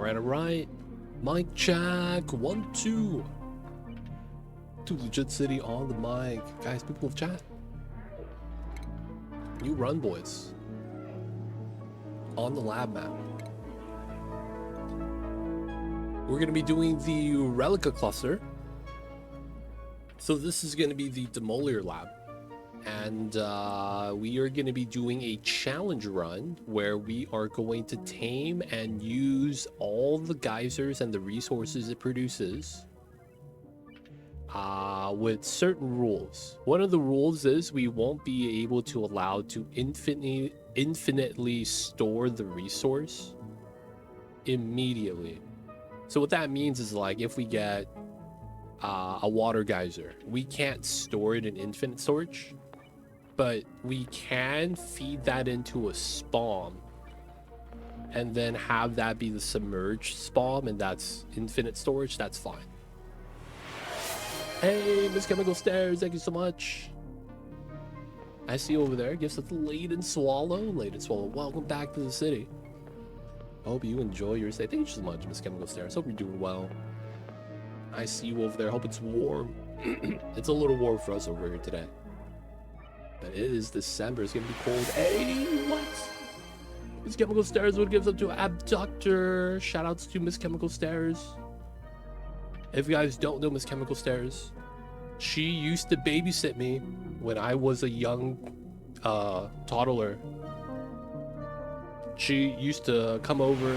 Alright. Mic check. 1, 2. Too legit city on the mic. Guys, people of chat. You run, boys. On the lab map. We're going to be doing the Relicaaargh cluster. So this is going to be the Demolier lab. And we are going to be doing a challenge run where we are going to tame and use all the geysers and the resources it produces with certain rules. One of the rules is we won't be able to allow to infinitely store the resource immediately. So what that means is, like, if we get a water geyser, we can't store it in infinite storage, but we can feed that into a spawn and then have that be the submerged spawn, and that's infinite storage. That's fine. Hey, Miss Chemical Stairs, thank you so much. I see you over there. Gifts of Laden Swallow. Laden Swallow, welcome back to the city. Hope you enjoy your stay. Thank you so much, Miss Chemical Stairs. Hope you're doing well. I see you over there. Hope it's warm. It's a little warm for us over here today. But it is December. It's going to be cold. Hey, what? Miss Chemical Stairs would give up to Abductor. Shoutouts to Miss Chemical Stairs. If you guys don't know Miss Chemical Stairs, she used to babysit me when I was a young toddler. She used to come over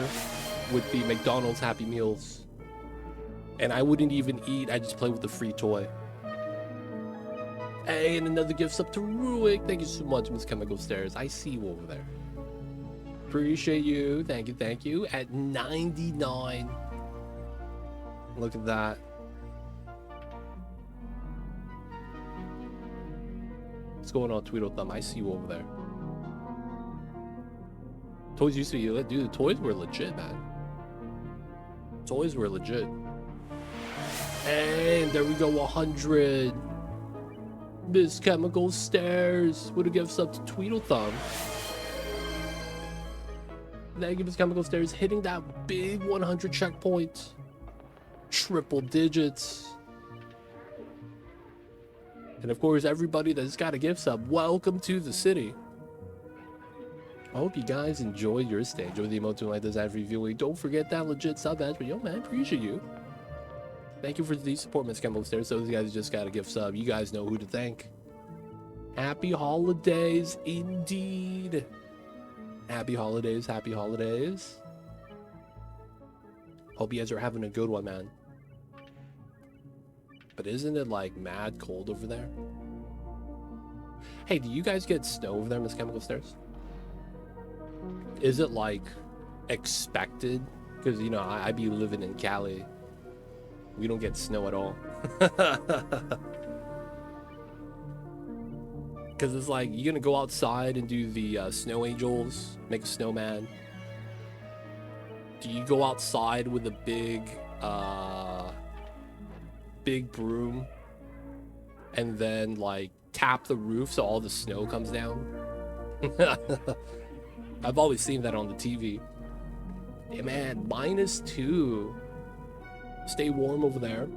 with the McDonald's Happy Meals, and I wouldn't even eat. I just play with the free toy. Hey, and another gift up to Ruick. Thank you so much, Miss Chemical Stairs. I see you over there. Appreciate you. Thank you, thank you. At 99. Look at that. What's going on, Tweedle Thumb? I see you over there. Toys used to be, dude, the toys were legit, man. Toys were legit. And there we go, 100. Miss Chemical Stairs would have given up to Tweedle Thumb. Thank you, Miss Chemical Stairs, hitting that big 100 checkpoint. Triple digits. And of course, everybody that's got a gift sub, welcome to the city. I hope you guys enjoy your stay. Enjoy the emote like this every viewing. Don't forget that legit sub badge. But yo, man, appreciate you. Thank you for the support, Miss Chemical Stairs. So these guys just got a gift sub. You guys know who to thank. Happy holidays, indeed. Happy holidays, happy holidays. Hope you guys are having a good one, man. But isn't it like mad cold over there? Hey, do you guys get snow over there, Miss Chemical Stairs? Is it like expected? Because, you know, I be living in Cali. We don't get snow at all. Because it's like, you're gonna go outside and do the snow angels, make a snowman. Do you go outside with a big broom and then like tap the roof so all the snow comes down? I've always seen that on the TV. Hey man, -2. Stay warm over there.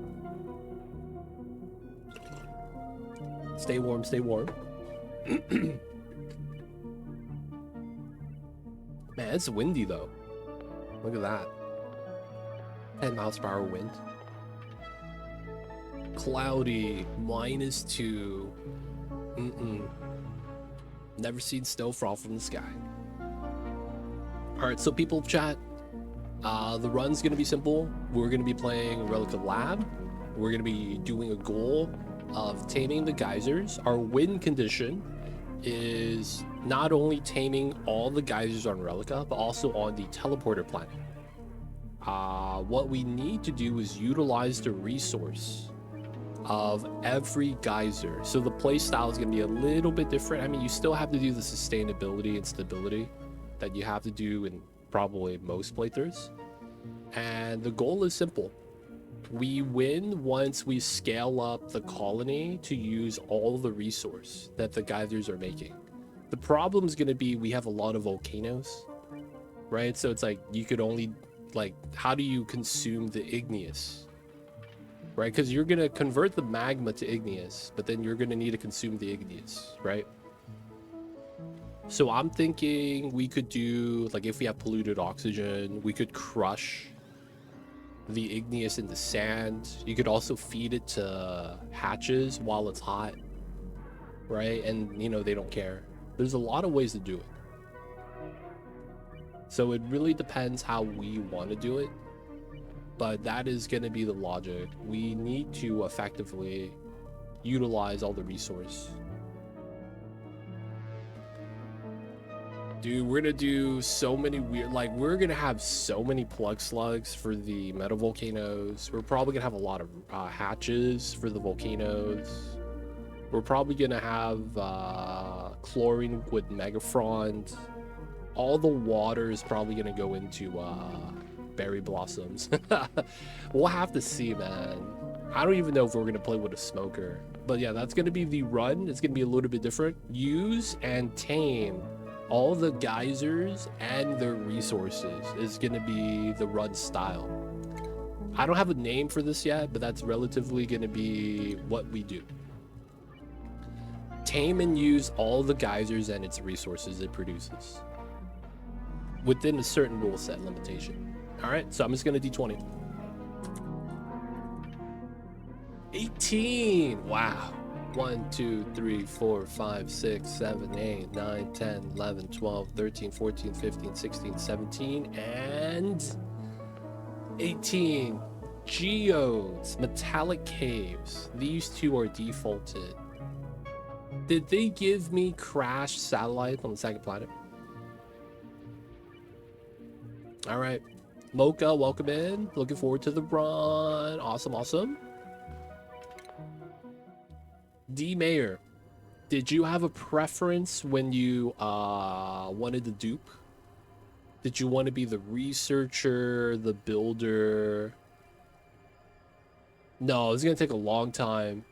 Stay warm, stay warm. Man, it's windy though. Look at that. 10 miles per hour wind. Cloudy, -2. Never seen snow fall from the sky. Alright, so people chat. The run's gonna be simple. We're gonna be playing Relicaaargh Lab. We're gonna be doing a goal of taming the geysers. Our win condition is not only taming all the geysers on Relicaaargh, but also on the teleporter planet. What we need to do is utilize the resource of every geyser. So the play style is going to be a little bit different. I mean, you still have to do the sustainability and stability that you have to do in probably most playthroughs. And the goal is simple. We win once we scale up the colony to use all the resource that the geysers are making. The problem is going to be we have a lot of volcanoes, right? So it's like you could only like, how do you consume the igneous? Right? Because you're going to convert the magma to igneous, but then you're going to need to consume the igneous, right? So I'm thinking we could do, like, if we have polluted oxygen, we could crush the igneous in the sand. You could also feed it to hatches while it's hot, right? And, you know, they don't care. There's a lot of ways to do it. So it really depends how we want to do it. But that is going to be the logic. We need to effectively utilize all the resource. Dude, we're going to do so many weird... Like, we're going to have so many plug slugs for the metavolcanoes. We're probably going to have a lot of hatches for the volcanoes. We're probably going to have chlorine with megafrond. All the water is probably going to go into... berry blossoms. We'll have to see, man. I don't even know if we're gonna play with a smoker, but yeah, that's gonna be the run. It's gonna be a little bit different. Use and tame all the geysers and their resources is gonna be the run style. I don't have a name for this yet, but that's relatively gonna be what we do. Tame and use all the geysers and its resources it produces within a certain rule set limitation. All right, so I'm just gonna D20. 18. Wow. 1, 2, 3, 4, 5, 6, 7, 8, 9, 10, 11, 12, 13, 14, 15, 16, 17, and 18. Geodes, metallic caves. These two are defaulted. Did they give me crashed satellite on the second planet? All right. Mocha, welcome in. Looking forward to the run. Awesome, awesome. D Mayor, did you have a preference when you wanted to dupe? Did you want to be the researcher, the builder? No, it's gonna take a long time.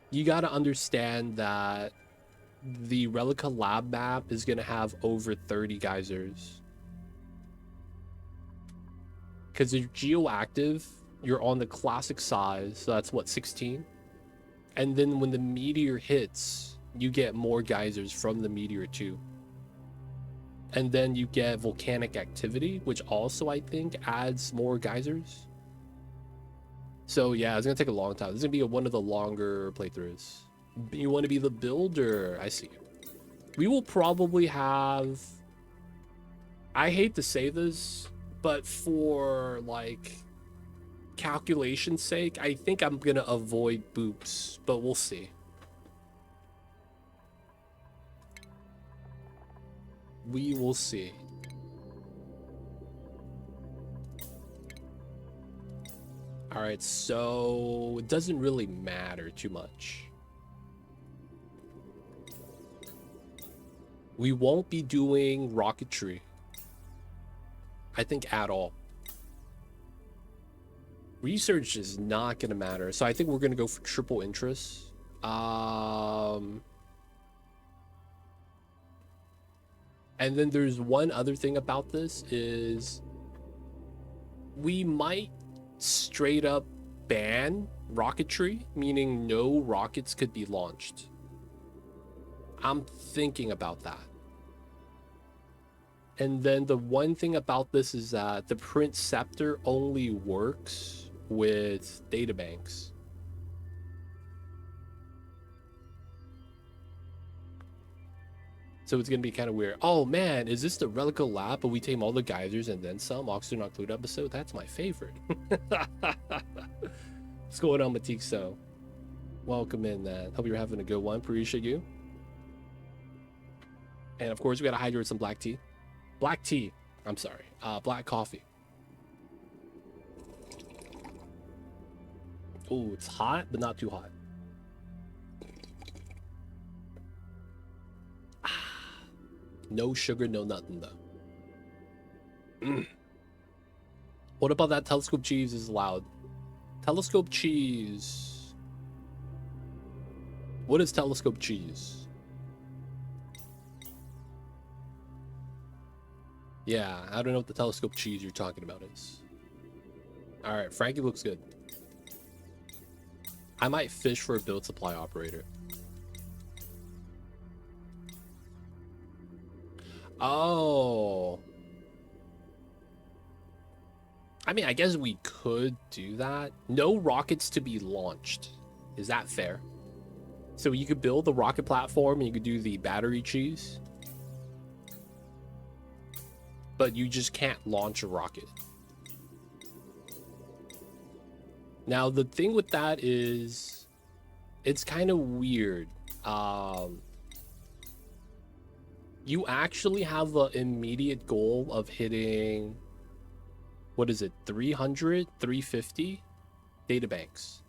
You gotta understand that the Relicaaargh lab map is gonna have over 30 geysers. Because you're geoactive, you're on the classic size, so that's what, 16? And then when the meteor hits, you get more geysers from the meteor too. And then you get volcanic activity, which also, I think, adds more geysers. So yeah, it's gonna take a long time. This is gonna be one of the longer playthroughs. You want to be the builder, I see. We will probably have... I hate to say this, but for, like, calculation's sake, I think I'm gonna avoid boops, but we'll see. We will see. All right, so it doesn't really matter too much. We won't be doing rocketry, I think, at all. Research is not going to matter. So I think we're going to go for triple interest. And then there's one other thing about this is we might straight up ban rocketry, meaning no rockets could be launched. I'm thinking about that. And then the one thing about this is that the Printcepter only works with databanks. So it's going to be kind of weird. Oh man, is this the Relicaaargh lab, but we tame all the geysers and then some? Oxygen Not Included episode? That's my favorite. What's going on, Matixo? Welcome in, man. Hope you're having a good one. Appreciate you. And of course, we got to hydrate some black tea. Black tea. I'm sorry. Black coffee. Oh, it's hot, but not too hot. No sugar, no nothing, though. What about that telescope cheese is loud? Telescope cheese. What is telescope cheese? Yeah, I don't know what the telescope cheese you're talking about is. All right, Frankie looks good. I might fish for a build supply operator. Oh. I mean, I guess we could do that. No rockets to be launched. Is that fair? So you could build the rocket platform and you could do the battery cheese. But you just can't launch a rocket. Now, the thing with that is, it's kind of weird. You actually have an immediate goal of hitting, what is it, 300, 350 databanks.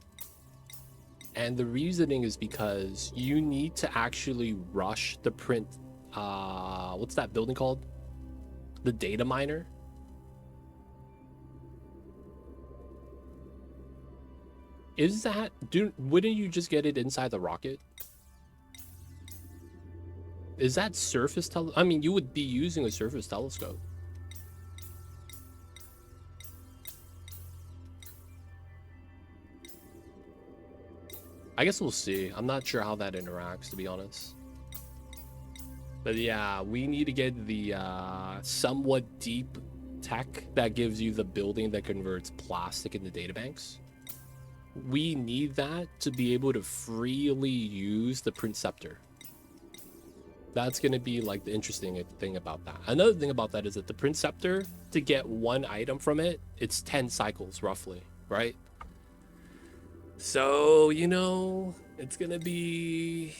And the reasoning is because you need to actually rush the print, what's that building called? The data miner. Is that, wouldn't you just get it inside the rocket? Is that surface I mean, you would be using a surface telescope. I guess we'll see. I'm not sure how that interacts, to be honest. But yeah, we need to get the somewhat deep tech that gives you the building that converts plastic into databanks. We need that to be able to freely use the Printcepter. That's going to be like the interesting thing about that. Another thing about that is that the Printcepter, to get one item from it, it's 10 cycles roughly, right? So, you know, it's going to be,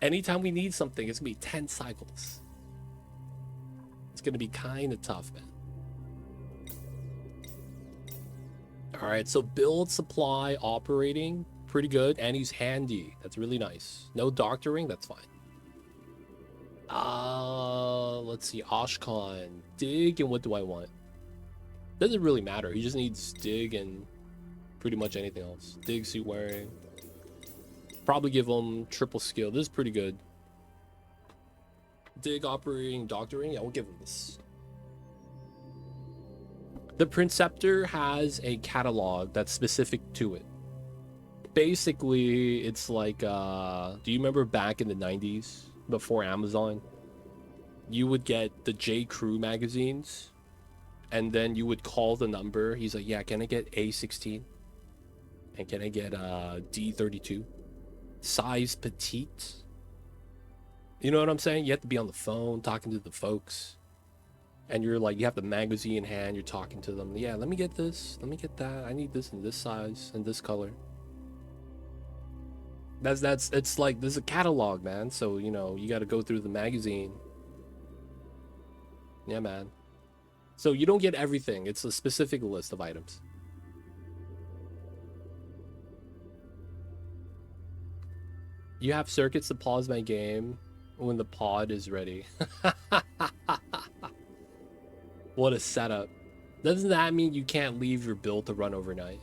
anytime we need something, it's going to be 10 cycles. It's going to be kind of tough, man. All right, so build, supply, operating, pretty good. And he's handy. That's really nice. No doctoring, that's fine. Let's see, Oshcon, dig, and what do I want? Doesn't really matter. He just needs dig and pretty much anything else. Dig, suit wearing. Probably give him triple skill. This is pretty good. Dig, operating, doctoring. Yeah, we'll give him this. The Printcepter has a catalog that's specific to it. Basically, it's like, do you remember back in the 90s, before Amazon? You would get the J. Crew magazines, and then you would call the number. He's like, yeah, can I get A16? And can I get D32? Size petite? You know what I'm saying? You have to be on the phone talking to the folks. And you're like, you have the magazine in hand, you're talking to them. Yeah, let me get this, let me get that. I need this in this size and this color. It's like, there's a catalog, man. So, you know, you got to go through the magazine. Yeah, man. So you don't get everything. It's a specific list of items. You have circuits to pause my game when the pod is ready. What a setup. Doesn't that mean you can't leave your build to run overnight?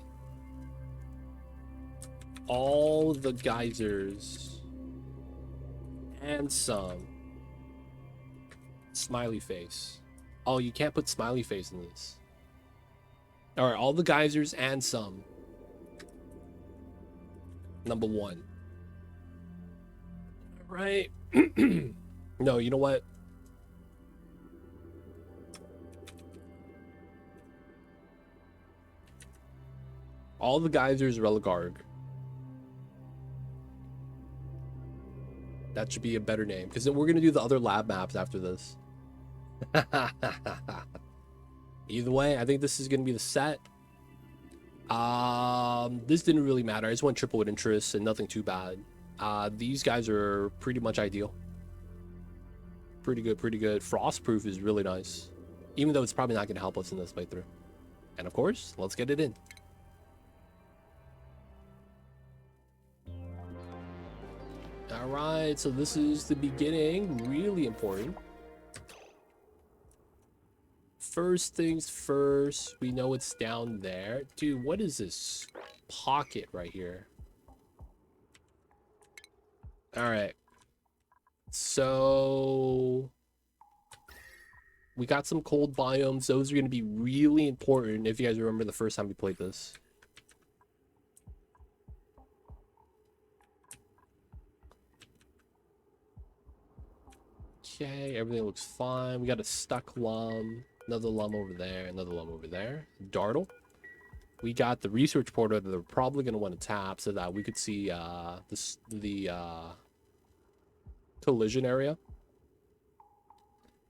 All the geysers and some. Smiley face. Oh, you can't put smiley face in this. All right, all the geysers and some. Number 1. All right. No, you know what? All the geysers Relicaaargh. That should be a better name, because then we're going to do the other lab maps after this. Either way, I think this is going to be the set. This didn't really matter. I just went triple with interest and nothing too bad. These guys are pretty much ideal. Pretty good, pretty good. Frostproof is really nice, even though it's probably not going to help us in this playthrough. And of course, let's get it in. All right, so this is the beginning. Really important. First things first, we know it's down there. Dude, what is this pocket right here? All right. So We got some cold biomes. Those are going to be really important if you guys remember the first time we played this. Okay, everything looks fine. We got a stuck lum, another lum over there, another lum over there. Dartle. We got the research portal that we're probably going to want to tap so that we could see the collision area.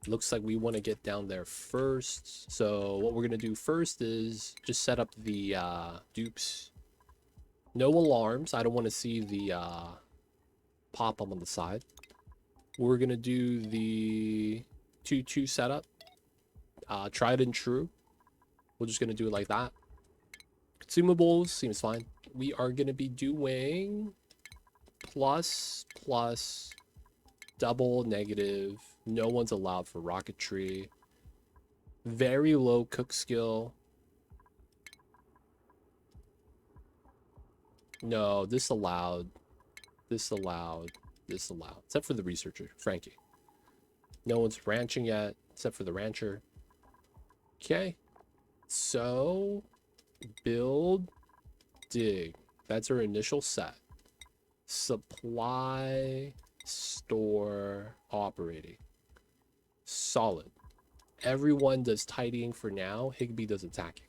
Looks like we want to get down there first. So what we're going to do first is just set up the dupes. No alarms. I don't want to see the pop-up on the side. We're going to do the 2-2 setup. Tried and true. We're just going to do it like that. Consumables seems fine. We are going to be doing plus, double, negative. No one's allowed for rocketry. Very low cook skill. No, this allowed. This allowed. This allowed. Except for the researcher, Frankie. No one's ranching yet, except for the rancher. Okay. So, build, dig. That's our initial set. Supply, store, operating. Solid. Everyone does tidying for now. Higby does attacking.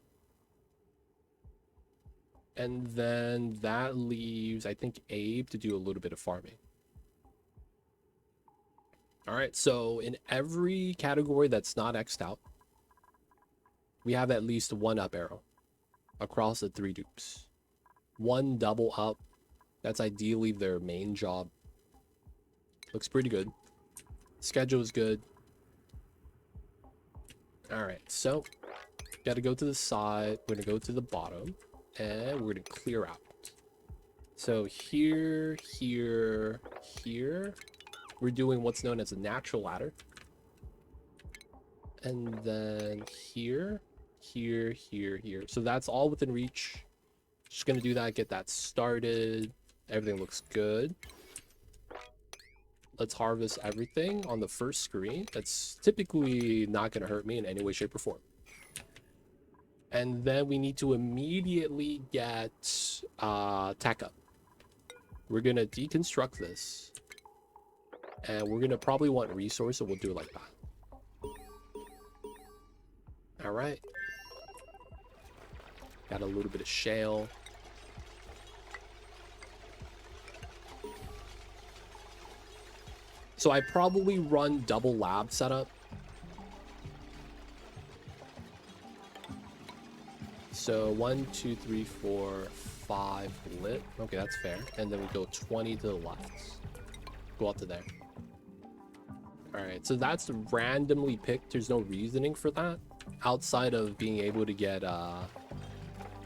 And then that leaves, I think, Abe to do a little bit of farming. All right, so in every category that's not X'd out, we have at least one up arrow across the 3 dupes. One double up. That's ideally their main job. Looks pretty good. Schedule is good. All right, so got to go to the side. We're going to go to the bottom, and we're going to clear out. So here, here, here, we're doing what's known as a natural ladder. And then here, here, here, here. So that's all within reach. Just going to do that, get that started. Everything looks good. Let's harvest everything on the first screen. That's typically not going to hurt me in any way, shape, or form. And then we need to immediately get tack up. We're going to deconstruct this. And we're going to probably want resource, so we'll do it like that. All right. Got a little bit of shale. So I probably run double lab setup. So 1, 2, 3, 4, 5 lit. Okay, that's fair. And then we go 20 to the left. Go up to there. All right, so that's randomly picked. There's no reasoning for that outside of being able to get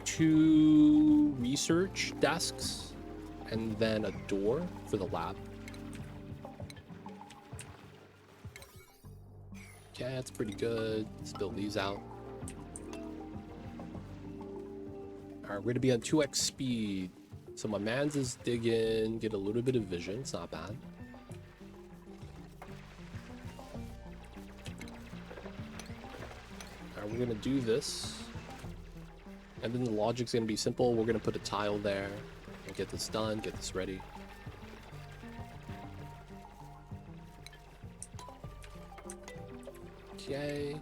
2 research desks and then a door for the lab. Okay, that's pretty good. Let's build these out. All right, we're gonna be on 2x speed. So my man's is digging, get a little bit of vision. It's not bad. All right, we're gonna do this. And then the logic's gonna be simple. We're gonna put a tile there and get this done, get this ready. Okay.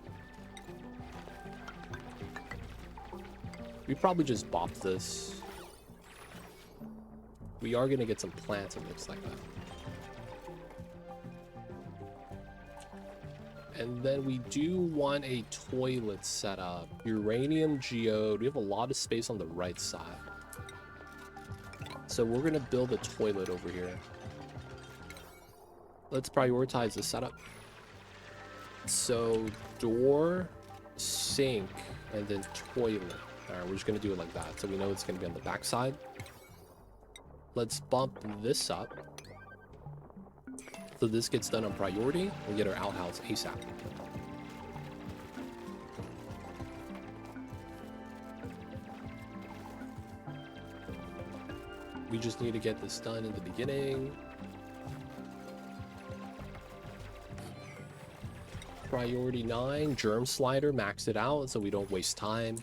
We probably just bopped this. We are gonna get some plants, it looks like that. And then we do want a toilet set up. Uranium geode. We have a lot of space on the right side. So we're gonna build a toilet over here. Let's prioritize the setup. So door, sink, and then toilet. All right, we're just gonna do it like that, so we know it's gonna be on the back side. Let's bump this up, so this gets done on priority. We'll get our outhouse ASAP. We just need to get this done in the beginning. priority 9, germ slider, max it out so we don't waste time.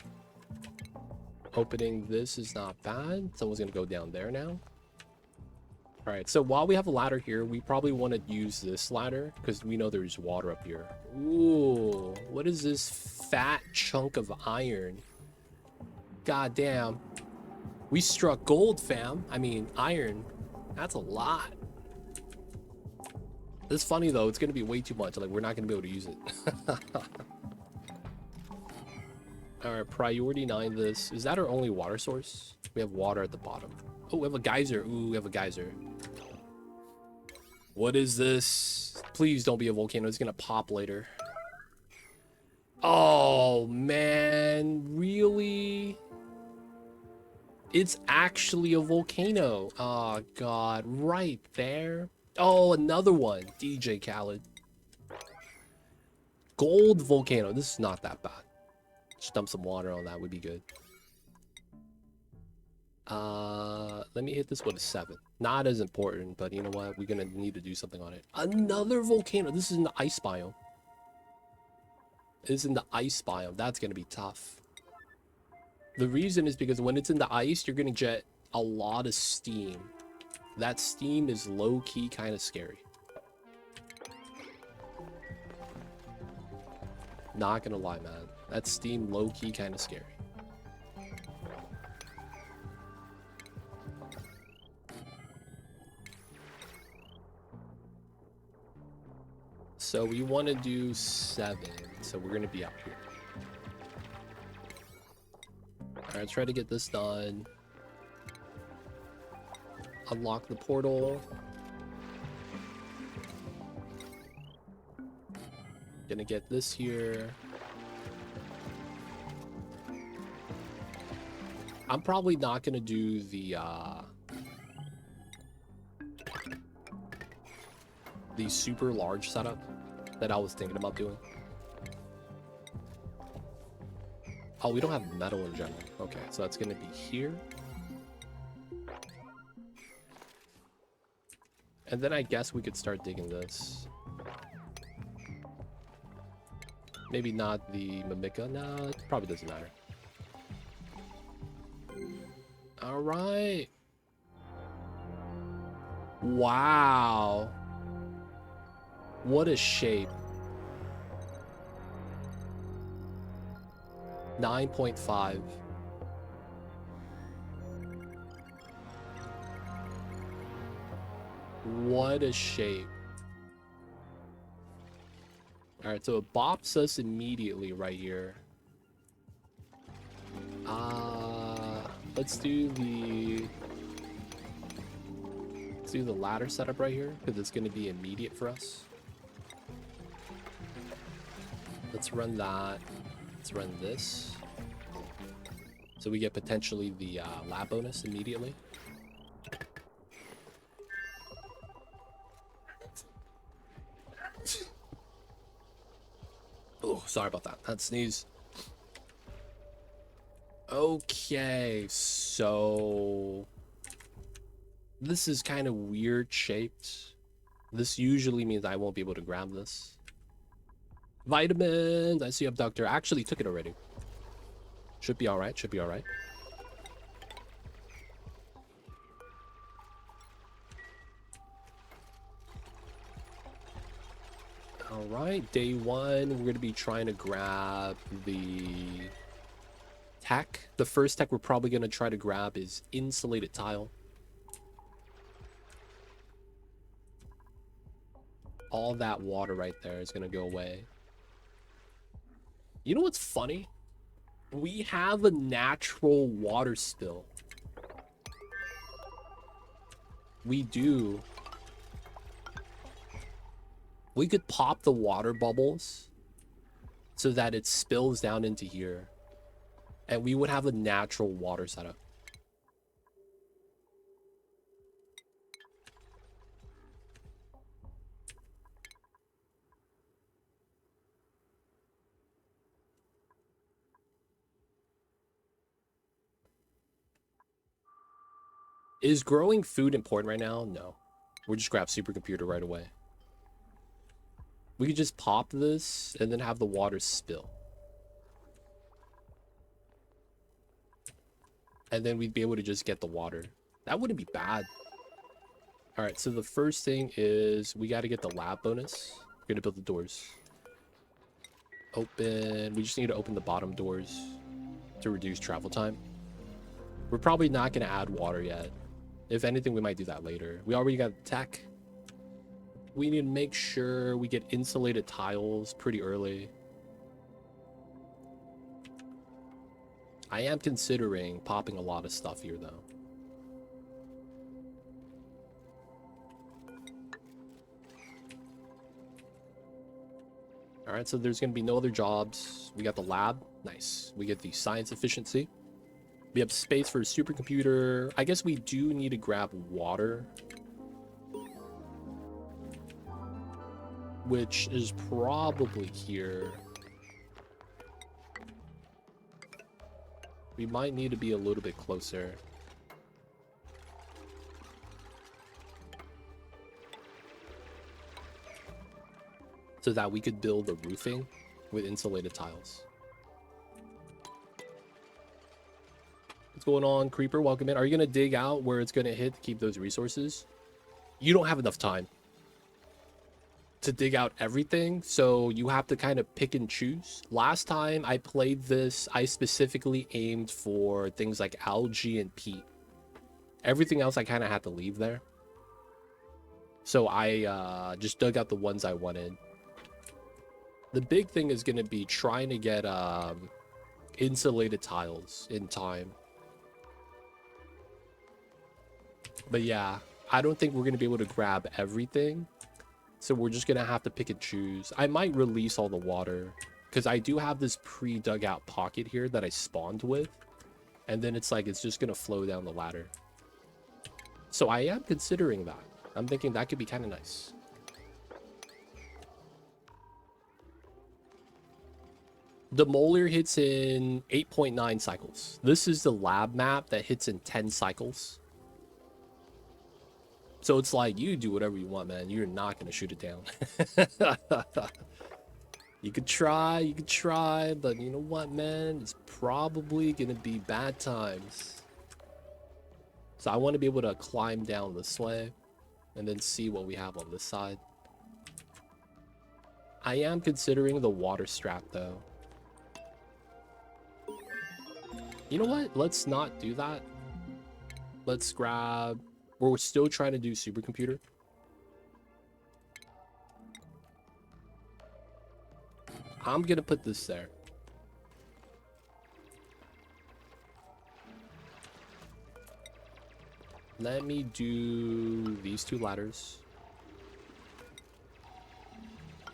Opening this is not bad. Someone's gonna go down there now. All right, so while we have a ladder here, we probably want to use this ladder because we know there's water up here. Ooh, what is this fat chunk of iron? God damn. We struck gold, fam. I mean, iron. That's a lot. It's funny, though. It's going to be way too much. Like, we're not going to be able to use it. All right, priority 9 this. Is that our only water source? We have water at the bottom. Oh, we have a geyser. Ooh, we have a geyser. What is this? Please don't be a volcano. It's going to pop later. Oh, man. Really? It's actually a volcano. Oh, God. Right there. Oh, another one. DJ Khaled. Gold volcano. This is not that bad. Just dump some water on that would be good. Let me hit this with a 7. Not as important, but you know what? We're gonna need to do something on it. Another volcano. This is in the ice biome. This is in the ice biome. That's gonna be tough. The reason is because when it's in the ice, you're gonna get a lot of steam. That steam is low-key kind of scary. Not gonna lie, man. That steam low-key kind of scary. So we want to do 7. So we're gonna be up here. Alright, try to get this done. Unlock the portal. Gonna get this here. I'm probably not gonna do the super large setup that I was thinking about doing. Oh, we don't have metal in general. Okay, so that's gonna be here. And then I guess we could start digging this. Maybe not the Mimica. No, it probably doesn't matter. All right. Wow. What a shape. 9.5. What a shape. Alright, so it bops us immediately right here. Let's do the ladder setup right here, because it's going to be immediate for us. Let's run that. Let's run this. So we get potentially the lab bonus immediately. Oh, sorry about that. That sneeze. Okay, so this is kind of weird shaped. This usually means I won't be able to grab this. Vitamins. I see Abductor. I actually took it already. Should be all right. Should be all right. All right, day 1, we're going to be trying to grab the tech. The first tech we're probably going to try to grab is insulated tile. All that water right there is going to go away. You know what's funny? We have a natural water spill. We do. We could pop the water bubbles so that it spills down into here. And we would have a natural water setup. Is growing food important right now? No. We'll just grab supercomputer right away. We could just pop this and then have the water spill. And then we'd be able to just get the water. That wouldn't be bad. All right, so the first thing is we got to get the lab bonus. We're going to build the doors. Open. We just need to open the bottom doors to reduce travel time. We're probably not going to add water yet. If anything, we might do that later. We already got tech. We need to make sure we get insulated tiles pretty early. I am considering popping a lot of stuff here, though. All right, so there's going to be no other jobs. We got the lab. Nice. We get the science efficiency. We have space for a supercomputer. I guess we do need to grab water, which is probably here. We might need to be a little bit closer. So that we could build the roofing with insulated tiles. What's going on, Creeper? Welcome in. Are you going to dig out where it's going to hit to keep those resources? You don't have enough time to dig out everything, so you have to kind of pick and choose. Last time I played this, I specifically aimed for things like algae and peat. Everything else I kind of had to leave there. So I just dug out the ones I wanted. The big thing is going to be trying to get insulated tiles in time. But yeah, I don't think we're going to be able to grab everything. So we're just going to have to pick and choose. I might release all the water because I do have this pre-dug out pocket here that I spawned with. And then it's like, it's just going to flow down the ladder. So I am considering that. I'm thinking that could be kind of nice. The molar hits in 8.9 cycles. This is the lab map that hits in 10 cycles. So it's like, you do whatever you want, man. You're not going to shoot it down. You could try, but you know what, man? It's probably going to be bad times. So I want to be able to climb down this way and then see what we have on this side. I am considering the water strap, though. You know what? Let's not do that. Let's grab... We're still trying to do supercomputer. I'm gonna put this there. Let me do these two ladders.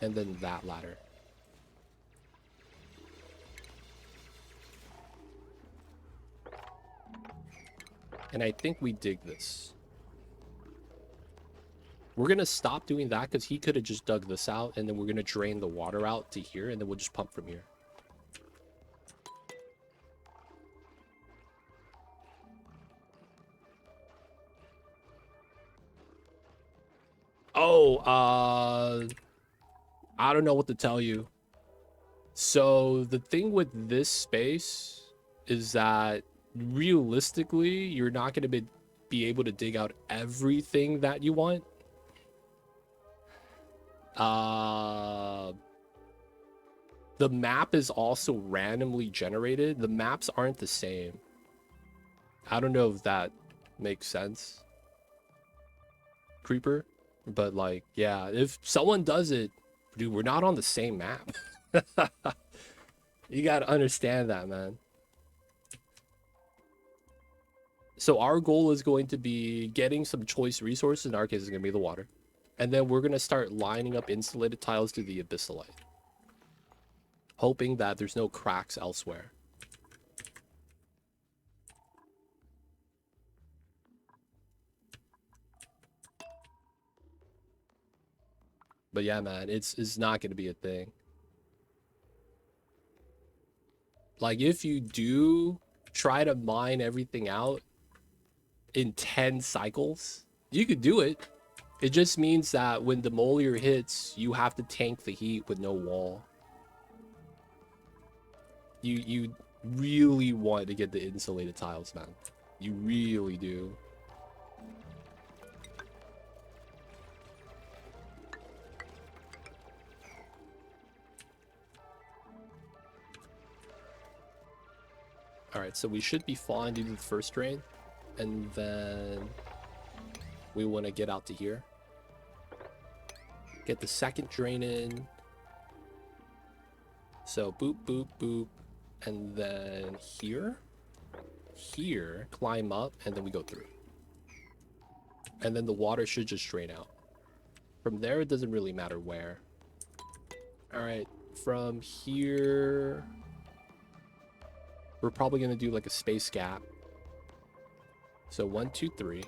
And then that ladder. And I think we dig this. We're going to stop doing that because he could have just dug this out, and then we're going to drain the water out to here, and then we'll just pump from here. Oh, I don't know what to tell you. So the thing with this space is that realistically, you're not going to be able to dig out everything that you want. The map is also randomly generated. The maps aren't the same. I don't know if that makes sense, Creeper, but like, yeah, if someone does it, dude, we're not on the same map. You gotta understand that, man. So our goal is going to be getting some choice resources. In our case, it's going to be the water. And then we're going to start lining up insulated tiles to the abyssalite, hoping that there's no cracks elsewhere. But yeah, man, it's not going to be a thing. Like, if you do try to mine everything out in 10 cycles, you could do it. It just means that when the Molier hits, you have to tank the heat with no wall. You really want to get the insulated tiles, man. You really do. Alright, so we should be fine due to the first drain. And then we want to get out to here. Get the second drain in. So boop, boop, boop. And then here. Here, climb up, and then we go through. And then the water should just drain out. From there, it doesn't really matter where. Alright, from here... We're probably going to do like a space gap. So 1, 2, 3.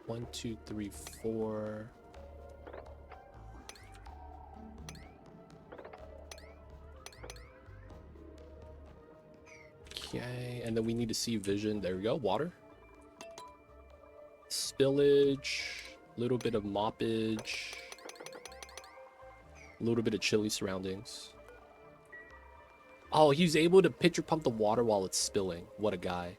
One, two, three, 4. Okay, and then we need to see vision. There we go, water. Spillage, a little bit of moppage, a little bit of chilly surroundings. Oh, he's able to pitcher pump the water while it's spilling. What a guy.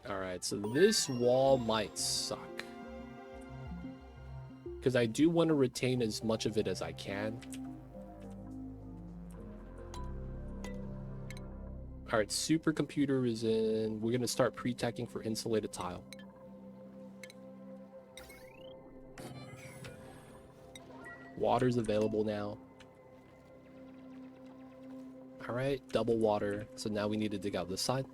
Alright, so this wall might suck. Because I do want to retain as much of it as I can. Alright, supercomputer is in. We're going to start pre-teching for insulated tile. Water's available now. Alright, double water. So now we need to dig out this side.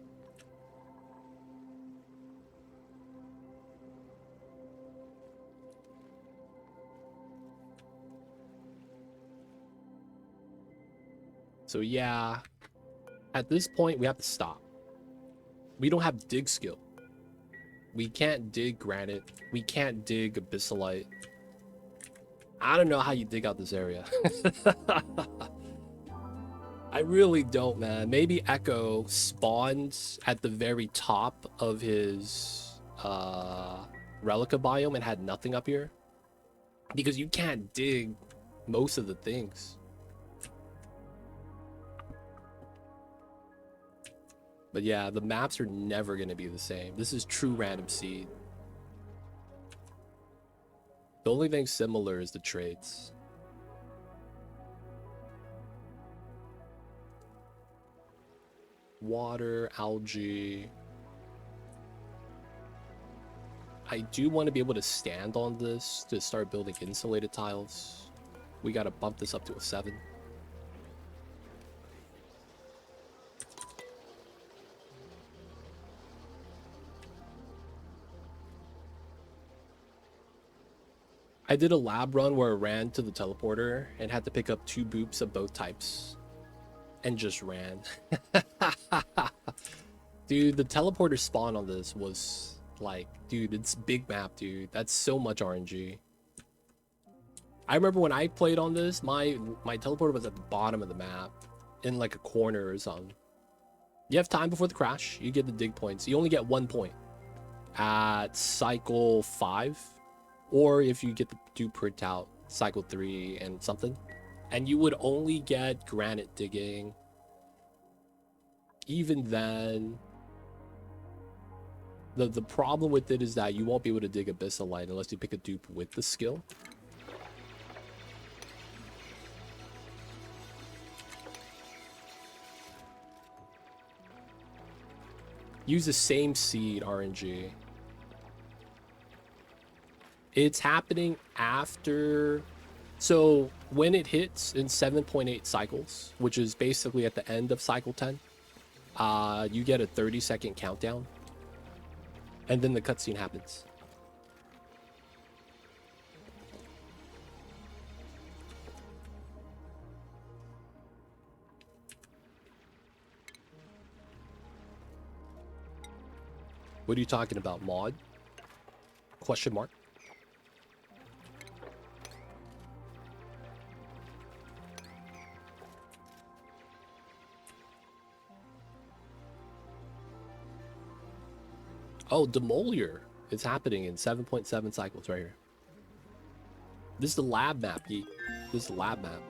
So yeah, at this point we have to stop. We don't have dig skill. We can't dig granite. We can't dig abyssalite. I don't know how you dig out this area. I really don't, man. Maybe Echo spawned at the very top of his Relicaaargh biome and had nothing up here. Because you can't dig most of the things. But yeah, the maps are never going to be the same. This is true random seed. The only thing similar is the traits. Water, algae. I do want to be able to stand on this to start building insulated tiles. We got to bump this up to a 7. I did a lab run where I ran to the teleporter and had to pick up 2 boops of both types. And just ran. Dude, the teleporter spawn on this was like, dude, it's big map, dude. That's so much RNG. I remember when I played on this, my teleporter was at the bottom of the map. In like a corner or something. You have time before the crash. You get the dig points. You only get 1 point. At cycle 5. Or if you get the do print out cycle 3 and something. And you would only get granite digging. Even then, the problem with it is that you won't be able to dig abyssalite unless you pick a dupe with the skill. Use the same seed RNG. It's happening after... So when it hits in 7.8 cycles, which is basically at the end of cycle 10, you get a 30-second countdown. And then the cutscene happens. What are you talking about, mod? Question mark. Oh, demolier. It's happening in 7.7 cycles right here. This is the lab map, geek. This is the lab map.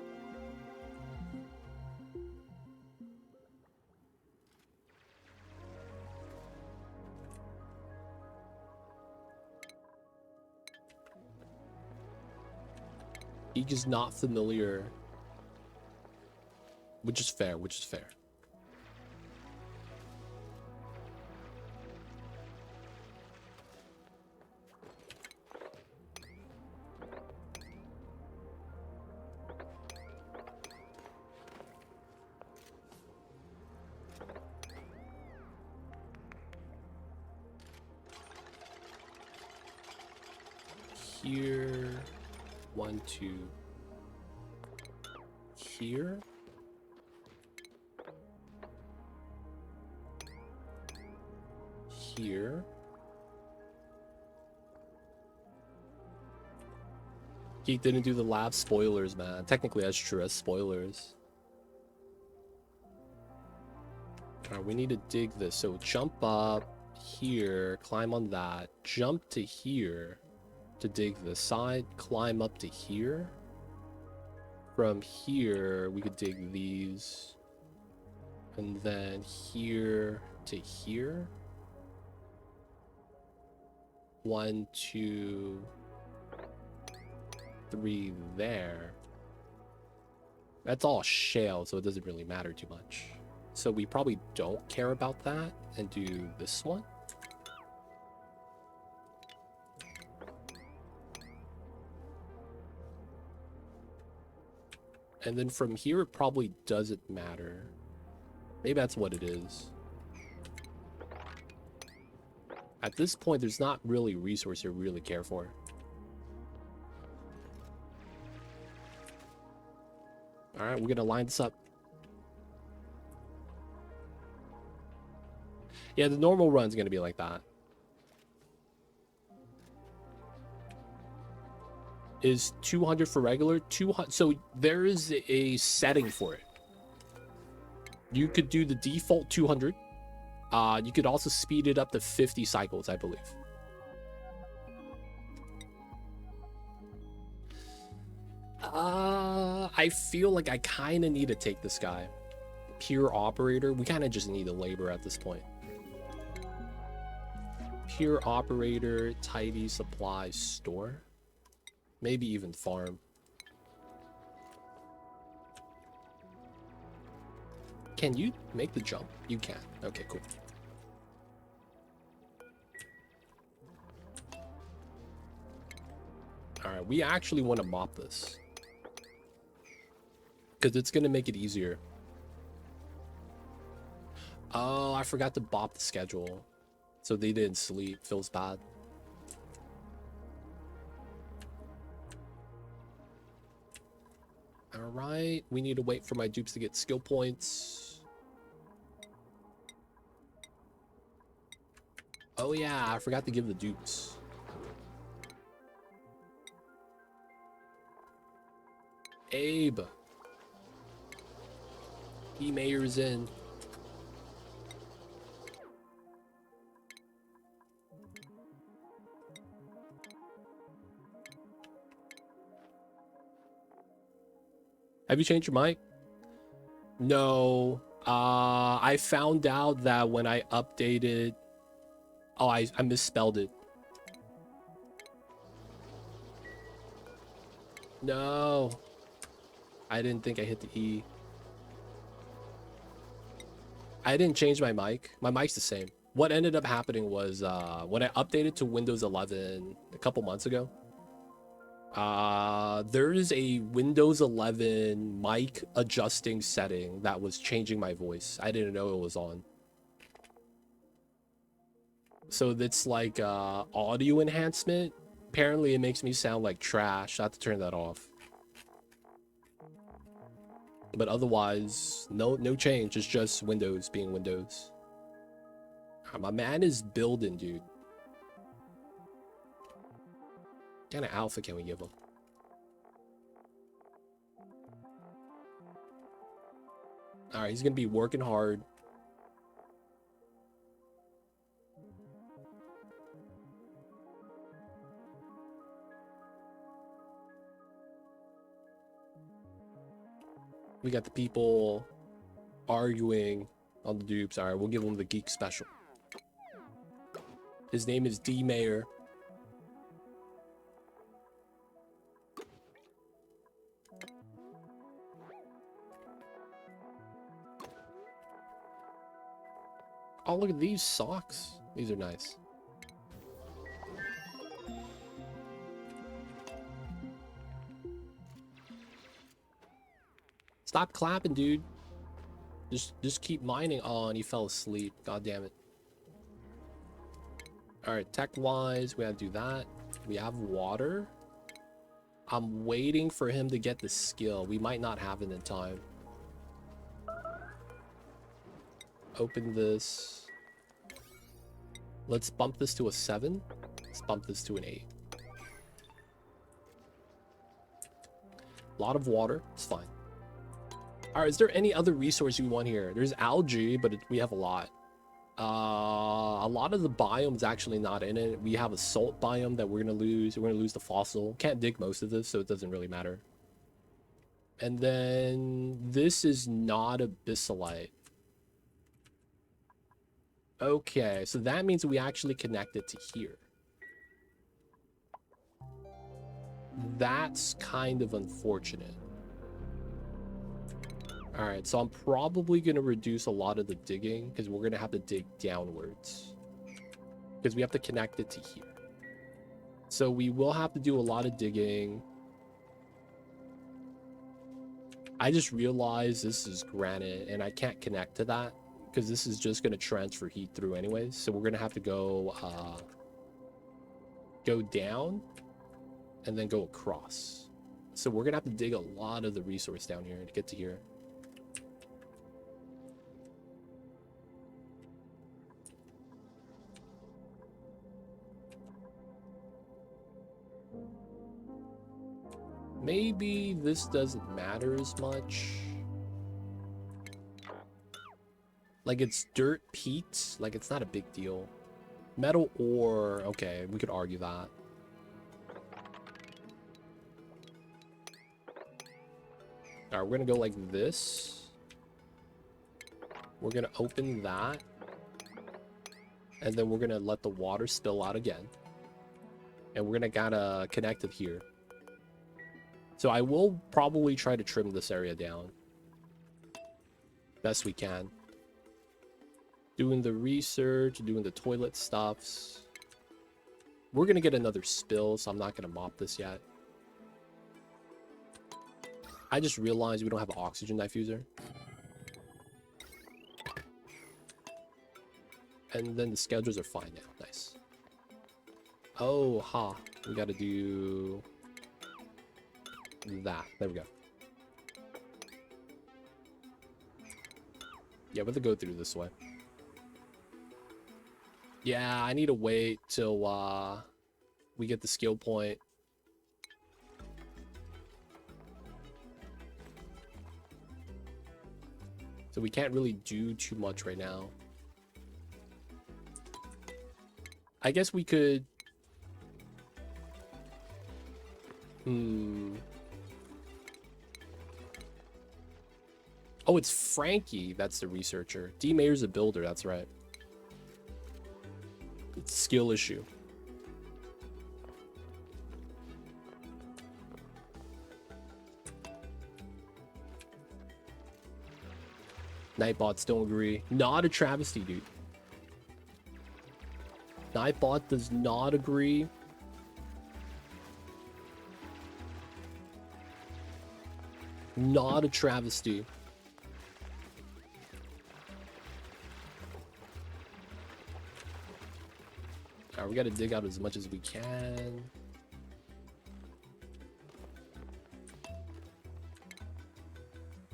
Geek is not familiar. Which is fair, which is fair. Here, 1, 2, here, here, Geek didn't do the lab spoilers, man. Technically, that's true, as spoilers. Alright, we need to dig this. So jump up here, climb on that, jump to here to dig the side, climb up to here. From here, we could dig these. And then here to here. 1, 2, 3 there. That's all shale, so it doesn't really matter too much. So we probably don't care about that and do this one. And then from here, it probably doesn't matter. Maybe that's what it is. At this point, there's not really a resource to really care for. Alright, we're gonna line this up. Yeah, the normal run's gonna be like that. Is 200 for regular? 200. So there is a setting for it. You could do the default 200. You could also speed it up to 50 cycles, I believe. I feel like I kind of need to take this guy. Pure operator. We kind of just need a labor at this point. Pure operator, tidy supply store. Maybe even farm. Can you make the jump? You can. Okay, cool. Alright, we actually want to mop this. Because it's going to make it easier. Oh, I forgot to bop the schedule. So they didn't sleep. Feels bad. Alright, we need to wait for my dupes to get skill points. Oh yeah, I forgot to give the dupes. Abe. E-Mayor's in. Have you changed your mic? No. I found out that when I updated... Oh, I misspelled it. No. I didn't think I hit the E. I didn't change my mic. My mic's the same. What ended up happening was when I updated to Windows 11 a couple months ago, there is a Windows 11 mic adjusting setting that was changing my voice. I didn't know it was on. So it's like audio enhancement. Apparently it makes me sound like trash. I have to turn that off. But otherwise, no change. It's just Windows being Windows. My man is building, dude. What kind of alpha can we give him? Alright, he's gonna be working hard. We got the people arguing on the dupes. Alright, we'll give him the geek special. His name is D Mayor. Oh, look at these socks. These are nice. Stop clapping, dude. Just keep mining. Oh, and he fell asleep. God damn it. Alright, tech-wise, we gotta do that. We have water. I'm waiting for him to get the skill. We might not have it in time. Open this. Let's bump this to a 7. Let's bump this to an 8. A lot of water. It's fine. Alright, is there any other resource we want here? There's algae, but we have a lot. A lot of the biome's actually not in it. We have a salt biome that we're gonna lose. We're gonna lose the fossil. Can't dig most of this, so it doesn't really matter. And then this is not abyssalite. Okay, so that means we actually connect it to here. That's kind of unfortunate. Alright, so I'm probably going to reduce a lot of the digging because we're going to have to dig downwards. Because we have to connect it to here. So we will have to do a lot of digging. I just realized this is granite and I can't connect to that because this is just going to transfer heat through anyways. So we're going to have to go down and then go across. So we're going to have to dig a lot of the resource down here to get to here. Maybe this doesn't matter as much. Like, it's dirt peat. Like, it's not a big deal. Metal ore. Okay, we could argue that. Alright, we're gonna go like this. We're gonna open that. And then we're gonna let the water spill out again. And we're gonna gotta connect it here. So I will probably try to trim this area down. Best we can. Doing the research, doing the toilet stuffs. We're gonna get another spill, so I'm not gonna mop this yet. I just realized we don't have an oxygen diffuser. And then the schedules are fine now. Nice. Oh, ha. We gotta do that. There we go. Yeah, we're gonna go through this way. Yeah, I need to wait till we get the skill point. So we can't really do too much right now. I guess we could... Oh, it's Frankie. That's the researcher. D. Mayer's a builder. That's right. It's a skill issue. Nightbots don't agree. Not a travesty, dude. Nightbot does not agree. Not a travesty. Alright, we gotta dig out as much as we can.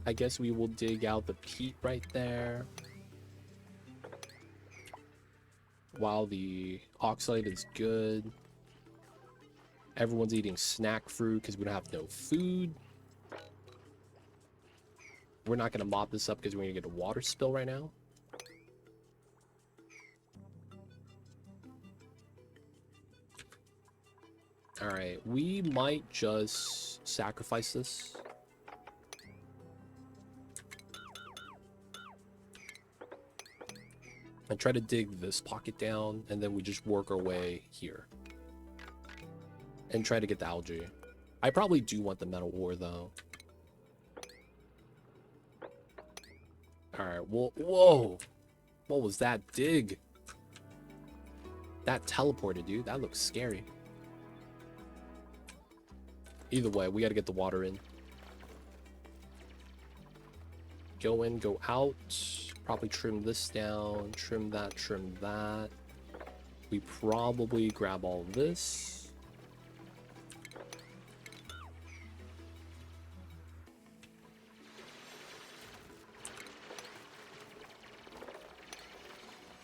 I guess we will dig out the peat right there. while the oxalate is good. Everyone's eating snack fruit because we don't have no food. We're not going to mop this up because we're going to get a water spill right now. Alright, we might just sacrifice this. And try to dig this pocket down, and then we just work our way here. And try to get the algae. I probably do want the metal ore, though. Alright, well, whoa! What was that dig? That teleported, dude. That looks scary. Either way, we gotta get the water in. Go in, go out. Probably trim this down. Trim that, trim that. We probably grab all this.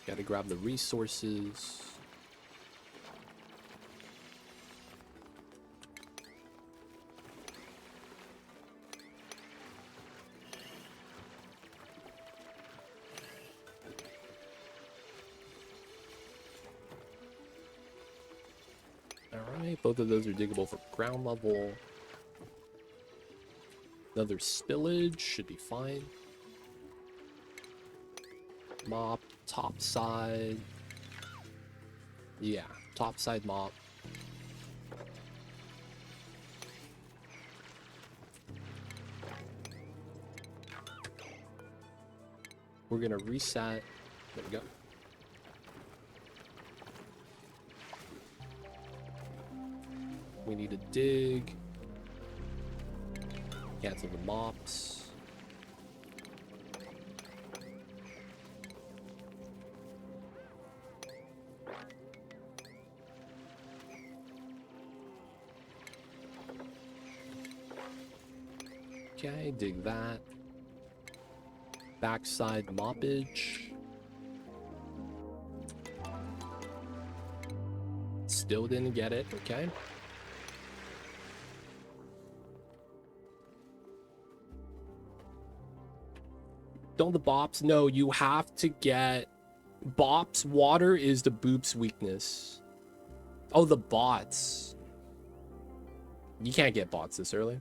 Gotta grab the resources. Alright, both of those are diggable for ground level. Another spillage should be fine. Mop, top side. Yeah, top side mop. We're gonna reset. There we go. We need to dig. Cancel the mops. Okay, dig that. Backside moppage. Still didn't get it, okay. Don't the bops? No, you have to get bops. Water is the boop's weakness. Oh, the bots. You can't get bots this early.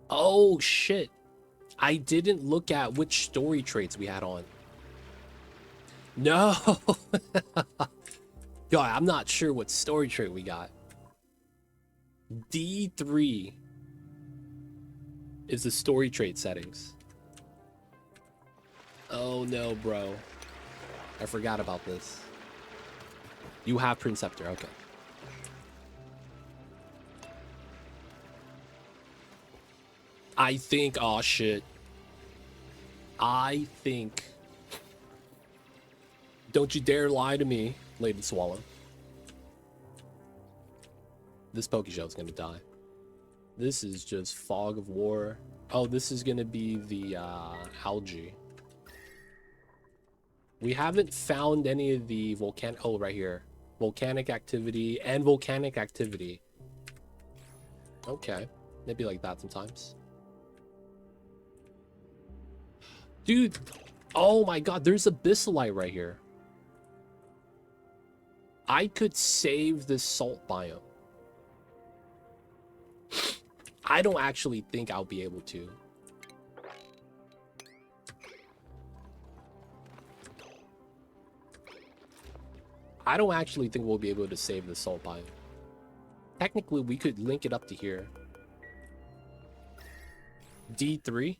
Oh, shit. I didn't look at which story traits we had on. No. Yo, I'm not sure what story trait we got. D3 is the story trait settings. Oh no, bro. I forgot about this. You have Printcepter, okay. I think, oh shit. I think. Don't you dare lie to me, Lady Swallow. This Pokeshell's gonna die. This is just fog of war. Oh, this is gonna be the algae. We haven't found any of the volcanic. Oh, right here. Volcanic activity and volcanic activity. Okay. Maybe like that sometimes. Dude. Oh my god, there's a Abyssalite right here. I could save this salt biome. I don't actually think I'll be able to. I don't actually think we'll be able to save the salt biome. Technically, we could link it up to here. D3.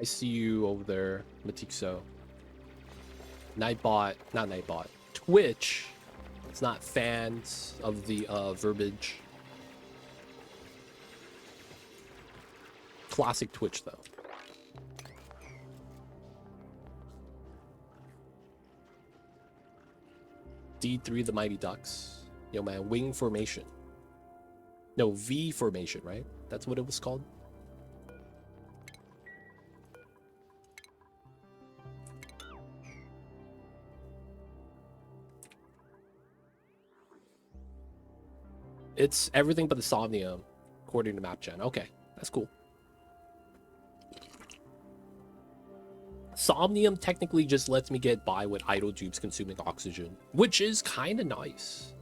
I see you over there, Matixo. Nightbot, not Nightbot. Twitch. It's not fans of the verbiage. Classic Twitch though. D3 the Mighty Ducks. Yo man, wing formation. No, V formation, right? That's what it was called. It's everything but the Somnium, according to MapGen. Okay, that's cool. Somnium technically just lets me get by with idle dupes consuming oxygen, which is kind of nice.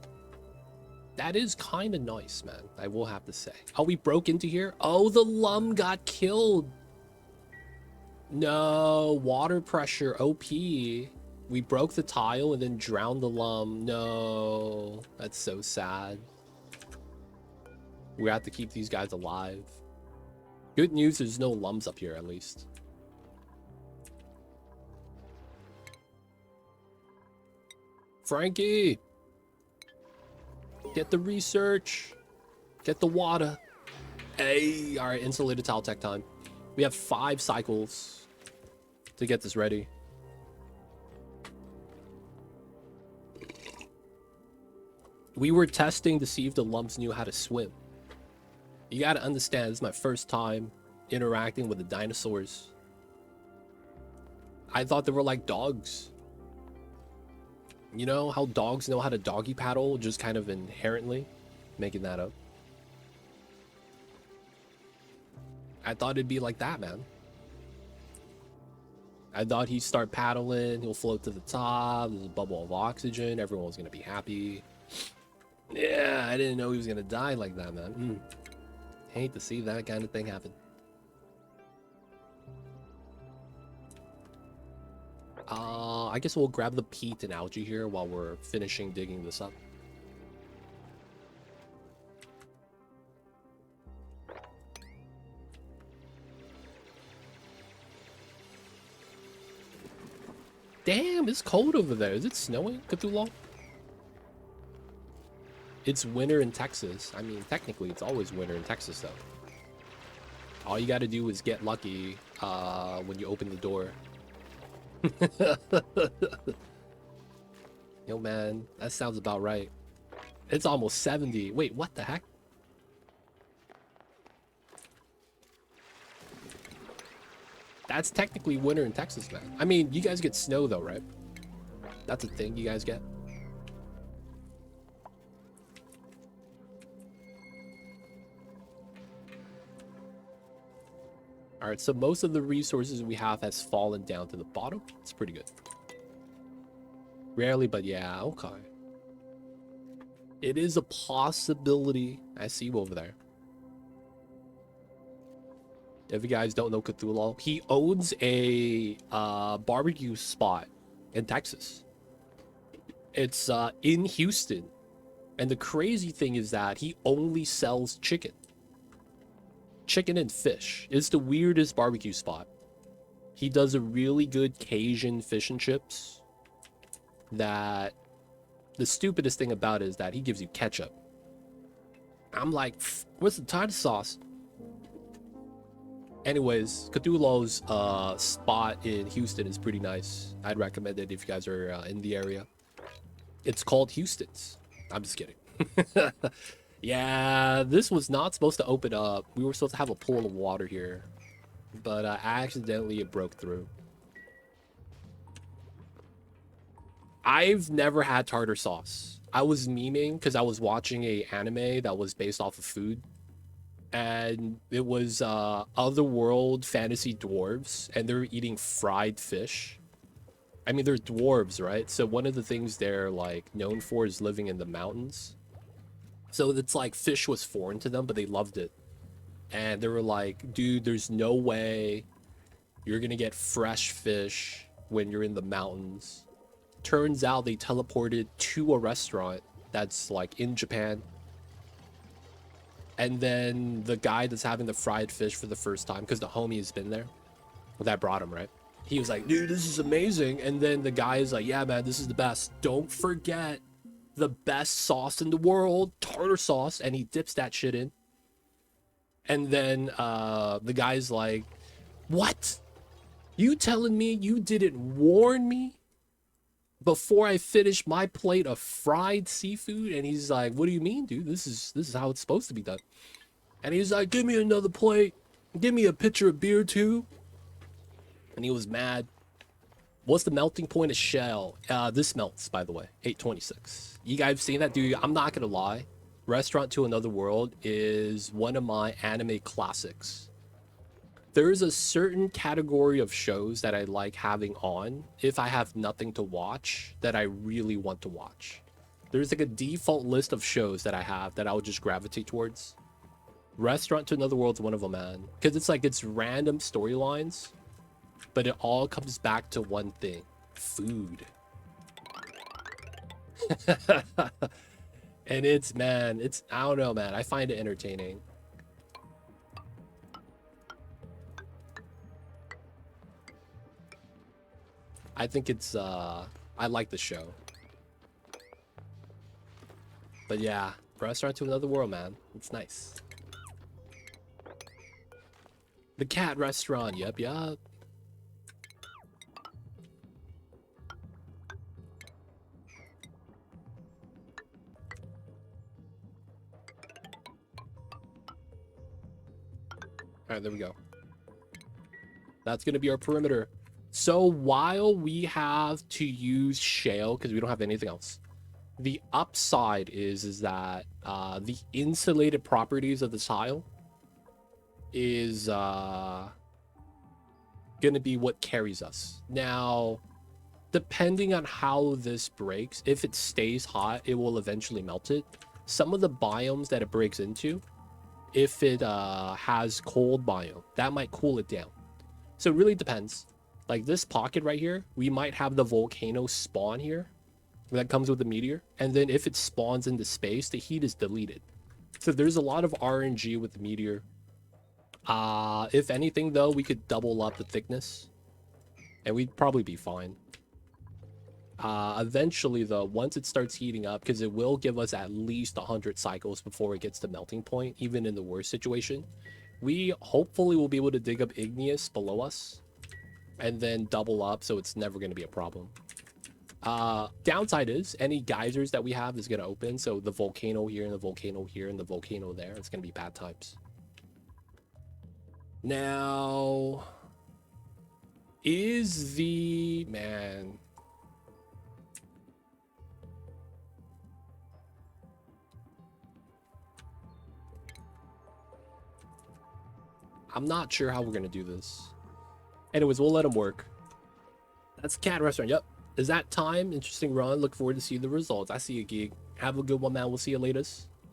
That is kind of nice, man. I will have to say. Oh, we broke into here? Oh, the Lum got killed. No, water pressure, OP. We broke the tile and then drowned the Lum. No, that's so sad. We have to keep these guys alive. Good news, there's no Lums up here, at least. Frankie! Get the research. Get the water. Hey, all right, insulated tile tech time. We have 5 cycles to get this ready. We were testing to see if the Lums knew how to swim. You gotta understand, this is my first time interacting with the dinosaurs. I thought they were like dogs. You know how dogs know how to doggy paddle just kind of inherently? Making that up. I thought it'd be like that, man. I thought he'd start paddling, he'll float to the top, there's a bubble of oxygen, everyone's gonna be happy. Yeah, I didn't know he was gonna die like that, man. Hate to see that kind of thing happen. I guess we'll grab the peat and algae here while we're finishing digging this up. Damn, it's cold over there. Is it snowing, Cthulhu? It's winter in Texas. I mean, technically, it's always winter in Texas, though. All you gotta do is get lucky when you open the door. Yo, man, that sounds about right. It's almost 70. Wait, what the heck? That's technically winter in Texas, man. I mean, you guys get snow, though, right? That's a thing you guys get. All right, so most of the resources we have has fallen down to the bottom. It's pretty good. Rarely, but yeah, okay. It is a possibility. I see you over there. If you guys don't know Cthulhu, he owns a barbecue spot in Texas. It's in Houston. And the crazy thing is that he only sells chicken. Chicken and fish. It's the weirdest barbecue spot. He does a really good Cajun fish and chips that the stupidest thing about it is that he gives you ketchup. I'm like, what's the tartar sauce? Anyways, Cthulhu's spot in Houston is pretty nice. I'd recommend it if you guys are in the area. It's called Houston's. I'm just kidding. Yeah, this was not supposed to open up. We were supposed to have a pool of water here, but accidentally it broke through. I've never had tartar sauce. I was memeing because I was watching a anime that was based off of food, and it was otherworld fantasy dwarves, and they're eating fried fish. I mean, they're dwarves, right? So one of the things they're like known for is living in the mountains. So it's like fish was foreign to them, but they loved it. And they were like, dude, there's no way you're gonna get fresh fish when you're in the mountains. Turns out they teleported to a restaurant that's like in Japan. And then the guy that's having the fried fish for the first time, because the homie has been there, that brought him, right? He was like, dude, this is amazing. And then the guy is like, yeah, man, this is the best. Don't forget the best sauce in the world, tartar sauce. And he dips that shit in. And then the guy's like, what? You telling me you didn't warn me before I finished my plate of fried seafood? And he's like, what do you mean, dude? This is how it's supposed to be done. And he's like, give me another plate. Give me a pitcher of beer too. And he was mad. What's the melting point of shell? This melts, by the way, 826. You guys seen that, dude? I'm not gonna lie. Restaurant to Another World is one of my anime classics. There's a certain category of shows that I like having on if I have nothing to watch that I really want to watch. There's like a default list of shows that I have that I would just gravitate towards. Restaurant to Another World's one of them, man. Because it's like, it's random storylines, but it all comes back to one thing: food. And it's, man, it's, I don't know, man. I find it entertaining. I think it's, I like the show. But yeah, Restaurant to Another World, man. It's nice. The cat restaurant, yep. Alright, there we go. That's gonna be our perimeter. So while we have to use shale because we don't have anything else, the upside is that the insulated properties of the tile is gonna be what carries us. Now, depending on how this breaks, if it stays hot, it will eventually melt it. Some of the biomes that it breaks into, if it has cold biome, that might cool it down. So it really depends. Like this pocket right here, we might have the volcano spawn here that comes with the meteor, and then if it spawns into space, the heat is deleted. So there's a lot of RNG with the meteor. If anything though, we could double up the thickness and we'd probably be fine. Eventually though, once it starts heating up, because it will give us at least 100 cycles before it gets to melting point, even in the worst situation, we hopefully will be able to dig up igneous below us and then double up, so it's never going to be a problem. Downside is any geysers that we have is going to open, so the volcano here and the volcano here and the volcano there, it's going to be bad times. Now, is the, man, I'm not sure how we're going to do this. Anyways, we'll let them work. That's cat restaurant. Yep. Is that time? Interesting run. Look forward to see the results. I see you, Geek. Have a good one, man. We'll see you later.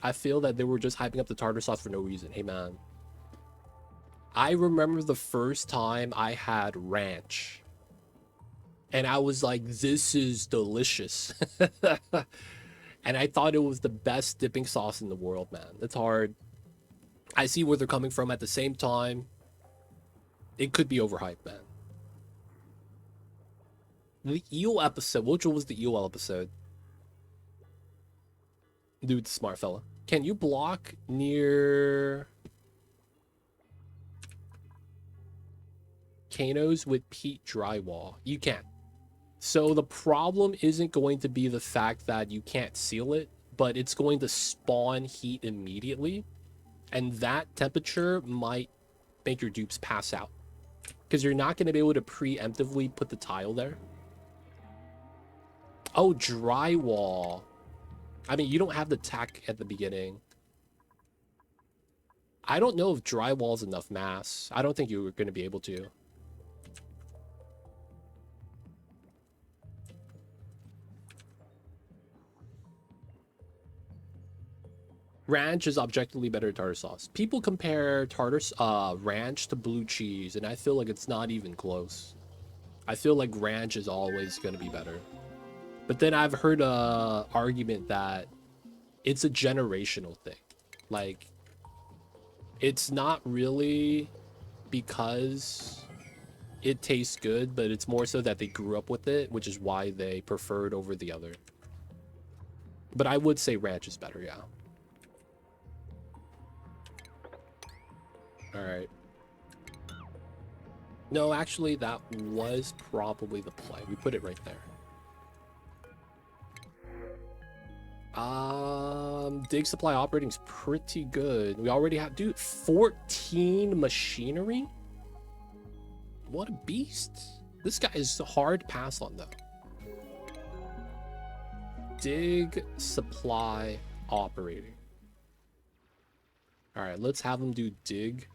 I feel that they were just hyping up the tartar sauce for no reason. Hey, man. I remember the first time I had ranch. And I was like, this is delicious. And I thought it was the best dipping sauce in the world, man. It's hard. I see where they're coming from. At the same time, it could be overhyped, man. The eel episode. Which one was the eel episode? Dude, smart fella. Can you block near volcanoes with peat drywall? You can. So the problem isn't going to be the fact that you can't seal it, but it's going to spawn heat immediately. And that temperature might make your dupes pass out, because you're not going to be able to preemptively put the tile there. Oh, drywall. I mean, you don't have the tack at the beginning. I don't know if drywall is enough mass. I don't think you're going to be able to. Ranch is objectively better tartar sauce. People compare ranch to blue cheese, and I feel like it's not even close. I feel like ranch is always going to be better. But then I've heard a argument that it's a generational thing. Like, it's not really because it tastes good, but it's more so that they grew up with it, which is why they preferred over the other. But I would say ranch is better, yeah. All right. No, actually, that was probably the play. We put it right there. Dig supply operating is pretty good. We already have, dude, 14 machinery? What a beast. This guy is hard to pass on, though. Dig supply operating. All right, let's have him do dig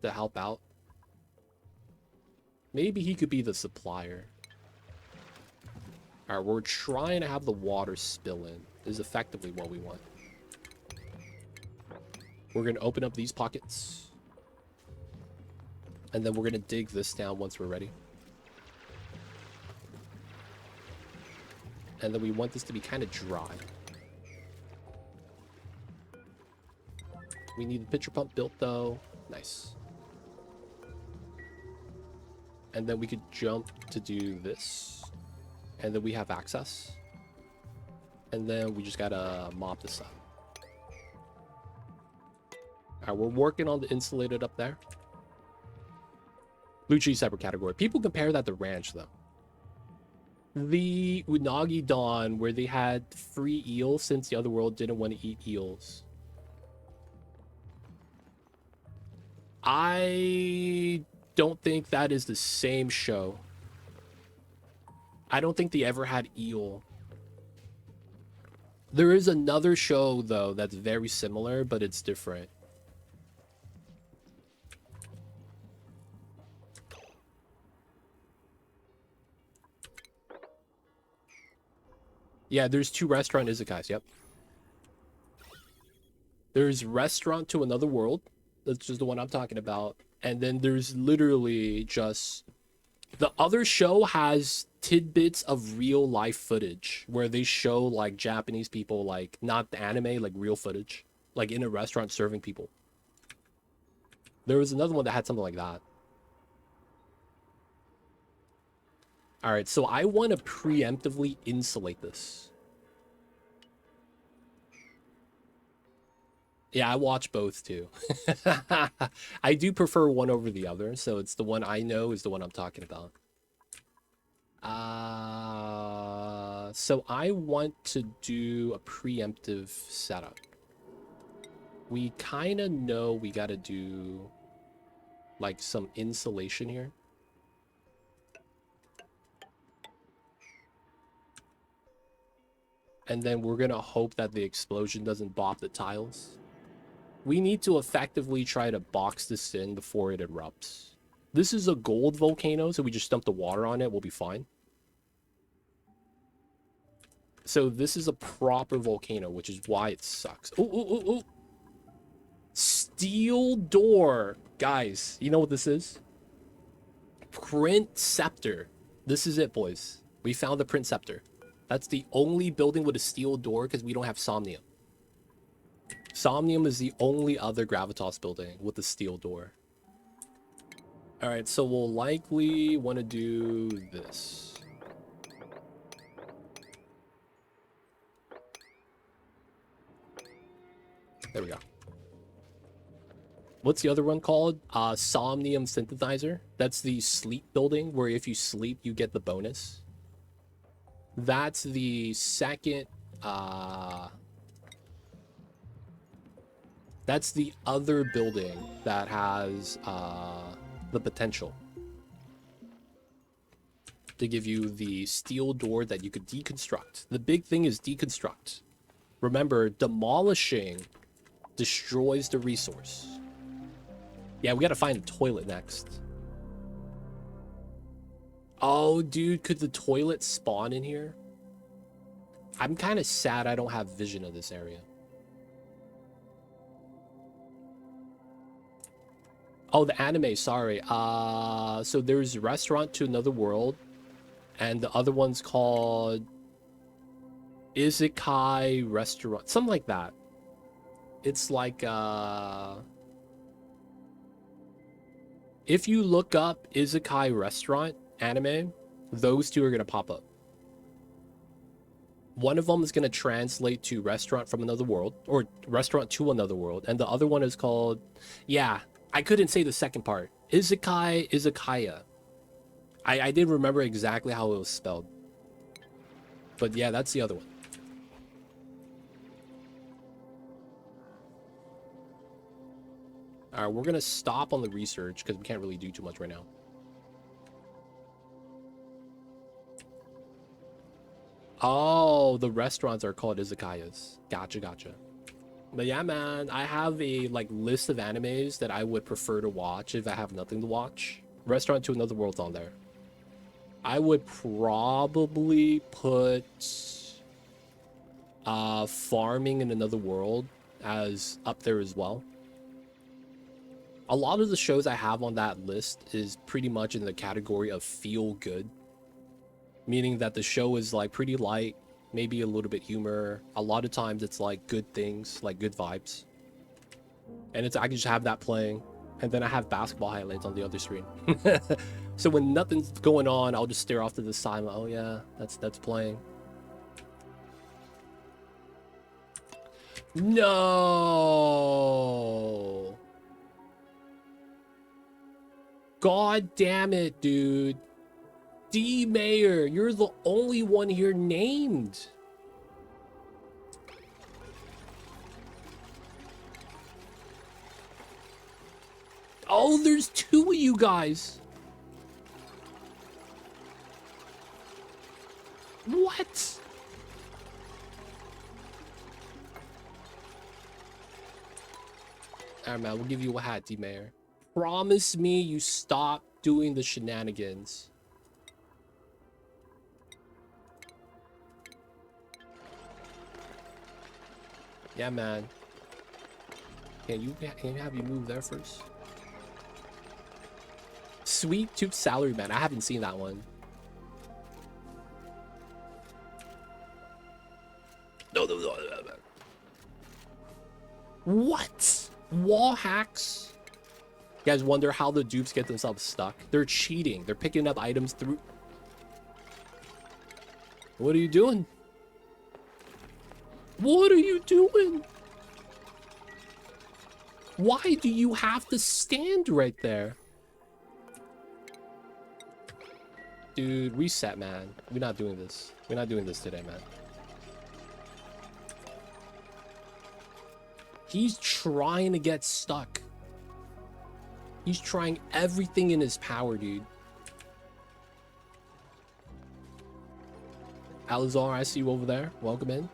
to help out. Maybe he could be the supplier. All right, we're trying to have the water spill in. Is effectively what we want. We're going to open up these pockets. And then we're going to dig this down once we're ready. And then we want this to be kind of dry. We need the pitcher pump built though. Nice. And then we could jump to do this. And then we have access. And then we just gotta mop this up. Alright, we're working on the insulated up there. Blue cheese separate category. People compare that to ranch though. The Unagi Dawn, where they had free eels since the other world didn't want to eat eels. I don't think that is the same show. I don't think they ever had eel. There is another show, though, that's very similar, but it's different. Yeah, there's 2 restaurant izakais, yep. There's Restaurant to Another World. That's just the one I'm talking about. And then there's literally just... The other show has tidbits of real life footage where they show like Japanese people, like not the anime, like real footage, like in a restaurant serving people. There was another one that had something like that. All right, so I want to preemptively insulate this. Yeah, I watch both too. I do prefer one over the other, so it's the one I know is the one I'm talking about. So I want to do a preemptive setup. We kind of know we got to do like some insulation here. And then we're going to hope that the explosion doesn't bop the tiles. We need to effectively try to box this in before it erupts. This is a gold volcano, so we just dump the water on it. We'll be fine. So this is a proper volcano, which is why it sucks. Oh, oh, oh, oh. Steel door. Guys, you know what this is? Printcepter. This is it, boys. We found the Printcepter. That's the only building with a steel door because we don't have Somnium. Somnium is the only other Gravitas building with a steel door. All right, so we'll likely want to do this. There we go. What's the other one called? Somnium Synthesizer. That's the sleep building where if you sleep, you get the bonus. That's the second... That's the other building that has the potential to give you the steel door that you could deconstruct. The big thing is deconstruct. Remember, demolishing destroys the resource. Yeah, we gotta find a toilet next. Oh, dude, could the toilet spawn in here? I'm kind of sad I don't have vision of this area. Oh, the anime, sorry. So there's Restaurant to Another World, and the other one's called Isekai Restaurant, something like that. It's like If you look up Isekai restaurant anime, those two are going to pop up. One of them is going to translate to restaurant from another world, or restaurant to another world. And the other one is called, yeah, I couldn't say the second part. Isekai, Izakaya. I didn't remember exactly how it was spelled. But yeah, that's the other one. All right, we're going to stop on the research because we can't really do too much right now. Oh, the restaurants are called izakayas. Gotcha, gotcha. But yeah, man, I have a like list of animes that I would prefer to watch if I have nothing to watch. Restaurant to Another World's on there. I would probably put Farming in Another World as up there as well. A lot of the shows I have on that list is pretty much in the category of feel good. Meaning that the show is like pretty light, maybe a little bit humor. A lot of times it's like good things, like good vibes. And I can just have that playing. And then I have basketball highlights on the other screen. So when nothing's going on, I'll just stare off to the side. Like, oh yeah, that's playing. No. God damn it, dude. D Mayor, you're the only one here named. Oh, there's two of you guys. What? Alright, man, we'll give you a hat, D Mayor. Promise me you stop doing the shenanigans. Yeah, man. Can you have you move there first? Sweet Tooth Salary Man. I haven't seen that one. No. What? Wall hacks? You guys wonder how the dupes get themselves stuck? They're cheating. They're picking up items through... What are you doing? What are you doing? Why do you have to stand right there? Dude, reset, man. We're not doing this. We're not doing this today, man. He's trying to get stuck. He's trying everything in his power, dude. Alizar, I see you over there. Welcome in.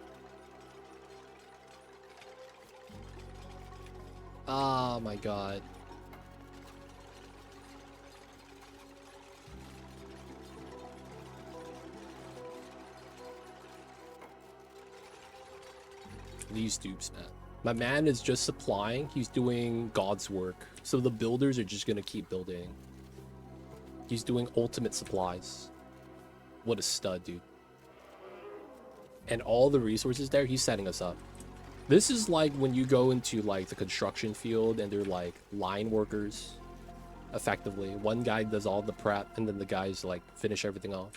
Oh my god. These dupes, man. My man is just supplying. He's doing God's work. So the builders are just gonna keep building. He's doing ultimate supplies. What a stud, dude. And all the resources there, he's setting us up. This is like when you go into like the construction field and they're like line workers, effectively. One guy does all the prep and then the guys like finish everything off.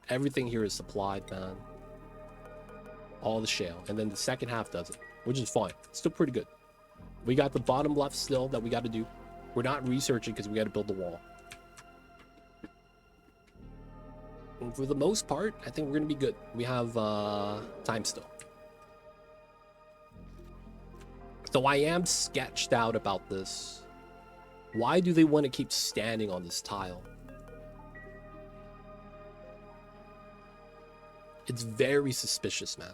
Everything here is supplied, man. All the shale. And then the second half does it, which is fine. It's still pretty good. We got the bottom left still that we got to do. We're not researching because we got to build the wall. And for the most part, I think we're going to be good. We have time still. So I am sketched out about this. Why do they want to keep standing on this tile? It's very suspicious, man.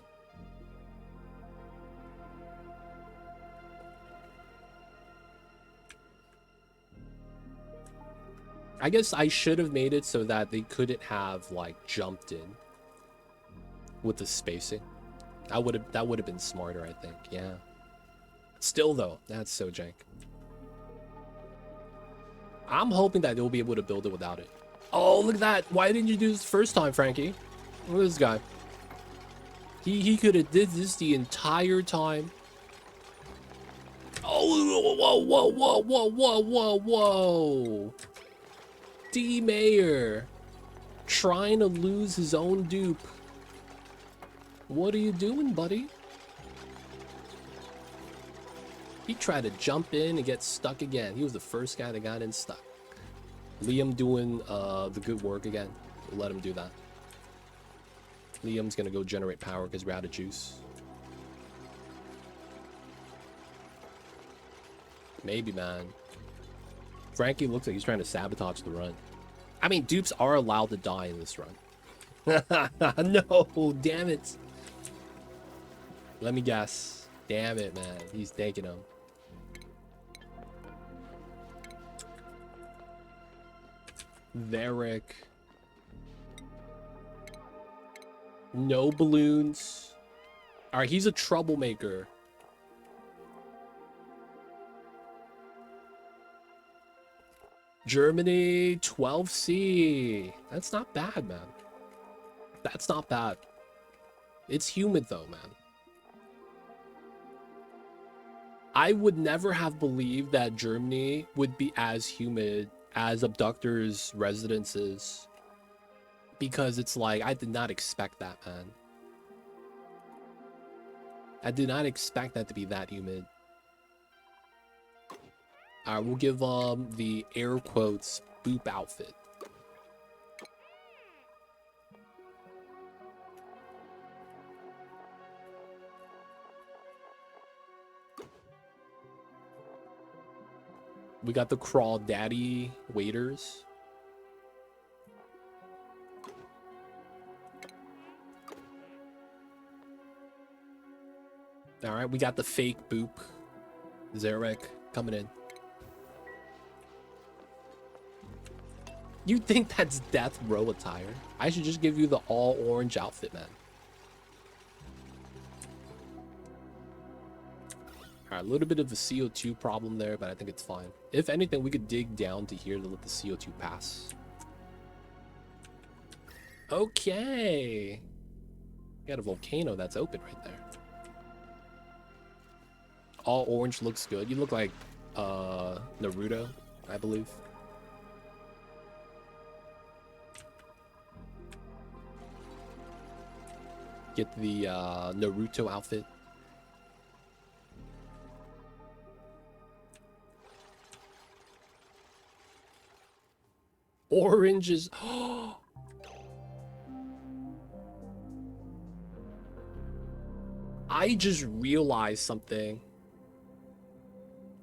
I guess I should have made it so that they couldn't have like jumped in with the spacing. That would have been smarter, I think. Yeah. Still though, that's so jank. I'm hoping that they'll be able to build it without it. Oh, look at that. Why didn't you do this first time, Frankie? Look at this guy. He could have did this the entire time. Oh, whoa, whoa, whoa, whoa, whoa, whoa, whoa, whoa. D-Mayor trying to lose his own dupe. What are you doing, buddy? He tried to jump in and get stuck again. He was the first guy that got in stuck. Liam doing the good work again. We'll let him do that. Liam's gonna go generate power because we're out of juice. Maybe, man. Frankie looks like he's trying to sabotage the run. I mean, dupes are allowed to die in this run. No, damn it. Let me guess. Damn it, man. He's taking him. Varric. No balloons. Alright, he's a troublemaker. Germany, 12C. That's not bad, man. That's not bad. It's humid, though, man. I would never have believed that Germany would be as humid as Abductor's residence is. Because it's like, I did not expect that, man. I did not expect that to be that humid. Alright, we'll give the air quotes boop outfit. We got the Crawl Daddy waiters. Alright, we got the fake boop. Zarek coming in. You think that's death row attire? I should just give you the all orange outfit, man. Alright, a little bit of the CO2 problem there, but I think it's fine. If anything, we could dig down to here to let the CO2 pass. Okay. Got a volcano that's open right there. All orange looks good. You look like Naruto, I believe. Get the Naruto outfit. Orange is... I just realized something.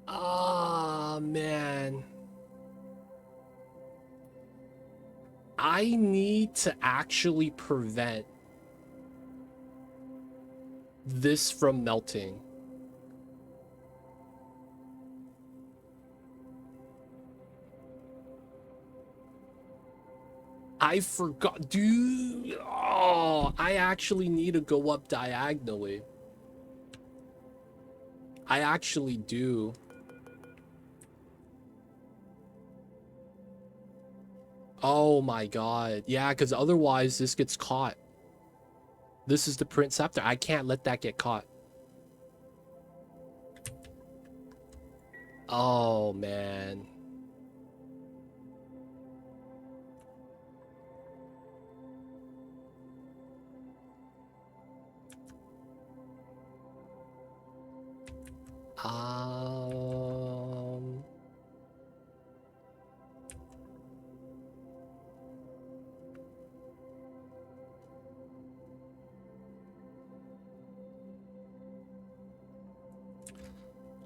Ah, man. I need to actually prevent this from melting. I forgot, dude. Oh, I actually need to go up diagonally. I actually do. Oh my god. Yeah, because otherwise this gets caught. This is the Printcepter. I can't let that get caught. Oh, man.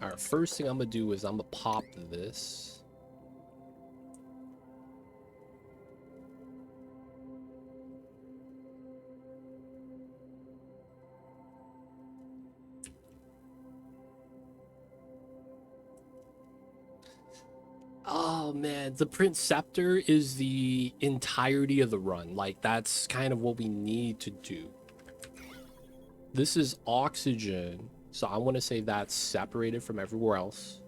Alright, first thing I'm gonna do is I'm gonna pop this. Oh man, the Printcepter is the entirety of the run. Like, that's kind of what we need to do. This is oxygen, so I want to say that's separated from everywhere else.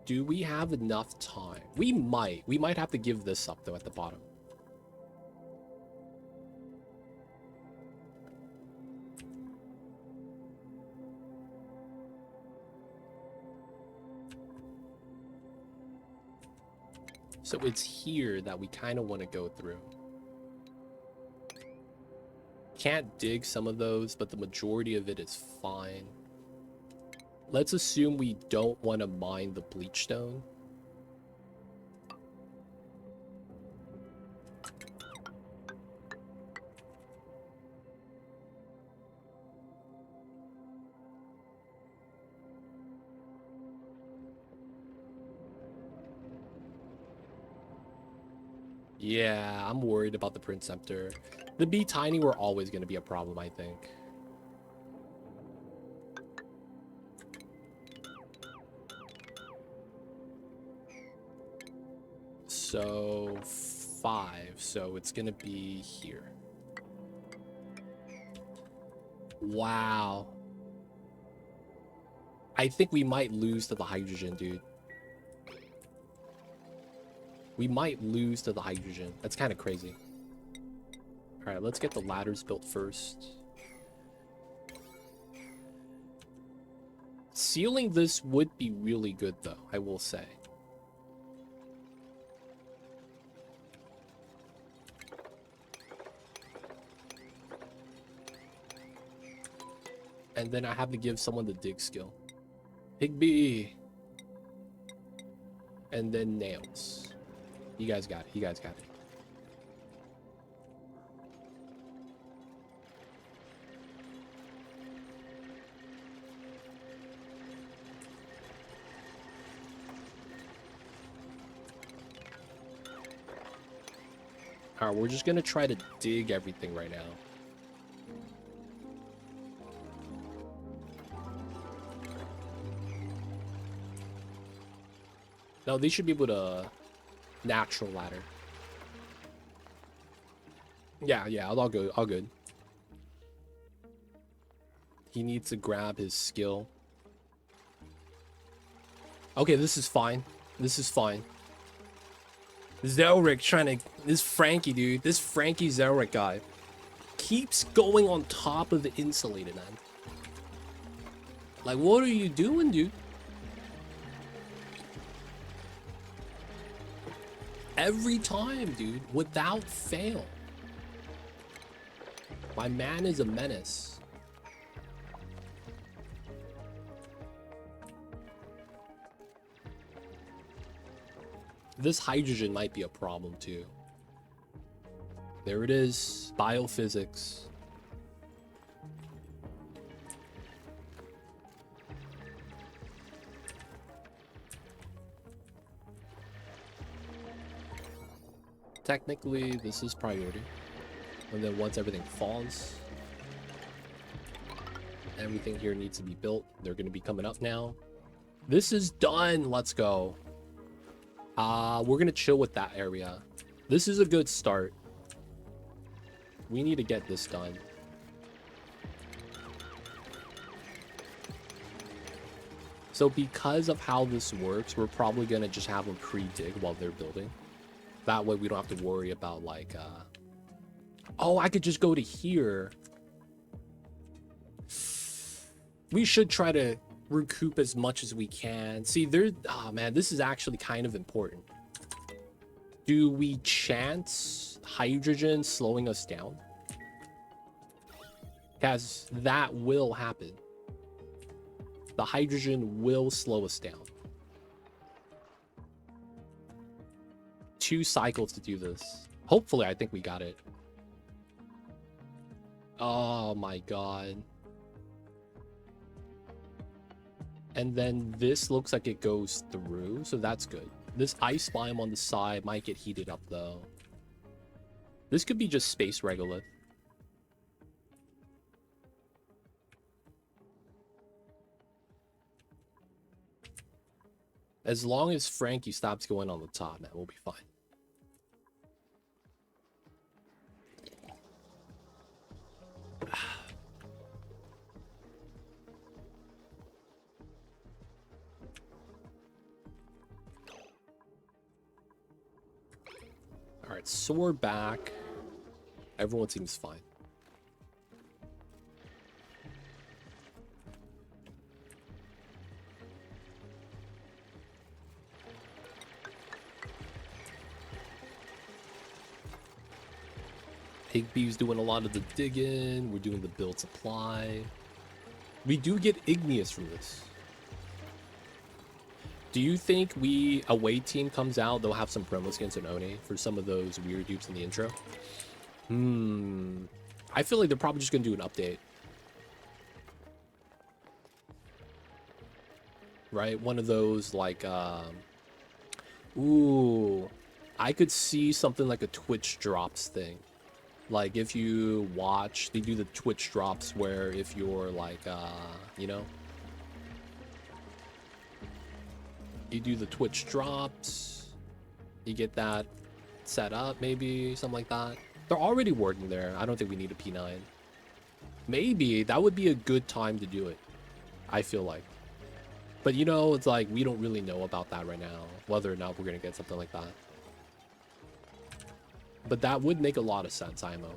Do we have enough time? We might have to give this up though at the bottom. So it's here that we kind of want to go through. Can't dig some of those, but the majority of it is fine. Let's assume we don't want to mine the bleach stone. Yeah, I'm worried about the Printcepter. The Bee Tiny were always going to be a problem, I think. So 5, so it's going to be here. Wow. I think we might lose to the hydrogen, dude. We might lose to the hydrogen. That's kind of crazy. All right, let's get the ladders built first. Sealing this would be really good, though, I will say. And then I have to give someone the dig skill. Higby. And then nails. You guys got it. You guys got it. All right, we're just going to try to dig everything right now. No, they should be able to natural ladder. Yeah, all good, all good. He needs to grab his skill. Okay, this is fine. This is fine. Zelric trying to... This Frankie, dude. This Frankie Zelric guy keeps going on top of the insulated, man. Like, what are you doing, dude? Every time, dude. Without fail. My man is a menace. This hydrogen might be a problem too. There it is. Biophysics. Technically, this is priority. And then once everything falls, everything here needs to be built. They're going to be coming up now. This is done. Let's go. We're going to chill with that area. This is a good start. We need to get this done. So because of how this works, we're probably going to just have them pre-dig while they're building. That way we don't have to worry about like, oh, I could just go to here. We should try to recoup as much as we can. See, oh man, this is actually kind of important. Do we chance hydrogen slowing us down? Because that will happen. The hydrogen will slow us down. 2 cycles to do this. Hopefully, I think we got it. Oh my god. And then this looks like it goes through, so that's good. This ice biome on the side might get heated up, though. This could be just space regolith. As long as Frankie stops going on the top, man, we'll be fine. All right, so we're back. Everyone seems fine. Higbee's doing a lot of the digging. We're doing the build supply. We do get igneous from this. Do you think away team comes out, they'll have some promo skins and Oni for some of those weird dupes in the intro? I feel like they're probably just gonna do an update. Right? One of those like ooh, I could see something like a Twitch drops thing. Like if you watch, they do the Twitch drops where if you're like you know, you do the Twitch drops, you get that set up, maybe something like that. They're already working there. I don't think we need a P9. Maybe that would be a good time to do it, I feel like. But you know, it's like we don't really know about that right now, whether or not we're gonna get something like that. But that would make a lot of sense, IMO.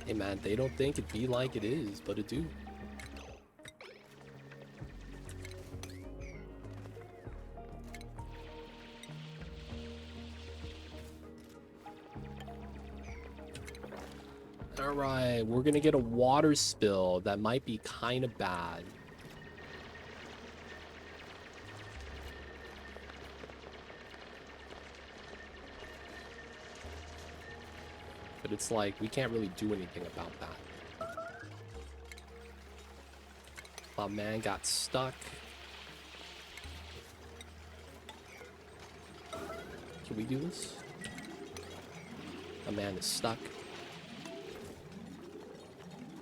Hey man, they don't think it be like it is, but it do. Alright, we're gonna get a water spill that might be kind of bad. But it's like, we can't really do anything about that. My man got stuck. Can we do this? My man is stuck.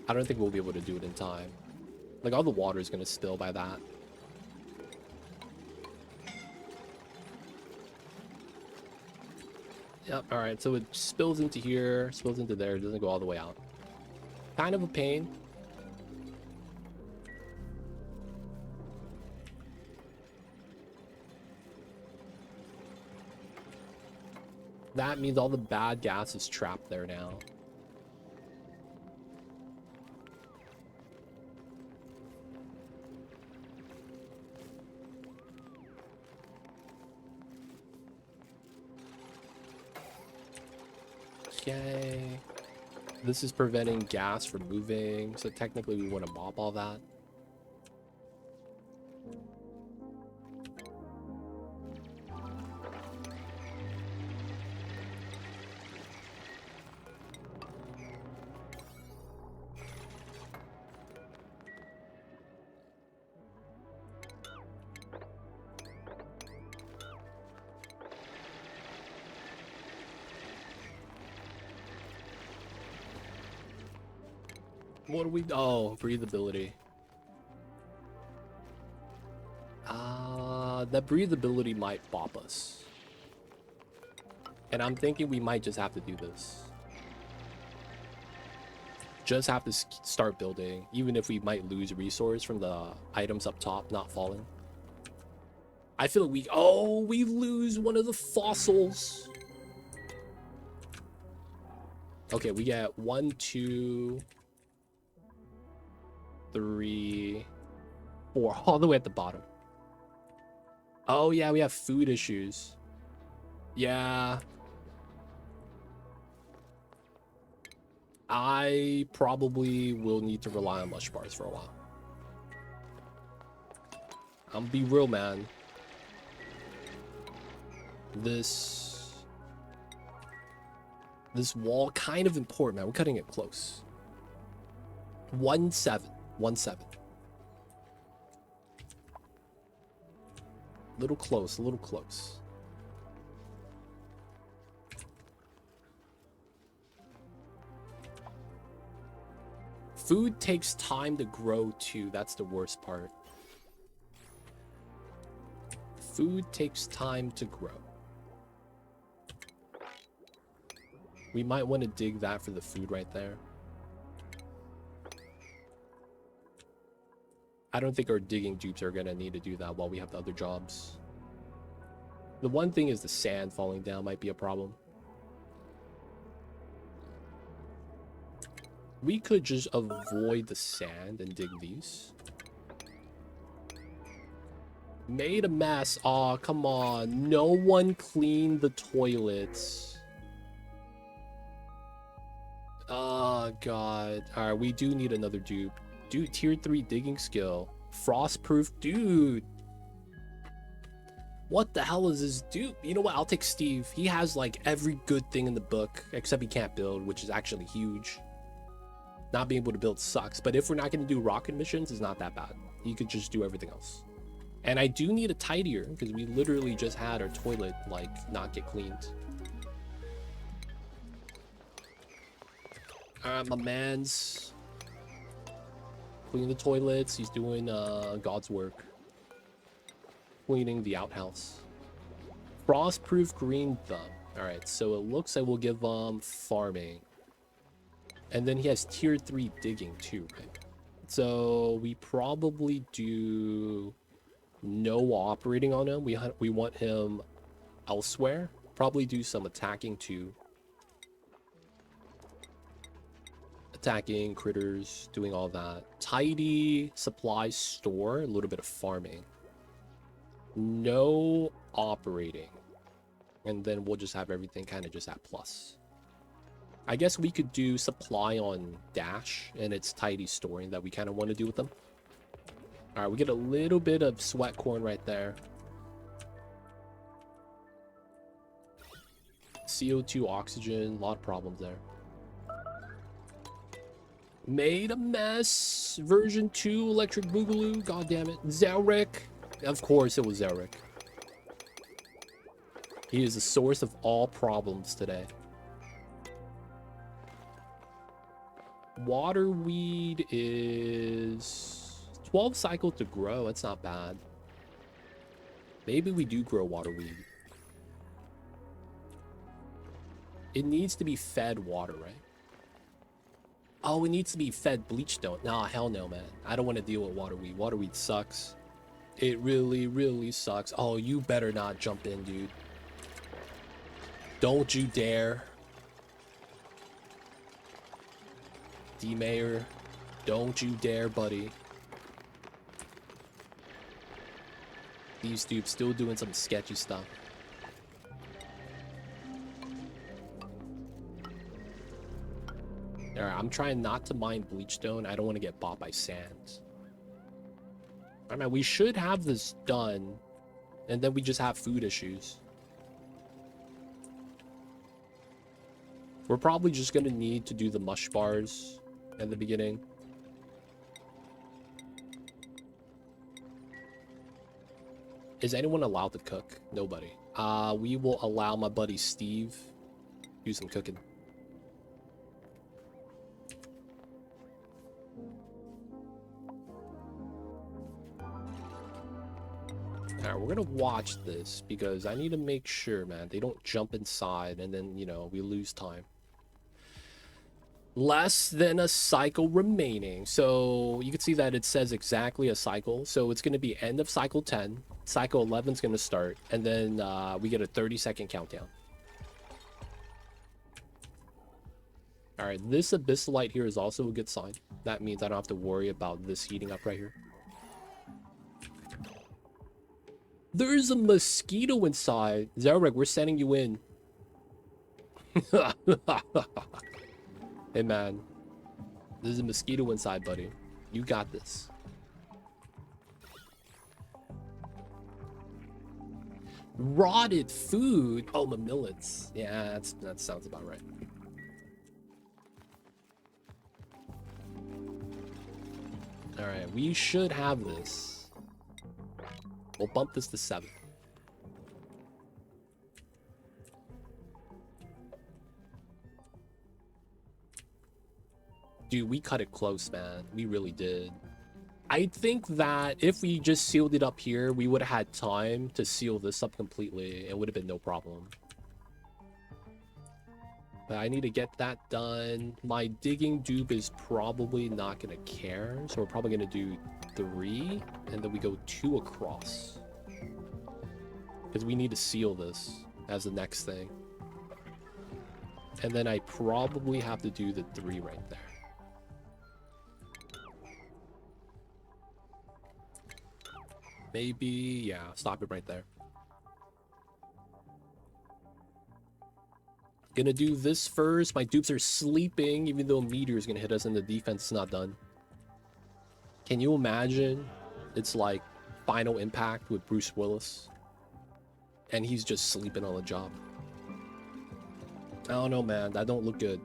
I don't think we'll be able to do it in time. Like, all the water is gonna spill by that. Yep, alright, so it spills into here, spills into there, it doesn't go all the way out. Kind of a pain. That means all the bad gas is trapped there now. Okay. This is preventing gas from moving, so technically we want to mop all that. What do we... Oh, breathability. That breathability might bop us. And I'm thinking we might just have to do this. Just have to start building, even if we might lose resource from the items up top not falling. I feel like we lose one of the fossils. Okay, we get 1, 2, 3, 4, all the way at the bottom. Oh yeah, we have food issues. Yeah. I probably will need to rely on mush bars for a while. I'm gonna be real, man. This wall kind of important, man. We're cutting it close. 1-7. 1-7. Little close, a little close. Food takes time to grow too. That's the worst part. Food takes time to grow. We might want to dig that for the food right there. I don't think our digging dupes are going to need to do that while we have the other jobs. The one thing is the sand falling down might be a problem. We could just avoid the sand and dig these. Made a mess. Aw, come on. No one cleaned the toilets. Oh, God. Alright, we do need another dupe. Dude, tier 3 digging skill. Frostproof. Dude. What the hell is this dupe? You know what? I'll take Steve. He has, like, every good thing in the book. Except he can't build, which is actually huge. Not being able to build sucks. But if we're not going to do rocket missions, it's not that bad. He could just do everything else. And I do need a tidier, because we literally just had our toilet, like, not get cleaned. Alright, my man's cleaning the toilets. He's doing God's work. Cleaning the outhouse. Frostproof green thumb. Alright, so it looks like we'll give farming. And then he has tier 3 digging too, right? So we probably do... no operating on him. We want him elsewhere. Probably do some attacking too. Attacking critters, doing all that. Tidy supply store, a little bit of farming. No operating. And then we'll just have everything kind of just at plus. I guess we could do supply on dash and it's tidy storing that we kind of want to do with them. Alright, we get a little bit of sweat corn right there. CO2, oxygen, a lot of problems there. Made a mess. Version 2, electric boogaloo. God damn it. Zelric. Of course it was Zelric. He is the source of all problems today. Waterweed is 12 cycles to grow. That's not bad. Maybe we do grow waterweed. It needs to be fed water, right? Oh, it needs to be fed bleachstone. Nah, hell no, man. I don't want to deal with waterweed. Waterweed sucks. It really, really sucks. Oh, you better not jump in, dude. Don't you dare. D-Mayor, don't you dare, buddy. These dudes still doing some sketchy stuff. Alright, I'm trying not to mine bleachstone. I don't want to get bought by sand. Alright, we should have this done. And then we just have food issues. We're probably just going to need to do the mush bars at the beginning. Is anyone allowed to cook? Nobody. We will allow my buddy Steve do some cooking. Alright, we're gonna watch this because I need to make sure, man, they don't jump inside and then, you know, we lose time. Less than a cycle remaining. So you can see that it says exactly a cycle. So it's going to be end of cycle 10. Cycle 11 is going to start. And then we get a 30-second countdown. All right, this abyssalite here is also a good sign. That means I don't have to worry about this heating up right here. There's a mosquito inside. Zelrek, we're sending you in. Hey man, there's a mosquito inside, buddy. You got this. Rotted food. Oh, my millets. Yeah, that sounds about right. All right, we should have this. We'll bump this to 7. Dude, we cut it close, man. We really did. I think that if we just sealed it up here, we would have had time to seal this up completely. It would have been no problem. But I need to get that done. My digging dupe is probably not going to care. So we're probably going to do 3. And then we go 2 across. Because we need to seal this as the next thing. And then I probably have to do the 3 right there. Maybe, yeah, stop it right there. Gonna do this first. My dupes are sleeping, even though a meteor is gonna hit us and the defense is not done. Can you imagine? It's like Final Impact with Bruce Willis. And he's just sleeping on the job. I don't know, man. That don't look good.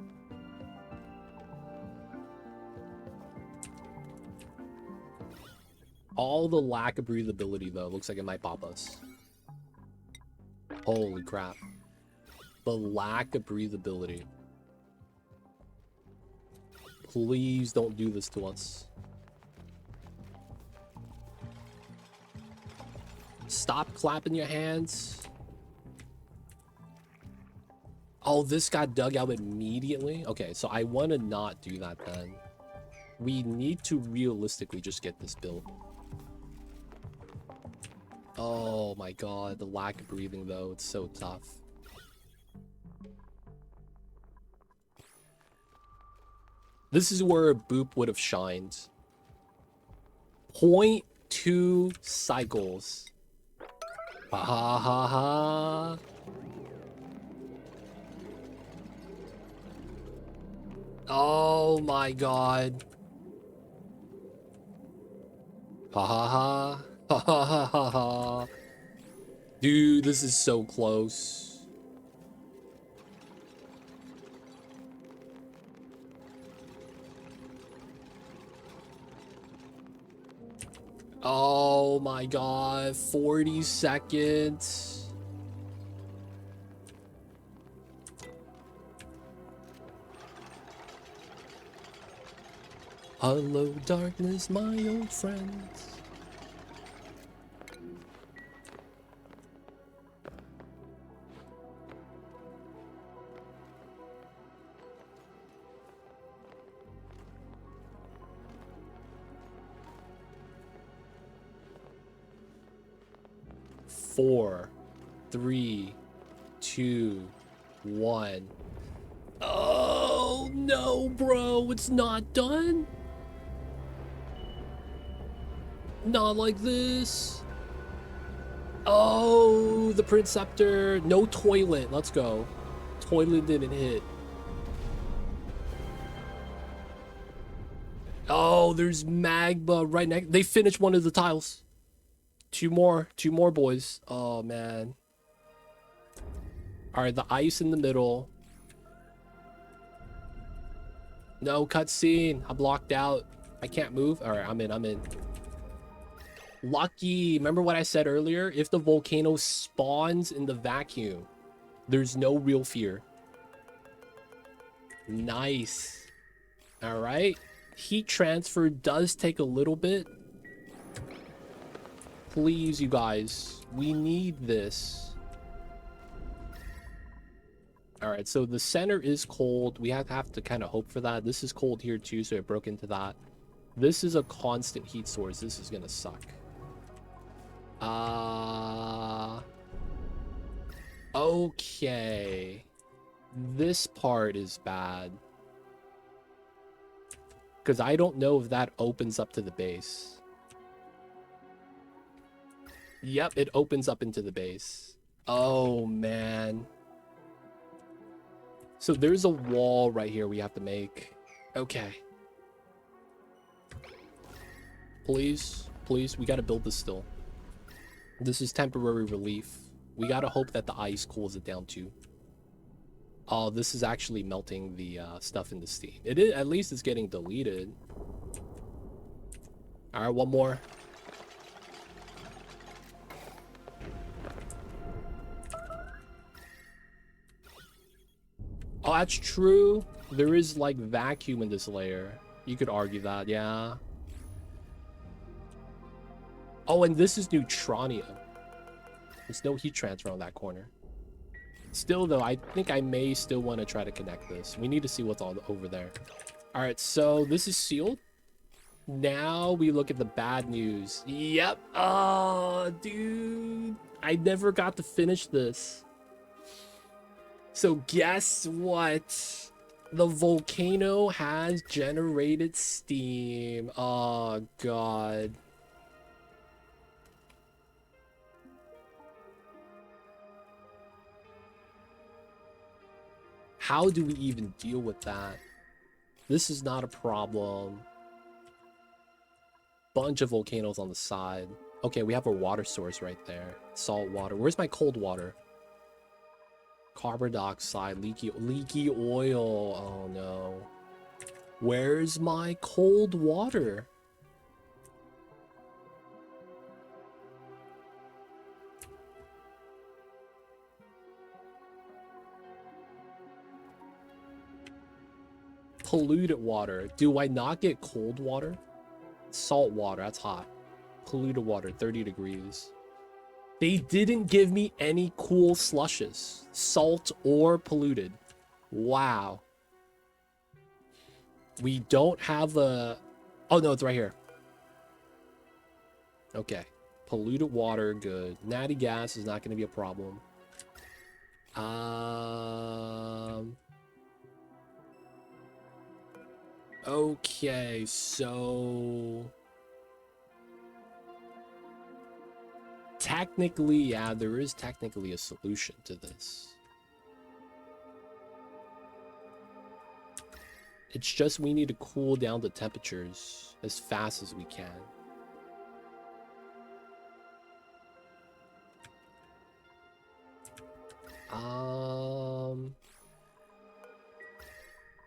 All the lack of breathability, though, looks like it might pop us. Holy crap. The lack of breathability. Please don't do this to us. Stop clapping your hands. Oh, this got dug out immediately? Okay, so I want to not do that then. We need to realistically just get this built. Oh my god, the lack of breathing though, it's so tough. This is where a boop would have shined. 0.2 cycles. Ha ha ha ha. Oh my god. Ha ha ha. Ha ha ha ha ha. Dude, this is so close. Oh my god, 40 seconds. Hello, darkness, my old friends. Four, 3, 2, 1. Oh no, bro, it's not done. Not like this. Oh, the Printcepter. No toilet. Let's go. Toilet didn't hit. Oh, there's magma right next. They finished one of the tiles. Two more boys. Oh man. All right, the ice in the middle. No cutscene. I'm blocked out. I can't move. All right, I'm in. Lucky. Remember what I said earlier? If the volcano spawns in the vacuum, there's no real fear. Nice. All right. Heat transfer does take a little bit. Please, you guys. We need this. All right, so the center is cold. We have to kind of hope for that. This is cold here too, so it broke into that. This is a constant heat source. This is gonna suck. Okay. This part is bad. Because I don't know if that opens up to the base. Yep, it opens up into the base. Oh, man. So there's a wall right here we have to make. Okay. Please, please, we gotta build this still. This is temporary relief. We gotta hope that the ice cools it down too. Oh, this is actually melting the stuff in the steam. It is, at least it's getting deleted. All right, one more. Oh, that's true. There is like vacuum in this layer. You could argue that, yeah. Oh, and this is neutronium. There's no heat transfer on that corner. Still, though, I think I may still want to try to connect this. We need to see what's all over there. All right, so this is sealed. Now we look at the bad news. Yep. Oh, dude. I never got to finish this. So guess what? The volcano has generated steam. Oh, God. How do we even deal with that? This is not a problem. Bunch of volcanoes on the side. Okay, we have a water source right there. Salt water. Where's my cold water? Carbon dioxide, leaky oil. Oh no. Where's my cold water? Polluted water. Do I not get cold water? Salt water, that's hot. Polluted water, 30 degrees. They didn't give me any cool slushes. Salt or polluted. Wow. We don't have a... Oh no, it's right here. Okay. Polluted water, good. Natty gas is not going to be a problem. Okay, so... Technically, yeah, there is technically a solution to this. It's just we need to cool down the temperatures as fast as we can.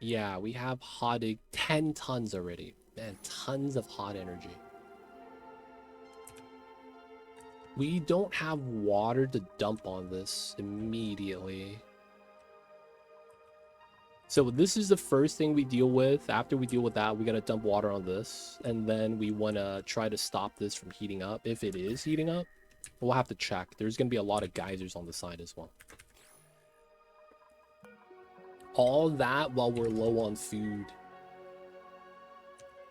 Yeah, we have 10 tons already. Man, tons of hot energy. We don't have water to dump on this immediately. So this is the first thing we deal with. After we deal with that, we gotta dump water on this. And then we wanna try to stop this from heating up. If it is heating up, we'll have to check. There's gonna be a lot of geysers on the side as well. All that while we're low on food.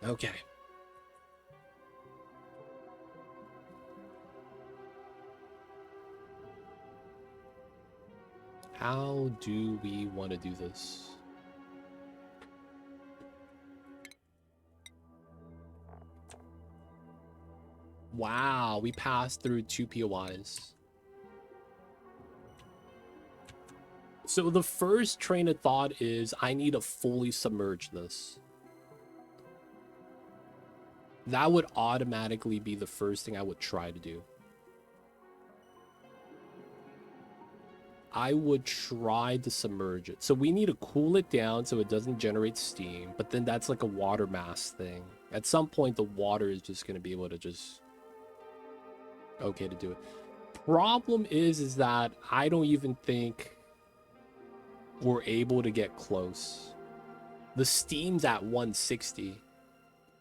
Okay. How do we want to do this? Wow, we passed through 2 POIs. So the first train of thought is I need to fully submerge this. That would automatically be the first thing I would try to do. I would try to submerge it. So we need to cool it down so it doesn't generate steam, but then that's like a water mass thing. At some point, the water is just going to be able to just... Okay to do it. Problem is that I don't even think we're able to get close. The steam's at 160.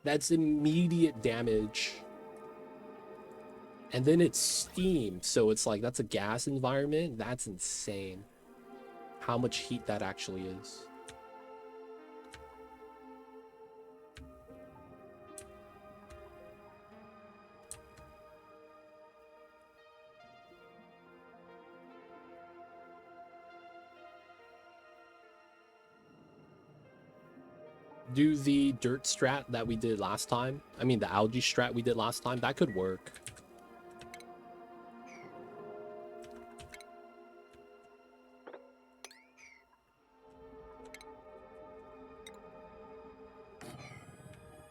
That's immediate damage. And then it's steam, so it's like, that's a gas environment. That's insane. How much heat that actually is. Do the dirt strat that we did last time. I mean, the algae strat we did last time. That could work.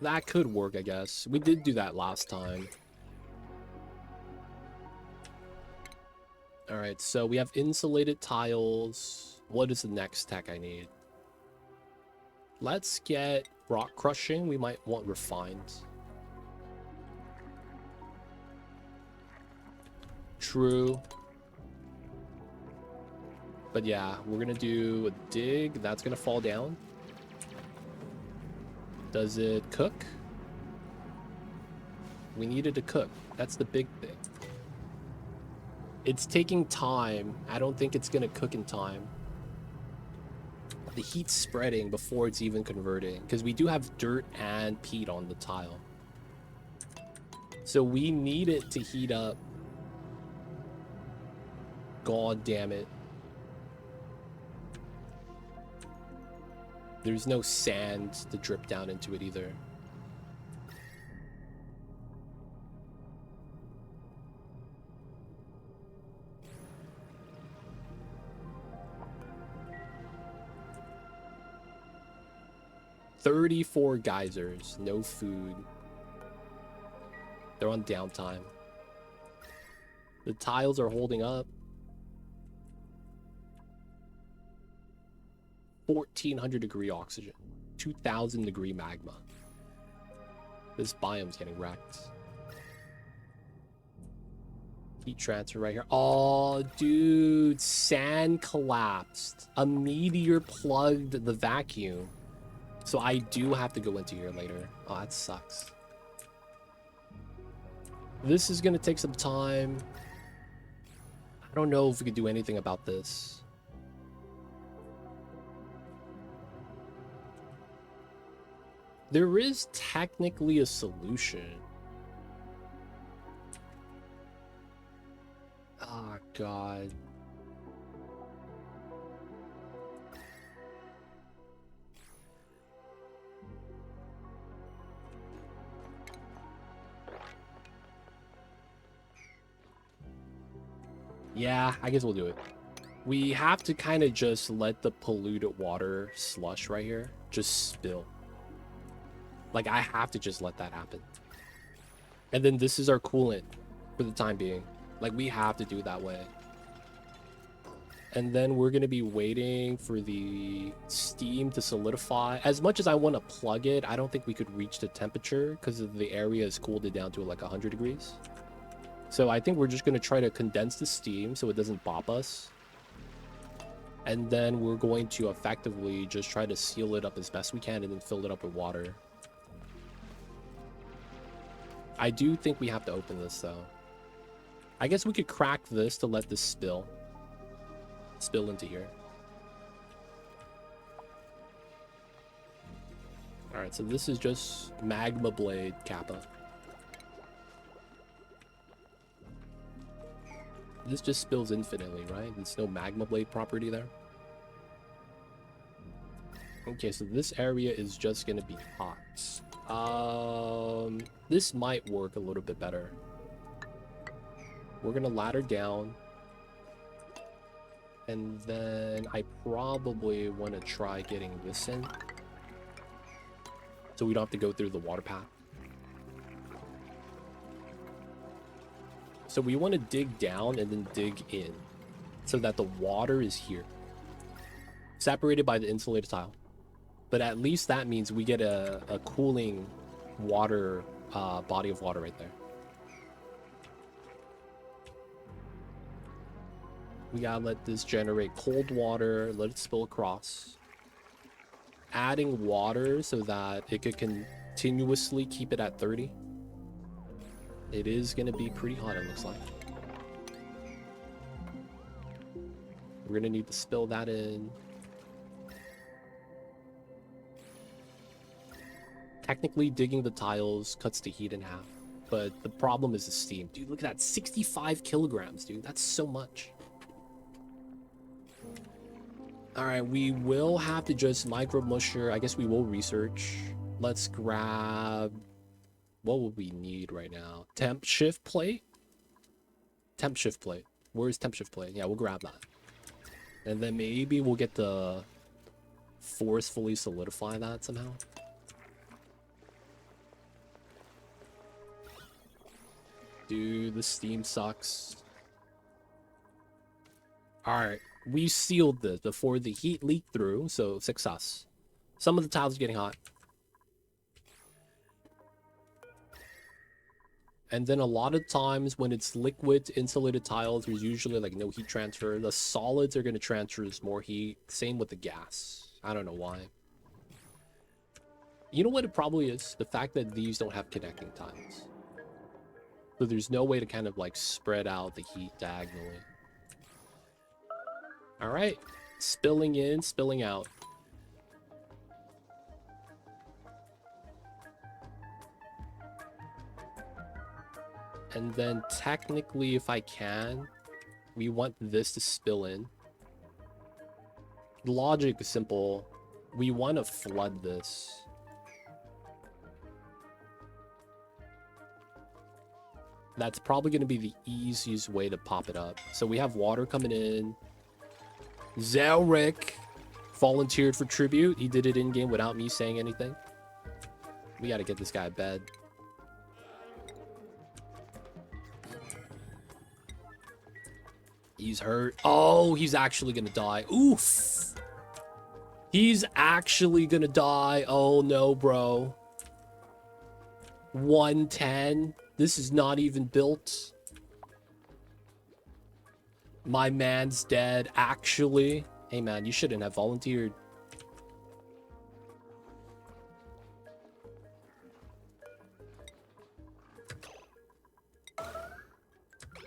That could work, I guess. We did do that last time. Alright, so we have insulated tiles. What is the next tech I need? Let's get rock crushing. We might want refined. True. But yeah, we're gonna do a dig. That's gonna fall down. Does it cook? We needed to cook. That's the big thing. It's taking time. I don't think it's gonna cook in time. The heat's spreading before it's even converting, because we do have dirt and peat on the tile. So we need it to heat up. God damn it. There's no sand to drip down into it either. 34 geysers, no food. They're on downtime. The tiles are holding up. 1400 degree oxygen, 2000 degree magma. This biome's getting wrecked. Heat transfer right here. Oh, dude, sand collapsed. A meteor plugged the vacuum. So I do have to go into here later. Oh, that sucks. This is gonna take some time. I don't know if we could do anything about this. There is technically a solution. Oh, God. Yeah, I guess we'll do it. We have to kind of just let the polluted water slush right here just spill. Like, I have to just let that happen. And then this is our coolant for the time being. Like, we have to do it that way. And then we're going to be waiting for the steam to solidify. As much as I want to plug it, I don't think we could reach the temperature because the area has cooled it down to like 100 degrees. So I think we're just going to try to condense the steam so it doesn't bop us. And then we're going to effectively just try to seal it up as best we can and then fill it up with water. I do think we have to open this though. I guess we could crack this to let this spill into here. All right, so this is just magma blade kappa. This just spills infinitely, right? There's no magma blade property there. Okay, so this area is just gonna be hot. This might work a little bit better. We're gonna ladder down. And then I probably want to try getting this in. So we don't have to go through the water path. So we want to dig down and then dig in. So that the water is here. Separated by the insulated tile. But at least that means we get a cooling water, body of water right there. We gotta let this generate cold water, let it spill across. Adding water so that it could continuously keep it at 30. It is gonna be pretty hot, it looks like. We're gonna need to spill that in. Technically, digging the tiles cuts the heat in half, but the problem is the steam. Dude, look at that, 65 kilograms, dude. That's so much. All right, we will have to just micro musher. I guess we will research. Let's grab... What would we need right now? Temp shift plate? Temp shift plate. Where's temp shift plate? Yeah, we'll grab that. And then maybe we'll get the forcefully solidify that somehow. Dude, the steam sucks. Alright, we sealed this before the heat leaked through, so success. Some of the tiles are getting hot. And then a lot of times when it's liquid to insulated tiles, there's usually like no heat transfer. The solids are going to transfer more heat. Same with the gas. I don't know why. You know what it probably is? The fact that these don't have connecting tiles. So there's no way to kind of like spread out the heat diagonally. All right, spilling in, spilling out. And then technically, if I can, we want this to spill in. The logic is simple. We want to flood this. That's probably going to be the easiest way to pop it up. So we have water coming in. Zelric, Volunteered for tribute. He did it in game without me saying anything. We gotta get this guy a bed. He's hurt. Oh, he's actually gonna die. Oof. He's actually gonna die. Oh no, bro. 110. This is not even built. My man's dead. Actually. Hey man, you shouldn't have volunteered.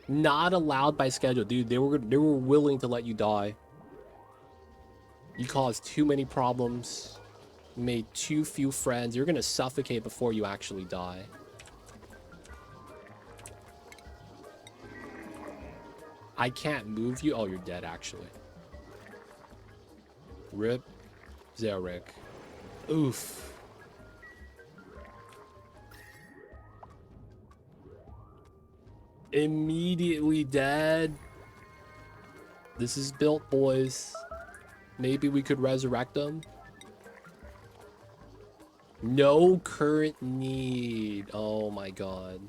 Not allowed by schedule, dude. They were willing to let you die. You caused too many problems. Made too few friends. You're gonna suffocate before you actually die. I can't move you. Oh, you're dead actually. Rip Zarek. Oof. Immediately dead. This is built, boys. Maybe we could resurrect them. No current need. Oh my god.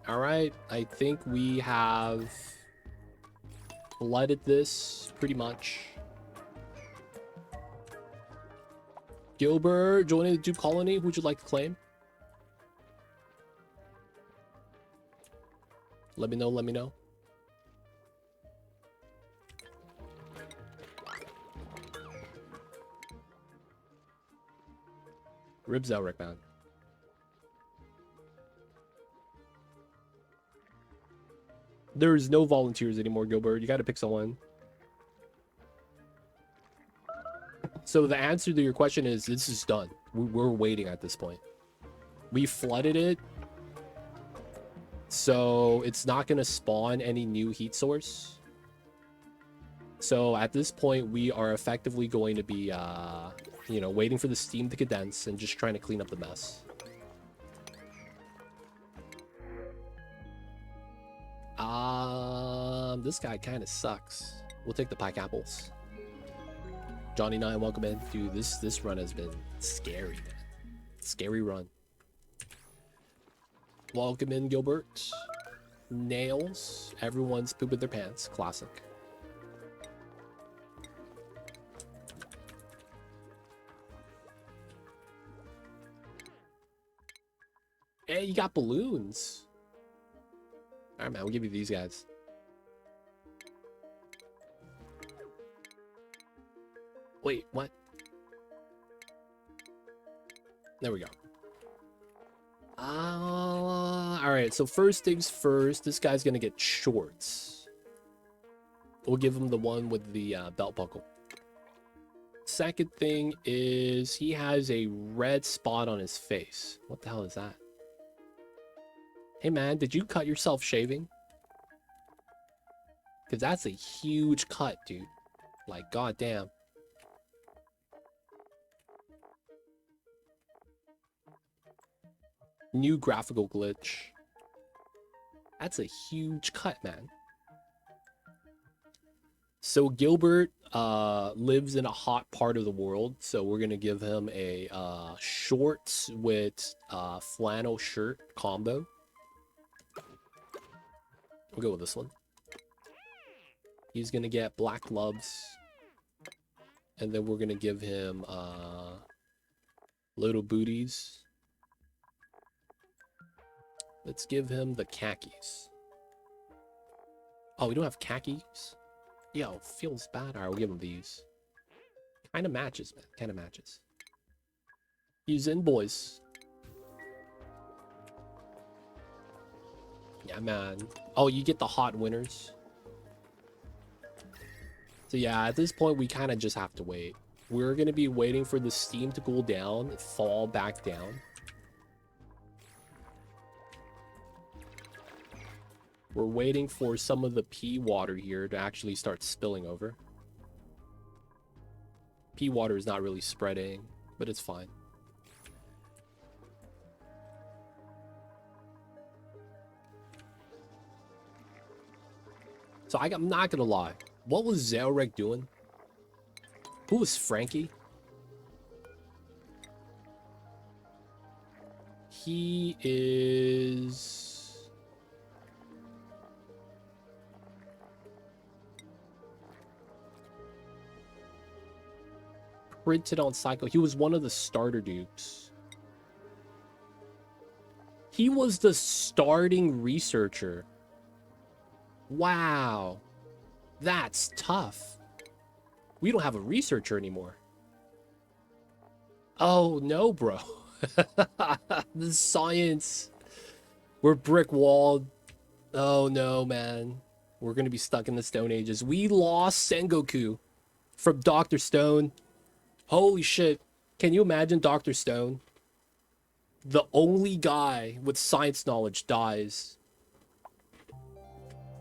All right, I think we have flooded this pretty much. Gilbert joining the Duke colony. Who'd you like to claim? Let me know, let me know. Ribs out, Rick, man. There's no volunteers anymore, Gilbert. You gotta pick someone. So the answer to your question is, this is done. We're waiting at this point. We flooded it. So it's not gonna spawn any new heat source. So at this point, we are effectively going to be, you know, waiting for the steam to condense and just trying to clean up the mess. This guy kind of sucks. We'll take the pike apples. Johnny9, welcome in. Dude, this run has been scary, man. Scary run. Welcome in, Gilbert. Nails. Everyone's pooping their pants. Classic. Hey, you got balloons. All right, man. We'll give you these guys. Wait, what? There we go. All right, so first things first, this guy's gonna get shorts. We'll give him the one with the belt buckle. Second thing is he has a red spot on his face. What the hell is that? Hey man, did you cut yourself shaving? Because that's a huge cut, dude. Like, goddamn. New graphical glitch. That's a huge cut, man. So Gilbert lives in a hot part of the world, so we're gonna give him a shorts with flannel shirt combo. We'll go with this one. He's gonna get black gloves, and then we're gonna give him little booties. Let's give him the khakis. Oh, we don't have khakis? Yo, feels bad. Alright, we'll give him these. Kind of matches, man. Kind of matches. He's in, boys. Yeah, man. Oh, you get the hot winners. So yeah, at this point, we kind of just have to wait. We're going to be waiting for the steam to cool down, fall back down. We're waiting for some of the pea water here to actually start spilling over. Pea water is not really spreading, but it's fine. So I'm not gonna lie. What was Zelrek doing? Who was Frankie? He is... printed on cycle. He was one of the starter dupes. He was the starting researcher. Wow. That's tough. We don't have a researcher anymore. Oh, no, bro. The science. We're brick-walled. Oh, no, man. We're going to be stuck in the Stone Ages. We lost Sengoku from Dr. Stone. Holy shit. Can you imagine Dr. Stone? The only guy with science knowledge dies.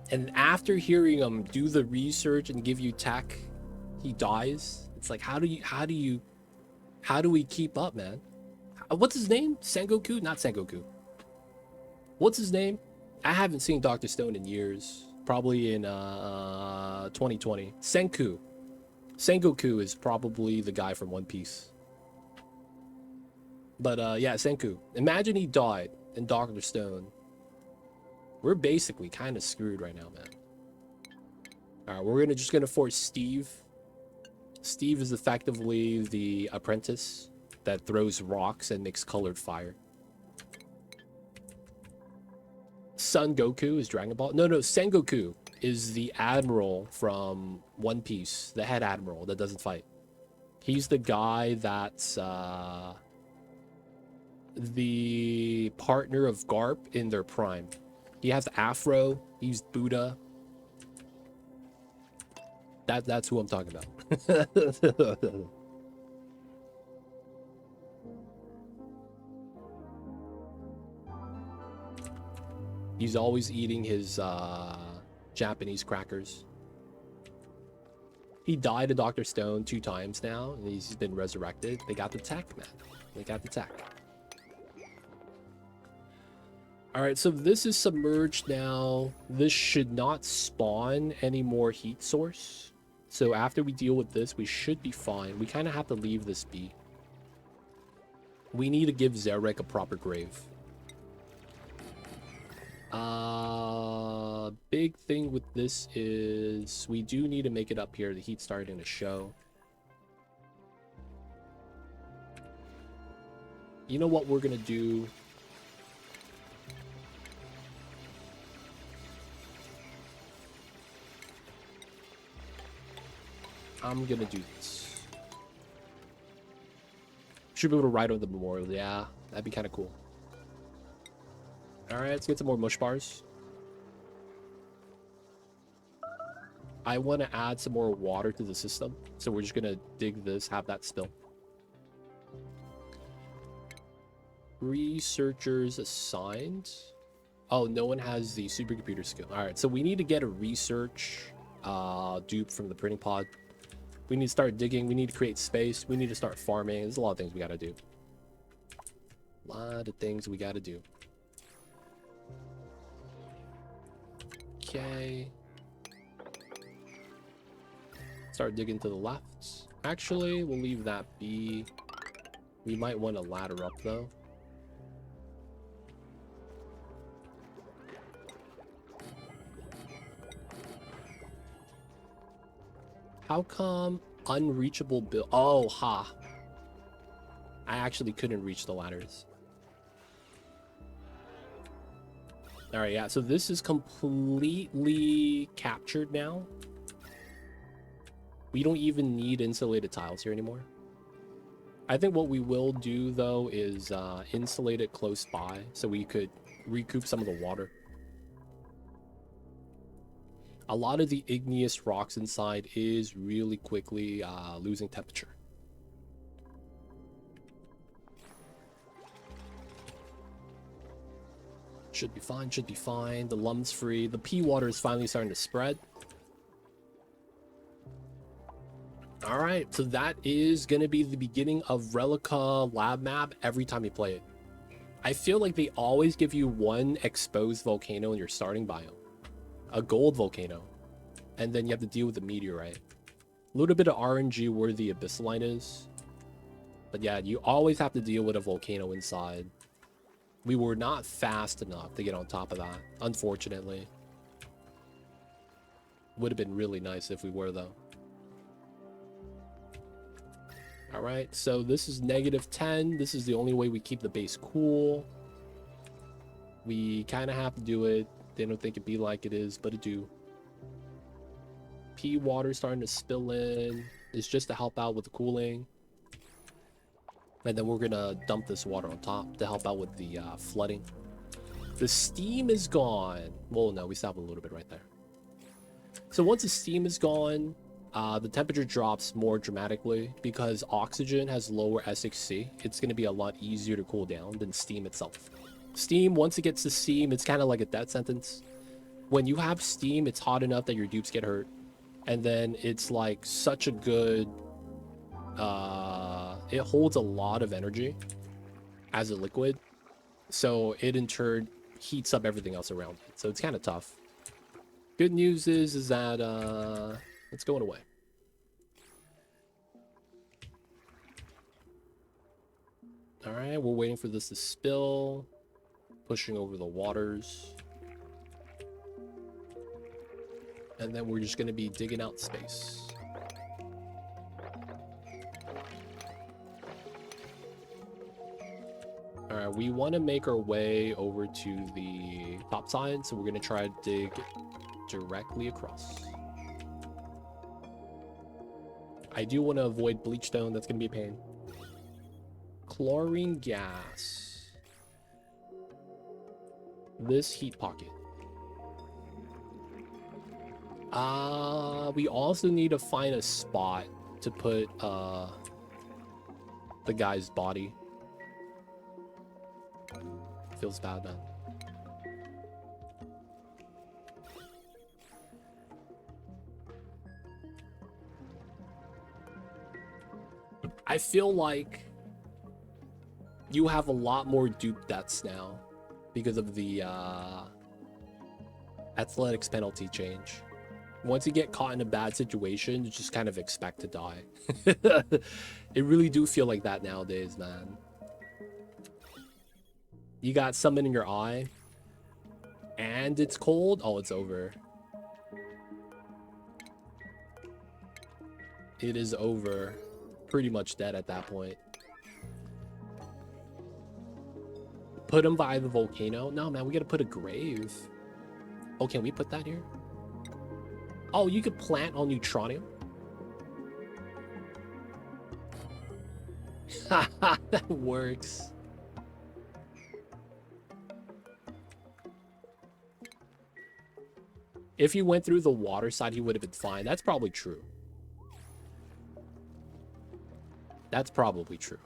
And after hearing him do the research and give you tech, he dies. It's like, how do we keep up, man? What's his name? Sengoku? Not Sengoku. What's his name? I haven't seen Dr. Stone in years. Probably in 2020. Senku. Sengoku is probably the guy from One Piece. But yeah, Senku. Imagine he died in Dr. Stone. We're basically kind of screwed right now, man. Alright, we're just gonna force Steve. Steve is effectively the apprentice that throws rocks and makes colored fire. Son Goku is Dragon Ball. No, Sengoku is the admiral from One Piece, the head admiral that doesn't fight. He's the guy that's the partner of Garp in their prime. He has Afro. He's Buddha. That's who I'm talking about. He's always eating his Japanese crackers. He died of Dr. Stone 2 times now, and he's been resurrected. They got the tech, man. They got the tech. Alright, so this is submerged now. This should not spawn any more heat source. So after we deal with this, we should be fine. We kind of have to leave this be. We need to give Zarek a proper grave. Big thing with this is we do need to make it up here. The heat's starting to show. You know what we're gonna do? I'm gonna do this. Should be able to ride on the memorial. Yeah, that'd be kind of cool. Alright, let's get some more mush bars. I want to add some more water to the system. So we're just going to dig this, have that spill. Researchers assigned. Oh, no one has the supercomputer skill. Alright, so we need to get a research dupe from the printing pod. We need to start digging. We need to create space. We need to start farming. There's a lot of things we got to do. A lot of things we got to do. Okay. Start digging to the left. Actually, we'll leave that be. We might want to ladder up though. How come unreachable build? Oh, ha. I actually couldn't reach the ladders. Alright, yeah, so this is completely captured now. We don't even need insulated tiles here anymore. I think what we will do, though, is insulate it close by so we could recoup some of the water. A lot of the igneous rocks inside is really quickly losing temperature. Should be fine, should be fine. The lum's free. The pea water is finally starting to spread. Alright, so that is going to be the beginning of Relicaaargh lab map every time you play it. I feel like they always give you one exposed volcano in your starting biome. A gold volcano. and then you have to deal with the meteorite. A little bit of RNG where the abyssaline is. But yeah, you always have to deal with a volcano inside. We were not fast enough to get on top of that, unfortunately. Would have been really nice if we were, though. Alright, so this is -10. This is the only way we keep the base cool. We kind of have to do it. They don't think it be like it is, but it do. Pea water starting to spill in. It's just to help out with the cooling. And then we're gonna dump this water on top to help out with the flooding. The steam is gone. Well, no, we still have a little bit right there. So once the steam is gone, the temperature drops more dramatically because oxygen has lower SXC. It's going to be a lot easier to cool down than steam itself. Steam, once it gets to steam, it's kind of like a death sentence. When you have steam, it's hot enough that your dupes get hurt. And then it's like such a good... it holds a lot of energy as a liquid. So it in turn heats up everything else around it. So it's kind of tough. Good news is that... it's going away. Alright, we're waiting for this to spill. Pushing over the waters. And then we're just going to be digging out space. Alright, we want to make our way over to the top side. So we're going to try to dig directly across. I do want to avoid bleachstone. That's going to be a pain. Chlorine gas. This heat pocket. We also need to find a spot to put the guy's body. Feels bad, man. I feel like you have a lot more dupe deaths now because of the athletics penalty change. Once you get caught in a bad situation, you just kind of expect to die. It really do feel like that nowadays, man. You got something in your eye and it's cold. Oh, it's over. It is over. Pretty much dead at that point. Put him by the volcano. No, man, we gotta put a grave. Oh, can we put that here? Oh, you could plant on neutronium. That works. If he went through the water side, he would have been fine. That's probably true. That's probably true.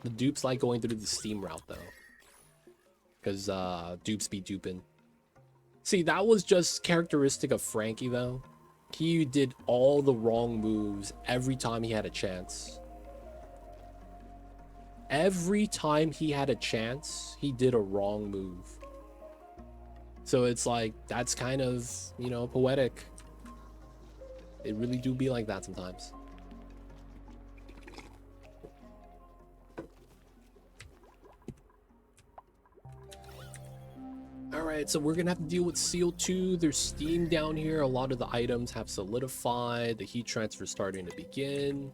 The dupes like going through the steam route, though. Because dupes be duping. See, that was just characteristic of Frankie, though. He did all the wrong moves every time he had a chance. Every time he had a chance, he did a wrong move. So it's like, that's kind of, you know, poetic. It really do be like that sometimes. Alright, so we're gonna have to deal with CO2. There's steam down here. A lot of the items have solidified. The heat transfer is starting to begin.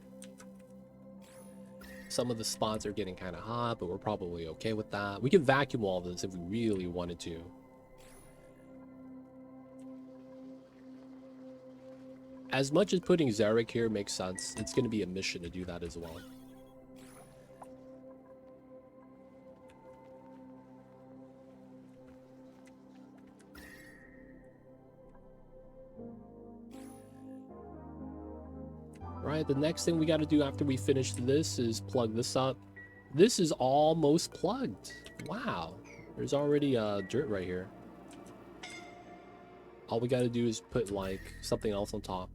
Some of the spots are getting kind of hot, but we're probably okay with that. We can vacuum all of this if we really wanted to. As much as putting Zarek here makes sense, it's going to be a mission to do that as well. Right, the next thing we got to do after we finish this is plug this up. This is almost plugged. Wow, there's already dirt right here. All we got to do is put like something else on top.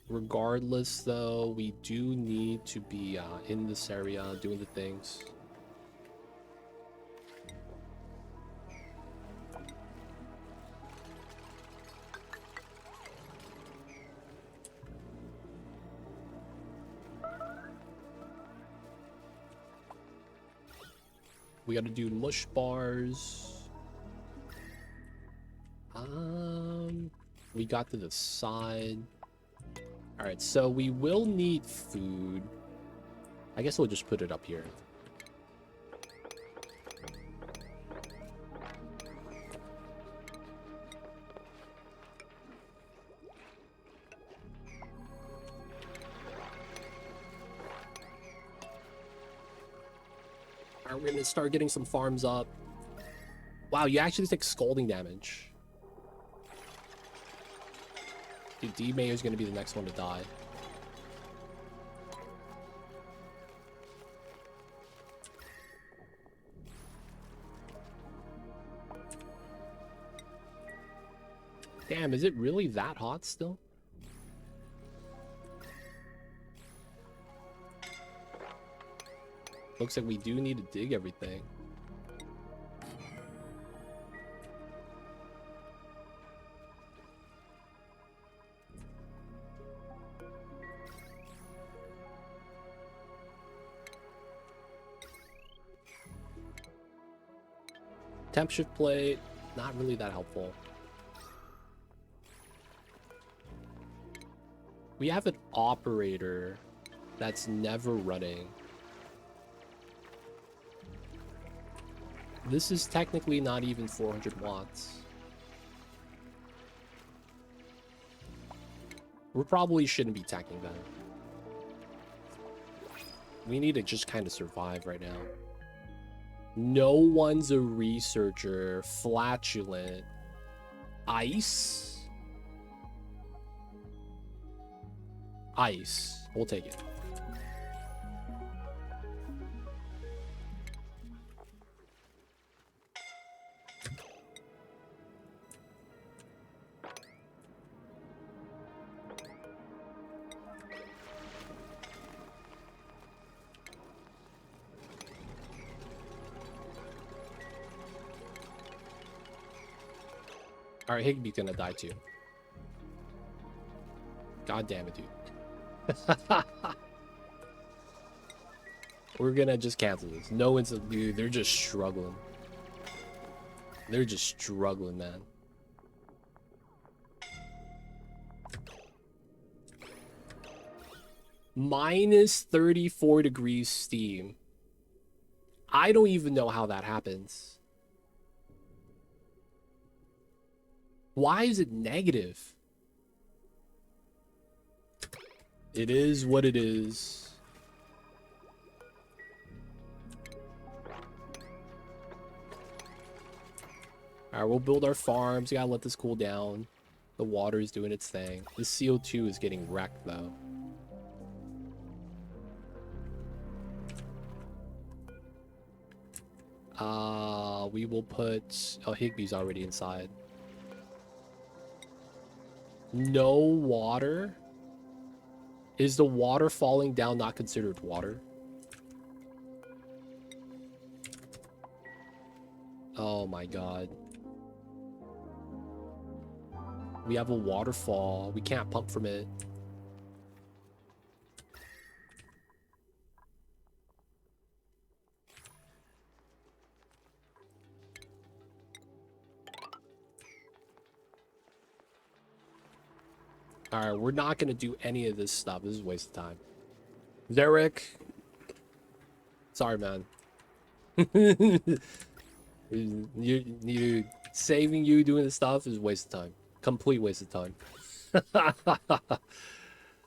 Regardless, though, we do need to be in this area doing the things. We got to do mush bars. We got to the side. All right, so we will need food. I guess we'll just put it up here. All right, we're gonna start getting some farms up. Wow, you actually take scalding damage. Dude, D-Mayor is gonna be the next one to die. Damn, is it really that hot still? Looks like we do need to dig everything. Temp shift plate, not really that helpful. We have an operator that's never running. This is technically not even 400 watts. We probably shouldn't be tacking that. We need to just kind of survive right now. No one's a researcher. Flatulent. Ice? Ice. We'll take it. Alright, Higby's gonna die too. God damn it, dude. We're gonna just cancel this. No one's... Dude, they're just struggling. They're just struggling, man. Minus 34 degrees steam. I don't even know how that happens. Why is it negative? It is what it is. Alright, we'll build our farms. We gotta let this cool down. The water is doing its thing. This CO2 is getting wrecked, though. We will put... Oh, Higby's already inside. No water? Is the water falling down not considered water? Oh my god. We have a waterfall. We can't pump from it. Alright, we're not going to do any of this stuff. This is a waste of time. Derek. Sorry, man. you saving you doing this stuff is a waste of time. Complete waste of time.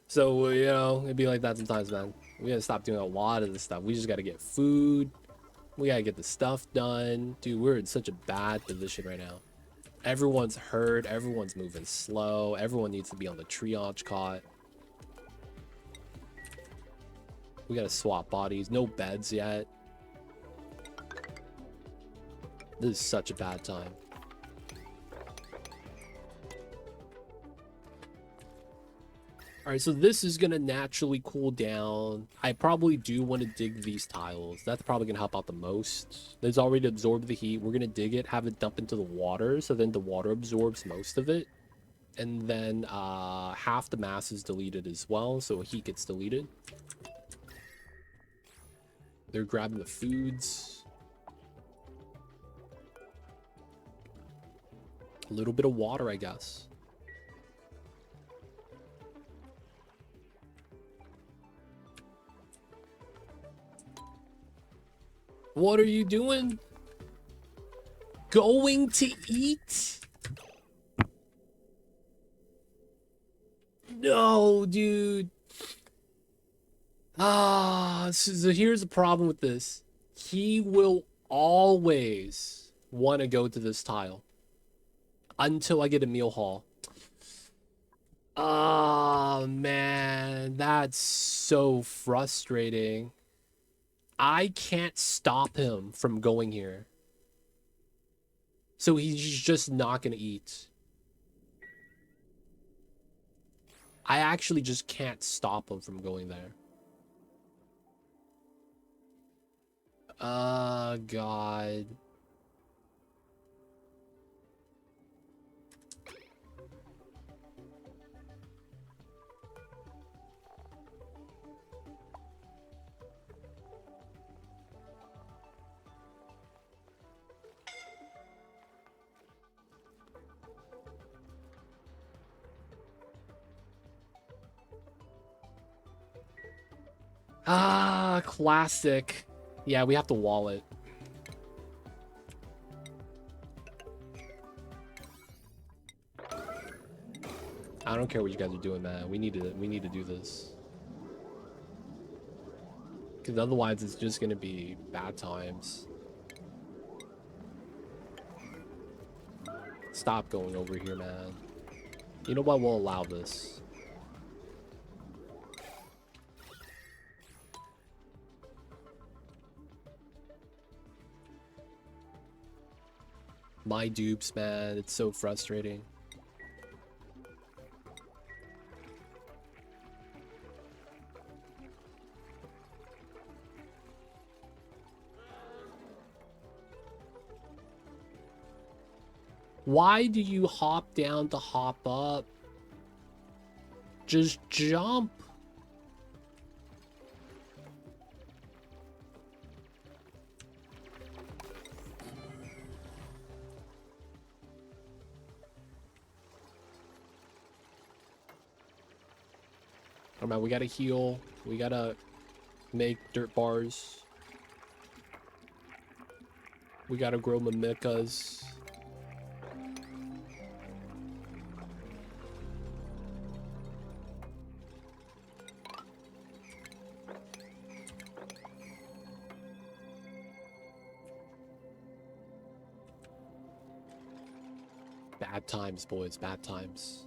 So, you know, it'd be like that sometimes, man. We gotta stop doing a lot of this stuff. We just gotta get food. We gotta get the stuff done. Dude, we're in such a bad position right now. Everyone's hurt. Everyone's moving slow. Everyone needs to be on the triage cot. We gotta swap bodies. No beds yet. This is such a bad time. Alright, so this is gonna naturally cool down. I probably do want to dig these tiles. That's probably gonna help out the most. There's already absorbed the heat. We're gonna dig it, have it dump into the water, so then the water absorbs most of it. And then half the mass is deleted as well, so heat gets deleted. They're grabbing the foods. A little bit of water, I guess. What are you doing? Going to eat? No, dude. So here's the problem with this. He will always want to go to this tile until I get a meal haul. Oh, man. That's so frustrating. I can't stop him from going here. So he's just not going to eat. I actually just can't stop him from going there. God. Classic. Yeah, we have to wall it. I don't care what you guys are doing, man. We need to do this. Because otherwise it's just gonna be bad times. Stop going over here, man. You know what? We'll allow this. My dupes, man. It's so frustrating. Why do you hop down to hop up? Just jump. Oh man, we gotta heal. We gotta make dirt bars. We gotta grow mimicas. Bad times, boys. Bad times.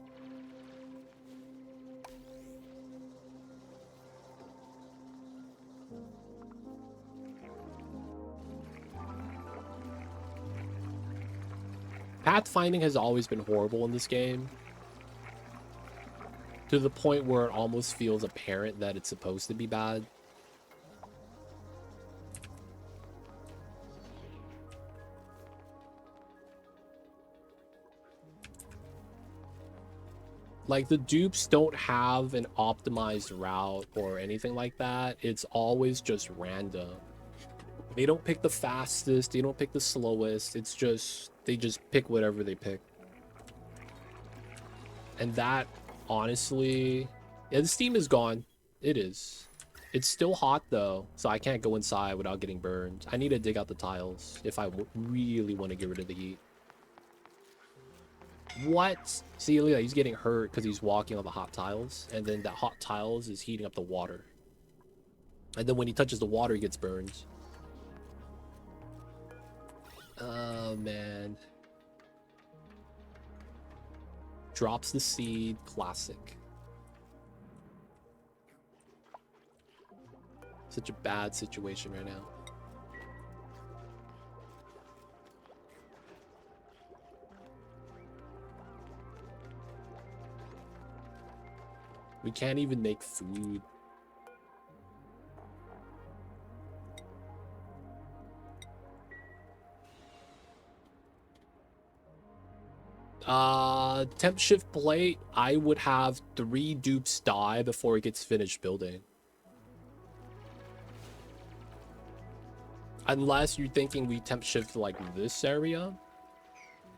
Pathfinding has always been horrible in this game. To the point where it almost feels apparent that it's supposed to be bad. Like, the dupes don't have an optimized route or anything like that. It's always just random. They don't pick the fastest, they don't pick the slowest. It's just, they just pick whatever they pick. And that, honestly... Yeah, the steam is gone. It is. It's still hot, though, so I can't go inside without getting burned. I need to dig out the tiles if I really want to get rid of the heat. What? See, look at that. He's getting hurt because he's walking on the hot tiles, and then that hot tiles is heating up the water. And then when he touches the water, he gets burned. Oh, man. Drops the seed. Classic. Such a bad situation right now. We can't even make food. Temp shift plate, I would have 3 dupes die before it gets finished building. Unless you're thinking we temp shift like this area.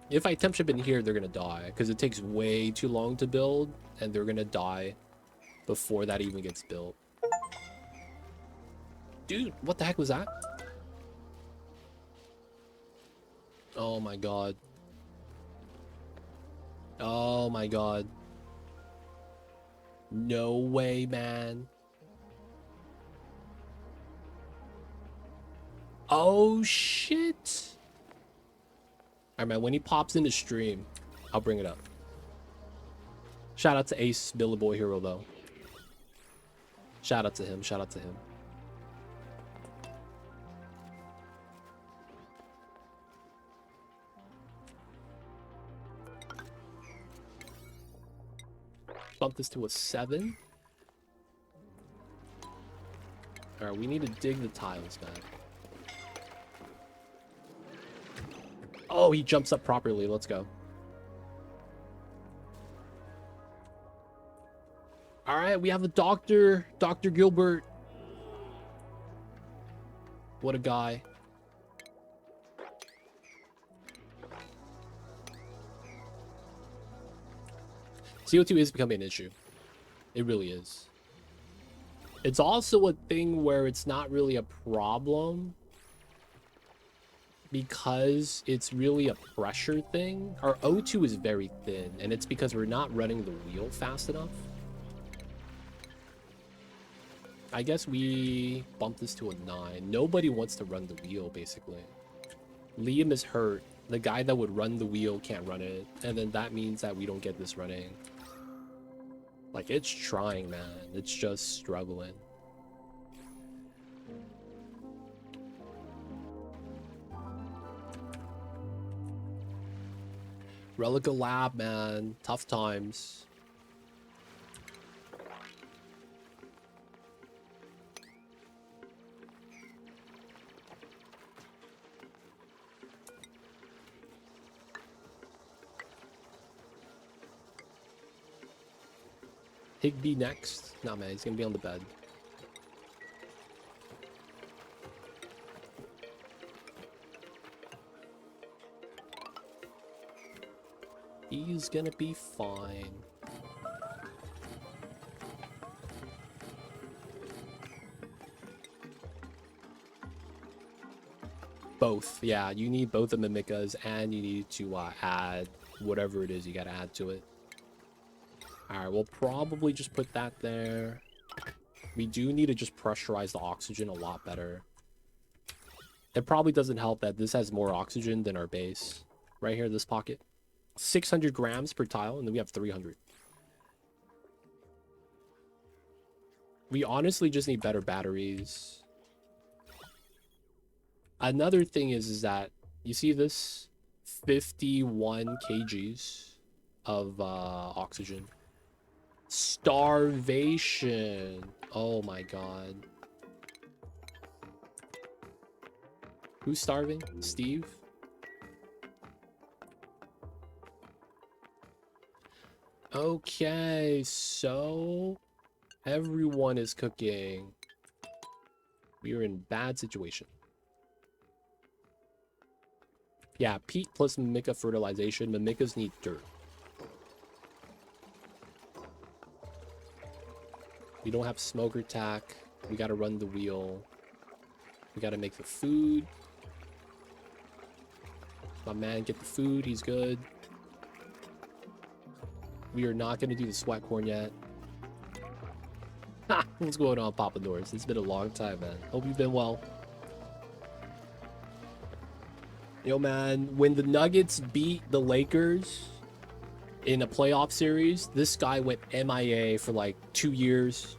If I temp ship in here, they're gonna die because it takes way too long to build, and they're gonna die before that even gets built. Dude, what the heck was that? Oh my god. Oh my god. No way, man. Oh shit. Alright, man, when he pops in the stream, I'll bring it up. Shout out to Ace, Billy Boy Hero, though. Shout out to him, shout out to him. Bump this to a 7. Alright, we need to dig the tiles back. Oh, he jumps up properly. Let's go. Alright, we have a doctor. Dr. Gilbert. What a guy. CO2 is becoming an issue. It really is. It's also a thing where it's not really a problem because it's really a pressure thing. Our O2 is very thin, and it's because we're not running the wheel fast enough. I guess we bump this to a 9. Nobody wants to run the wheel, basically. Liam is hurt. The guy that would run the wheel can't run it, and then that means that we don't get this running. Like, it's trying, man. It's just struggling. Relicaaargh Lab, man. Tough times. Higby next. Nah, man, he's gonna be on the bed. He's gonna be fine. Both, yeah. You need both the Mimicas, and you need to add whatever it is you gotta add to it. Alright, we'll probably just put that there. We do need to just pressurize the oxygen a lot better. It probably doesn't help that this has more oxygen than our base. Right here, this pocket. 600 grams per tile, and then we have 300. We honestly just need better batteries. Another thing is that, you see this? 51 kgs of oxygen. Starvation. Oh my god. Who's starving? Steve? Okay, so everyone is cooking. We are in bad situation. Yeah, peat plus Mimica fertilization. Mimicas need dirt. We don't have smoker tack. We gotta run the wheel. We gotta make the food. My man, get the food. He's good. We are not gonna do the sweat corn yet. Ha! What's going on, Papa Norris? It's been a long time, man. Hope you've been well. Yo, man, when the Nuggets beat the Lakers in a playoff series, this guy went MIA for like 2 years.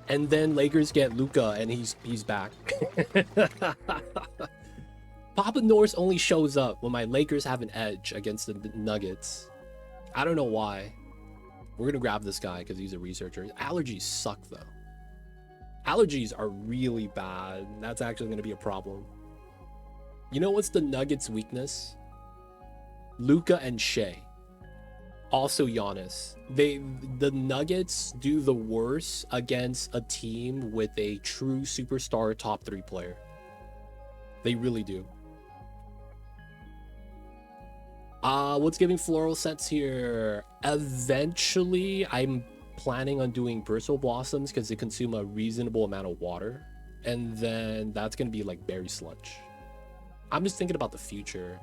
And then Lakers get Luka, and he's back. Papa Norris only shows up when my Lakers have an edge against the Nuggets. I don't know why. We're gonna grab this guy because he's a researcher. Allergies suck, though. Allergies are really bad. That's actually gonna be a problem. You know what's the Nuggets' weakness? Luka and Shea. Also Giannis. The Nuggets do the worst against a team with a true superstar top 3 player. They really do. What's giving floral scents here? Eventually, I'm planning on doing bristle blossoms because they consume a reasonable amount of water. And then that's going to be like berry sludge. I'm just thinking about the future.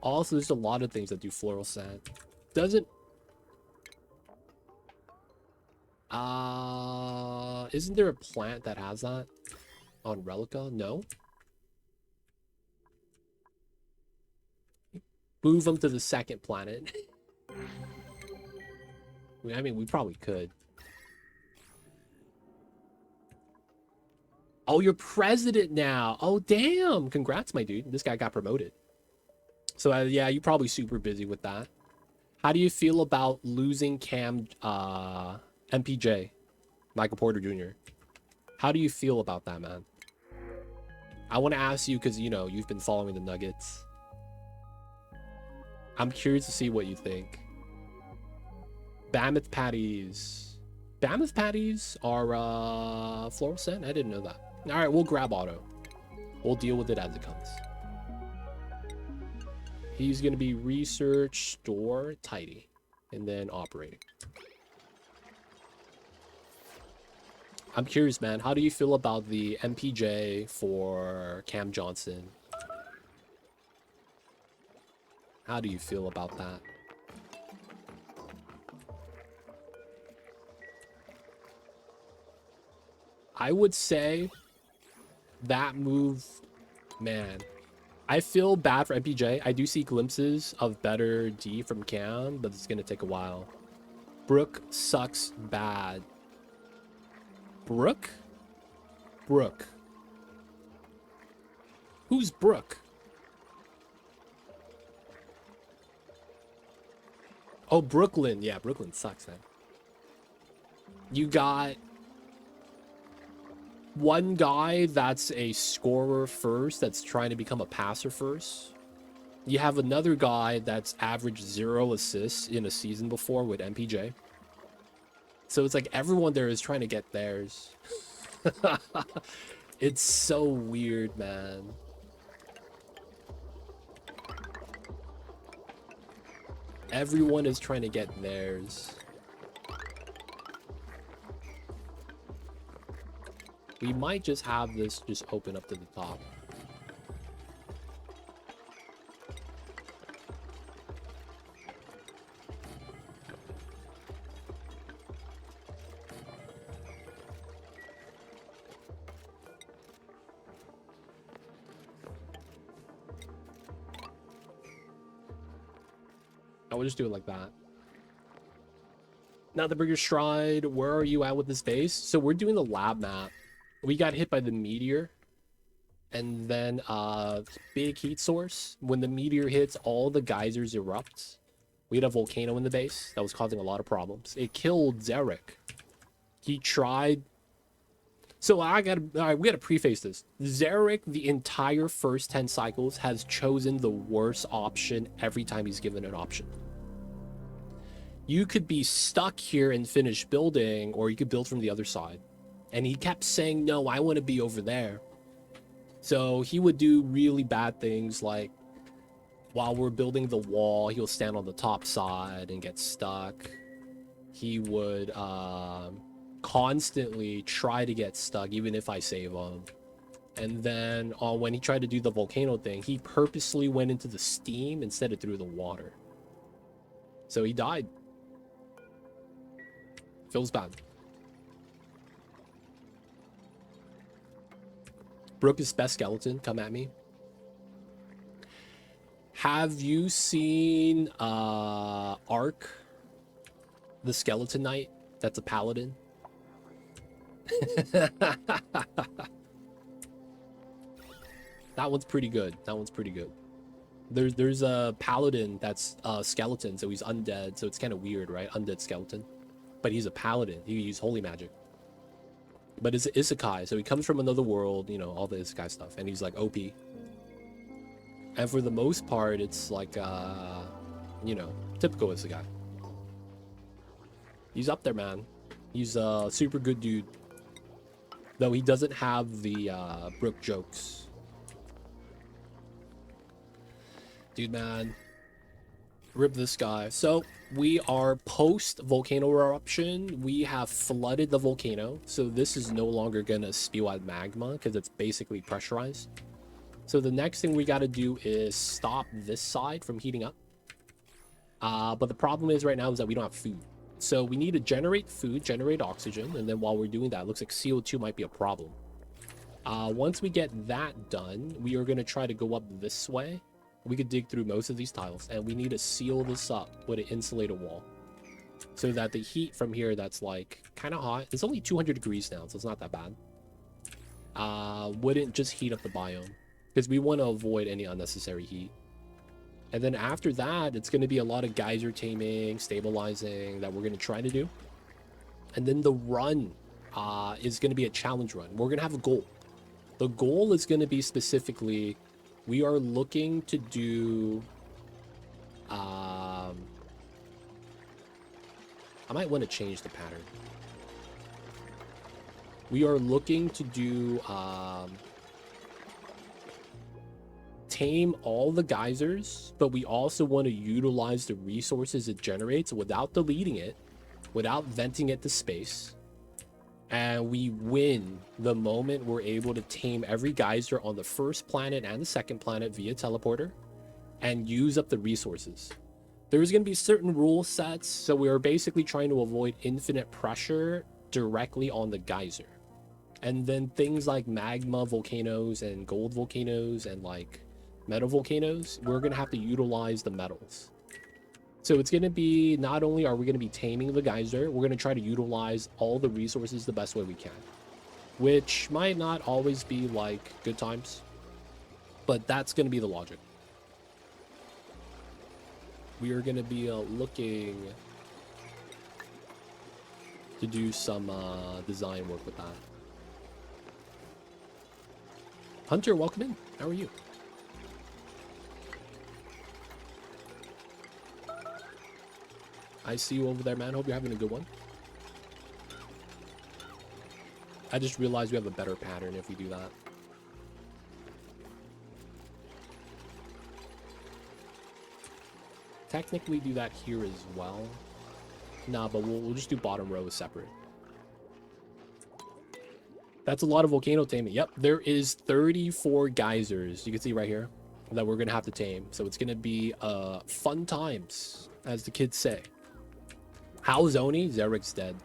Also, there's a lot of things that do floral scent. Doesn't... Isn't there a plant that has that on Relicaaargh? No? Move them to the second planet. I mean, we probably could. Oh, you're president now. Oh, damn. Congrats, my dude. This guy got promoted. So, yeah, you're probably super busy with that. How do you feel about losing Cam, MPJ, Michael Porter Jr.? How do you feel about that, man? I want to ask you because, you know, you've been following the Nuggets. I'm curious to see what you think. Mammoth patties. Mammoth patties are floral scent? I didn't know that. All right, we'll grab auto. We'll deal with it as it comes. He's going to be research, store, tidy, and then operating. I'm curious, man. How do you feel about the MPJ for Cam Johnson? How do you feel about that? I would say that move, man. I feel bad for MPJ. I do see glimpses of better D from Cam, but it's going to take a while. Brooke sucks bad. Brooke? Brooke. Who's Brooke? Oh, Brooklyn. Yeah, Brooklyn sucks, man. You got one guy that's a scorer first, that's trying to become a passer first. You have another guy that's averaged 0 assists in a season before with MPJ. So it's like everyone there is trying to get theirs. It's so weird, man. Everyone is trying to get theirs. We might just have this just open up to the top. I would just do it like that. Now the Bigger Stride, where are you at with this base? So we're doing the lab map. We got hit by the meteor. And then big heat source. When the meteor hits, all the geysers erupt. We had a volcano in the base that was causing a lot of problems. It killed Zarek. He tried. So we gotta preface this. Zarek, the entire first 10 cycles, has chosen the worst option every time he's given an option. You could be stuck here and finish building, or you could build from the other side. And he kept saying, no, I want to be over there. So he would do really bad things, like while we're building the wall, he'll stand on the top side and get stuck. He would constantly try to get stuck, even if I save him. And then when he tried to do the volcano thing, he purposely went into the steam instead of through the water. So he died. Feels bad. Brooke is best skeleton. Come at me. Have you seen Ark, the Skeleton Knight? That's a paladin. That one's pretty good. That one's pretty good. There's a paladin that's skeleton, so he's undead, so it's kind of weird, right? Undead skeleton. But he's a paladin. He uses holy magic. But it's isekai, so he comes from another world, you know, all the isekai stuff, and he's like OP. And for the most part, it's like, you know, typical isekai. He's up there, man. He's a super good dude. Though he doesn't have the Brook jokes. Dude, man. Rip this guy. So we are post volcano eruption. We have flooded the volcano. So this is no longer gonna spew out magma because it's basically pressurized. So the next thing we gotta do is stop this side from heating up. But the problem is right now is that we don't have food. So we need to generate food, generate oxygen. And then while we're doing that, it looks like CO2 might be a problem. Once we get that done, we are gonna try to go up this way. We could dig through most of these tiles, and we need to seal this up with an insulated wall so that the heat from here that's like kind of hot, it's only 200 degrees now, so it's not that bad, wouldn't just heat up the biome because we want to avoid any unnecessary heat. And then after that, it's going to be a lot of geyser taming, stabilizing that we're going to try to do. And then the run is going to be a challenge run. We're going to have a goal. The goal is going to be specifically, we are looking to do, I might want to change the pattern. We are looking to do, tame all the geysers, but we also want to utilize the resources it generates without deleting it, without venting it to space. And we win the moment we're able to tame every geyser on the first planet and the second planet via teleporter and use up the resources. There's going to be certain rule sets, so we are basically trying to avoid infinite pressure directly on the geyser. And then things like magma volcanoes and gold volcanoes and like metal volcanoes, we're going to have to utilize the metals. So it's going to be, not only are we going to be taming the geyser, we're going to try to utilize all the resources the best way we can, which might not always be like good times, but that's going to be the logic. We are going to be looking to do some design work with that. Hunter, welcome in. How are you? I see you over there, man. Hope you're having a good one. I just realized we have a better pattern if we do that. Technically do that here as well. Nah, but we'll just do bottom row separate. That's a lot of volcano taming. Yep, there is 34 geysers. You can see right here that we're going to have to tame. So it's going to be fun times, as the kids say. How's Oni? Zerek's dead.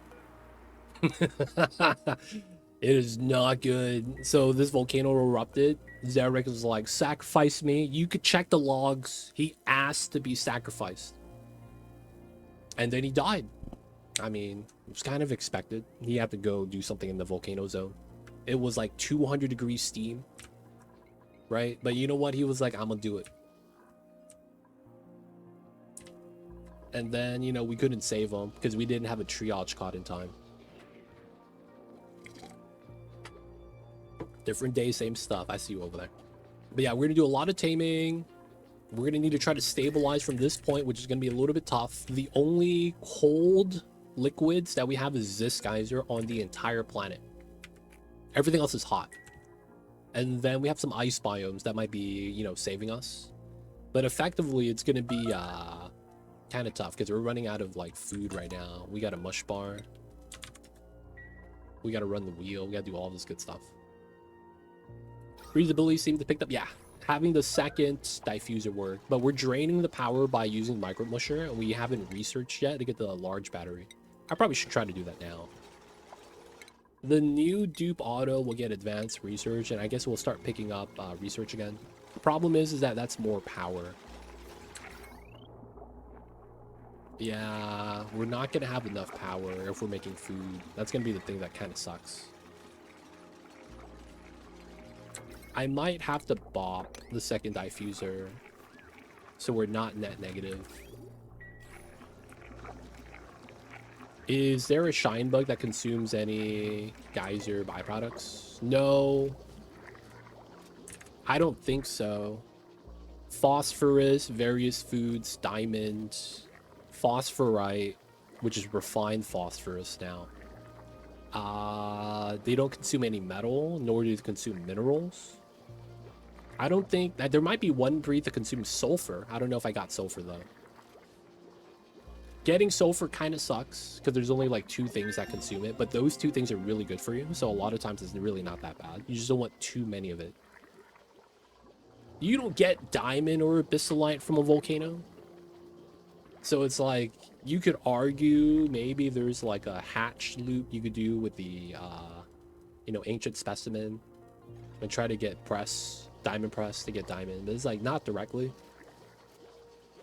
It is not good. So this volcano erupted. Zarek was like, sacrifice me. You could check the logs. He asked to be sacrificed. And then he died. I mean, it was kind of expected. He had to go do something in the volcano zone. It was like 200 degrees steam. Right? But you know what? He was like, I'm gonna do it. And then, you know, we couldn't save him because we didn't have a triage caught in time. Different day, same stuff. I see you over there. But yeah, we're going to do a lot of taming. We're going to need to try to stabilize from this point, which is going to be a little bit tough. The only cold liquids that we have is this geyser on the entire planet. Everything else is hot. And then we have some ice biomes that might be, you know, saving us. But effectively, it's going to be kind of tough because we're running out of like food right now. We got a mush bar. We got to run the wheel. We got to do all this good stuff. Breathability seemed to pick up. Yeah, having the second diffuser work, but we're draining the power by using micro musher, and we haven't researched yet to get the large battery. I probably should try to do that now. The new dupe auto will get advanced research, and I guess we'll start picking up research again. The problem is that that's more power. Yeah, we're not going to have enough power if we're making food. That's going to be the thing that kind of sucks. I might have to bop the second diffuser so we're not net negative. Is there a shine bug that consumes any geyser byproducts? No. I don't think so. Phosphorus, various foods, diamond, phosphorite, which is refined phosphorus now. They don't consume any metal, nor do they consume minerals. I don't think that there might be one breed that consumes sulfur. I don't know if I got sulfur though. Getting sulfur kind of sucks because there's only like 2 things that consume it, but those 2 things are really good for you. So a lot of times it's really not that bad. You just don't want too many of it. You don't get diamond or abyssalite from a volcano. So it's like, you could argue maybe there's like a hatch loop you could do with the, you know, ancient specimen and try to get diamond press to get diamond. But it's like not directly.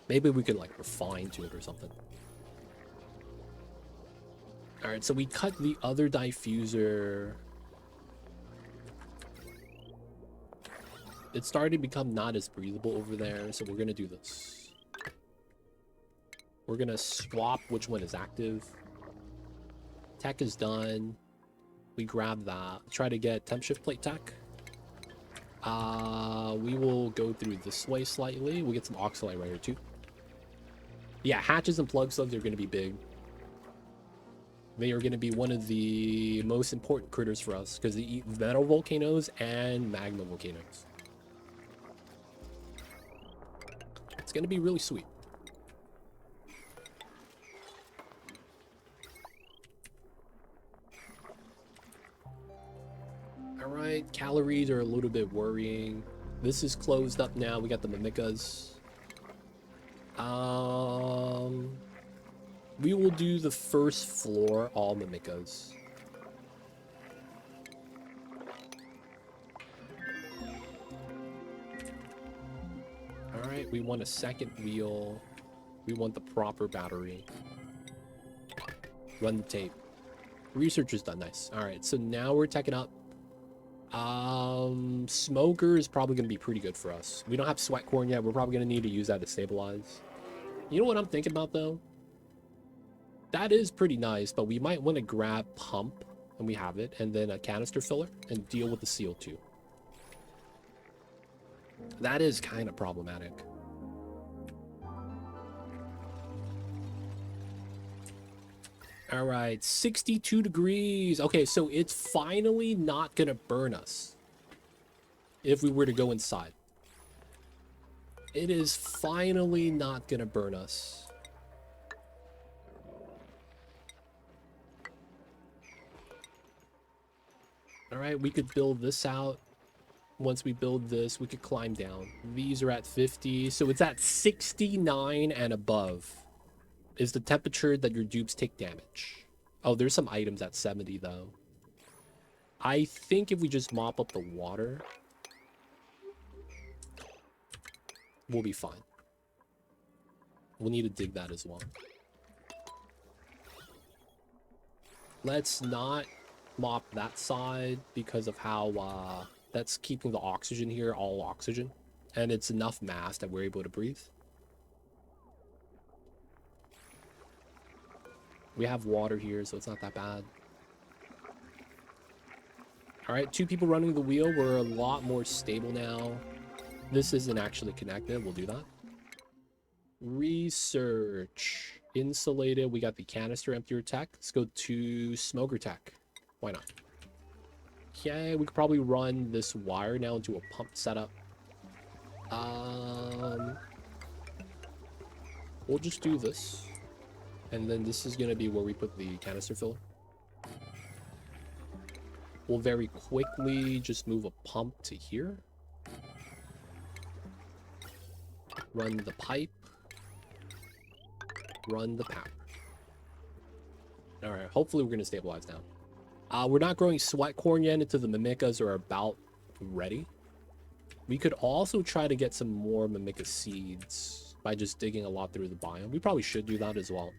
Maybe we could like refine to it or something. All right, so we cut the other diffuser. It's starting to become not as breathable over there, so we're gonna do this. We're gonna swap which one is active. Tech is done. We grab that. Try to get temp shift plate tech. We will go through this way slightly. We'll get some oxalite right here too. Yeah, hatches and plug slugs are gonna be big. They are going to be one of the most important critters for us because they eat metal volcanoes and magma volcanoes. It's going to be really sweet. All right, calories are a little bit worrying. This is closed up now. We got the mimicas. We will do the first floor, all mimicas. Alright, we want a second wheel. We want the proper battery. Run the tape. Research is done, nice. Alright, so now we're teching up. Smoker is probably going to be pretty good for us. We don't have sweat corn yet. We're probably going to need to use that to stabilize. You know what I'm thinking about, though? That is pretty nice, but we might want to grab pump, and we have it, and then a canister filler, and deal with the CO2. That is kind of problematic. All right, 62 degrees. Okay, so it's finally not going to burn us if we were to go inside. It is finally not going to burn us. All right, we could build this out. Once we build this, we could climb down. These are at 50, so it's at 69 and above is the temperature that your dupes take damage. Oh, there's some items at 70, though. I think if we just mop up the water, we'll be fine. We'll need to dig that as well. Let's not mop that side because of how that's keeping the oxygen here all oxygen, and it's enough mass that we're able to breathe. We have water here, so it's not that bad. All right, 2 people running the wheel. We're a lot more stable now. This isn't actually connected. We'll do that. Research. Insulated. We got the canister emptier tech. Let's go to smoker tech. Why not? Okay, we could probably run this wire now into a pump setup. We'll just do this. And then this is going to be where we put the canister filler. We'll very quickly just move a pump to here. Run the pipe. Run the power. Alright, hopefully we're going to stabilize now. We're not growing sweat corn yet until the mimicas are about ready. We could also try to get some more mimica seeds by just digging a lot through the biome. We probably should do that as well.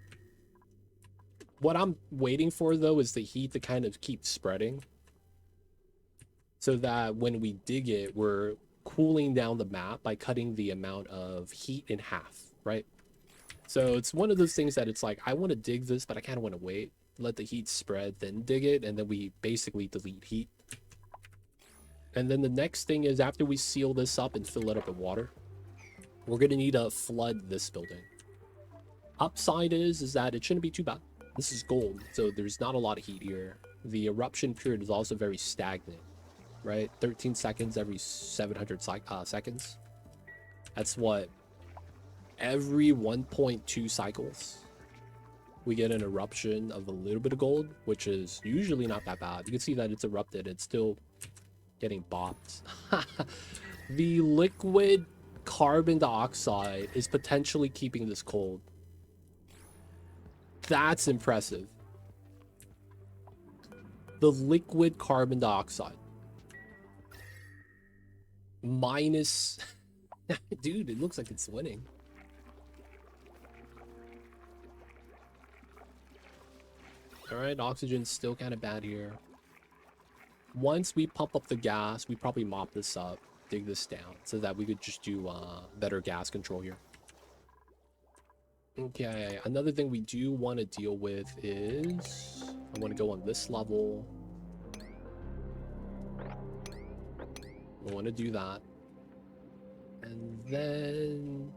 What I'm waiting for, though, is the heat to kind of keep spreading, so that when we dig it, we're cooling down the map by cutting the amount of heat in half, right? So it's one of those things that it's like, I want to dig this, but I kind of want to wait, let the heat spread, then dig it, and then we basically delete heat. And then the next thing is, after we seal this up and fill it up with water, we're going to need to flood this building. Upside is that it shouldn't be too bad. This is gold, so there's not a lot of heat here. The eruption period is also very stagnant. right? 13 seconds every 700 seconds. That's what, every 1.2 cycles, we get an eruption of a little bit of gold, which is usually not that bad. You can see that it's erupted. It's still getting bopped. The liquid carbon dioxide is potentially keeping this cold. That's impressive. The liquid carbon dioxide. Minus... Dude, it looks like it's winning. Alright, oxygen's still kind of bad here. Once we pump up the gas, we probably mop this up, dig this down, so that we could just do better gas control here. Okay, another thing we do want to deal with is... I want to go on this level. I want to do that. And then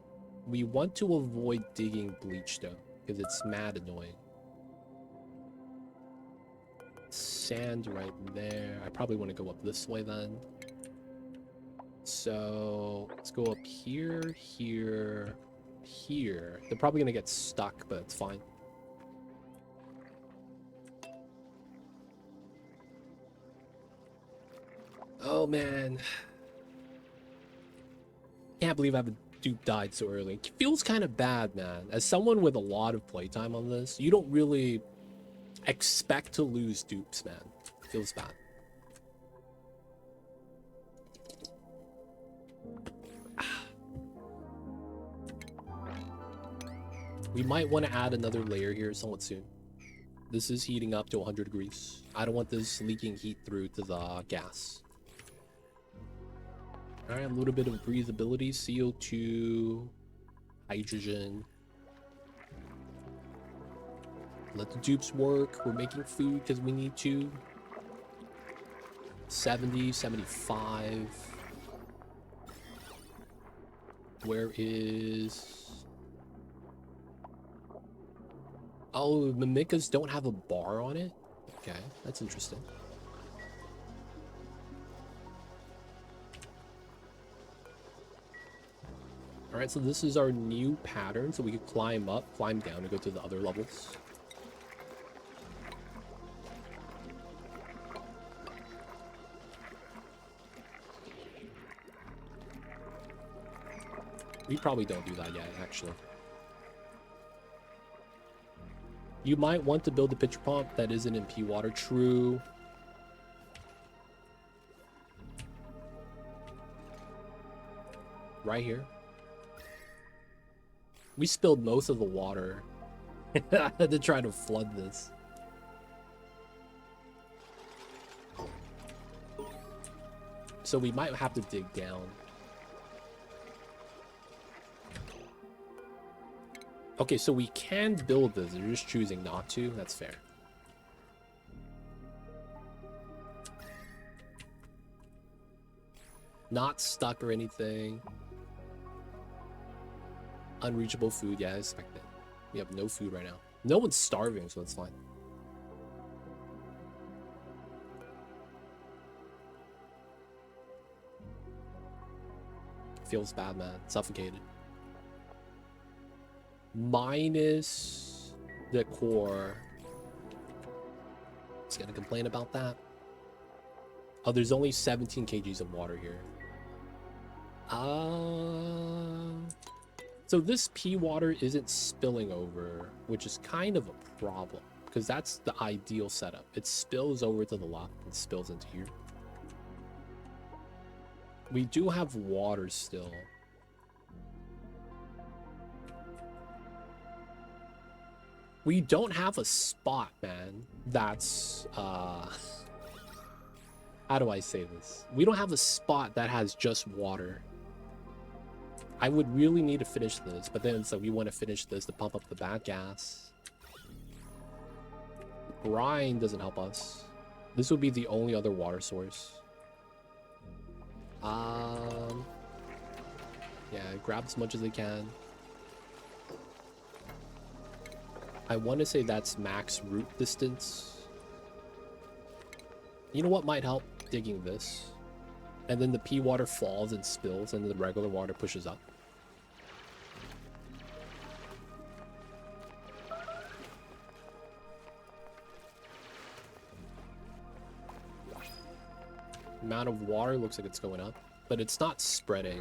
we want to avoid digging bleachstone because it's mad annoying. Sand right there. I probably want to go up this way then. So let's go up here, here, here. They're probably gonna get stuck, but it's fine. Oh man. Can't believe I have a dupe died so early. It feels kind of bad, man. As someone with a lot of playtime on this, you don't really expect to lose dupes, man. It feels bad. We might want to add another layer here somewhat soon. This is heating up to 100 degrees. I don't want this leaking heat through to the gas. Alright, a little bit of breathability, CO2, hydrogen. Let the dupes work. We're making food because we need to. 70, 75. Where is... Oh, Mimikas don't have a bar on it? Okay, that's interesting. Alright, so this is our new pattern, so we can climb up, climb down, and go to the other levels. We probably don't do that yet, actually. You might want to build a pitcher pump that isn't in P water. True. Right here. We spilled most of the water to try to flood this. So we might have to dig down. Okay, so we can build this. They're just choosing not to. That's fair. Not stuck or anything. Unreachable food. Yeah, I expect it. We have no food right now. No one's starving, so it's fine. Feels bad, man. Suffocated. Minus the core. Just gonna complain about that. Oh, there's only 17 kgs of water here. So this P water isn't spilling over, which is kind of a problem because that's the ideal setup. It spills over to the left and spills into here. We do have water still. We don't have a spot, man. That's, how do I say this? We don't have a spot that has just water. I would really need to finish this, but then so we want to finish this to pump up the bad gas. Brine doesn't help us. This would be the only other water source. Yeah, grab as much as they can. I want to say that's max route distance. You know what might help? digging this. And then the pea water falls and spills, and the regular water pushes up. Amount of water looks like it's going up, but it's not spreading.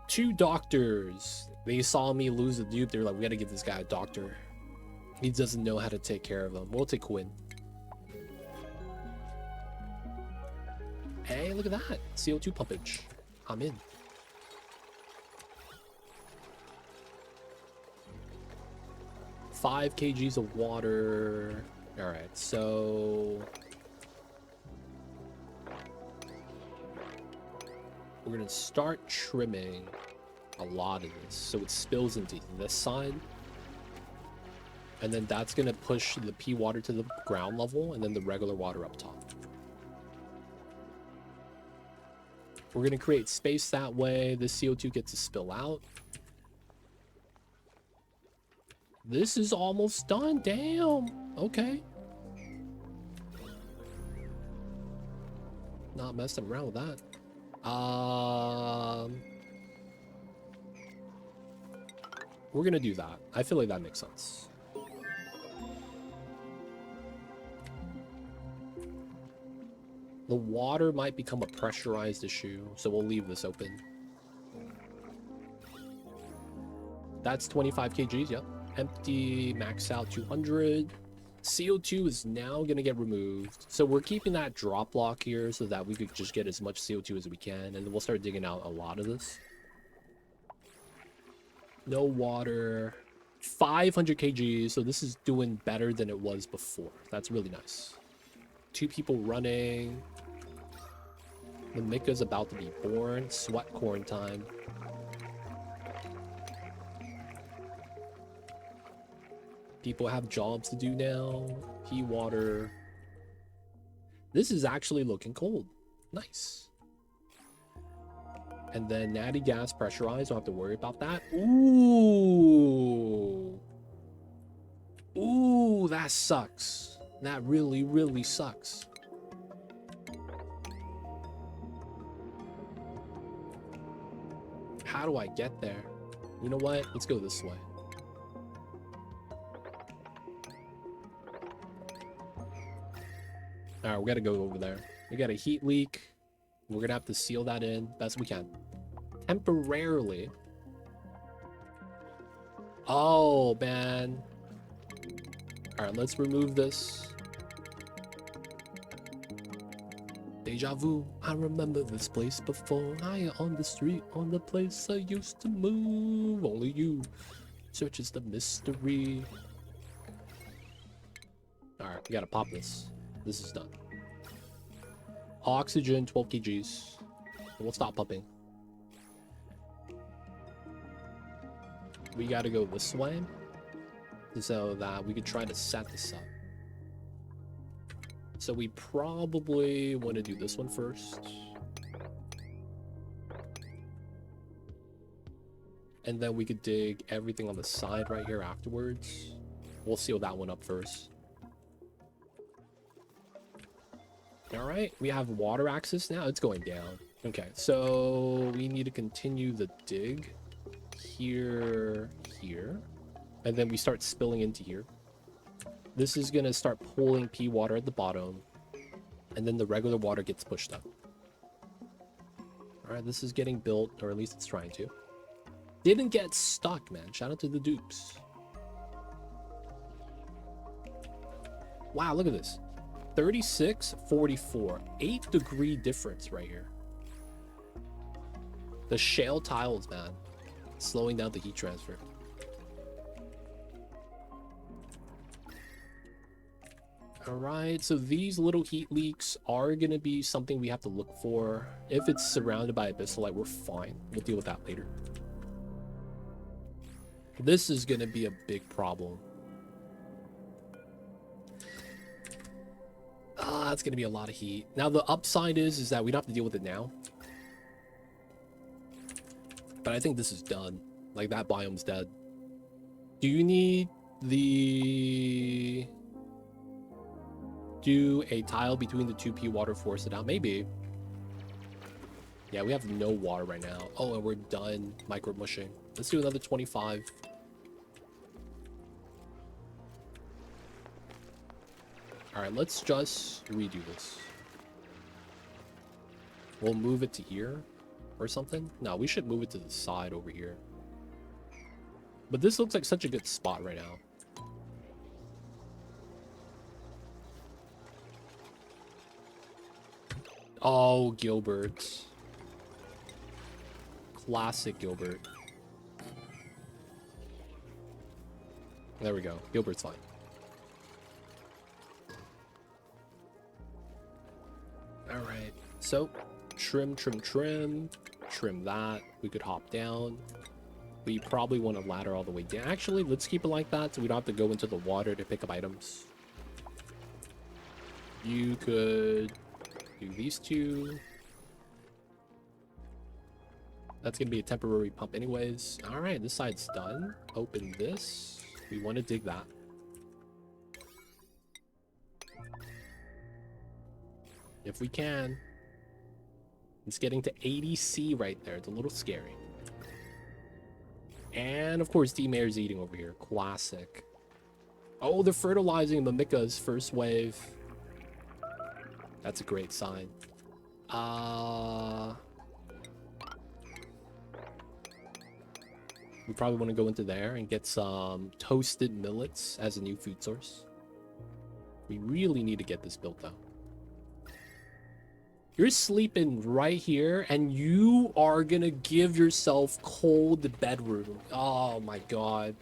2 doctors. They saw me lose the dupe. They were like, we gotta give this guy a doctor. He doesn't know how to take care of him. We'll take Quinn. Hey, look at that. CO2 pumpage. I'm in. Five kgs of water. All right, so we're gonna start trimming a lot of this so it spills into this side, and then that's gonna push the pea water to the ground level and then the regular water up top. We're gonna create space that way. The CO2 gets to spill out. This is almost done. Damn. Okay. Not messing around with that. We're gonna do that. I feel like that makes sense. The water might become a pressurized issue, so we'll leave this open. That's 25 kgs, yep. Empty, max out 200. CO2 is now gonna get removed. So we're keeping that drop block here so that we could just get as much CO2 as we can, and then we'll start digging out a lot of this. No water. 500 kgs, so this is doing better than it was before. That's really nice. 2 people running. The Mika's about to be born. Sweat corn time. People have jobs to do now. Pea water. This is actually looking cold. Nice. And then natty gas pressurized. Don't have to worry about that. Ooh. Ooh, that sucks. That really, really sucks. How do I get there? You know what? Let's go this way. Alright, we gotta go over there. We got a heat leak. We're gonna have to seal that in best we can. Temporarily. Oh, man. Alright, let's remove this. Deja vu. I remember this place before. I on the street, on the place I used to move. Only you searches the mystery. Alright, we gotta pop this. This is done. Oxygen, 12 kgs. We'll stop pumping. We gotta go this way so that we could try to set this up. So we probably want to do this one first. And then we could dig everything on the side right here afterwards. We'll seal that one up first. Alright, we have water access now. It's going down. Okay, so we need to continue the dig here, here. And then we start spilling into here. This is going to start pulling pea water at the bottom. And then the regular water gets pushed up. Alright, this is getting built, or at least it's trying to. Didn't get stuck, man. Shout out to the dupes. Wow, look at this. 36, 44. 8-degree difference right here. The shale tiles, man. Slowing down the heat transfer. Alright, so these little heat leaks are going to be something we have to look for. If it's surrounded by abyssalite, we're fine. We'll deal with that later. This is going to be a big problem. That's going to be a lot of heat. Now, the upside is that we don't have to deal with it now. But I think this is done. Like, that biome's dead. Do you need the... do a tile between the 2p water, force it out? Maybe. Yeah, we have no water right now. Oh, and we're done micro mushing. Let's do another 25. All right, let's just redo this. We'll move it to here or something. No, we should move it to the side over here. But this looks like such a good spot right now. Oh, Gilbert. Classic Gilbert. There we go. Gilbert's fine. All right. So, trim that. We could hop down. We probably want to ladder all the way down. Actually, let's keep it like that so we don't have to go into the water to pick up items. You could do these two. That's going to be a temporary pump anyways. All right, this side's done. Open this. We want to dig that. If we can. It's getting to 80C right there. It's a little scary. And of course, D-Mayor's eating over here. Classic. Oh, they're fertilizing Mimica's first wave. That's a great sign. We probably want to go into there and get some toasted millets as a new food source. We really need to get this built though. You're sleeping right here and you are gonna give yourself cold bedroom. Oh my god.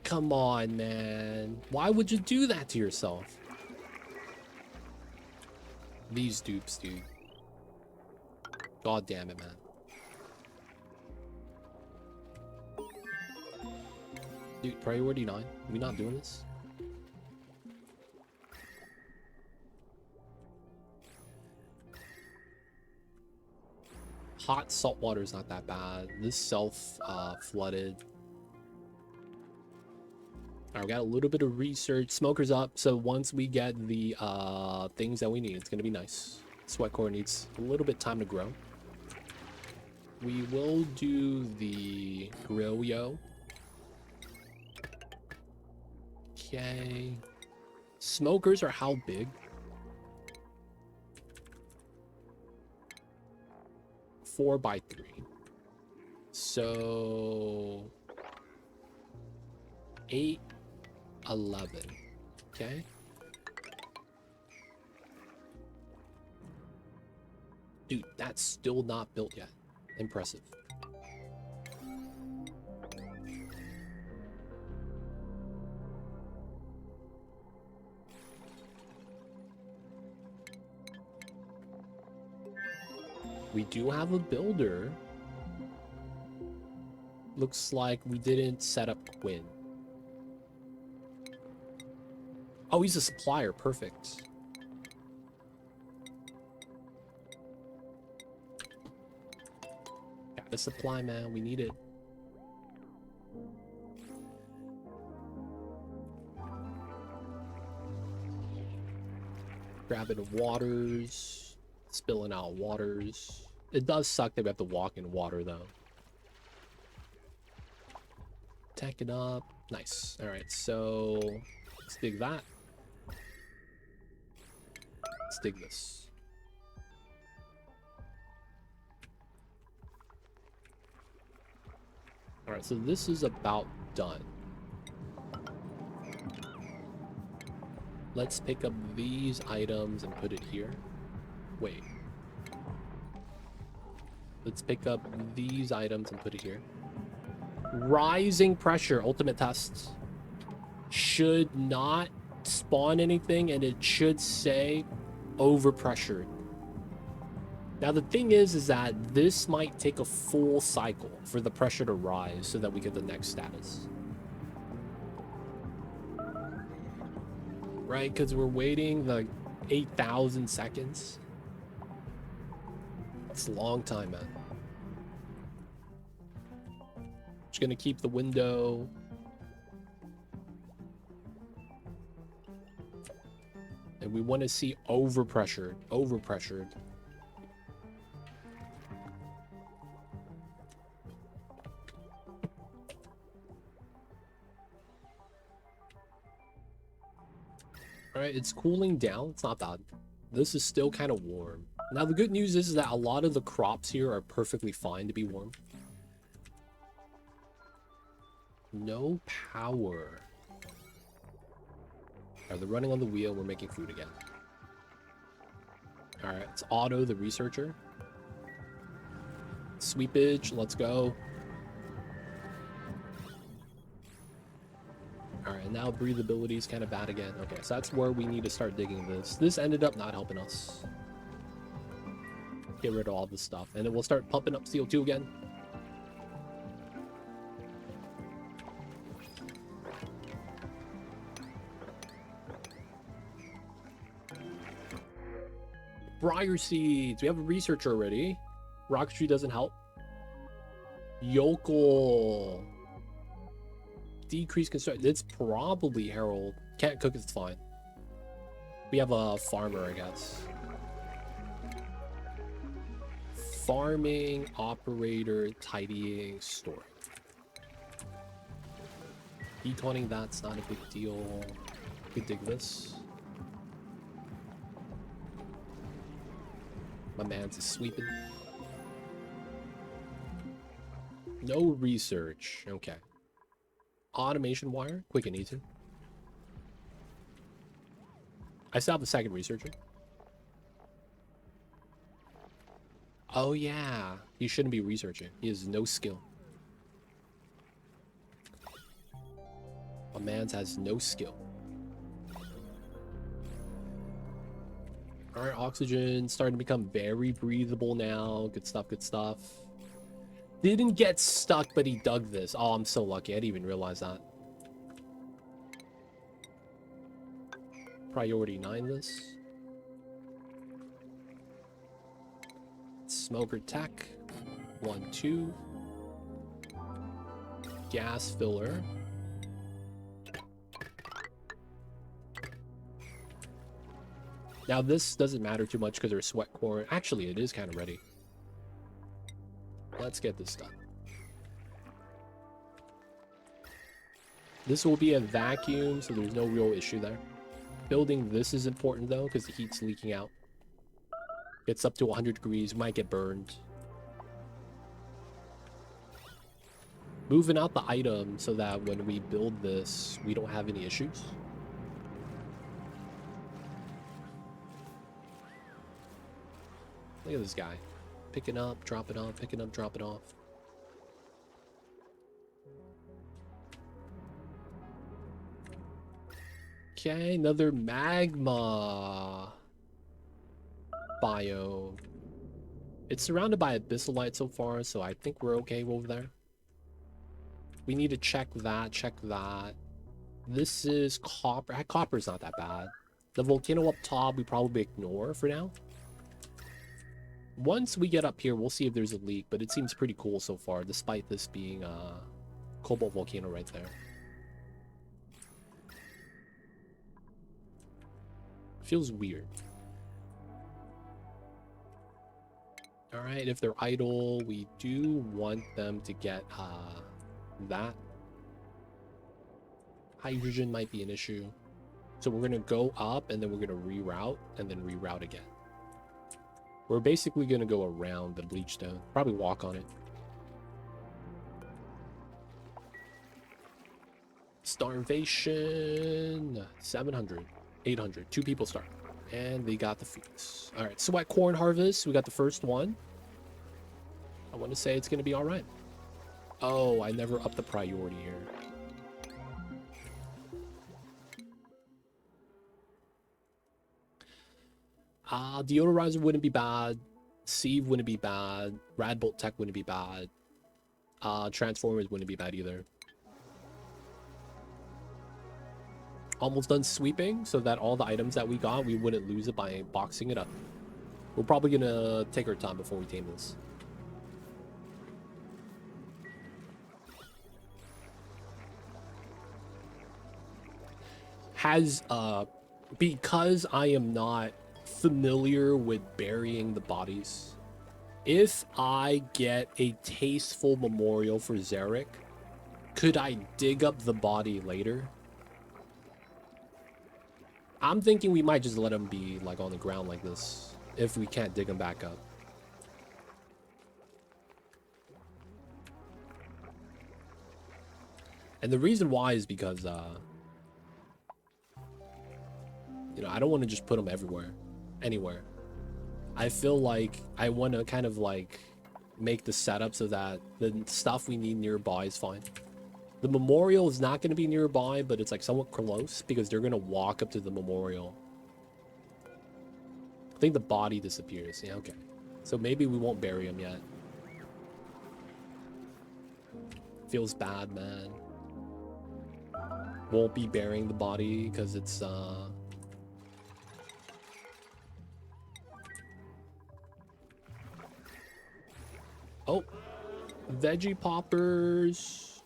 Come on, man. Why would you do that to yourself? These dupes, dude. God damn it, man. Dude, priority 9. Are we not doing this? Hot salt water is not that bad. This flooded. Alright, we got a little bit of research. Smoker's up, so once we get the things that we need, it's gonna be nice. Sweat core needs a little bit time to grow. We will do the grill. Okay. Smokers are how big? 4 by 3. So 8, 11. Okay. Dude, that's still not built yet. Impressive. We do have a builder. Looks like we didn't set up Quinn. Oh, he's a supplier. Perfect. Got the supply, man. We need it. Grabbing waters. Spilling out waters. It does suck that we have to walk in water, though. Tech it up. Nice. Alright, so let's dig that. Let's dig this. Alright, so this is about done. Let's pick up these items and put it here. Wait. Let's pick up these items and put it here. Rising pressure, ultimate test. Should not spawn anything, and it should say overpressured. Now the thing is that this might take a full cycle for the pressure to rise so that we get the next status. Right, because we're waiting like 8,000 seconds. It's a long time, man. Just gonna keep the window. And we want to see overpressured. Overpressured. Alright, it's cooling down. It's not bad. This is still kind of warm. Now, the good news is that a lot of the crops here are perfectly fine to be warm. No power. Alright, they're running on the wheel. We're making food again. Alright, it's Otto, the researcher. Sweepage, let's go. Alright, now breathability is kind of bad again. Okay, so that's where we need to start digging this. This ended up not helping us. Get rid of all this stuff. And then we'll start pumping up CO2 again. Briar seeds. We have a researcher already. Rocketry doesn't help. Yokel. Decrease construction. It's probably Herald. Can't cook, it's fine. We have a farmer, I guess. Farming, operator, tidying, storing. Deconning, that's not a big deal. We could dig this. My man's is sweeping. No research. Okay. Automation wire. Quick and easy. I still have the second researcher. Oh yeah. He shouldn't be researching. He has no skill. My man's has no skill. Alright, oxygen starting to become very breathable now. Good stuff, good stuff. Didn't get stuck, but he dug this. Oh, I'm so lucky. I didn't even realize that. Priority 9 this. Smoker tech. 1, 2. Gas filler. Now this doesn't matter too much because there's sweat core. Actually, it is kind of ready. Let's get this done. This will be a vacuum, so there's no real issue there. Building this is important though, because the heat's leaking out. It's up to 100 degrees, might get burned. Moving out the item so that when we build this, we don't have any issues. Look at this guy. Picking up, dropping off, picking up, dropping off. Okay, another magma bio. It's surrounded by abyssalite so far, so I think we're okay over there. We need to check that, check that. This is copper. Copper's not that bad. The volcano up top, we probably ignore for now. Once we get up here, we'll see if there's a leak, but it seems pretty cool so far, despite this being a cobalt volcano right there. Feels weird. Alright, if they're idle, we do want them to get that. Hydrogen might be an issue. So we're going to go up, and then we're going to reroute, and then reroute again. We're basically going to go around the bleach stone. Probably walk on it. Starvation. 700. 800. 2 people start. And they got the feeds. Alright, sweat corn harvest. We got the first one. I want to say it's going to be alright. Oh, I never upped the priority here. Deodorizer wouldn't be bad. Sieve wouldn't be bad. Radbolt Tech wouldn't be bad. Transformers wouldn't be bad either. Almost done sweeping so that all the items that we got, we wouldn't lose it by boxing it up. We're probably gonna take our time before we tame this. Has because I am not familiar with burying the bodies, if I get a tasteful memorial for Zarek, could I dig up the body later? I'm thinking we might just let him be like on the ground like this if we can't dig him back up. And the reason why is because, you know, I don't want to just put them everywhere, anywhere. I feel like I want to kind of like make the setup so that the stuff we need nearby is fine. The memorial is not going to be nearby, but it's like somewhat close because they're going to walk up to the memorial. I think the body disappears. Yeah, okay. So maybe we won't bury him yet. Feels bad, man. Won't be burying the body because it's oh, veggie poppers.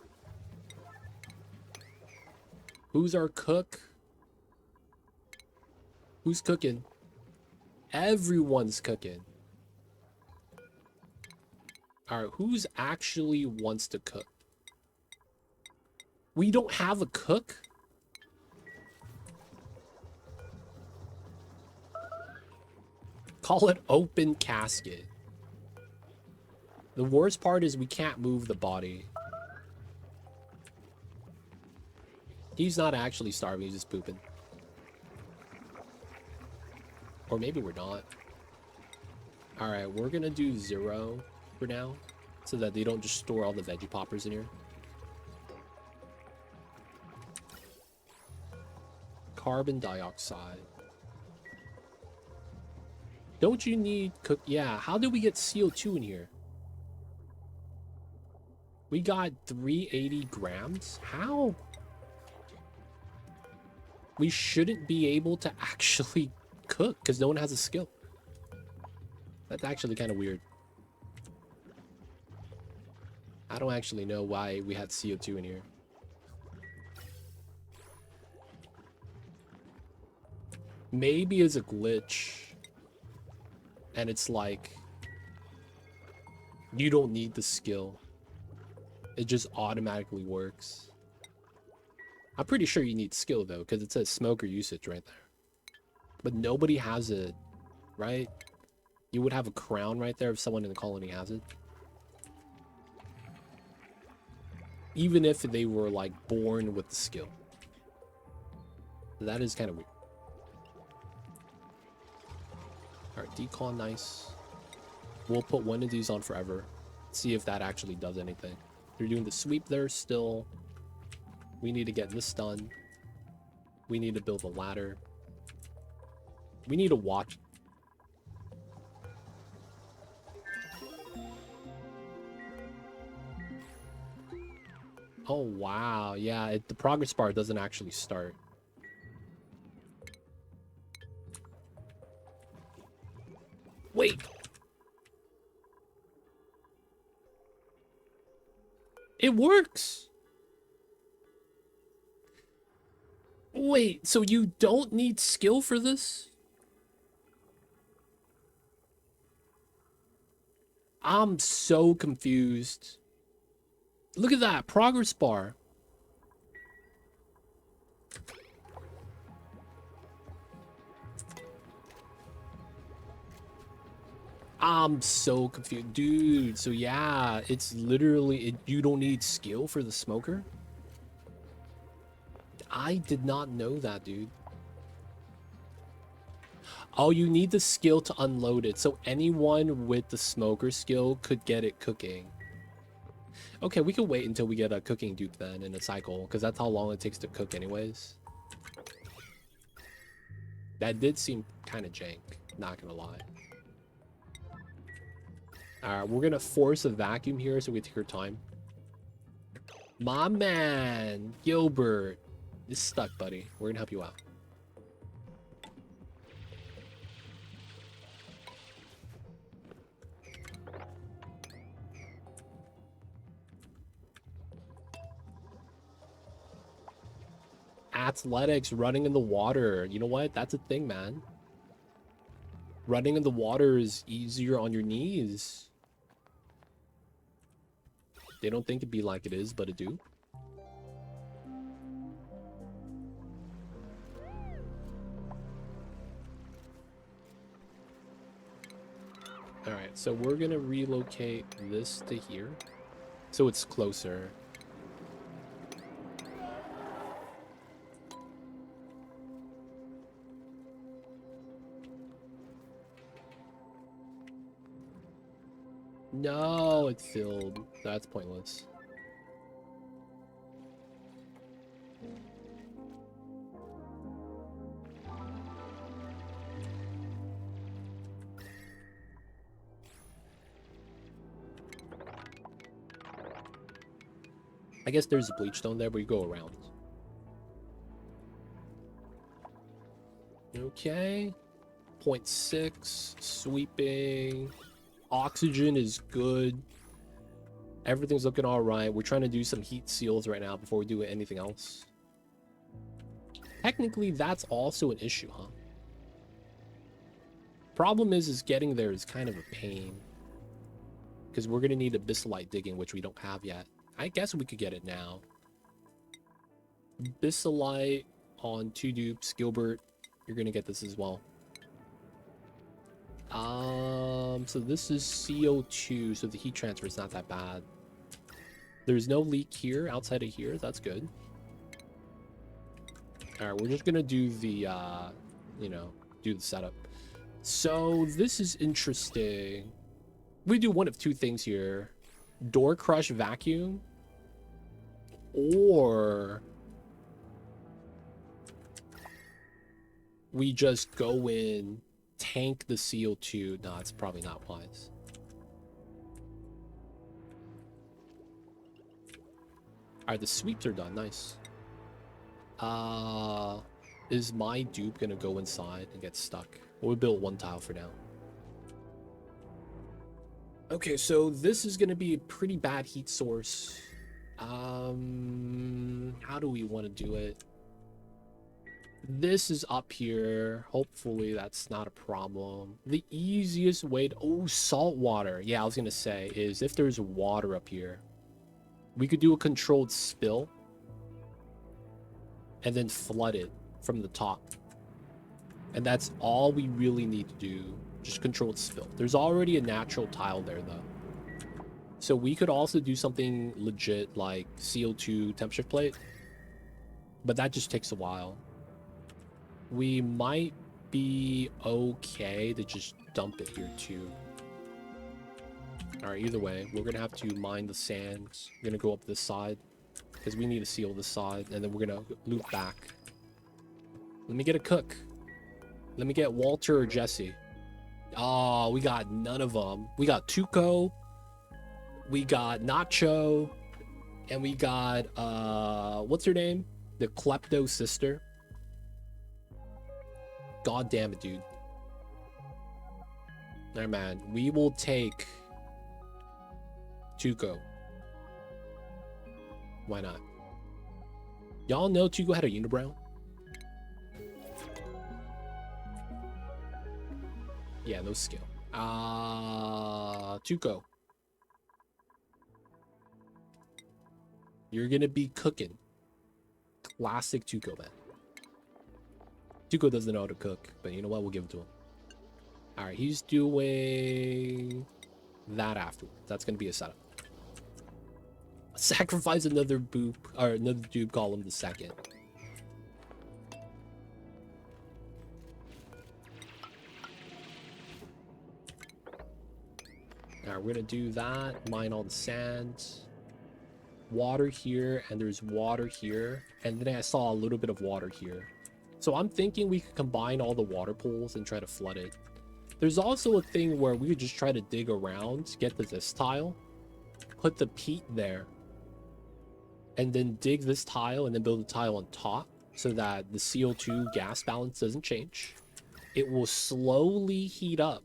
Who's our cook? Who's cooking? Everyone's cooking. All right, who's actually wants to cook? We don't have a cook? Call it open casket. The worst part is we can't move the body. He's not actually starving, he's just pooping. Or maybe we're not. Alright, we're gonna do 0 for now, so that they don't just store all the veggie poppers in here. Carbon dioxide. Don't you need cook? Yeah, how did we get CO2 in here? We got 380 grams? How? We shouldn't be able to actually cook because no one has a skill. That's actually kind of weird. I don't actually know why we had CO2 in here. Maybe it's a glitch. And it's like, you don't need the skill. It just automatically works. I'm pretty sure you need skill though, because it says smoker usage right there. But nobody has it, right? You would have a crown right there if someone in the colony has it. Even if they were like born with the skill. That is kind of weird. Alright, decon, nice. We'll put one of these on forever. See if that actually does anything. They're doing the sweep there still. We need to get this done. We need to build a ladder. We need to watch. Oh, wow. Yeah, the progress bar doesn't actually start. Wait. It works. Wait, so you don't need skill for this? I'm so confused. Look at that progress bar. I'm so confused, dude. So yeah, it's literally you don't need skill for the smoker. I did not know that, dude. Oh, you need the skill to unload it. So anyone with the smoker skill could get it cooking. Okay, we can wait until we get a cooking duke then in a cycle, because that's how long it takes to cook anyways. That did seem kind of jank, not gonna lie. Alright, we're gonna force a vacuum here so we take our time. My man, Gilbert. It's stuck, buddy. We're gonna help you out. athletics, running in the water. You know what? That's a thing, man. Running in the water is easier on your knees. They don't think it'd be like it is, but it do. Alright, so we're gonna relocate this to here. So it's closer. No, it filled. That's pointless. I guess there's a bleach stone there, but you go around. Okay. 0.6. Sweeping. Oxygen is good. Everything's looking alright. We're trying to do some heat seals right now before we do anything else. Technically, that's also an issue, huh? Problem is getting there is kind of a pain. Because we're going to need abyssalite digging, which we don't have yet. I guess we could get it now. Abyssalite on 2 dupes. Gilbert, you're going to get this as well. So this is CO2, so the heat transfer is not that bad. There's no leak here, outside of here. That's good. Alright, we're just gonna do the, you know, do the setup. So, this is interesting. We do one of 2 things here. Door crush vacuum. Or we just go in, tank the CO2. No, it's probably not wise. Alright, the sweeps are done. Nice. Is my dupe gonna go inside and get stuck? We'll build 1 tile for now. Okay, so this is gonna be a pretty bad heat source. How do we want to do it? This is up here. Hopefully that's not a problem. The easiest way to... Oh, salt water. Yeah, I was gonna say, is if there's water up here, we could do a controlled spill and then flood it from the top. And that's all we really need to do. Just controlled spill. There's already a natural tile there, though. So we could also do something legit like CO2 temperature plate. But that just takes a while. We might be okay to just dump it here, too. Alright, either way, we're gonna have to mine the sand. We're gonna go up this side, because we need to seal this side, and then we're gonna loop back. Let me get a cook. Let me get Walter or Jesse. Oh, we got none of them. We got Tuco, we got Nacho, and we got, what's her name? The Klepto sister. God damn it, dude. Alright, man. We will take Tuco. Why not? Y'all know Tuco had a unibrow? Yeah, no skill. Tuco. You're gonna be cooking. Classic Tuco, man. Tuco doesn't know how to cook, but you know what? We'll give it to him. Alright, he's doing that afterwards. That's gonna be a setup. Sacrifice another boop, or another dupe, call him the second. Alright, we're gonna do that. Mine all the sand. Water here, and there's water here. And then I saw a little bit of water here. So I'm thinking we could combine all the water pools and try to flood it. There's also a thing where we could just try to dig around, get to this tile, put the peat there, and then dig this tile and then build a tile on top so that the CO2 gas balance doesn't change. It will slowly heat up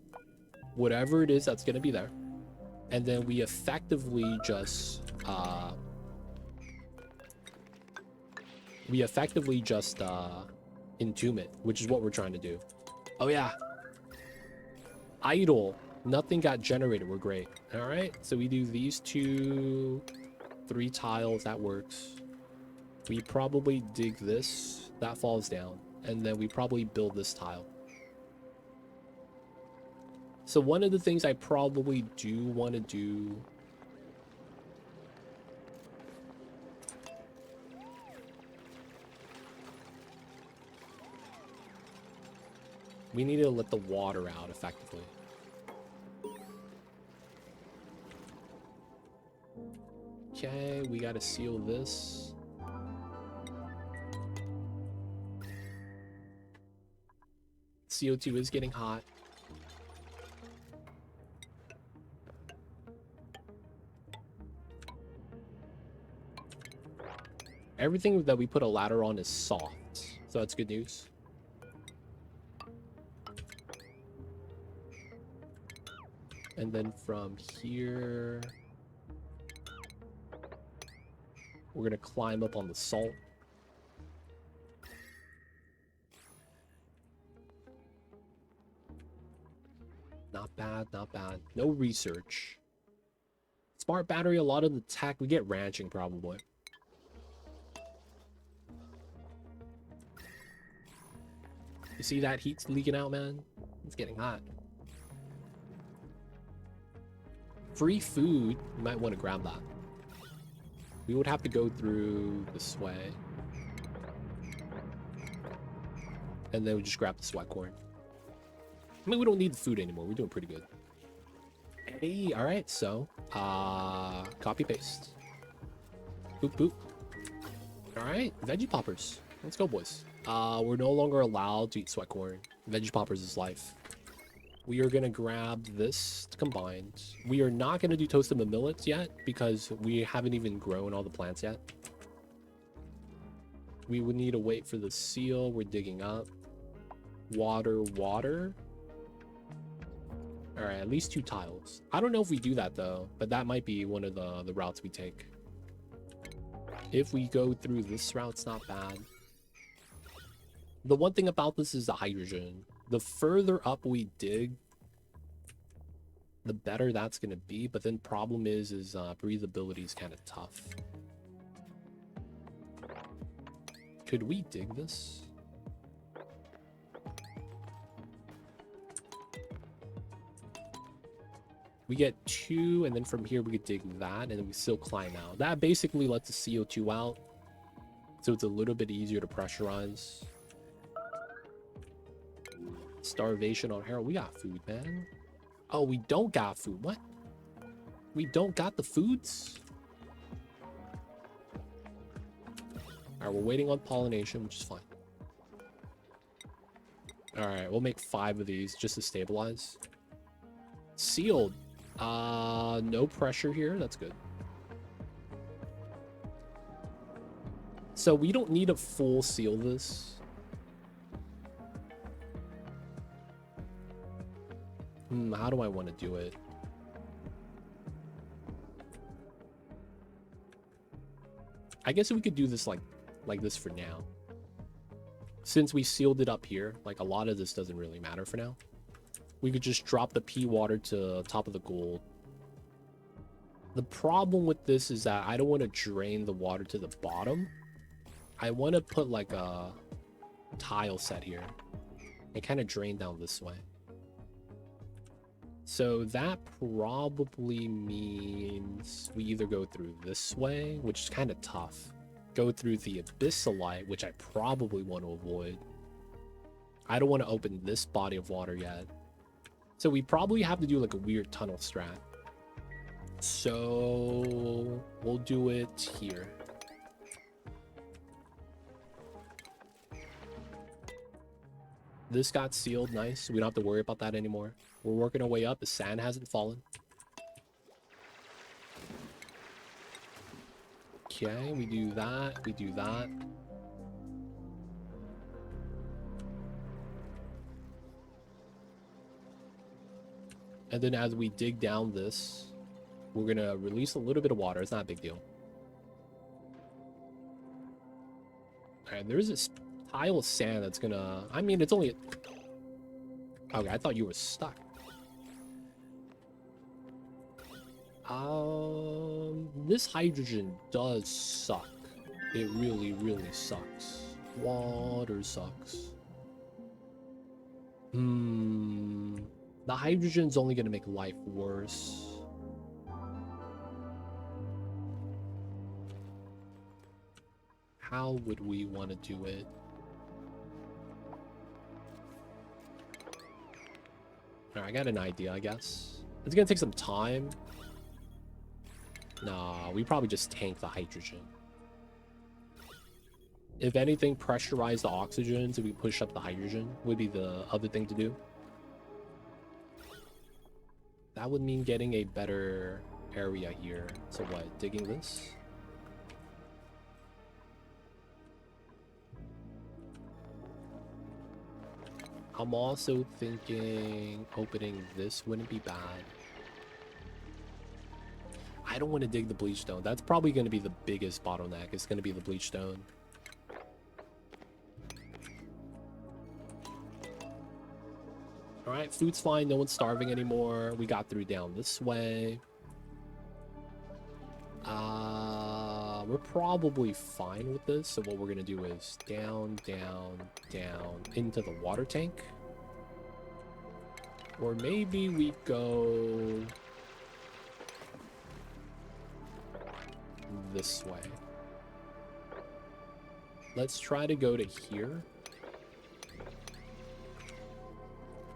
whatever it is that's going to be there. And then we effectively just, we effectively just entomb it, which is what we're trying to do. Oh yeah, idle, nothing got generated. We're great. All right, so we do these 3 tiles. That works. We probably dig this, that falls down, and then we probably build this tile. So one of the things I probably do want to do, we need to let the water out effectively. Okay, we got to seal this. CO2 is getting hot. Everything that we put a ladder on is soft, so that's good news. And then from here, we're gonna climb up on the salt. Not bad, not bad. No research. Smart battery, a lot of the tech, we get ranching probably. You see that heat's leaking out, man? It's getting hot. Free food, you might want to grab that. We would have to go through this way. And then we just grab the sweat corn. I mean, we don't need the food anymore. We're doing pretty good. Hey, all right, so, copy paste. Boop, boop. All right, veggie poppers. Let's go, boys. We're no longer allowed to eat sweat corn. Veggie poppers is life. We are gonna grab this combined. We are not gonna do toasted millets yet because we haven't even grown all the plants yet. We would need to wait for the seal. We're digging up. Water, water. All right, at least 2 tiles. I don't know if we do that though, but that might be one of the routes we take. If we go through this route, it's not bad. The one thing about this is the hydrogen. The further up we dig, the better that's going to be. But then problem is breathability is kind of tough. Could we dig this? We get 2, and then from here we could dig that, and then we still climb out. That basically lets the CO2 out, so it's a little bit easier to pressurize. Starvation on Harold. We got food, man. Oh, we don't got food. What? We don't got the foods? Alright, we're waiting on pollination, which is fine. Alright, we'll make 5 of these just to stabilize. Sealed. No pressure here. That's good. So we don't need to full seal this. How do I want to do it? I guess we could do this like this for now. Since we sealed it up here, like a lot of this doesn't really matter for now. We could just drop the pea water to top of the gold. The problem with this is that I don't want to drain the water to the bottom. I want to put like a tile set here and kind of drain down this way. So that probably means we either go through this way, which is kind of tough. Go through the abyssalite, which I probably want to avoid. I don't want to open this body of water yet. So we probably have to do like a weird tunnel strat. So we'll do it here. This got sealed, nice. We don't have to worry about that anymore. We're working our way up. The sand hasn't fallen. Okay, we do that. We do that. And then as we dig down this, we're going to release a little bit of water. It's not a big deal. Alright, there's this tile of sand that's gonna... I mean, it's only... Okay, I thought you were stuck. This hydrogen does suck. It really, really sucks. Water sucks. The hydrogen's only gonna make life worse. How would we want to do it? Alright, I got an idea, I guess. It's gonna take some time. Nah, we probably just tank the hydrogen. If anything, pressurize the oxygen so we push up the hydrogen would be the other thing to do. That would mean getting a better area here. So what, digging this? I'm also thinking opening this wouldn't be bad. I don't want to dig the bleach stone. That's probably going to be the biggest bottleneck. It's going to be the bleach stone. Alright, food's fine. No one's starving anymore. We got through down this way. We're probably fine with this. So what we're going to do is down, down, down into the water tank. Or maybe we go this way. Let's try to go to here.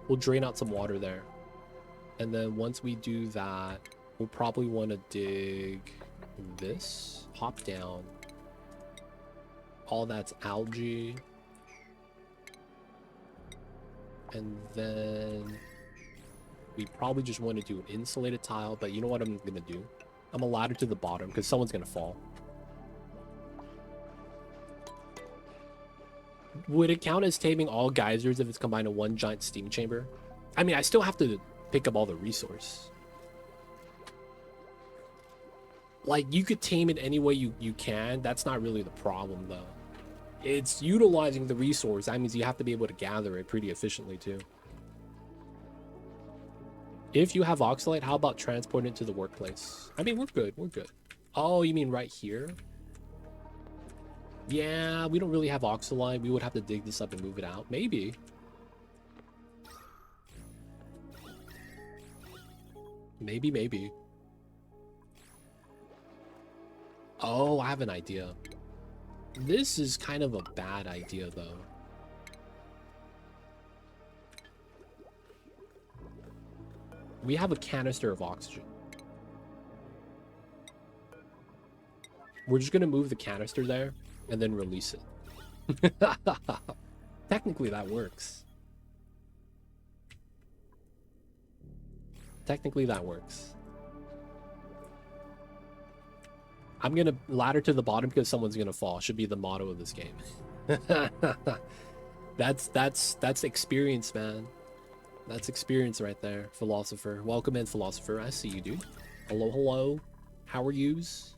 We'll drain out some water there. And then once we do that, we'll probably want to dig this, hop down. All that's algae. And then we probably just want to do an insulated tile, but you know what I'm going to do? I'm a ladder to the bottom because someone's going to fall. Would it count as taming all geysers if it's combined in one giant steam chamber? I mean, I still have to pick up all the resource. Like, you could tame it any way you can. That's not really the problem, though. It's utilizing the resource. That means you have to be able to gather it pretty efficiently, too. If you have oxalate, how about transporting it to the workplace? I mean, we're good. We're good. Oh, you mean right here? Yeah, we don't really have oxalite. We would have to dig this up and move it out. Maybe. Maybe. Oh, I have an idea. This is kind of a bad idea, though. We have a canister of oxygen. We're just going to move the canister there and then release it. Technically, that works. Technically, that works. I'm going to ladder to the bottom because someone's going to fall. Should be the motto of this game. That's experience, man. That's experience right there, philosopher. Welcome in, philosopher. I see you, dude. Hello, hello. How are yous?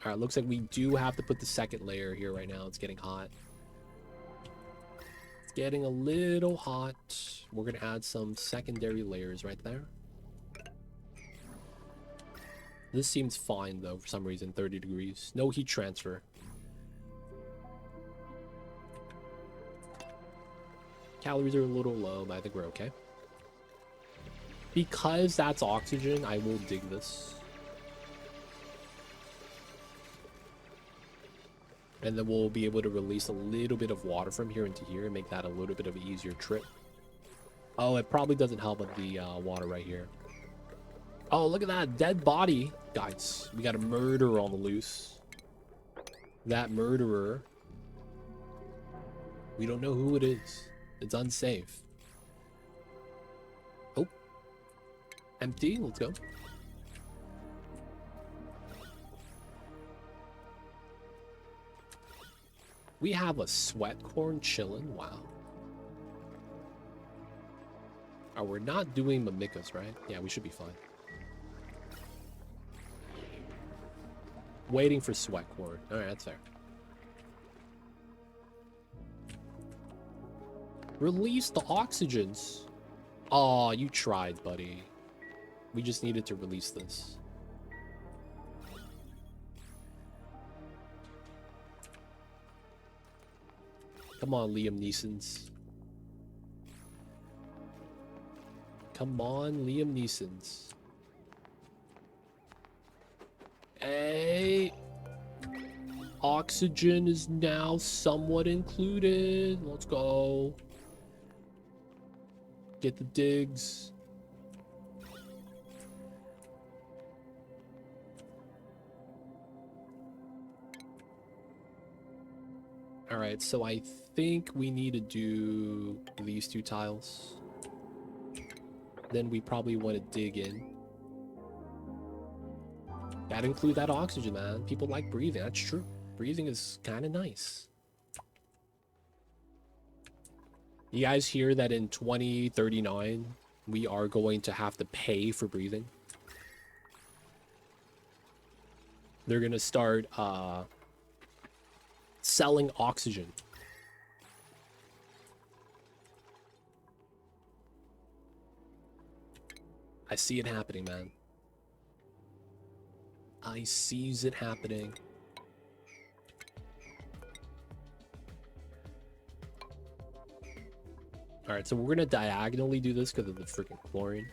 Alright, looks like we do have to put the second layer here right now. It's getting hot. It's getting a little hot. We're going to add some secondary layers right there. This seems fine, though, for some reason. 30 degrees. No heat transfer. Calories are a little low, but I think we're okay. Because that's oxygen, I will dig this. And then we'll be able to release a little bit of water from here into here and make that a little bit of an easier trip. Oh, it probably doesn't help with the water right here. Oh, look at that dead body. Guys, we got a murderer on the loose. That murderer, we don't know who it is. It's unsafe. Oh. Empty. Let's go. We have a sweat corn chilling. Wow. Oh, we're not doing mimikas, right? Yeah, we should be fine. Waiting for sweat cord. All right, that's fair. Release the oxygens. Aw, you tried, buddy. We just needed to release this. Come on, Liam Neeson's. Come on, Liam Neeson's. Hey. Oxygen is now somewhat included. Let's go. Get the digs. All right, so I think we need to do these 2 tiles. Then we probably want to dig in. Gotta include that oxygen, man. People like breathing. That's true. Breathing is kind of nice. You guys hear that in 2039, we are going to have to pay for breathing? They're going to start selling oxygen. I see it happening, man. I sees it happening. Alright, so we're gonna diagonally do this because of the freaking chlorine.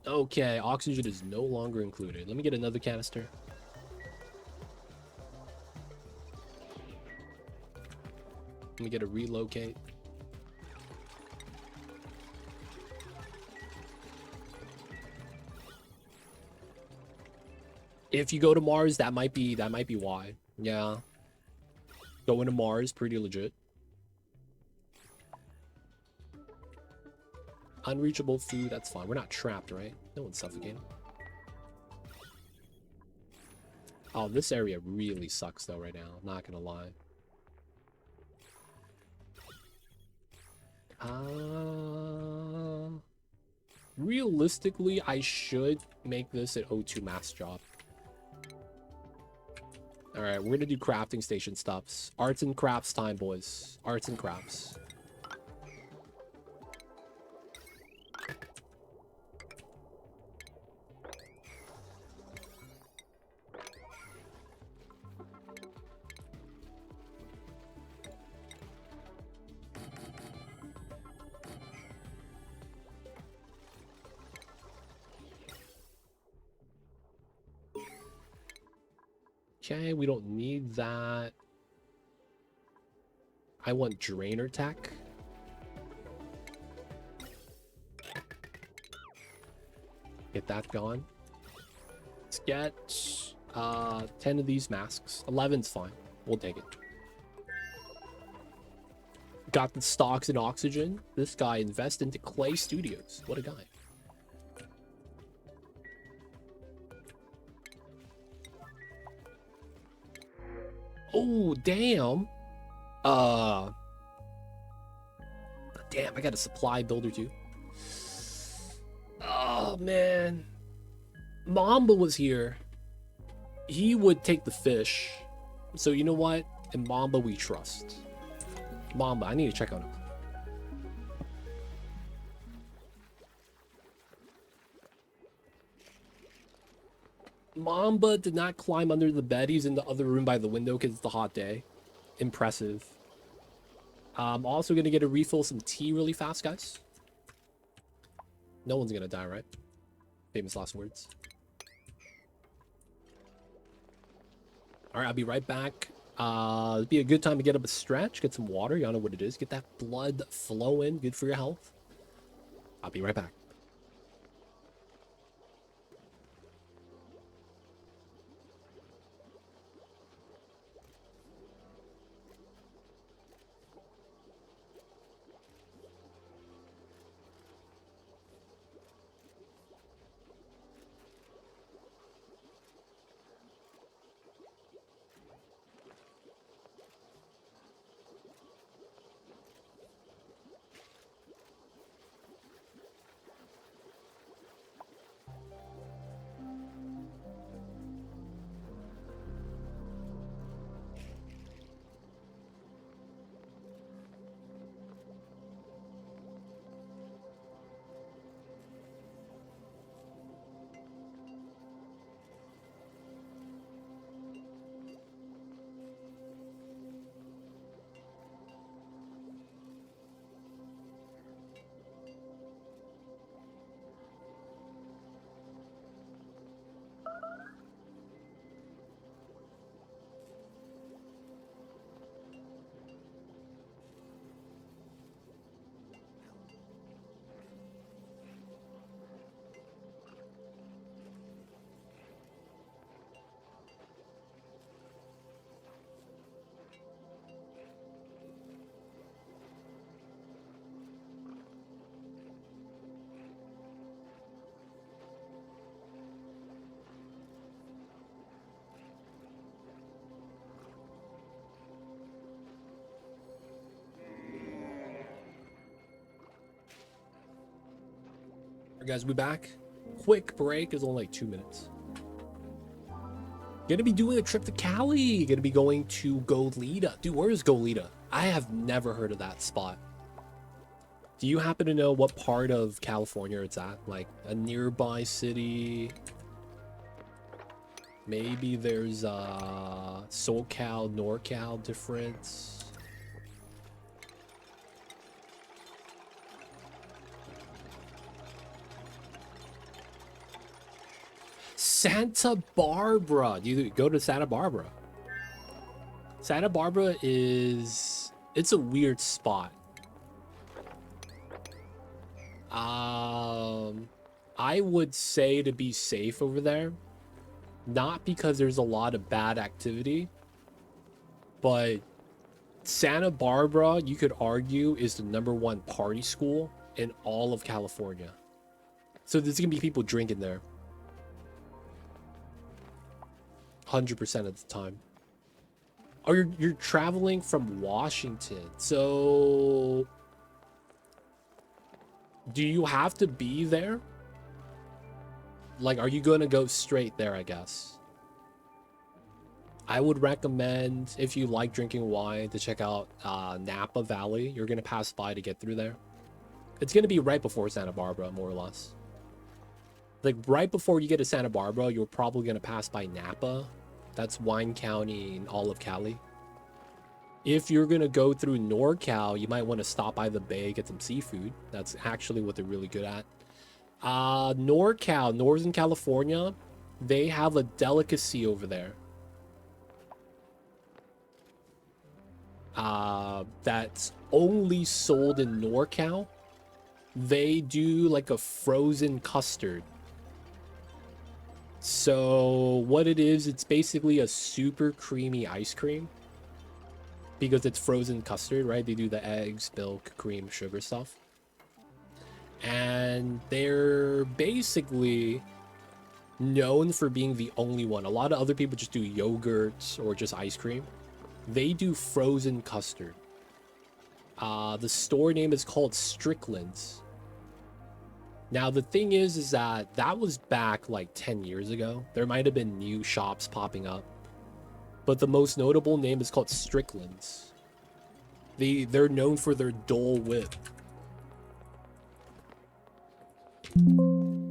Okay, oxygen is no longer included. Let me get another canister. Let me get a relocate. If you go to Mars, that might be why. Yeah. Going to Mars, pretty legit. Unreachable food, that's fine. We're not trapped, right? No one's suffocating. Oh, this area really sucks though right now. Not gonna lie. Realistically, I should make this an O2 mass job. Alright, we're gonna do crafting station stuffs. Arts and crafts time, boys. Arts and crafts. Okay, we don't need that. I want drainer tech. Get that gone. Let's get 10 of these masks. 11's fine. We'll take it. Got the stocks in oxygen. This guy invests into Clay Studios. What a guy. Oh, damn. Damn, I got a supply builder too. Oh, man. Mamba was here. He would take the fish. So you know what? In Mamba we trust. Mamba, I need to check on him. Mamba did not climb under the bed. He's in the other room by the window because it's a hot day. Impressive. I'm also going to get a refill some tea really fast, guys. No one's going to die, right? Famous last words. All right, I'll be right back. It'd be a good time to get up a stretch, get some water. Y'all know what it is. Get that blood flowing. Good for your health. I'll be right back. Alright guys, we back. Quick break is only like 2 minutes. Gonna be doing a trip to Cali. Gonna be going to Goleta. Dude, where is Goleta? I have never heard of that spot. Do you happen to know what part of California it's at? Like a nearby city? Maybe there's a SoCal, NorCal difference. Santa Barbara. You go to Santa Barbara. Santa Barbara is... it's a weird spot. I would say to be safe over there. Not because there's a lot of bad activity. But Santa Barbara, you could argue, is the #1 party school in all of California. So there's gonna be people drinking there. 100% of the time. Oh, you're traveling from Washington. So do you have to be there? Like, are you gonna go straight there, I guess? I would recommend, if you like drinking wine, to check out Napa Valley. You're gonna pass by to get through there. It's gonna be right before Santa Barbara, more or less. Like, right before you get to Santa Barbara, you're probably gonna pass by Napa. That's Wine County in all of Cali. If you're gonna go through NorCal, you might want to stop by the bay, get some seafood. That's actually what they're really good at. NorCal, Northern California, they have a delicacy over there. That's only sold in NorCal. They do like a frozen custard. So what it is, it's basically a super creamy ice cream. Because it's frozen custard, right? They do the eggs, milk, cream, sugar stuff. And they're basically known for being the only one. A lot of other people just do yogurt or just ice cream. They do frozen custard. The store name is called Strickland's. Now, the thing is that was back like 10 years ago. There might have been new shops popping up. But the most notable name is called Strickland's. They're known for their Dole Whip.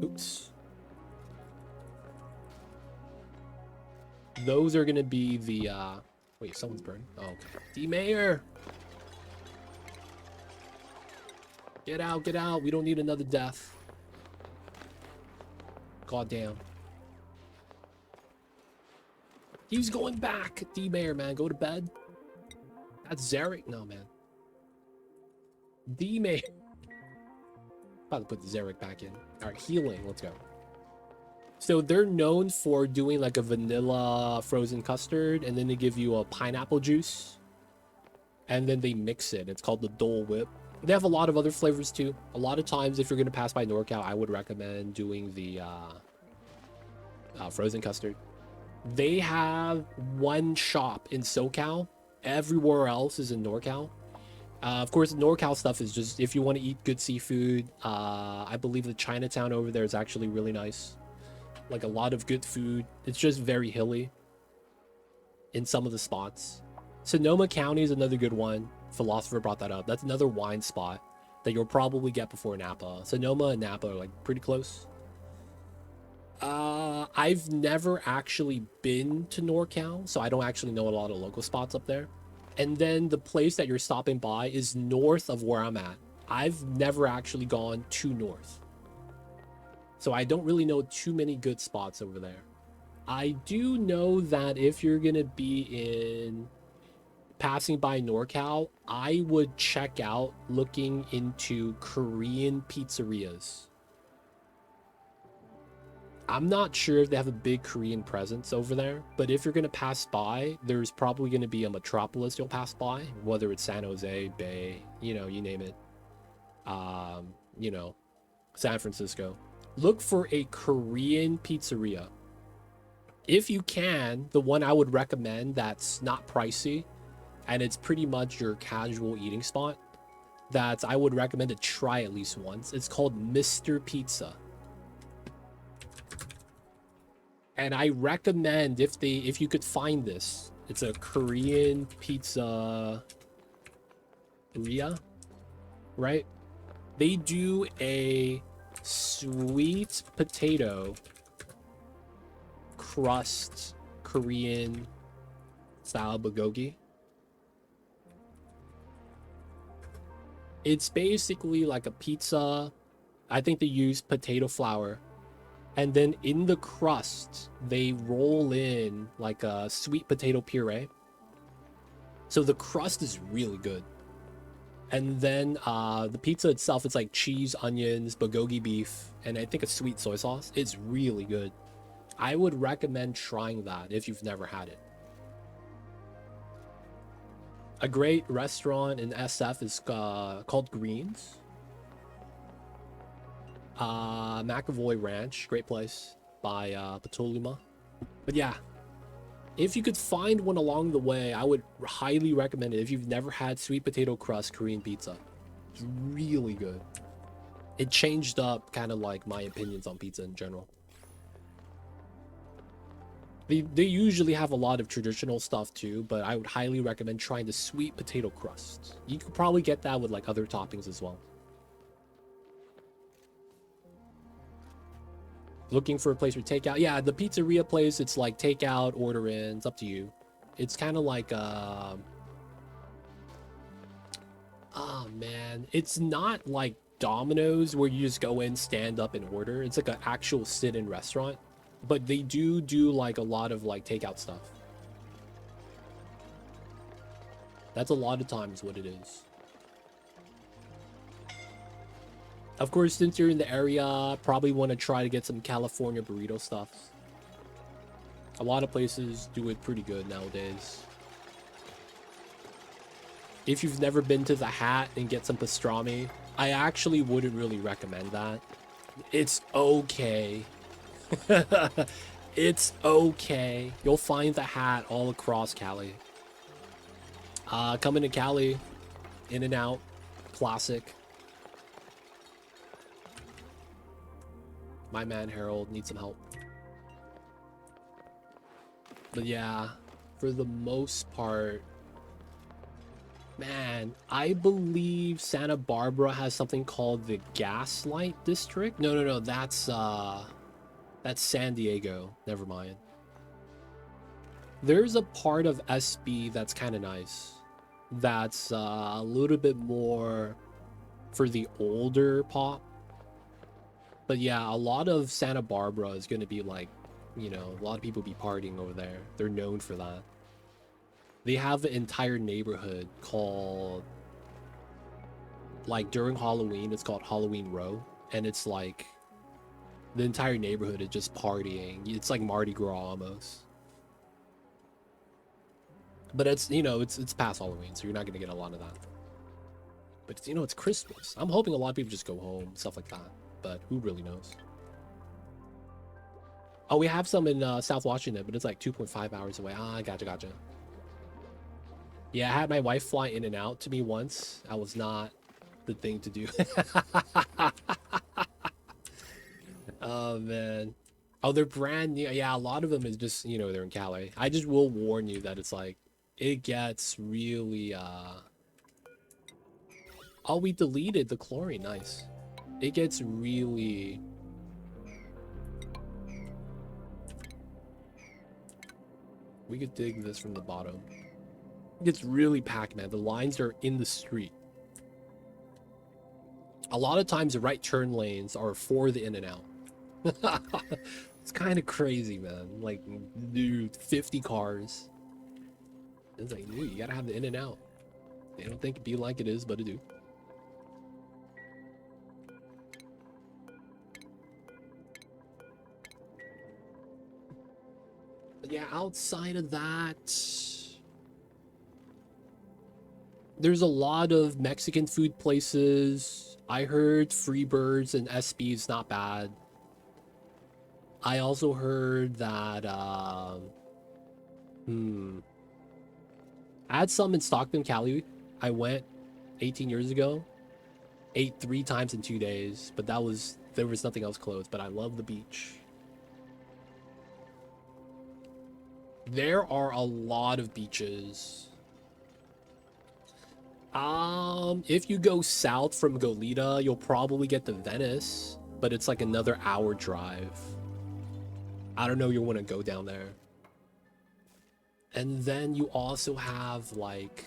Oops. Those are gonna be the wait, someone's burning. Oh, okay. D-Mayor! Get out, get out. We don't need another death. God damn. He's going back. D-Mayor, man. Go to bed. That's Zarek. No, man. D-Mayor. About to put the Zarek back in. Alright, healing. Let's go. So they're known for doing like a vanilla frozen custard, and then they give you a pineapple juice. And then they mix it. It's called the Dole Whip. They have a lot of other flavors too. A lot of times, if you're going to pass by NorCal, I would recommend doing the frozen custard. They have one shop in SoCal. Everywhere else is in NorCal. Of course, NorCal stuff is just if you want to eat good seafood. I believe the Chinatown over there is actually really nice. Like a lot of good food. It's just very hilly in some of the spots. Sonoma County is another good one. Philosopher brought that up. That's another wine spot that you'll probably get before Napa. Sonoma and Napa are like pretty close. I've never actually been to NorCal, so I don't actually know a lot of local spots up there. And then the place that you're stopping by is north of where I'm at. I've never actually gone to north. So I don't really know too many good spots over there. I do know that if you're going to be in passing by NorCal, I would check out looking into Korean pizzerias. I'm not sure if they have a big Korean presence over there, but if you're going to pass by, there's probably going to be a metropolis you'll pass by, whether it's San Jose, Bay, you know, you name it. You know, San Francisco. Look for a Korean pizzeria. If you can, the one I would recommend that's not pricey, and it's pretty much your casual eating spot, that I would recommend to try at least once. It's called Mr. Pizza. And I recommend if you could find this, it's a Korean pizza, right? They do a sweet potato crust Korean style bulgogi. It's basically like a pizza. I think they use potato flour, and then in the crust they roll in like a sweet potato puree. So the crust is really good. And then the pizza itself, it's like cheese, onions, bulgogi beef, and I think a sweet soy sauce. It's really good. I would recommend trying that if you've never had it. A great restaurant in SF is called Greens. McAvoy Ranch, great place by Patoluma. But yeah, if you could find one along the way, I would highly recommend it if you've never had sweet potato crust Korean pizza. It's really good. It changed up kind of like my opinions on pizza in general. They usually have a lot of traditional stuff too, but I would highly recommend trying the sweet potato crust. You could probably get that with like other toppings as well. Looking for a place for takeout? Yeah, the pizzeria place, it's like takeout, order in, it's up to you. It's kind of like oh man, it's not like Domino's where you just go in, stand up and order. It's like an actual sit-in restaurant, but they do like a lot of like takeout stuff. That's a lot of times what it is. Of course, since you're in the area, probably want to try to get some California burrito stuff. A lot of places do it pretty good nowadays. If you've never been to the Hat and get some pastrami, I actually wouldn't really recommend that. It's okay. It's okay. You'll find the Hat all across Cali. Coming to Cali, In and Out, classic. My man Harold needs some help. But yeah, for the most part, man, I believe Santa Barbara has something called the Gaslight District. No, that's San Diego. Never mind. There's a part of SB that's kind of nice. That's a little bit more for the older pop. But yeah, a lot of Santa Barbara is going to be like, you know, a lot of people be partying over there. They're known for that. They have an entire neighborhood called, like during Halloween, it's called Halloween Row. And it's like, the entire neighborhood is just partying. It's like Mardi Gras almost. But it's, you know, it's past Halloween, so you're not going to get a lot of that. But, you know, it's Christmas. I'm hoping a lot of people just go home, stuff like that. But who really knows? Oh, we have some in South Washington, but it's like 2.5 hours away. Ah, gotcha. Yeah, I had my wife fly in and out to me once. That was not the thing to do. Oh, man. Oh, they're brand new. Yeah, a lot of them is just, you know, they're in Cali. I just will warn you that it's like, it gets really, Oh, we deleted the chlorine. Nice. It gets really... We could dig this from the bottom. It gets really packed, man. The lines are in the street. A lot of times the right turn lanes are for the in and out. It's kind of crazy, man. Like, dude, 50 cars. It's like, dude, you gotta have the in and out. They don't think it be like it is, but it do. But yeah, outside of that, there's a lot of Mexican food places. I heard Freebirds and SB is not bad. I also heard that, I had some in Stockton, Cali. I went 18 years ago. Ate 3 times in 2 days, but there was nothing else closed. But I love the beach. There are a lot of beaches. If you go south from Goleta, you'll probably get to Venice, but it's like another hour drive. I don't know you want to go down there. And then you also have like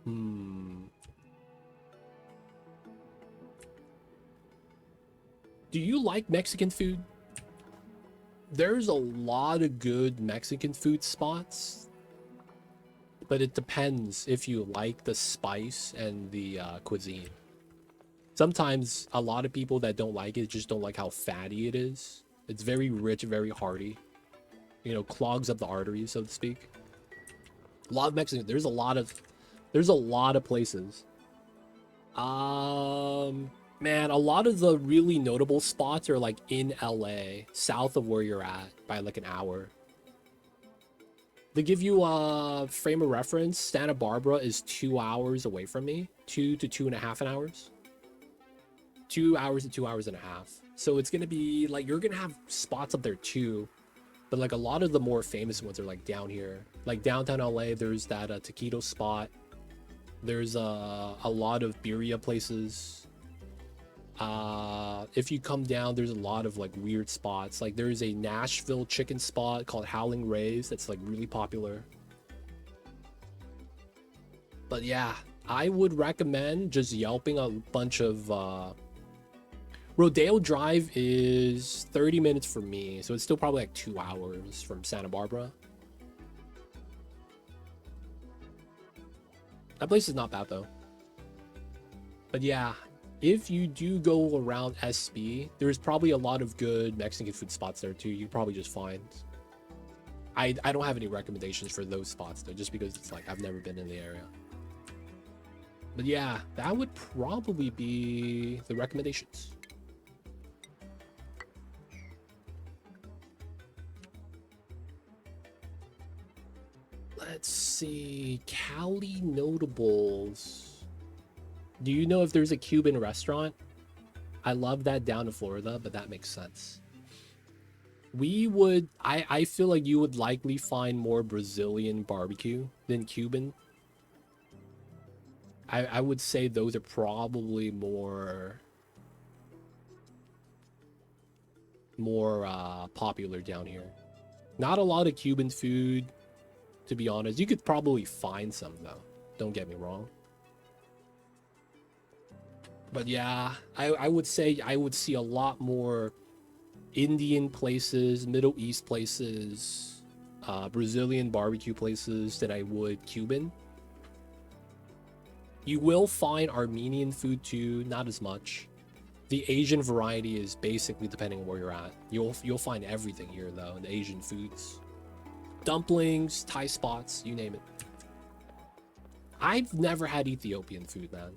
do you like Mexican food? There's a lot of good Mexican food spots, but it depends if you like the spice and the cuisine. Sometimes a lot of people that don't like it just don't like how fatty it is. It's very rich, very hearty. You know, clogs up the arteries, so to speak. A lot of Mexican. There's a lot of places. Man, a lot of the really notable spots are like in LA, south of where you're at by like an hour. To give you a frame of reference, Santa Barbara is 2 hours away from me. 2 to 2.5 hours. 2 hours to 2 hours and a half. So it's gonna be like you're gonna have spots up there too, but like a lot of the more famous ones are like down here, like downtown LA. There's that taquito spot. There's a lot of birria places. If you come down, there's a lot of like weird spots. Like there's a Nashville chicken spot called Howling Rays that's like really popular. But yeah, I would recommend just yelping a bunch of Rodeo Drive is 30 minutes for me, so it's still probably like 2 hours from Santa Barbara. That place is not bad though. But yeah, if you do go around SB, there's probably a lot of good Mexican food spots there too. You probably just find. I don't have any recommendations for those spots though, just because it's like I've never been in the area. But yeah, that would probably be the recommendations. Let's see, Cali notables. Do you know if there's a Cuban restaurant? I love that down in Florida, but that makes sense. We would, I feel like you would likely find more Brazilian barbecue than Cuban. I would say those are probably more popular down here. Not a lot of Cuban food, to be honest. You could probably find some though, don't get me wrong. But yeah, I would say I would see a lot more Indian places, Middle East places, Brazilian barbecue places than I would Cuban. You will find Armenian food too, not as much. The Asian variety is basically depending on where you're at. You'll find everything here though, in the Asian foods. Dumplings, Thai spots, you name it. I've never had Ethiopian food, man.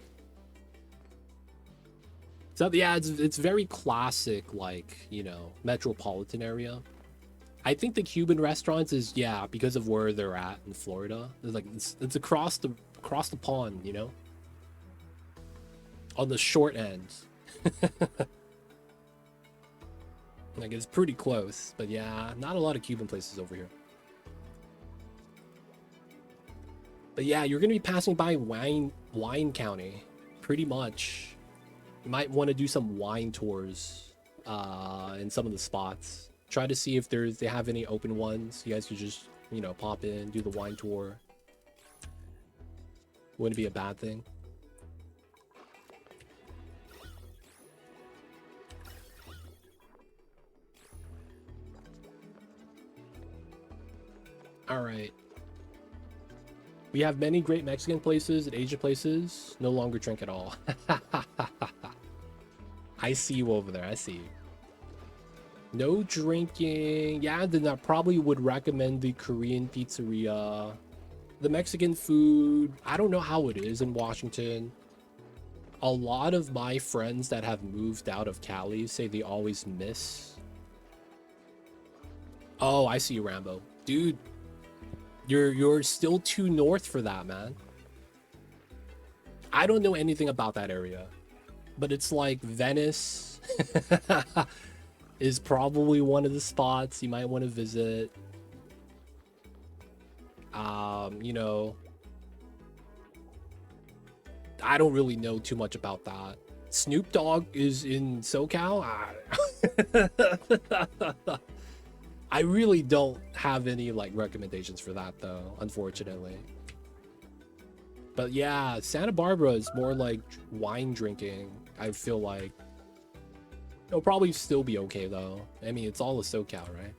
So yeah, it's very classic, like, you know, metropolitan area. I think the Cuban restaurants is, yeah, because of where they're at in Florida. It's like it's across the pond, you know, on the short end. Like it's pretty close, but yeah, not a lot of Cuban places over here. But yeah, you're gonna be passing by Wine County, pretty much. You might want to do some wine tours in some of the spots. Try to see if they have any open ones. You guys could just, you know, pop in, do the wine tour. Wouldn't be a bad thing. All right. We have many great Mexican places and Asian places. No longer drink at all. I see you over there. I see you. No drinking. Yeah, then I probably would recommend the Korean pizzeria. The Mexican food, I don't know how it is in Washington. A lot of my friends that have moved out of Cali say they always miss. Oh, I see you, Rambo. Dude, you're still too north for that, man. I don't know anything about that area, but it's like Venice. is probably one of the spots you might want to visit. You know, I don't really know too much about that. Snoop Dogg is in SoCal. I really don't have any like recommendations for that though, unfortunately. But yeah, Santa Barbara is more like wine drinking. I feel like it'll probably still be okay though. I mean, it's all a SoCal, right?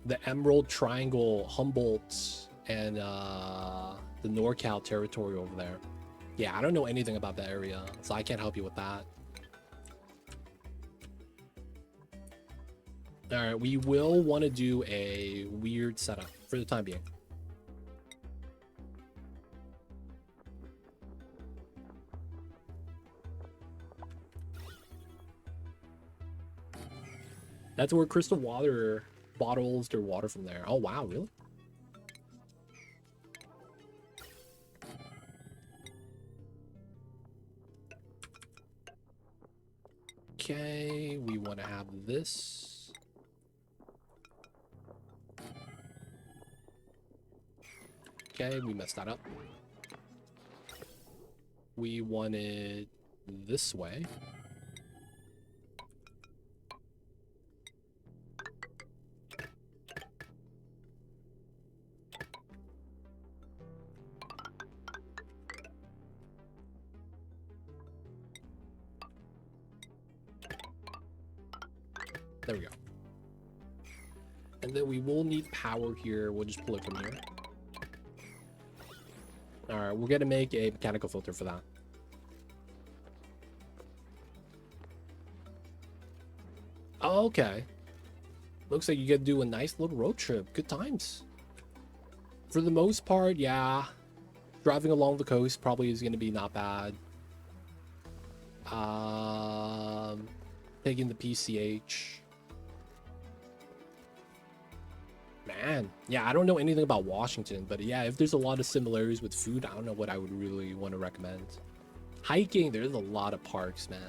The Emerald Triangle, Humboldt, and the NorCal territory over there. Yeah, I don't know anything about that area, so I can't help you with that. All right, we will want to do a weird setup for the time being. That's where Crystal Water bottles their water from there. Oh, wow, really? Okay, we want to have this. Okay, we messed that up. We want it this way. There we go. And then we will need power here. We'll just pull it from here. All right, we're gonna make a mechanical filter for that. Oh, okay. Looks like you get to do a nice little road trip. Good times. For the most part, yeah. Driving along the coast probably is gonna be not bad. Taking the PCH. Man, yeah, I don't know anything about Washington, but yeah, if there's a lot of similarities with food, I don't know what I would really want to recommend. Hiking, there's a lot of parks, man.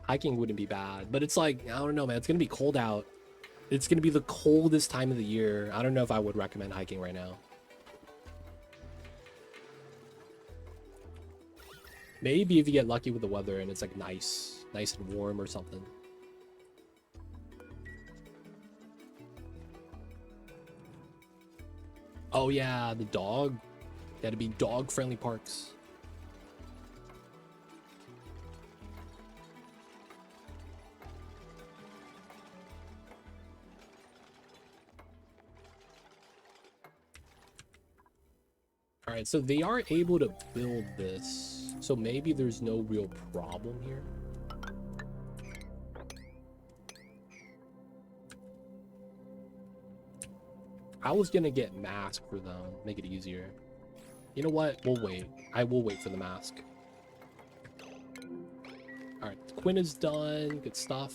Hiking wouldn't be bad, but it's like, I don't know, man, it's gonna be cold out. It's gonna be the coldest time of the year. I don't know if I would recommend hiking right now. Maybe if you get lucky with the weather and it's like nice and warm or something. Oh yeah, the dog. Gotta be dog-friendly parks. All right, so they are able to build this. So maybe there's no real problem here. I was gonna get mask for them, make it easier. You know what? We'll wait. I will wait for the mask. All right, Quinn is done. Good stuff.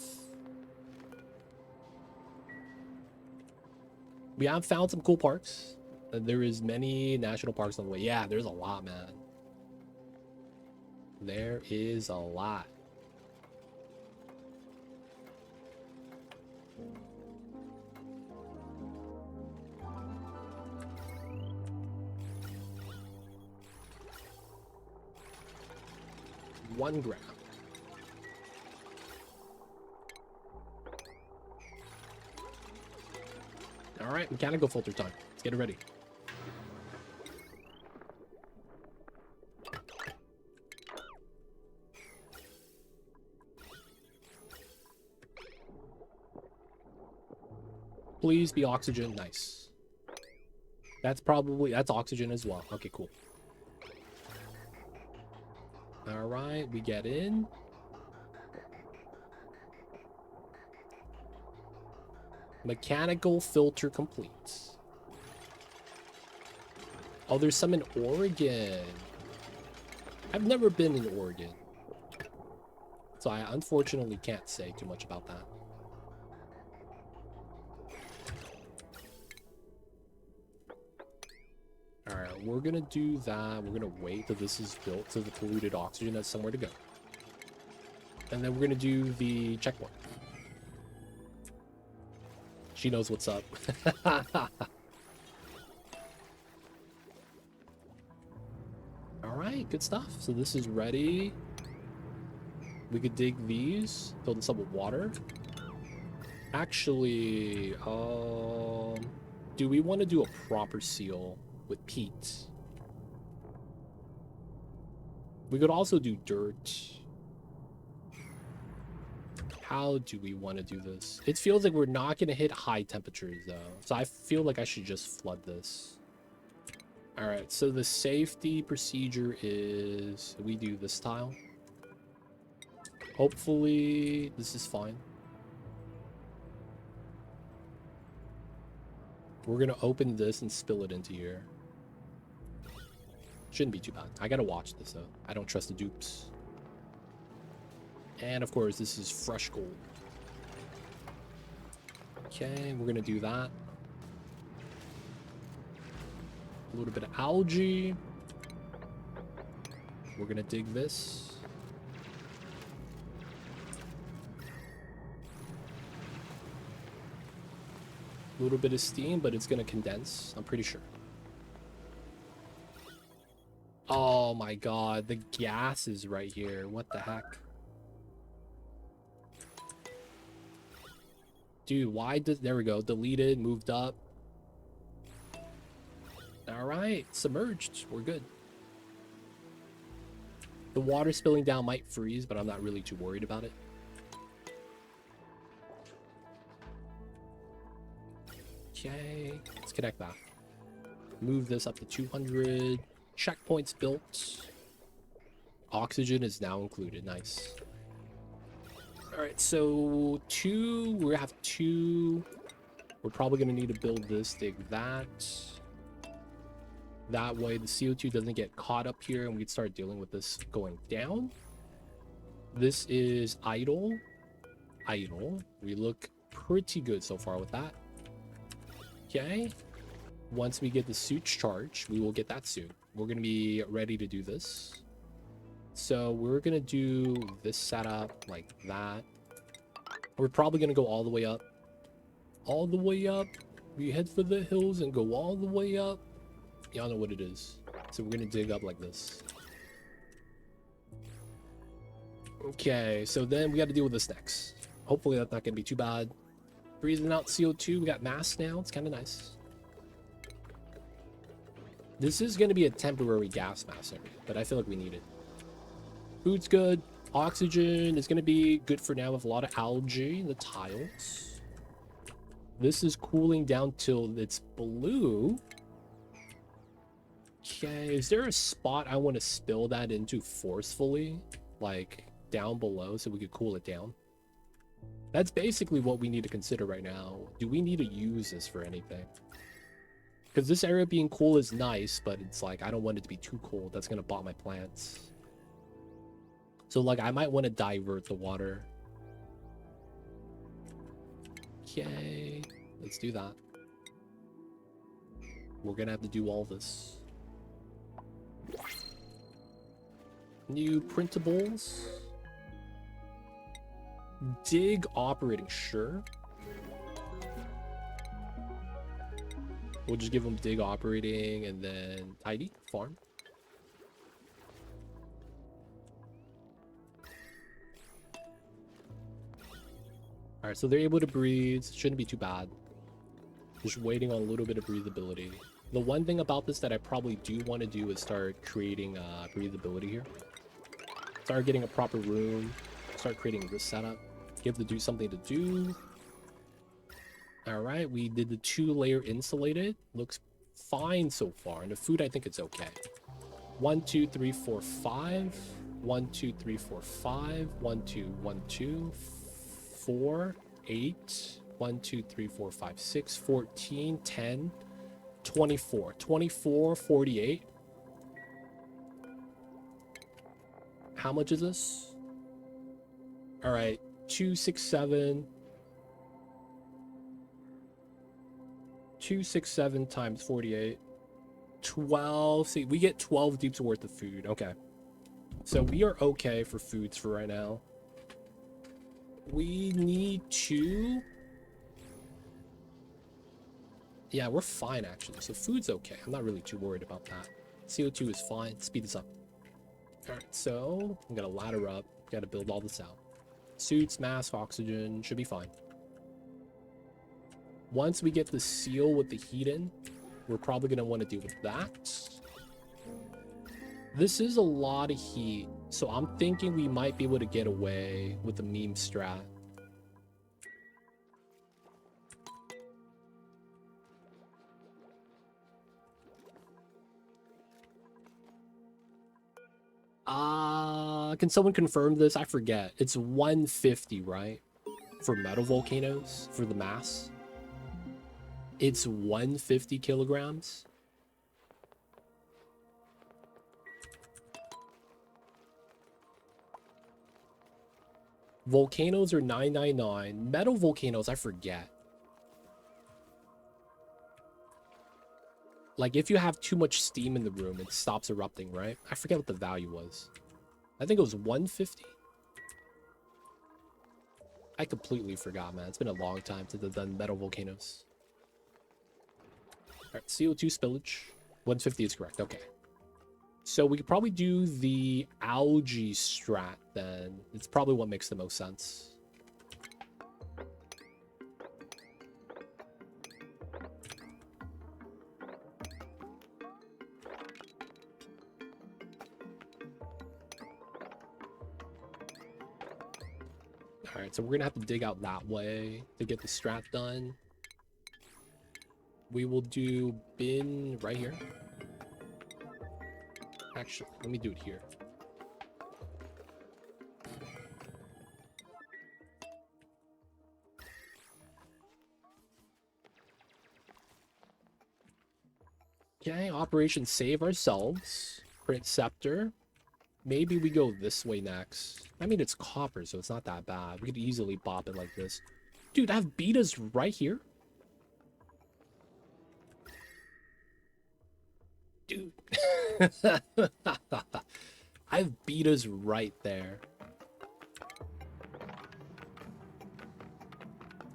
We have found some cool parks. There is many national parks on the way. Yeah, there's a lot, man. There is a lot. One gram. All right, mechanical filter time. Let's get it ready. Please be oxygen. Nice. That's oxygen as well. Okay, cool. All right, we get in. Mechanical filter complete. Oh, there's some in Oregon. I've never been in Oregon, so I unfortunately can't say too much about that. All right, we're gonna do that. We're gonna wait till this is built so the polluted oxygen has somewhere to go. And then we're gonna do the checkpoint. She knows what's up. Alright, good stuff. So this is ready. We could dig these, fill this up with water. Actually, do we want to do a proper seal with peat? We could also do dirt. How do we want to do this? It feels like we're not going to hit high temperatures, though. So I feel like I should just flood this. All right, so the safety procedure is we do this tile. Hopefully, this is fine. We're going to open this and spill it into here. Shouldn't be too bad. I got to watch this, though. I don't trust the dupes. And, of course, this is fresh gold. Okay, we're going to do that. A little bit of algae. We're going to dig this. A little bit of steam, but it's going to condense. I'm pretty sure. Oh my god, the gas is right here. What the heck? Dude, why does... There we go. Deleted, moved up. Alright, submerged. We're good. The water spilling down might freeze, but I'm not really too worried about it. Okay, let's connect that. Move this up to 200. Checkpoints built. Oxygen is now included. Nice. Alright, so we're gonna have two. We're probably gonna need to build this, dig that. That way the CO2 doesn't get caught up here and we can start dealing with this going down. This is idle. Idle. We look pretty good so far with that. Okay. Once we get the suit charged, we will get that suit. We're going to be ready to do this. So we're going to do this setup like that. We're probably going to go all the way up. All the way up. We head for the hills and go all the way up. Y'all know what it is. So we're going to dig up like this. Okay, so then we got to deal with this next. Hopefully that's not going to be too bad. Breathing out CO2. We got masks now. It's kind of nice. This is going to be a temporary gas mask area, but I feel like we need it. Food's good. Oxygen is going to be good for now with a lot of algae in the tiles. This is cooling down till it's blue. Okay, is there a spot I want to spill that into forcefully? Like down below so we could cool it down? That's basically what we need to consider right now. Do we need to use this for anything? Because this area being cool is nice, but it's like, I don't want it to be too cold. That's going to bot my plants. So, like, I might want to divert the water. Okay, let's do that. We're going to have to do all this. New printables. Dig operating, sure. We'll just give them dig operating and then tidy farm. All right, so they're able to breathe. Shouldn't be too bad. Just waiting on a little bit of breathability. The one thing about this that I probably do want to do is start creating breathability here. Start getting a proper room. Start creating this setup. Give the dude something to do. All right, we did the 2-layer insulated. Looks fine so far. And the food, I think it's okay. 1, 2, 3, 4, 5. 1, 2, 3, 4, 5. 1, 2, 1, 2, 4, 8. 1, 2, 3, 4, 5, 6, 14, 10, 24. 24, 48. How much is this? All right, 267. 267 times 48. 12. See, we get 12 deeps worth of food. Okay. So we are okay for foods for right now. We need to... Yeah, we're fine, actually. So food's okay. I'm not really too worried about that. CO2 is fine. Speed this up. Alright, so I'm gonna ladder up. Gotta build all this out. Suits, mask, oxygen. Should be fine. Once we get the seal with the heat in, we're probably gonna want to deal with that. This is a lot of heat, so I'm thinking we might be able to get away with the meme strat. Can someone confirm this? I forget. It's 150, right? For metal volcanoes, for the mass. It's 150 kilograms. Volcanoes are 999. Metal volcanoes, I forget. Like, if you have too much steam in the room, it stops erupting, right? I forget what the value was. I think it was 150. I completely forgot, man. It's been a long time since I've done metal volcanoes. Alright, CO2 spillage. 150 is correct, okay. So we could probably do the algae strat then. It's probably what makes the most sense. Alright, so we're gonna have to dig out that way to get the strat done. We will do bin right here. Actually, let me do it here. Okay, operation save ourselves. Printcepter. Maybe we go this way next. I mean, it's copper, so it's not that bad. We could easily bop it like this. Dude, I have betas right here. Dude. I have betas right there.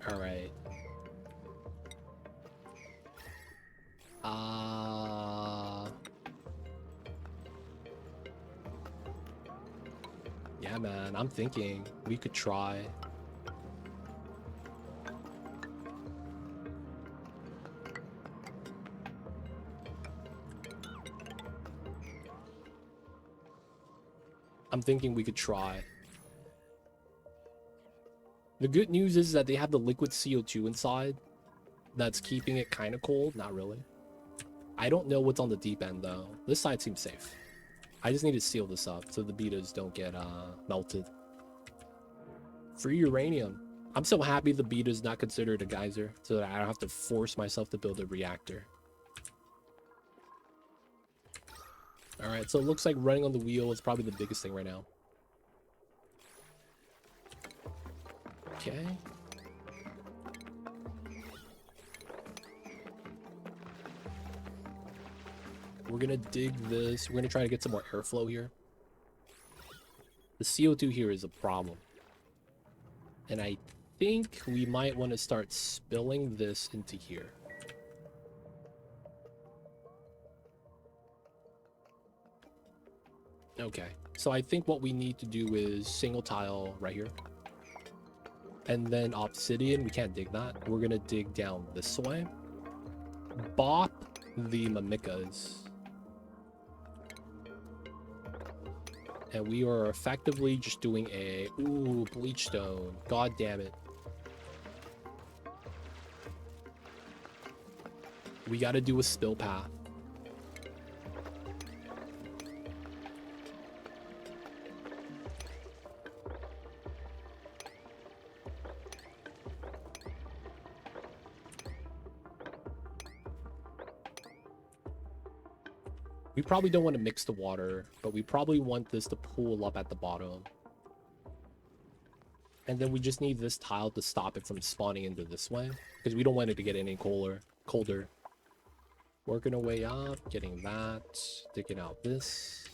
Alright. Yeah, man, I'm thinking we could try. I'm thinking we could try. The good news is that they have the liquid CO2 inside. That's keeping it kind of cold. Not really. I don't know what's on the deep end, though. This side seems safe. I just need to seal this up so the betas don't get melted. Free uranium. I'm so happy the beta is not considered a geyser, so that I don't have to force myself to build a reactor. Alright, so it looks like running on the wheel is probably the biggest thing right now. Okay. We're gonna dig this. We're gonna try to get some more airflow here. The CO2 here is a problem. And I think we might want to start spilling this into here. Okay, so I think what we need to do is single tile right here. And then obsidian, we can't dig that. We're gonna dig down this way. Bop the mimicas. And we are effectively just doing a... Ooh, bleach stone. God damn it. We gotta do a spill path. We probably don't want to mix the water, but we probably want this to pool up at the bottom. And then we just need this tile to stop it from spawning into this way, because we don't want it to get any colder. Working our way up, getting that, digging out this.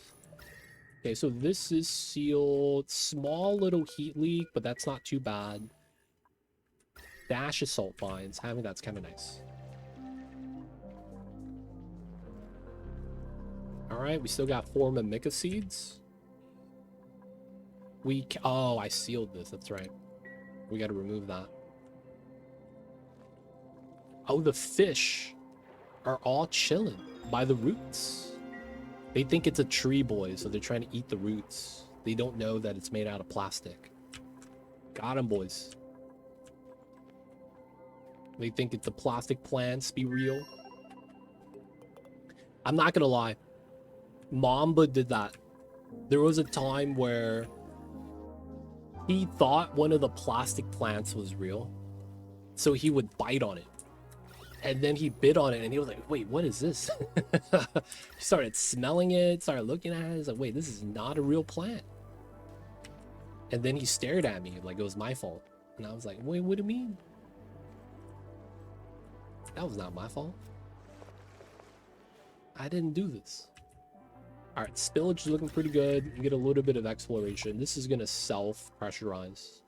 Okay, so this is sealed. Small little heat leak, but that's not too bad. Dash assault mines. Having that's kind of nice. Alright, we still got 4 mimica seeds. Oh, I sealed this. That's right. We got to remove that. Oh, the fish are all chilling by the roots. They think it's a tree, boys, so they're trying to eat the roots. They don't know that it's made out of plastic. Got 'em, boys. They think it's the plastic plants be real. I'm not gonna lie. Mamba did that. There was a time where he thought one of the plastic plants was real, so he would bite on it. And then he bit on it and he was like, wait, what is this? He started smelling it, started looking at it. He's like, wait, this is not a real plant. And then he stared at me like it was my fault. And I was like, wait, what do you mean? That was not my fault. I didn't do this. Alright, spillage is looking pretty good. You get a little bit of exploration. This is gonna self-pressurize.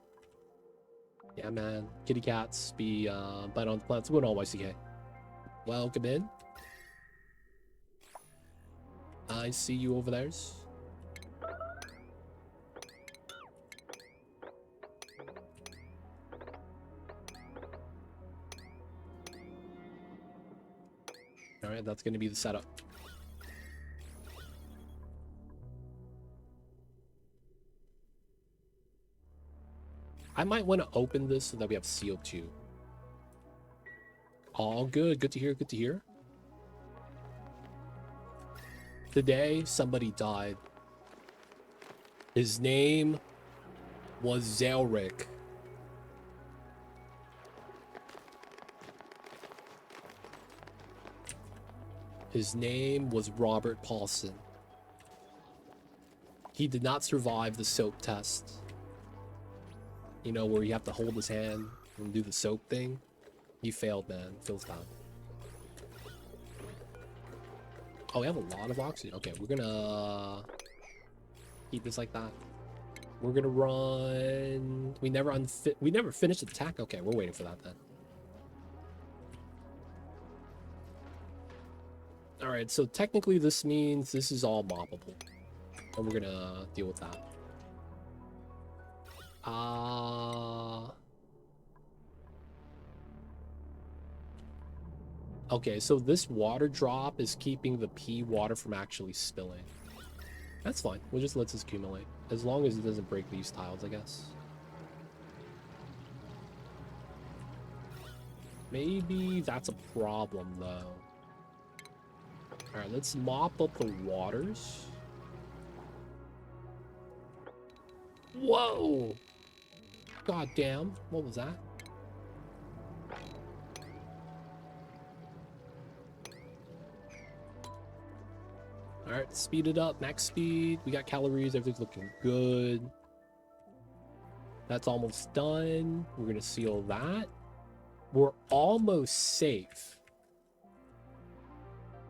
Yeah, man. Kitty cats be bite on the plants. What's going on, YCK? Welcome in. I see you over there. Alright, that's gonna be the setup. I might want to open this so that we have CO2. All good. Good to hear. Good to hear. Today, somebody died. His name was Zelric. His name was Robert Paulson. He did not survive the soap test. You know, where you have to hold his hand and do the soap thing. He failed, man. Feels bad. Oh, we have a lot of oxygen. Okay, we're gonna keep this like that. We're gonna run. We never finished the attack. Okay, we're waiting for that then. All right, so technically this means this is all moppable, and we're gonna deal with that. Okay, so this water drop is keeping the pea water from actually spilling. That's fine. We'll just let this accumulate. As long as it doesn't break these tiles, I guess. Maybe that's a problem, though. Alright, let's mop up the waters. Whoa! God damn, what was that? Alright, speed it up, max speed. We got calories, everything's looking good. That's almost done. We're gonna seal that. We're almost safe.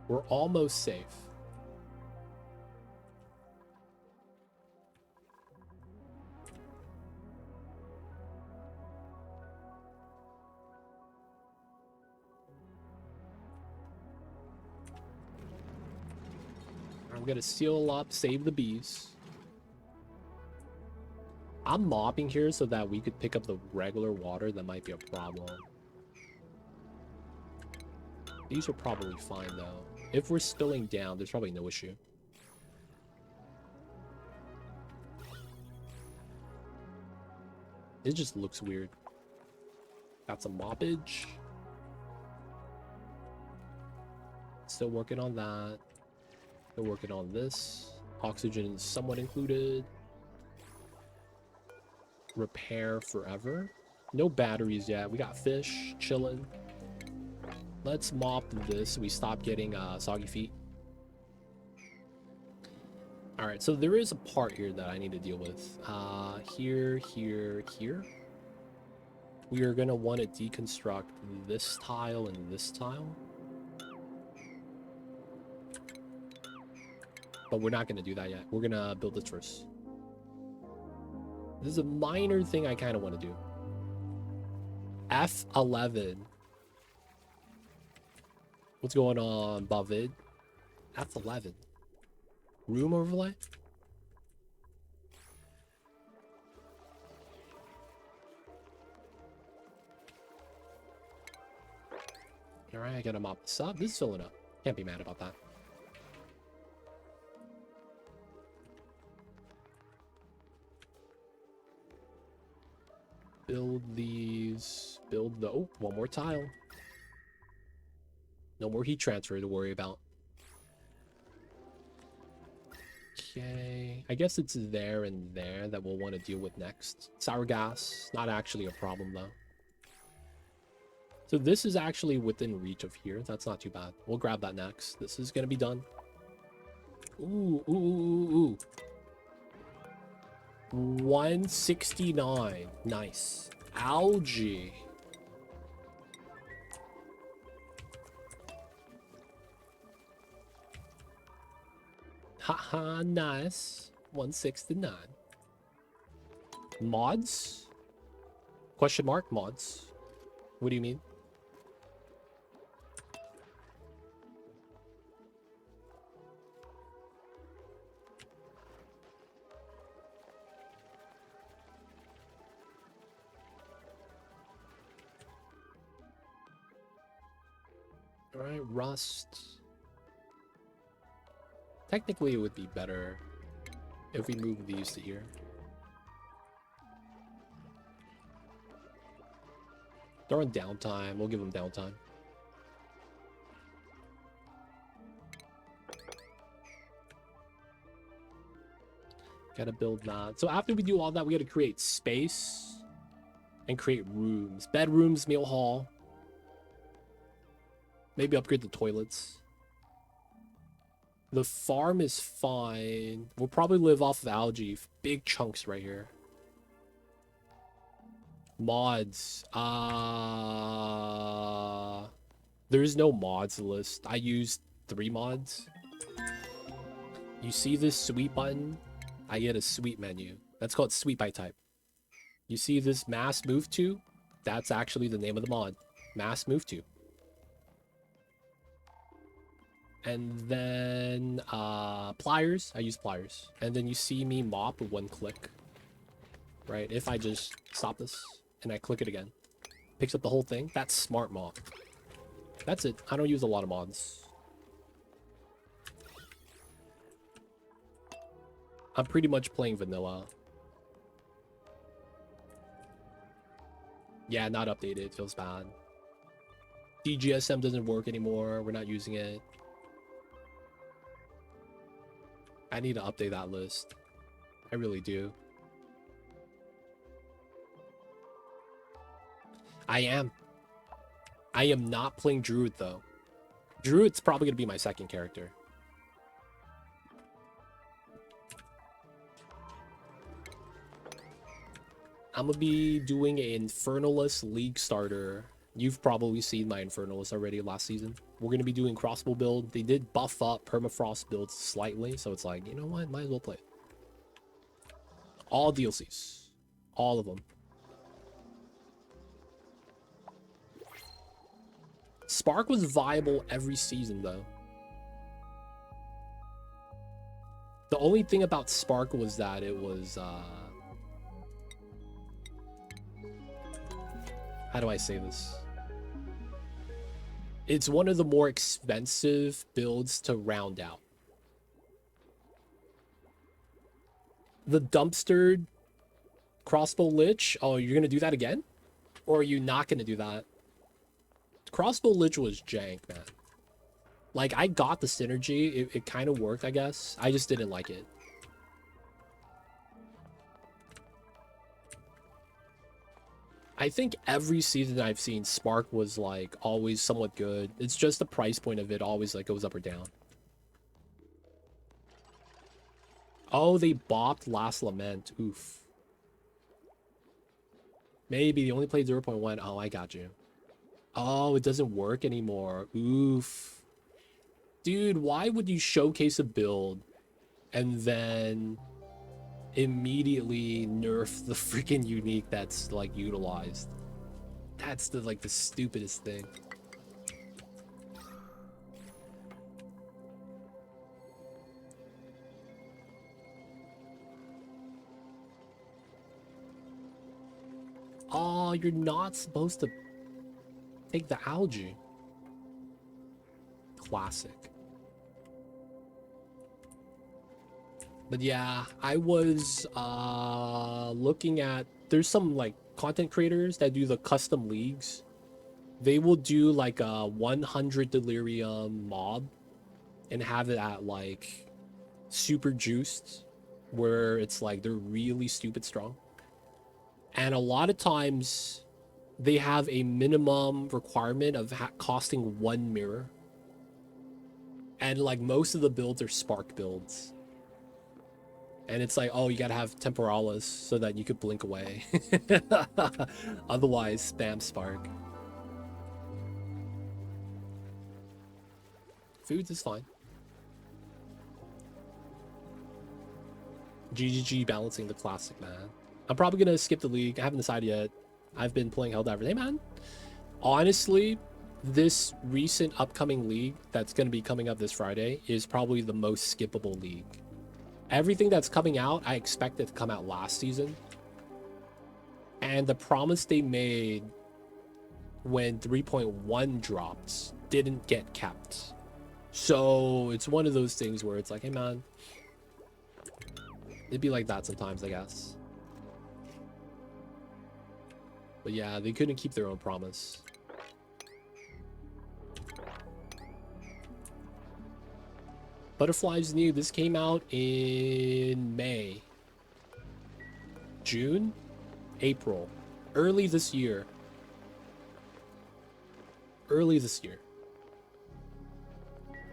We're almost safe. I'm gonna seal up, save the bees. I'm mopping here so that we could pick up the regular water. That might be a problem. These are probably fine though. If we're spilling down, there's probably no issue. It just looks weird. Got some moppage. Still working on that. Still working on this. Oxygen is somewhat included. Repair forever. No batteries yet. We got fish chilling. Let's mop this so we stop getting soggy feet. Alright, so there is a part here that I need to deal with. Here. We are going to want to deconstruct this tile and this tile. But we're not going to do that yet. We're going to build this first. This is a minor thing I kind of want to do. F11. What's going on, Bavid? F11. Room overlay? Alright, I gotta mop this up. This is filling up. Can't be mad about that. Build these. Build the... Oh, one more tile. No more heat transfer to worry about. Okay. I guess it's there and there that we'll want to deal with next. Sour gas. Not actually a problem, though. So this is actually within reach of here. That's not too bad. We'll grab that next. This is going to be done. Ooh, ooh, ooh, ooh. 169. Nice. Algae. Haha, nice. 169. Mods? Question mark? Mods. What do you mean? Alright, rust. Technically, it would be better if we move these to here. They're on downtime. We'll give them downtime. Gotta build that. So after we do all that, we gotta create space and create rooms. Bedrooms, meal hall. Maybe upgrade the toilets. The farm is fine. We'll probably live off of algae. Big chunks right here. Mods. There is no mods list. I used 3 mods. You see this sweep button? I get a sweep menu. That's called sweep by type. You see this mass move to? That's actually the name of the mod. Mass move to. And then pliers. I use pliers. And then you see me mop with 1 click. Right? If I just stop this and I click it again. Picks up the whole thing. That's smart mop. That's it. I don't use a lot of mods. I'm pretty much playing vanilla. Yeah, not updated. Feels bad. DGSM doesn't work anymore. We're not using it. I need to update that list. I really do. I am not playing Druid, though. Druid's probably going to be my second character. I'm going to be doing an Infernalist League starter. You've probably seen my Infernalist already last season. We're going to be doing crossbow build. They did buff up permafrost builds slightly, so it's like, you know what? Might as well play it. All DLCs. All of them. Spark was viable every season, though. The only thing about Spark was that it was, how do I say this? It's one of the more expensive builds to round out. The dumpstered crossbow lich. Oh, you're going to do that again? Or are you not going to do that? Crossbow lich was jank, man. Like, I got the synergy. It kind of worked, I guess. I just didn't like it. I think every season I've seen, Spark was, like, always somewhat good. It's just the price point of it always, like, goes up or down. Oh, they bopped Last Lament. Oof. Maybe. They only played 0.1. Oh, I got you. Oh, it doesn't work anymore. Oof. Dude, why would you showcase a build and then immediately nerf the freaking unique that's like utilized. That's the like the stupidest thing. Oh, you're not supposed to take the algae. Classic. But yeah, I was looking at, there's some like content creators that do the custom leagues. They will do like a 100 delirium mob and have it at like super juiced, where it's like they're really stupid strong. And a lot of times they have a minimum requirement of costing 1 mirror. And like most of the builds are spark builds. And it's like, oh, you gotta have temporalis so that you could blink away. Otherwise, spam spark. Foods is fine. GGG balancing the classic, man. I'm probably gonna skip the league. I haven't decided yet. I've been playing Helldivers. Hey, man. Honestly, this recent upcoming league that's gonna be coming up this Friday is probably the most skippable league. Everything that's coming out, I expect it to come out last season. And the promise they made when 3.1 dropped didn't get kept. So it's one of those things where it's like, hey man, it'd be like that sometimes, I guess. But yeah, they couldn't keep their own promise. Butterflies New, this came out in May, June, April, early this year.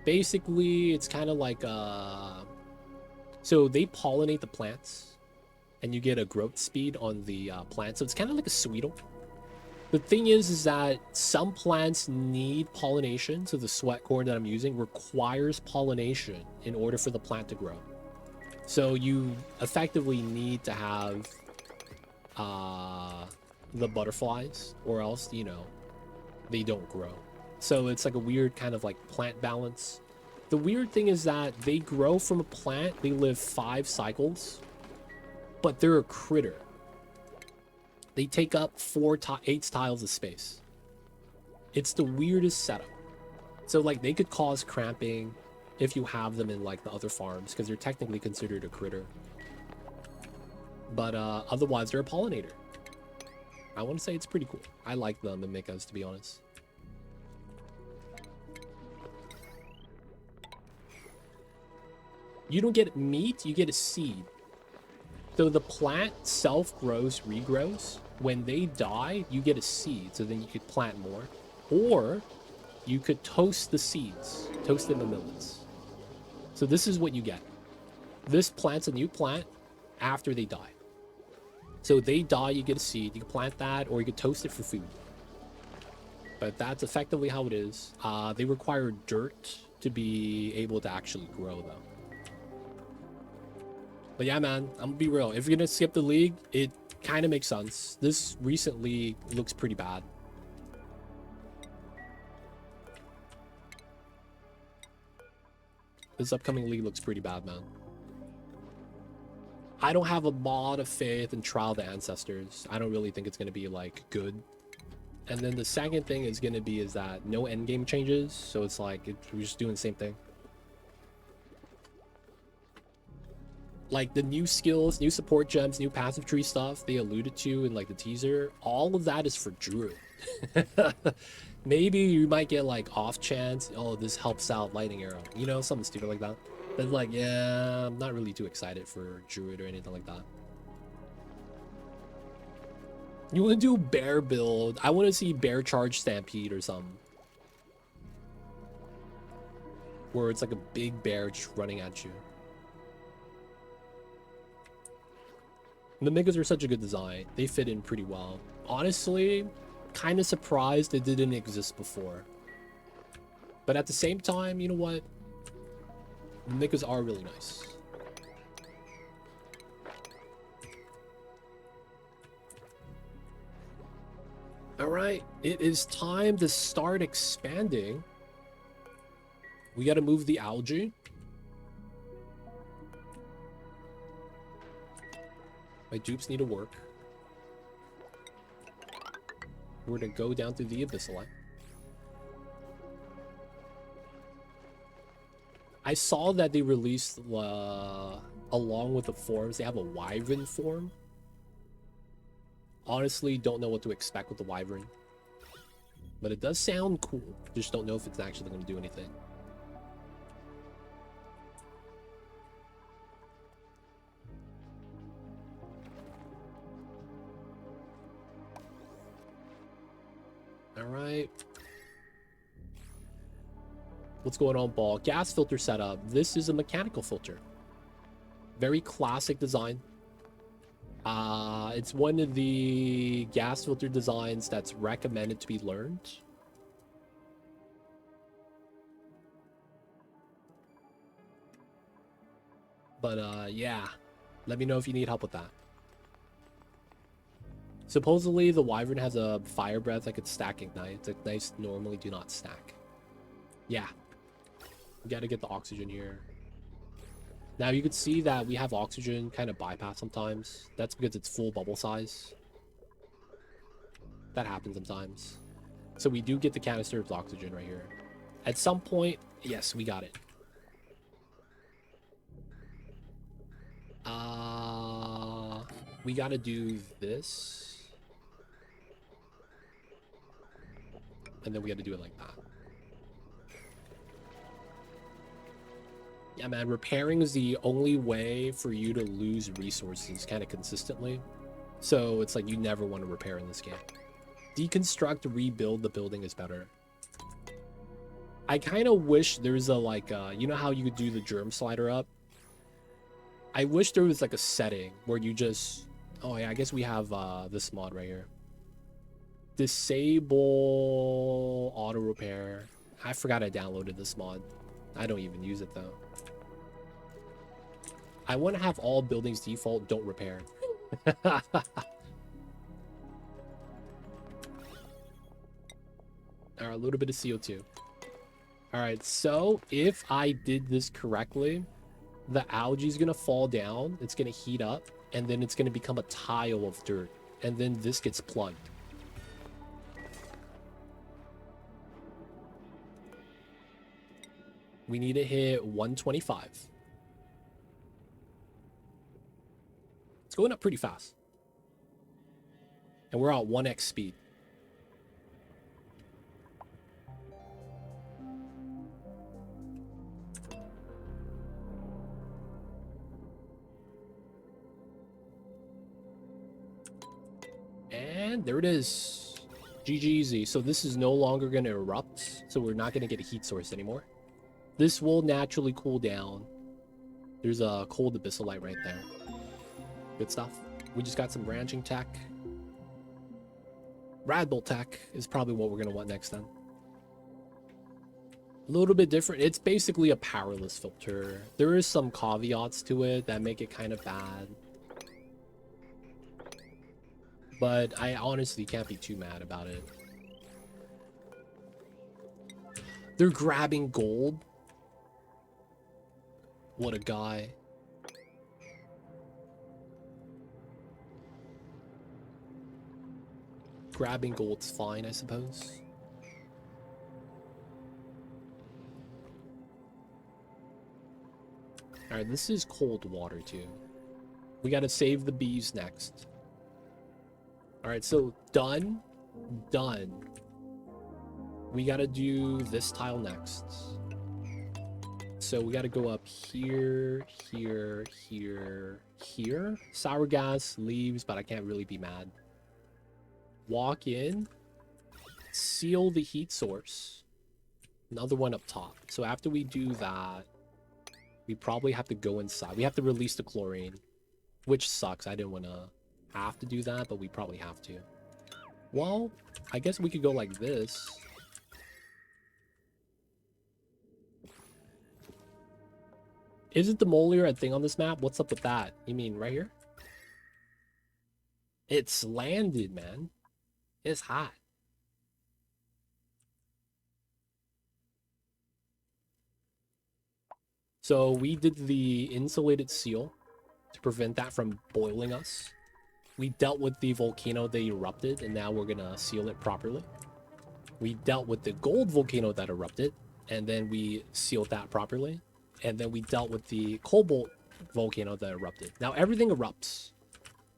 Basically, it's kind of like so they pollinate the plants and you get a growth speed on the plant. So it's kind of like a Sweetle. The thing is that some plants need pollination. So the sweat corn that I'm using requires pollination in order for the plant to grow. So you effectively need to have the butterflies, or else, you know, they don't grow. So it's like a weird kind of like plant balance. The weird thing is that they grow from a plant, they live 5 cycles, but they're a critter. They take up 8 tiles of space. It's the weirdest setup. So like they could cause cramping if you have them in like the other farms, because they're technically considered a critter. But otherwise they're a pollinator. I want to say it's pretty cool. I like the mimicas, to be honest. You don't get meat, you get a seed. So the plant self-grows, regrows. When they die, you get a seed, so then you could plant more. Or you could toast the seeds, toast them in millets. So this is what you get. This plant's a new plant after they die. So they die, you get a seed. You can plant that, or you could toast it for food. But that's effectively how it is. They require dirt to be able to actually grow, though. But yeah, man, I'm gonna be real. If you're gonna skip the league, it kind of makes sense. This recent league looks pretty bad. This upcoming league looks pretty bad, man. I don't have a lot of faith in Trial of the Ancestors. I don't really think it's gonna be like good. And then the second thing is gonna be is that no endgame changes, so it's like we're just doing the same thing. Like the new skills, new support gems, new passive tree stuff they alluded to in like the teaser, all of that is for Druid. Maybe you might get like off chance, oh, this helps out Lightning Arrow, you know, something stupid like that. But like, yeah, I'm not really too excited for Druid or anything like that. You want to do bear build? I want to see bear charge stampede or something, where it's like a big bear just running at you. The Mimikas are such a good design. They fit in pretty well. Honestly, kind of surprised it didn't exist before. But at the same time, you know what? The Mimikas are really nice. All right, it is time to start expanding. We got to move the algae. My dupes need to work. We're going to go down through the abyssal. I saw that they released, along with the forms, they have a wyvern form. Honestly, don't know what to expect with the wyvern. But it does sound cool. Just don't know if it's actually going to do anything. Alright. What's going on, Ball? Gas filter setup. This is a mechanical filter. Very classic design. It's one of the gas filter designs that's recommended to be learned. But yeah, let me know if you need help with that. Supposedly the wyvern has a fire breath that could stack ignites. Ignites normally do not stack. Yeah, we gotta get the oxygen here. Now you can see that we have oxygen kind of bypass sometimes. That's because it's full bubble size. That happens sometimes. So we do get the canister of oxygen right here. At some point, yes, we got it. We gotta do this. And then we gotta do it like that. Yeah, man, repairing is the only way for you to lose resources kind of consistently. So it's like you never want to repair in this game. Deconstruct, rebuild the building is better. I kind of wish there's a, like, you know how you could do the germ slider up? I wish there was, like, a setting where you just... Oh, yeah, I guess we have this mod right here. Disable auto repair. I forgot I downloaded this mod. I don't even use it, though. I want to have all buildings default don't repair. All right, a little bit of CO2. All right, so if I did this correctly, the algae is going to fall down, it's going to heat up, and then it's going to become a tile of dirt, and then this gets plugged. We need to hit 125. It's going up pretty fast. And we're at 1x speed. And there it is. GG. So this is no longer going to erupt. So we're not going to get a heat source anymore. This will naturally cool down. There's a cold abyssalite right there. Good stuff. We just got some branching tech. Radbull tech is probably what we're going to want next then. A little bit different. It's basically a powerless filter. There is some caveats to it that make it kind of bad. But I honestly can't be too mad about it. They're grabbing gold. What a guy. Grabbing gold's fine, I suppose. Alright, this is cold water too. We gotta save the bees next. Alright, so done. Done. We gotta do this tile next. So we gotta go up here, here, here, here. Sour gas, leaves, but I can't really be mad. Walk in. Seal the heat source. Another one up top. So after we do that, we probably have to go inside. We have to release the chlorine, which sucks. I didn't want to have to do that, but we probably have to. Well, I guess we could go like this. Isn't the molier a thing on this map? What's up with that? You mean right here? It's landed, man. It's hot. So we did the insulated seal to prevent that from boiling us. We dealt with the volcano that erupted, and now we're gonna seal it properly. We dealt with the gold volcano that erupted, and then we sealed that properly. And then we dealt with the cobalt volcano that erupted. Now everything erupts.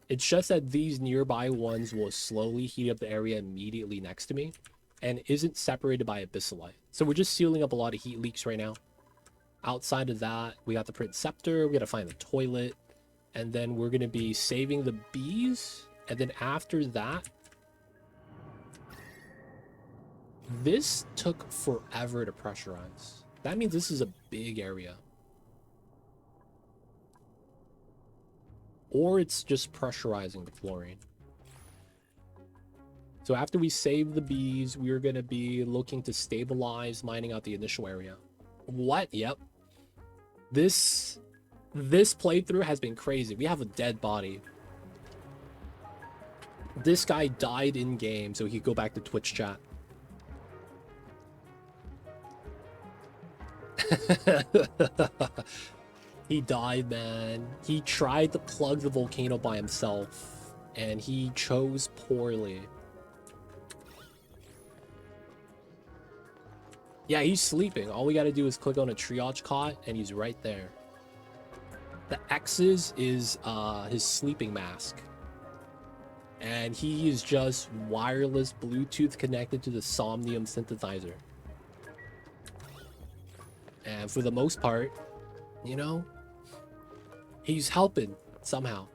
It's just that these nearby ones will slowly heat up the area immediately next to me and isn't separated by abyssalite. So we're just sealing up a lot of heat leaks right now. Outside of that, we got the Printcepter, we gotta find the toilet, and then we're gonna be saving the bees. And then after that, this took forever to pressurize. That means this is a big area. Or it's just pressurizing the fluorine. So after we save the bees, we're going to be looking to stabilize mining out the initial area. What? Yep. This playthrough has been crazy. We have a dead body. This guy died in game, so he could go back to Twitch chat. He died, man. He tried to plug the volcano by himself, and he chose poorly. Yeah, he's sleeping. All we gotta do is click on a triage cot, and he's right there. The X's is his sleeping mask. And he is just wireless Bluetooth connected to the Somnium synthesizer. And for the most part, you know, he's helping somehow.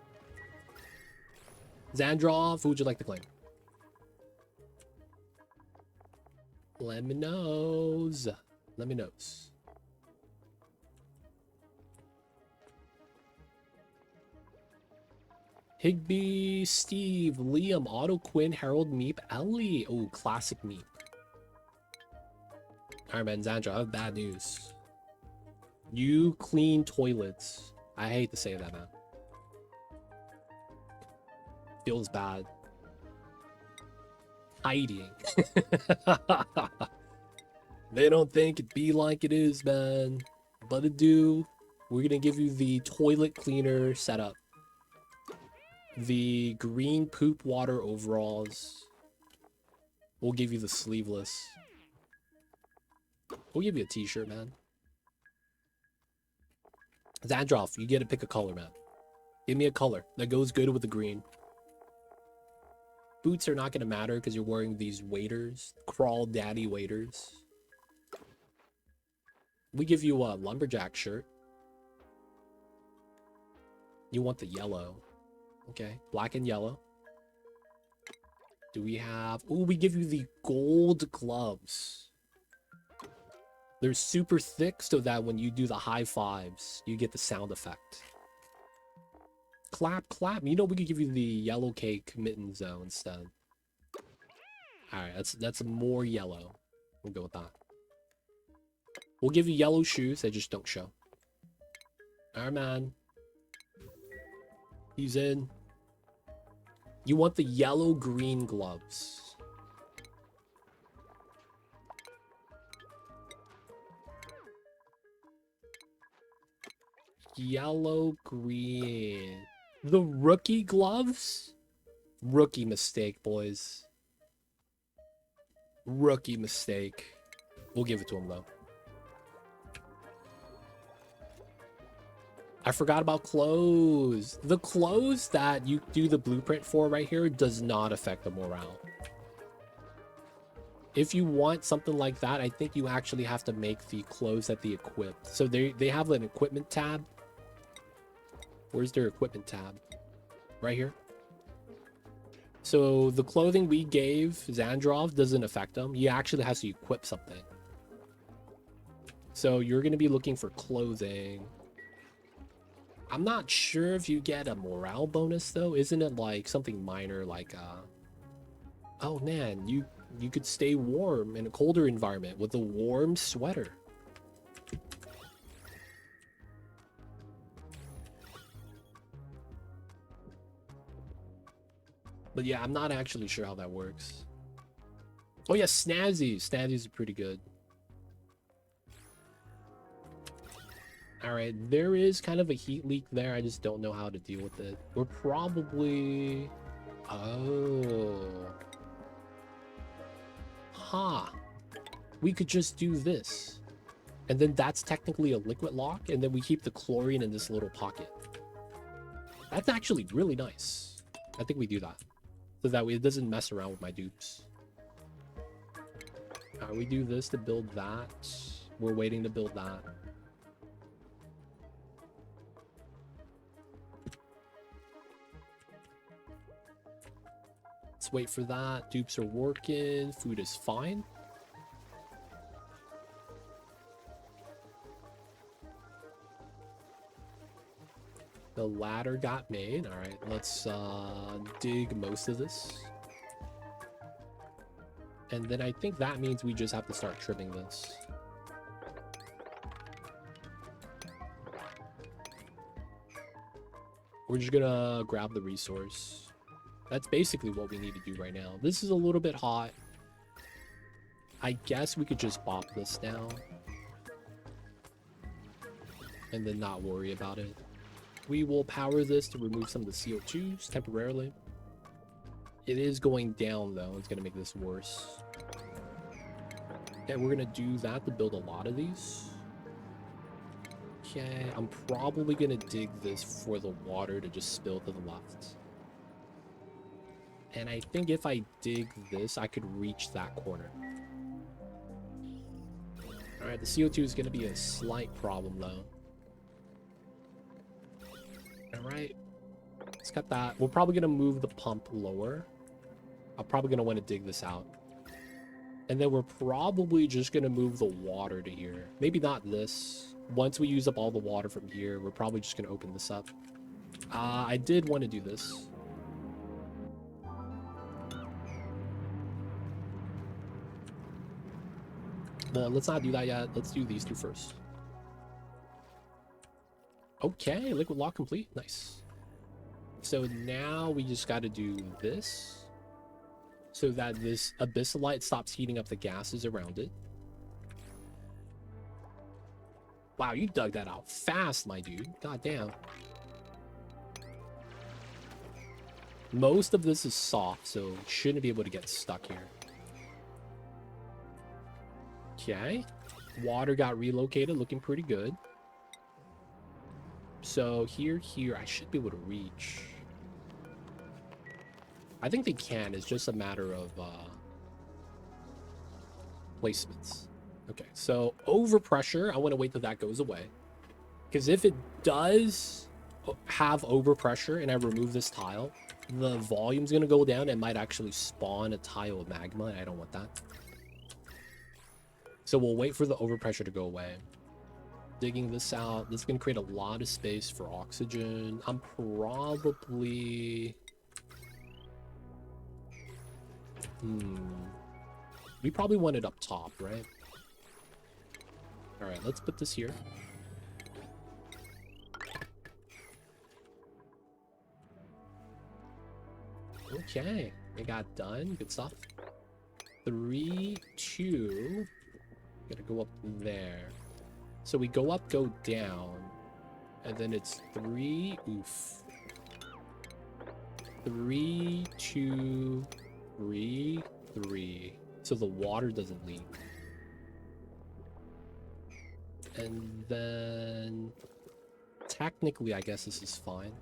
Xandrov, who would you like to claim? Let me knows. Let me knows. Higby, Steve, Liam, Otto, Quinn, Harold, Meep, Ellie. Oh, classic Meep. Alright, man, Xandra, I have bad news. You clean toilets. I hate to say that, man. Feels bad. Hiding. They don't think it be like it is, man. But it do. We're gonna give you the toilet cleaner setup. The green poop water overalls. We'll give you the sleeveless. We'll give you a t-shirt, man. Xandrov, you get to pick a color, man. Give me a color that goes good with the green. Boots are not going to matter because you're wearing these waders. Crawl daddy waders. We give you a lumberjack shirt. You want the yellow. Okay, black and yellow. Do we have... Ooh, we give you the gold gloves. They're super thick so that when you do the high fives, you get the sound effect. Clap, clap. You know, we could give you the yellow cake mittens though instead. Alright, that's more yellow. We'll go with that. We'll give you yellow shoes, they just don't show. Alright, man. He's in. You want the yellow-green gloves. Yellow-green. The rookie gloves? Rookie mistake, boys. Rookie mistake. We'll give it to him, though. I forgot about clothes. The clothes that you do the blueprint for right here does not affect the morale. If you want something like that, I think you actually have to make the clothes that they equip. So they have an equipment tab. Where's their equipment tab? Right here. So the clothing we gave Xandrov doesn't affect him. He actually has to equip something. So you're going to be looking for clothing. I'm not sure if you get a morale bonus though. Isn't it like something minor like oh man, you could stay warm in a colder environment with a warm sweater. But yeah, I'm not actually sure how that works. Oh yeah, snazzies. Snazzies are pretty good. All right, there is kind of a heat leak there. I just don't know how to deal with it. We're probably... Oh. Huh. We could just do this. And then that's technically a liquid lock, and then we keep the chlorine in this little pocket. That's actually really nice. I think we do that. So that way it doesn't mess around with my dupes. We do this to build that. We're waiting to build that. Let's wait for that. Dupes are working. Food is fine. The ladder got made. All right, let's dig most of this. And then I think that means we just have to start trimming this. We're just gonna grab the resource. That's basically what we need to do right now. This is a little bit hot. I guess we could just bop this down. And then not worry about it. We will power this to remove some of the CO2s temporarily. It is going down though. It's gonna make this worse. Okay, we're gonna do that to build a lot of these. Okay, I'm probably gonna dig this for the water to just spill to the left. And I think if I dig this, I could reach that corner. Alright, the CO2 is gonna be a slight problem though. Alright, let's cut that. We're probably gonna move the pump lower. I'm probably gonna want to dig this out. And then we're probably just gonna move the water to here. Maybe not this. Once we use up all the water from here, we're probably just gonna open this up. I did want to do this. Well, let's not do that yet. Let's do these two first. Okay, liquid lock complete. Nice. So now we just got to do this so that this abyssalite stops heating up the gases around it. Wow, you dug that out fast, my dude. God damn. Most of this is soft, so shouldn't be able to get stuck here. Okay. Water got relocated, looking pretty good. So here, I should be able to reach. I think they can. It's just a matter of placements. Okay, so overpressure, I want to wait till that goes away. Because if it does have overpressure and I remove this tile, the volume's going to go down and might actually spawn a tile of magma, and I don't want that. So we'll wait for the overpressure to go away. Digging this out, this is going to create a lot of space for oxygen. I'm probably... We probably want it up top, right? Alright, let's put this here. Okay, it got done. Good stuff. 3, 2. Gotta go up there. So we go up, go down. And then it's 3. Oof. 3, 2, 3, 3. So the water doesn't leak. And then technically, I guess this is fine.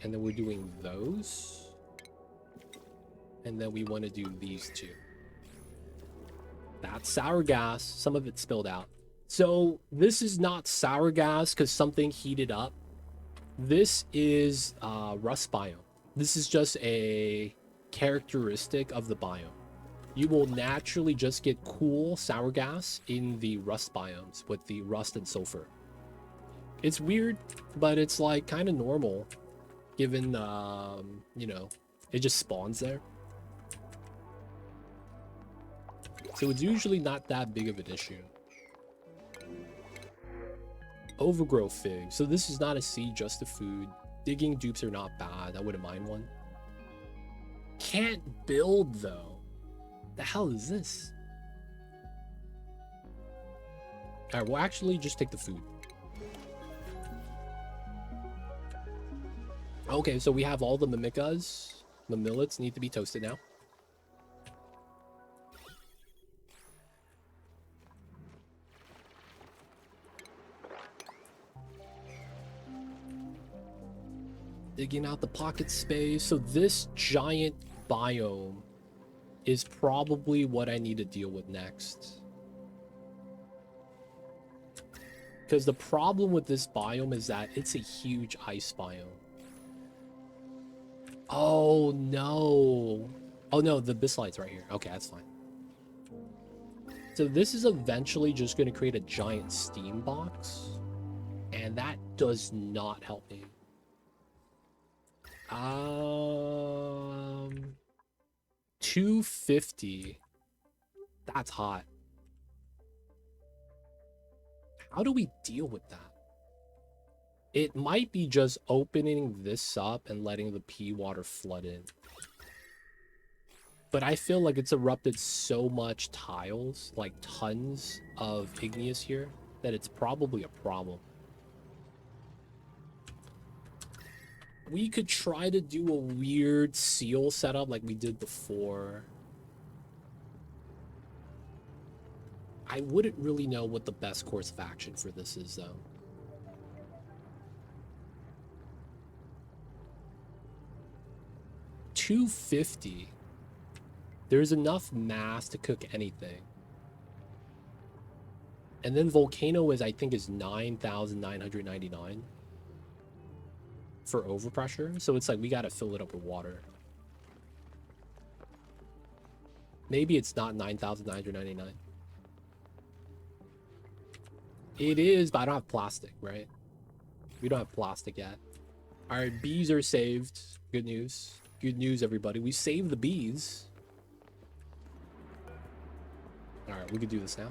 And then we're doing those. And then we want to do these two. That's sour gas. Some of it spilled out. So this is not sour gas because something heated up. This is rust biome. This is just a characteristic of the biome. You will naturally just get cool sour gas in the rust biomes with the rust and sulfur. It's weird, but it's like kind of normal given, you know, it just spawns there. So it's usually not that big of an issue. Overgrow fig. So this is not a seed, just a food. Digging dupes are not bad. I wouldn't mind one. Can't build though. The hell is this? All right, we'll actually just take the food. Okay, so we have all the mimicas. The millets need to be toasted now. Digging out the pocket space. So this giant biome is probably what I need to deal with next. Because the problem with this biome is that it's a huge ice biome. Oh no. Oh no, the Bislight's right here. Okay, that's fine. So this is eventually just going to create a giant steam box. And that does not help me. 250. That's hot. How do we deal with that? It might be just opening this up and letting the pea water flood in. But I feel like it's erupted so much tiles, like tons of igneous here, that it's probably a problem. We could try to do a weird seal setup like we did before. I wouldn't really know what the best course of action for this is, though. $250. There's enough mass to cook anything. And then Volcano is, I think, is 9,999 for overpressure. So it's like we got to fill it up with water. Maybe it's not 9,999. It is, but I don't have plastic, right? We don't have plastic yet. All right, bees are saved. Good news. Good news, everybody. We saved the bees. All right, we can do this now.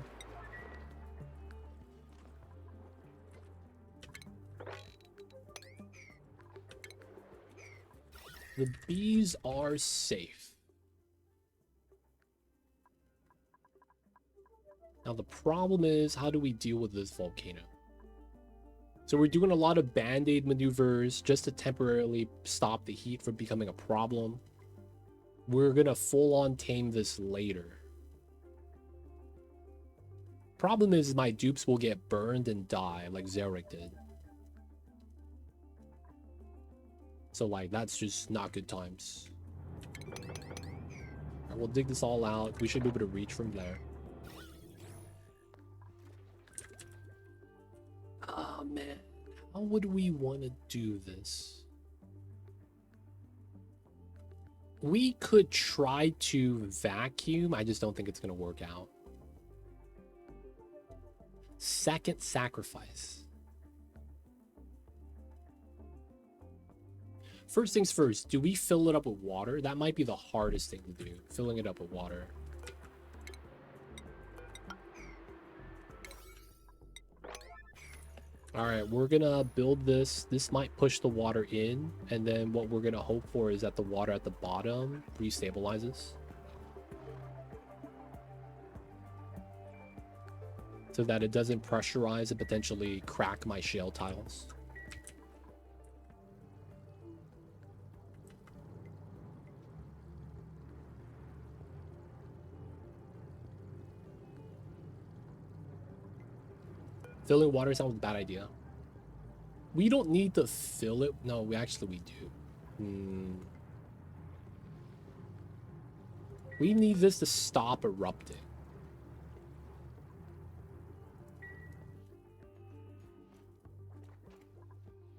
The bees are safe. Now the problem is, how do we deal with this volcano? So we're doing a lot of band-aid maneuvers just to temporarily stop the heat from becoming a problem. We're gonna full-on tame this later. Problem is my dupes will get burned and die like Zarek did. So like that's just not good times. Alright, we'll dig this all out. We should be able to reach from there. Oh man, how would we want to do this? We could try to vacuum. I just don't think it's gonna work out. Second sacrifice. First things first, do we fill it up with water? That might be the hardest thing to do, filling it up with water. All right, we're gonna build this. This might push the water in, and then what we're gonna hope for is that the water at the bottom restabilizes. So that it doesn't pressurize and potentially crack my shale tiles. Filling water sounds like a bad idea. We don't need to fill it. No, we do. We need this to stop erupting.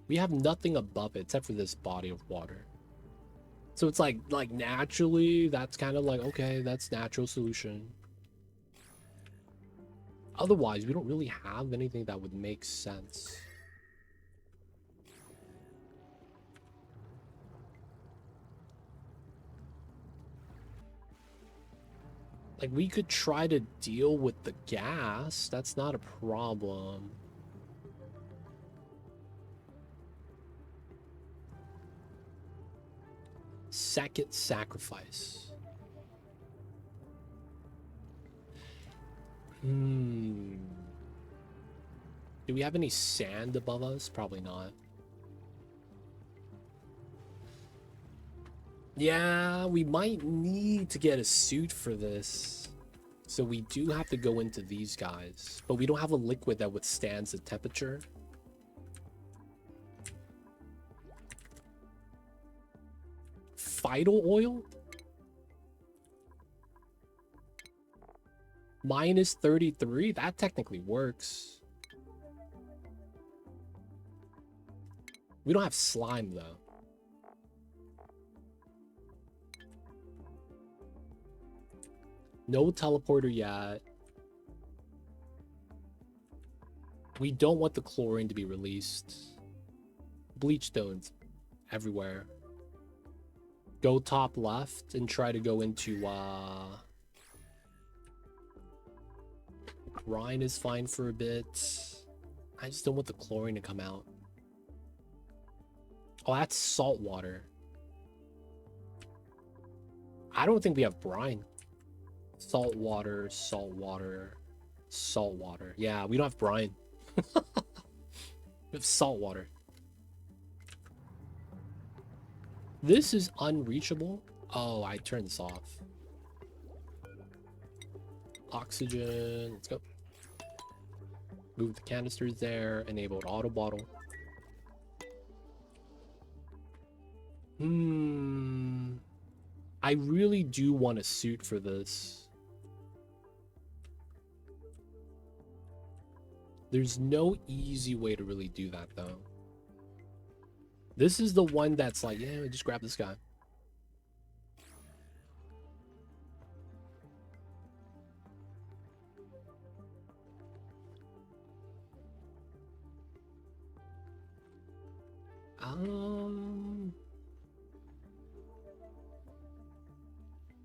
We have nothing above it except for this body of water. So it's like naturally, that's kind of like, okay, that's natural solution. Otherwise, we don't really have anything that would make sense. Like, we could try to deal with the gas. That's not a problem. Second sacrifice. Do we have any sand above us? Probably not. Yeah, we might need to get a suit for this. So we do have to go into these guys. But we don't have a liquid that withstands the temperature. Phyto oil? Minus 33? That technically works. We don't have slime, though. No teleporter yet. We don't want the chlorine to be released. Bleach stones everywhere. Go top left and try to go into brine is fine for a bit. I just don't want the chlorine to come out. Oh, that's salt water. I don't think we have brine. Salt water, salt water, salt water. Yeah, we don't have brine. We have salt water. This is unreachable. Oh, I turned this off. Oxygen. Let's go. Move the canisters there. Enabled auto bottle. I really do want a suit for this. There's no easy way to really do that, though. This is the one that's like, yeah, just grab this guy.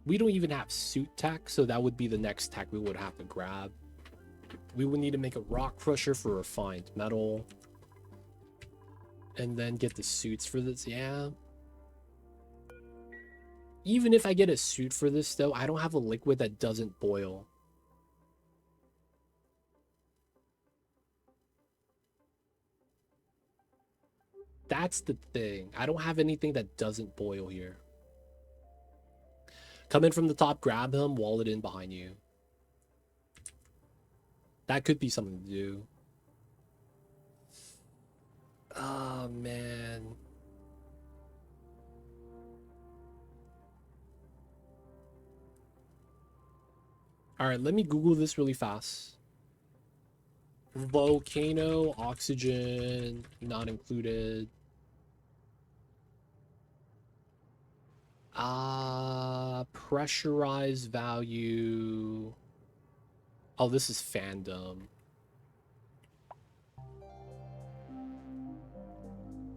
We don't even have suit tech, so that would be the next tech we would have to grab. We would need to make a rock crusher for refined metal. And then get the suits for this, yeah. Even if I get a suit for this, though, I don't have a liquid that doesn't boil. That's the thing. I don't have anything that doesn't boil here. Come in from the top, grab him, wall it in behind you. That could be something to do. Oh, man. All right, let me Google this really fast. Volcano, oxygen, not included. Pressurized value. Oh, this is fandom.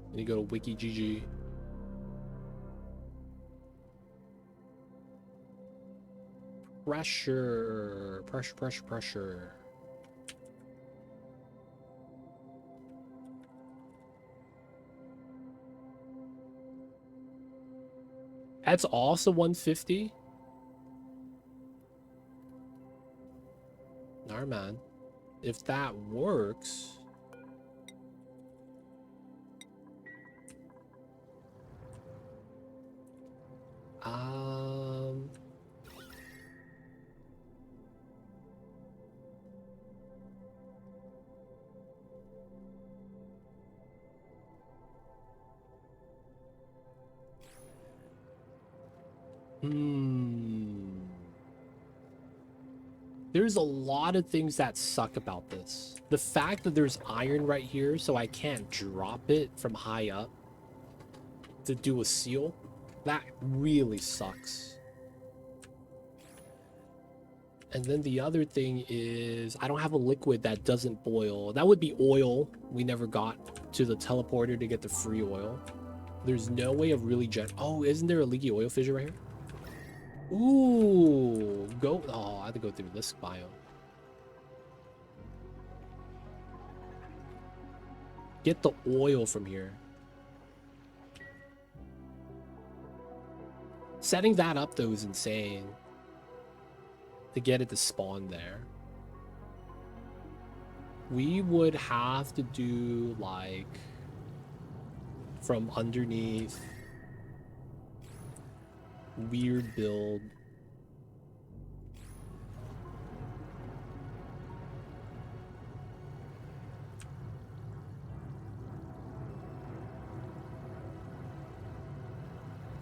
Let me go to WikiGG. Pressure. That's also 150. Alright, man. If that works. There's a lot of things that suck about this. The fact that there's iron right here, so I can't drop it from high up to do a seal, that really sucks. And then the other thing is I don't have a liquid that doesn't boil. That would be oil. We never got to the teleporter to get the free oil. There's no way of really oh, isn't there a leaky oil fissure right here? Ooh, go. Oh, I have to go through this biome. Get the oil from here. Setting that up, though, is insane. To get it to spawn there. We would have to do like from underneath, weird build.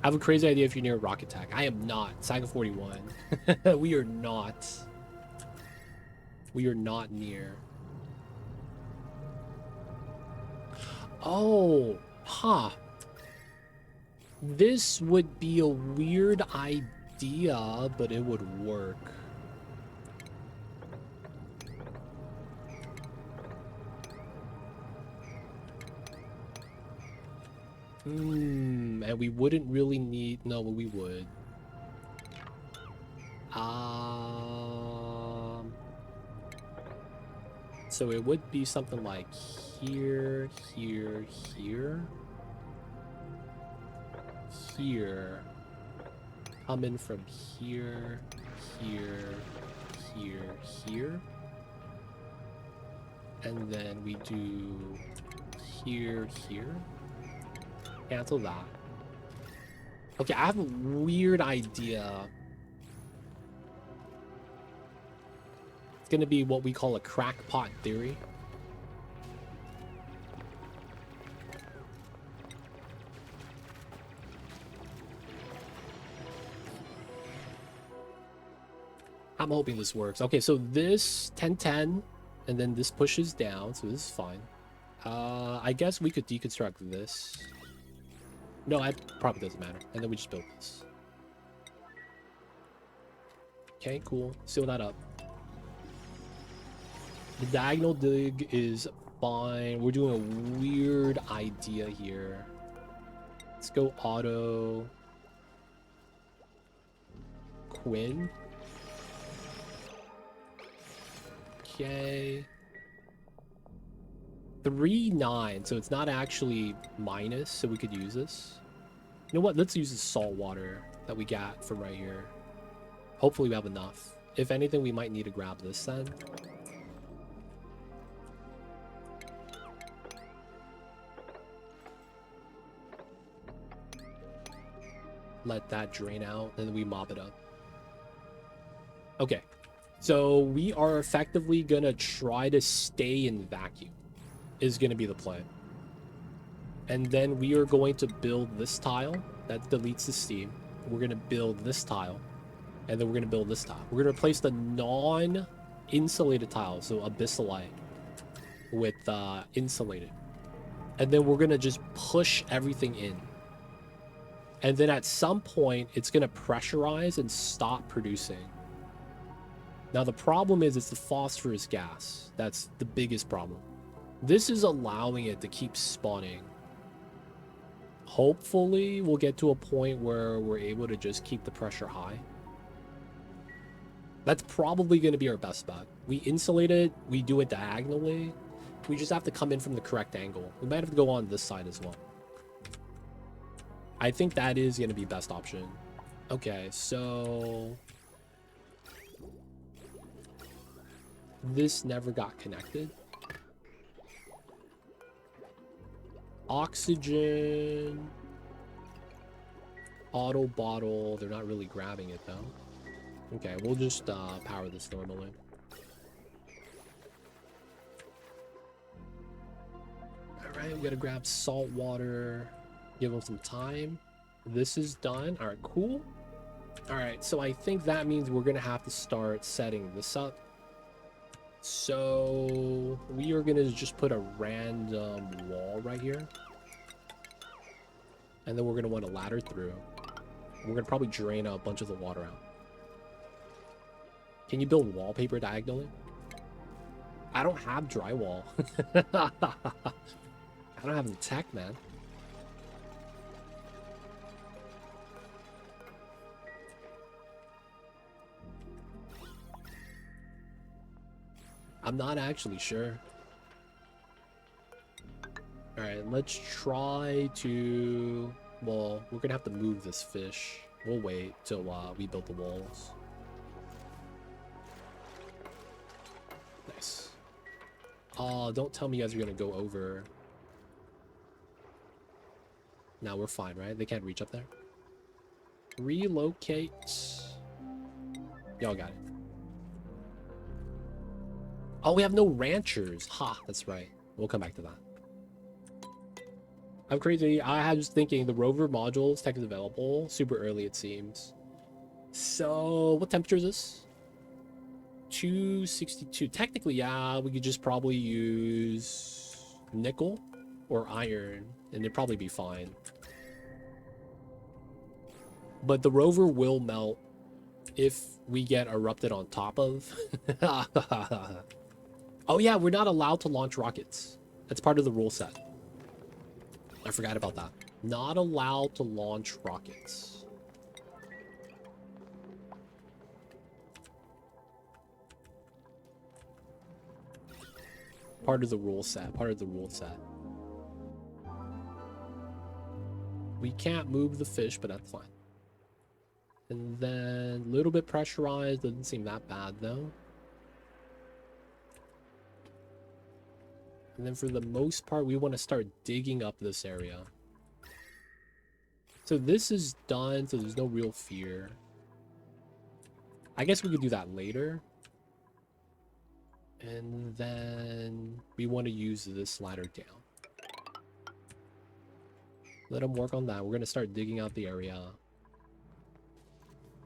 I have a crazy idea if you're near a rocket attack. I am not. Saga 41. We are not. We are not near. Oh, huh. This would be a weird idea, but it would work. And we wouldn't really need... No, but we would. So it would be something like here, here, here. Here. Come in from here, here, here, here. And then we do here, here. Cancel that. Okay, I have a weird idea. It's gonna be what we call a crackpot theory. I'm hoping this works. Okay, so this 10-10, and then this pushes down, so this is fine. I guess we could deconstruct this. No, it probably doesn't matter. And then we just build this. Okay, cool. Seal that up. The diagonal dig is fine. We're doing a weird idea here. Let's go auto. Quinn. Okay. 3-9, so it's not actually minus, so we could use this. You know what? Let's use the salt water that we got from right here. Hopefully we have enough. If anything, we might need to grab this then. Let that drain out, and then we mop it up. Okay, so we are effectively gonna try to stay in vacuum, is gonna be the plan. And then we are going to build this tile that deletes the steam. We're gonna build this tile, and then we're gonna build this tile. We're gonna replace the non-insulated tile, so abyssalite, with insulated. And then we're gonna just push everything in. And then at some point, it's going to pressurize and stop producing. Now, the problem is it's the phosphorus gas. That's the biggest problem. This is allowing it to keep spawning. Hopefully, we'll get to a point where we're able to just keep the pressure high. That's probably going to be our best bet. We insulate it. We do it diagonally. We just have to come in from the correct angle. We might have to go on this side as well. I think that is going to be best option. Okay, so this never got connected. Oxygen, auto bottle. They're not really grabbing it though. Okay, we'll just power this normally. All right, we got to grab salt water. Give them some time. This is done. All right, cool. All right, so I think that means we're gonna have to start setting this up. So we are gonna just put a random wall right here, and then we're gonna want to ladder through. We're gonna probably drain a bunch of the water out. Can you build wallpaper diagonally? I don't have drywall. I don't have the tech, man. I'm not actually sure. All right, let's try to... Well, we're gonna have to move this fish. We'll wait till we build the walls. Nice. Oh, don't tell me you guys are gonna go over. Now we're fine, right? They can't reach up there. Relocate. Y'all got it. Oh, we have no ranchers. Ha, that's right. We'll come back to that. I'm crazy. I was thinking the rover module is technically available super early, it seems. So, what temperature is this? 262. Technically, yeah, we could just probably use nickel or iron, and it'd probably be fine. But the rover will melt if we get erupted on top of. Oh yeah, we're not allowed to launch rockets. That's part of the rule set. I forgot about that. Not allowed to launch rockets. Part of the rule set. Part of the rule set. We can't move the fish, but that's fine. And then a little bit pressurized. Doesn't seem that bad though. And then for the most part, we want to start digging up this area. So this is done, so there's no real fear. I guess we could do that later. And then we want to use this ladder down. Let them work on that. We're going to start digging out the area.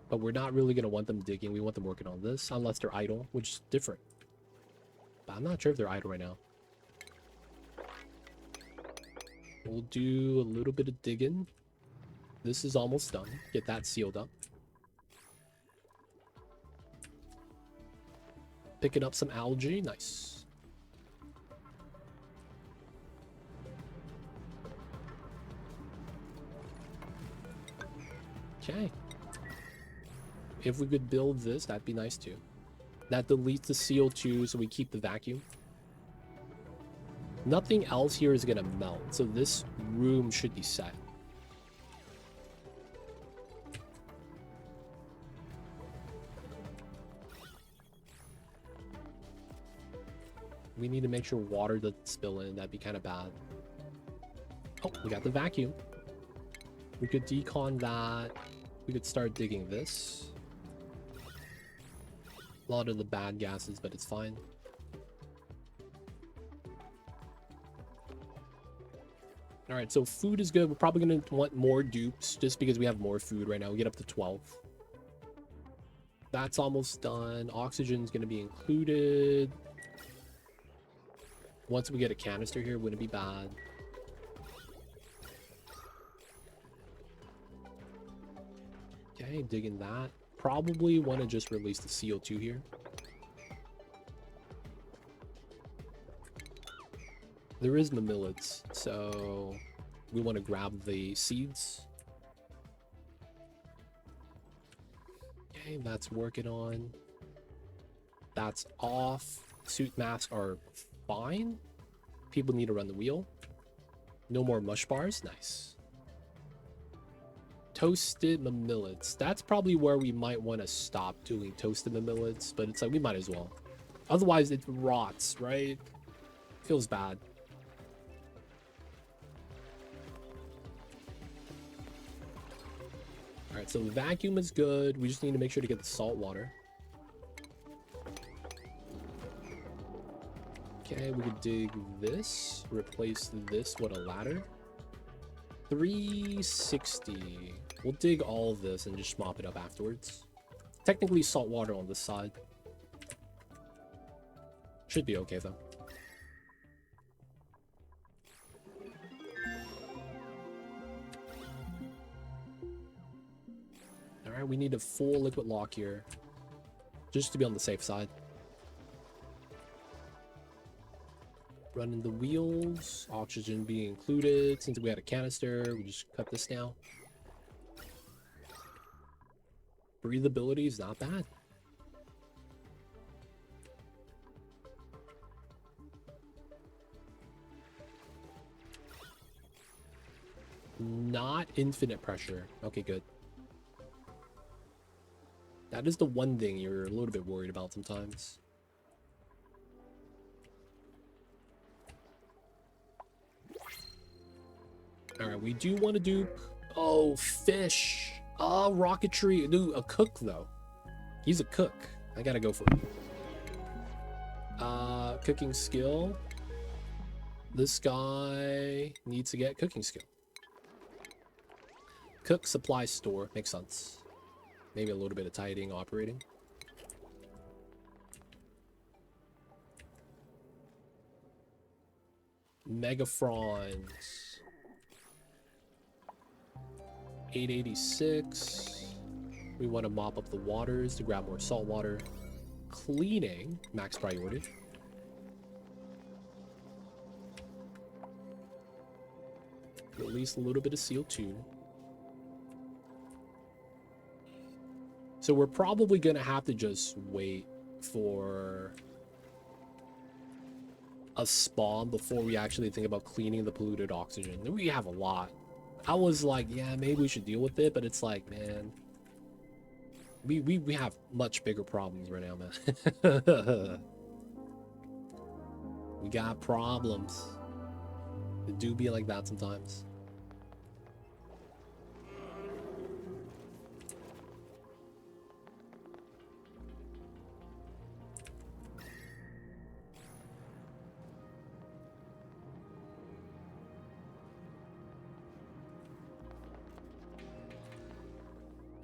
But we're not really going to want them digging. We want them working on this, unless they're idle, which is different. But I'm not sure if they're idle right now. We'll do a little bit of digging. This is almost done. Get that sealed up. Picking up some algae. Nice. Okay. If we could build this, that'd be nice too. That deletes the CO2, so we keep the vacuum. Nothing else here is gonna melt, so this room should be set. We need to make sure water doesn't spill in. That'd be kind of bad. Oh, we got the vacuum. We could decon that. We could start digging this. A lot of the bad gases, but it's fine. Alright, so food is good. We're probably going to want more dupes just because we have more food right now. We get up to 12. That's almost done. Oxygen's going to be included. Once we get a canister here, wouldn't be bad. Okay, digging that. Probably want to just release the CO2 here. There is mammalids, so we want to grab the seeds. Okay, that's working on. That's off. Suit masks are fine. People need to run the wheel. No more mush bars. Nice. Toasted mammalids. That's probably where we might want to stop doing toasted mammalids, but it's like we might as well. Otherwise it rots, right? Feels bad. Alright, so the vacuum is good. We just need to make sure to get the salt water. Okay, we could dig this. Replace this with a ladder. 360. We'll dig all of this and just mop it up afterwards. Technically salt water on this side. Should be okay though. Alright, we need a full liquid lock here. Just to be on the safe side. Running the wheels. Oxygen being included. Since we had a canister, we just cut this down. Breathability is not bad. Not infinite pressure. Okay, good. That is the one thing you're a little bit worried about sometimes. All right, we do want to do... Oh, fish. Oh, rocketry. Dude, a cook, though. He's a cook. I gotta go for it. Cooking skill. This guy needs to get cooking skill. Cook, supply, store. Makes sense. Maybe a little bit of tidying, operating. Megafrons. 886. We want to mop up the waters to grab more salt water. Cleaning, max priority. At least a little bit of CO2. So we're probably going to have to just wait for a spawn before we actually think about cleaning the polluted oxygen. We have a lot. I was like, yeah, maybe we should deal with it, but it's like, man, we have much bigger problems right now, man. We got problems. It do be like that sometimes.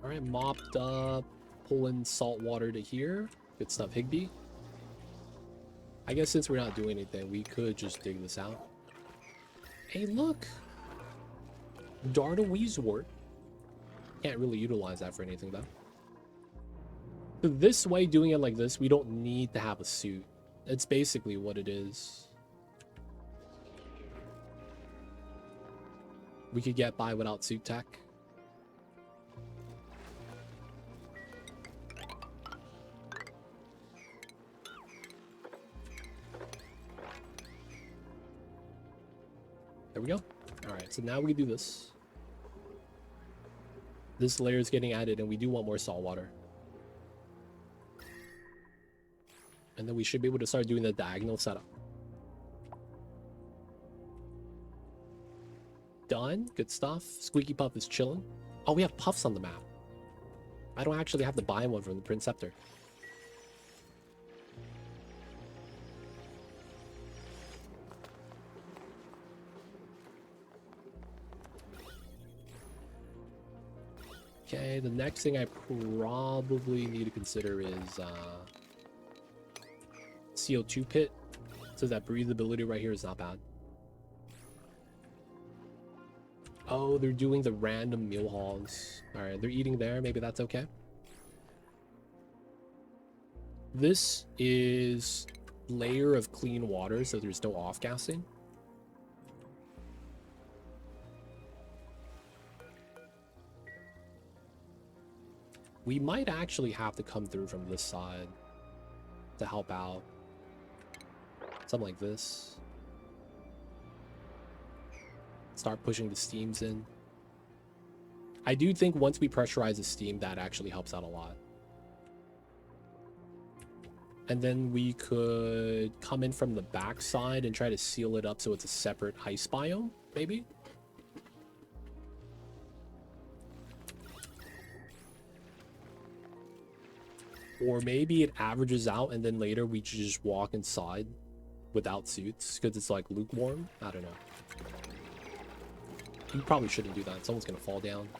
All right, mopped up, pulling salt water to here. Good stuff, Higby. I guess since we're not doing anything, we could just dig this out. Hey, look! Dardaweezewort. Can't really utilize that for anything, though. So this way, doing it like this, we don't need to have a suit. It's basically what it is. We could get by without suit tech. There we go. All right, so now we do this. This layer is getting added, and we do want more salt water. And then we should be able to start doing the diagonal setup. Done. Good stuff. Squeaky Puff is chilling. Oh, we have puffs on the map. I don't actually have to buy one from the Printcepter. Okay, the next thing I probably need to consider is CO2 pit. So that breathability right here is not bad. Oh, they're doing the random meal hogs. Alright, they're eating there. Maybe that's okay. This is layer of clean water, so there's no off-gassing. We might actually have to come through from this side to help out. Something like this. Start pushing the steams in. I do think once we pressurize the steam, that actually helps out a lot. And then we could come in from the back side and try to seal it up so it's a separate ice biome, maybe? Or maybe it averages out and then later we just walk inside without suits because it's like lukewarm. I don't know. You probably shouldn't do that. Someone's gonna fall down.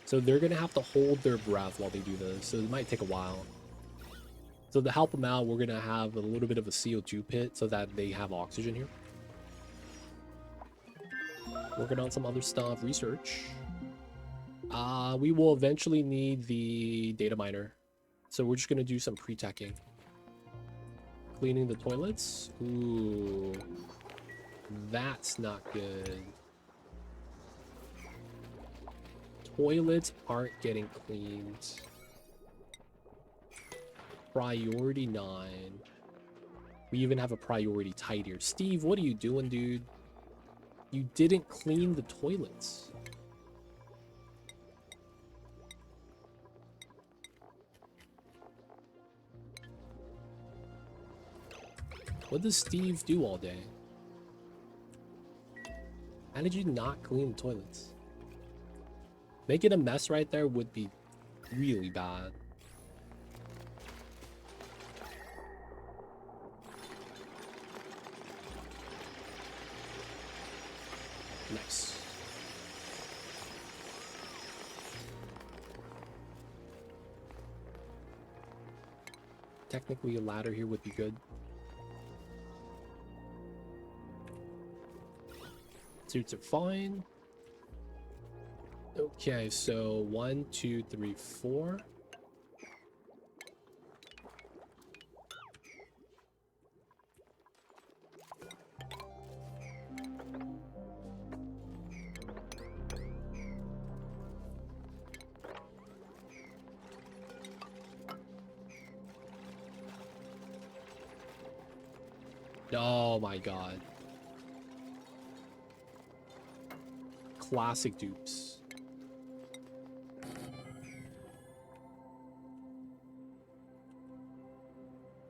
So they're gonna have to hold their breath while they do this. So it might take a while. So to help them out, we're gonna have a little bit of a CO2 pit so that they have oxygen here. Working on some other stuff. Research. We will eventually need the data miner. So we're just going to do some pre-teching. Cleaning the toilets. Ooh. That's not good. Toilets aren't getting cleaned. Priority 9. We even have a priority tidier. Steve, what are you doing, dude? You didn't clean the toilets. What does Steve do all day? How did you not clean the toilets? Making a mess right there would be really bad. Nice. Technically, a ladder here would be good. Suits are fine. Okay, so 1, 2, 3, 4. Oh my god. Classic dupes.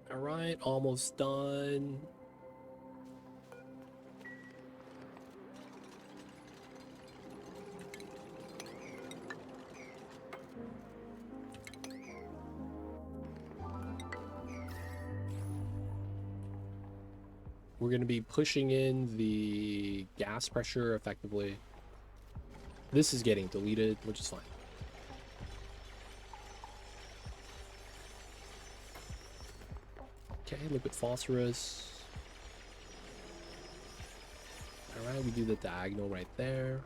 Alright, almost done. We're going to be pushing in the gas pressure effectively. This is getting deleted, which is fine. Okay, liquid phosphorus. Alright, we do the diagonal right there.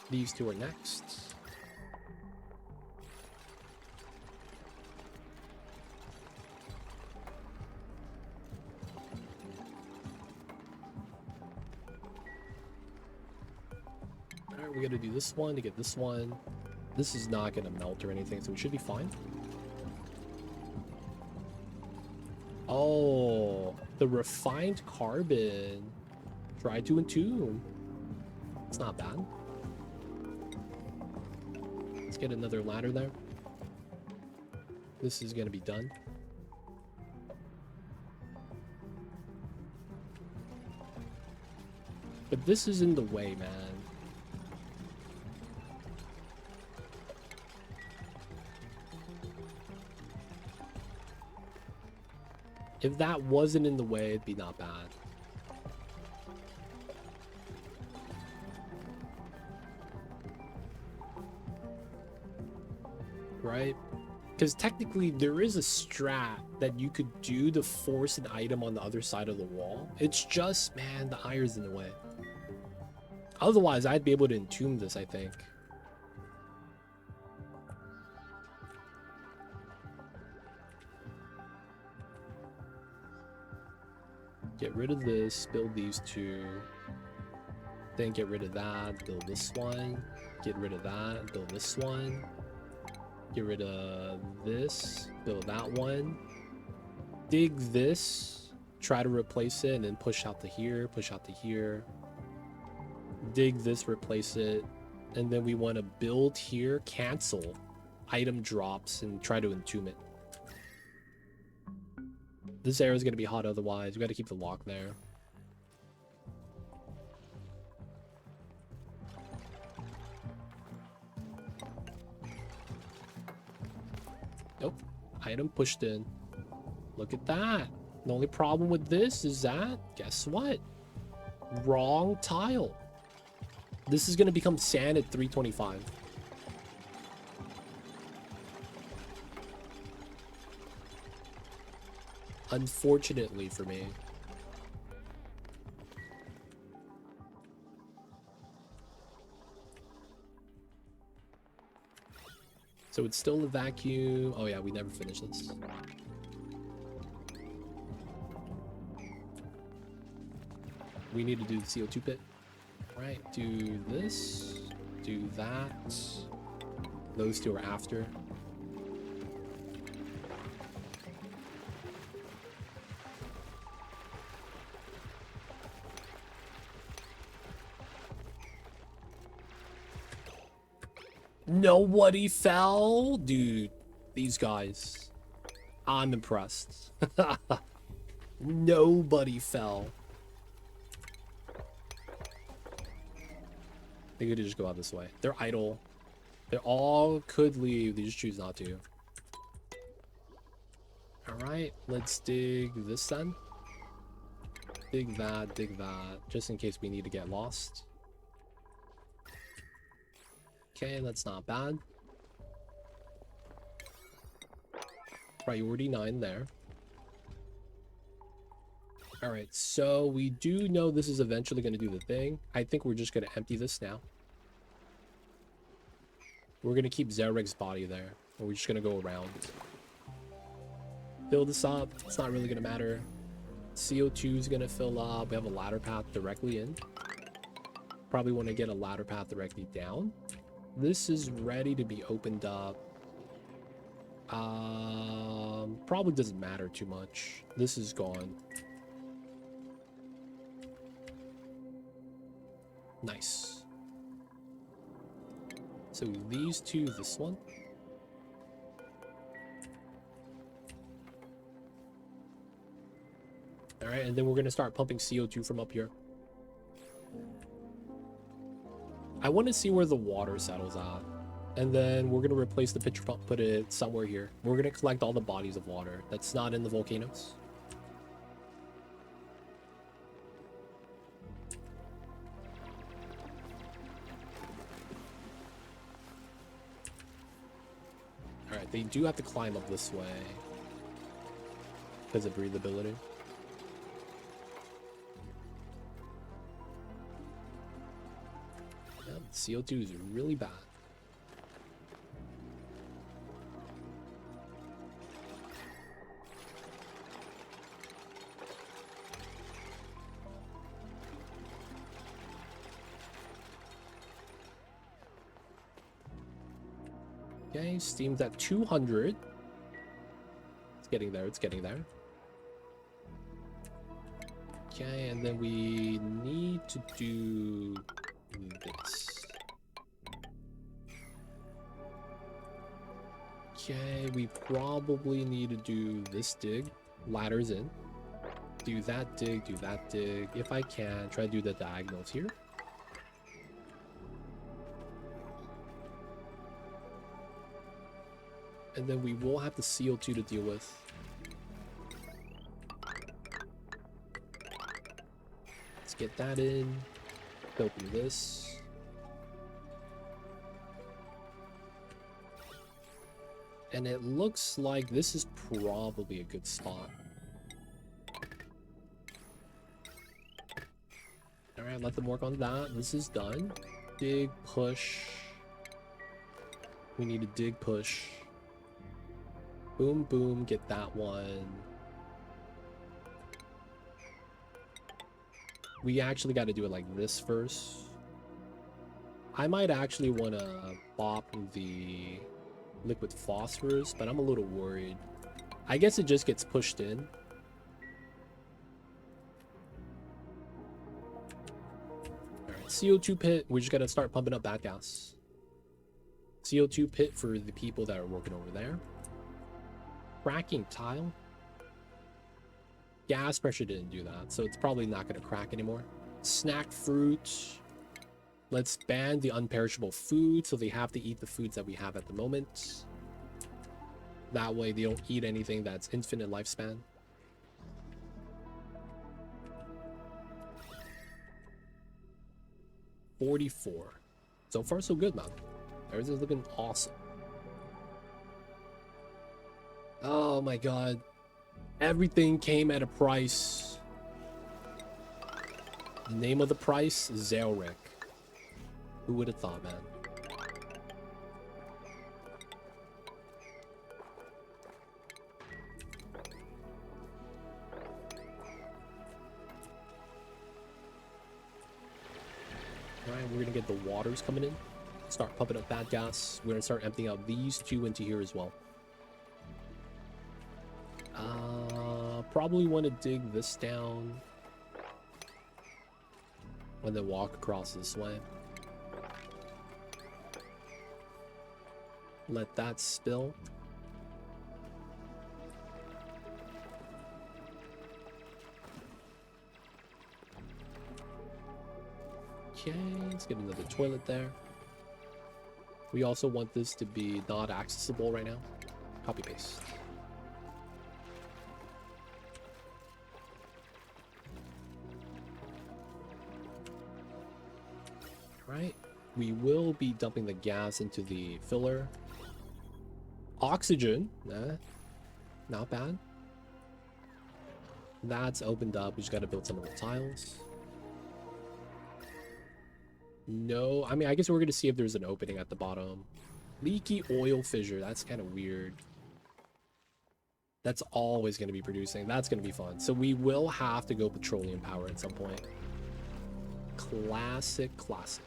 These two are next. Alright, we gotta do this one to get this one. This is not gonna melt or anything, so we should be fine. Oh, the refined carbon. Try to entomb. It's not bad. Let's get another ladder there. This is gonna be done. But this is in the way, man. If that wasn't in the way, it'd be not bad. Right? Because technically there is a strat that you could do to force an item on the other side of the wall. It's just, man, the iron's in the way. Otherwise, I'd be able to entomb this, I think. Get rid of this, build these two. Then get rid of that, build this one. Get rid of that, build this one. Get rid of this, build that one. Dig this, try to replace it, and then push out to here, push out to here. Dig this, replace it. And then we want to build here, cancel item drops, and try to entomb it. This area is going to be hot otherwise. We got to keep the lock there. Nope. Item pushed in. Look at that. The only problem with this is that, guess what? Wrong tile. This is going to become sand at 325. Unfortunately for me. So it's still a vacuum. Oh yeah, we never finished this. We need to do the CO2 pit. Right, do this, do that. Those two are after. Nobody fell? Dude, these guys. I'm impressed. Nobody fell. They could just go out this way. They're idle. They all could leave. They just choose not to. Alright, let's dig this then. Dig that, just in case we need to get lost. Okay, that's not bad. Priority 9 there. Alright, so we do know this is eventually going to do the thing. I think we're just going to empty this now. We're going to keep Zarek's body there. And we're just going to go around. Fill this up. It's not really going to matter. CO2 is going to fill up. We have a ladder path directly in. Probably want to get a ladder path directly down. This is ready to be opened up. Probably doesn't matter too much. This is gone. Nice. So these two, this one. Alright, and then we're going to start pumping CO2 from up here. I want to see where the water settles at. And then we're going to replace the pitcher pump, put it somewhere here. We're going to collect all the bodies of water that's not in the volcanoes. Alright, they do have to climb up this way because of breathability. Yeah, CO2 is really bad. Okay, steam's at 200. It's getting there, it's getting there. Okay, and then we need to do this. Okay, we probably need to do this dig. Ladders in. Do that dig, do that dig. If I can, try to do the diagonals here. And then we will have the CO2 to deal with. Let's get that in. Open this. And it looks like this is probably a good spot. Alright, let them work on that. This is done. Dig, push. We need to dig, push. Boom, boom, get that one. We actually got to do it like this first. I might actually want to bop the liquid phosphorus, but I'm a little worried. I guess it just gets pushed in. Alright, CO2 pit. We just got to start pumping up that gas. CO2 pit for the people that are working over there. Cracking tile. Gas pressure didn't do that, so it's probably not going to crack anymore. Snack fruit. Let's ban the unperishable food, so they have to eat the foods that we have at the moment. That way they don't eat anything that's infinite lifespan. $44. So far so good, man. Everything's looking awesome. Oh my god. Everything came at a price. The name of the price is Zarek. Who would have thought, man? Alright, we're gonna get the waters coming in. Start pumping up that gas. We're gonna start emptying out these two into here as well. Probably want to dig this down and then walk across this way. Let that spill. Okay, let's get another toilet there. We also want this to be not accessible right now. Copy paste. Right. We will be dumping the gas into the filler. Oxygen, not bad. That's opened up. We just got to build some of the tiles. No, I mean, I guess we're going to see if there's an opening at the bottom. Leaky oil fissure. That's kind of weird. That's always going to be producing. That's going to be fun. So we will have to go petroleum power at some point. Classic, classic.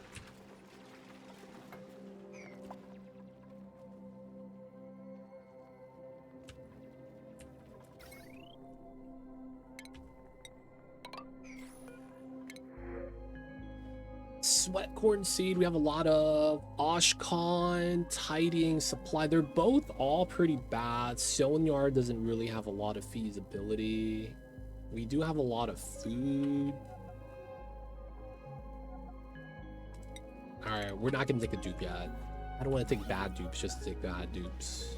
Sweat corn seed. We have a lot of Oshcon, tidying, supply. They're both all pretty bad. Sonyard doesn't really have a lot of feasibility. We do have a lot of food. Alright, we're not gonna take a dupe yet. I don't want to take bad dupes just to take bad dupes.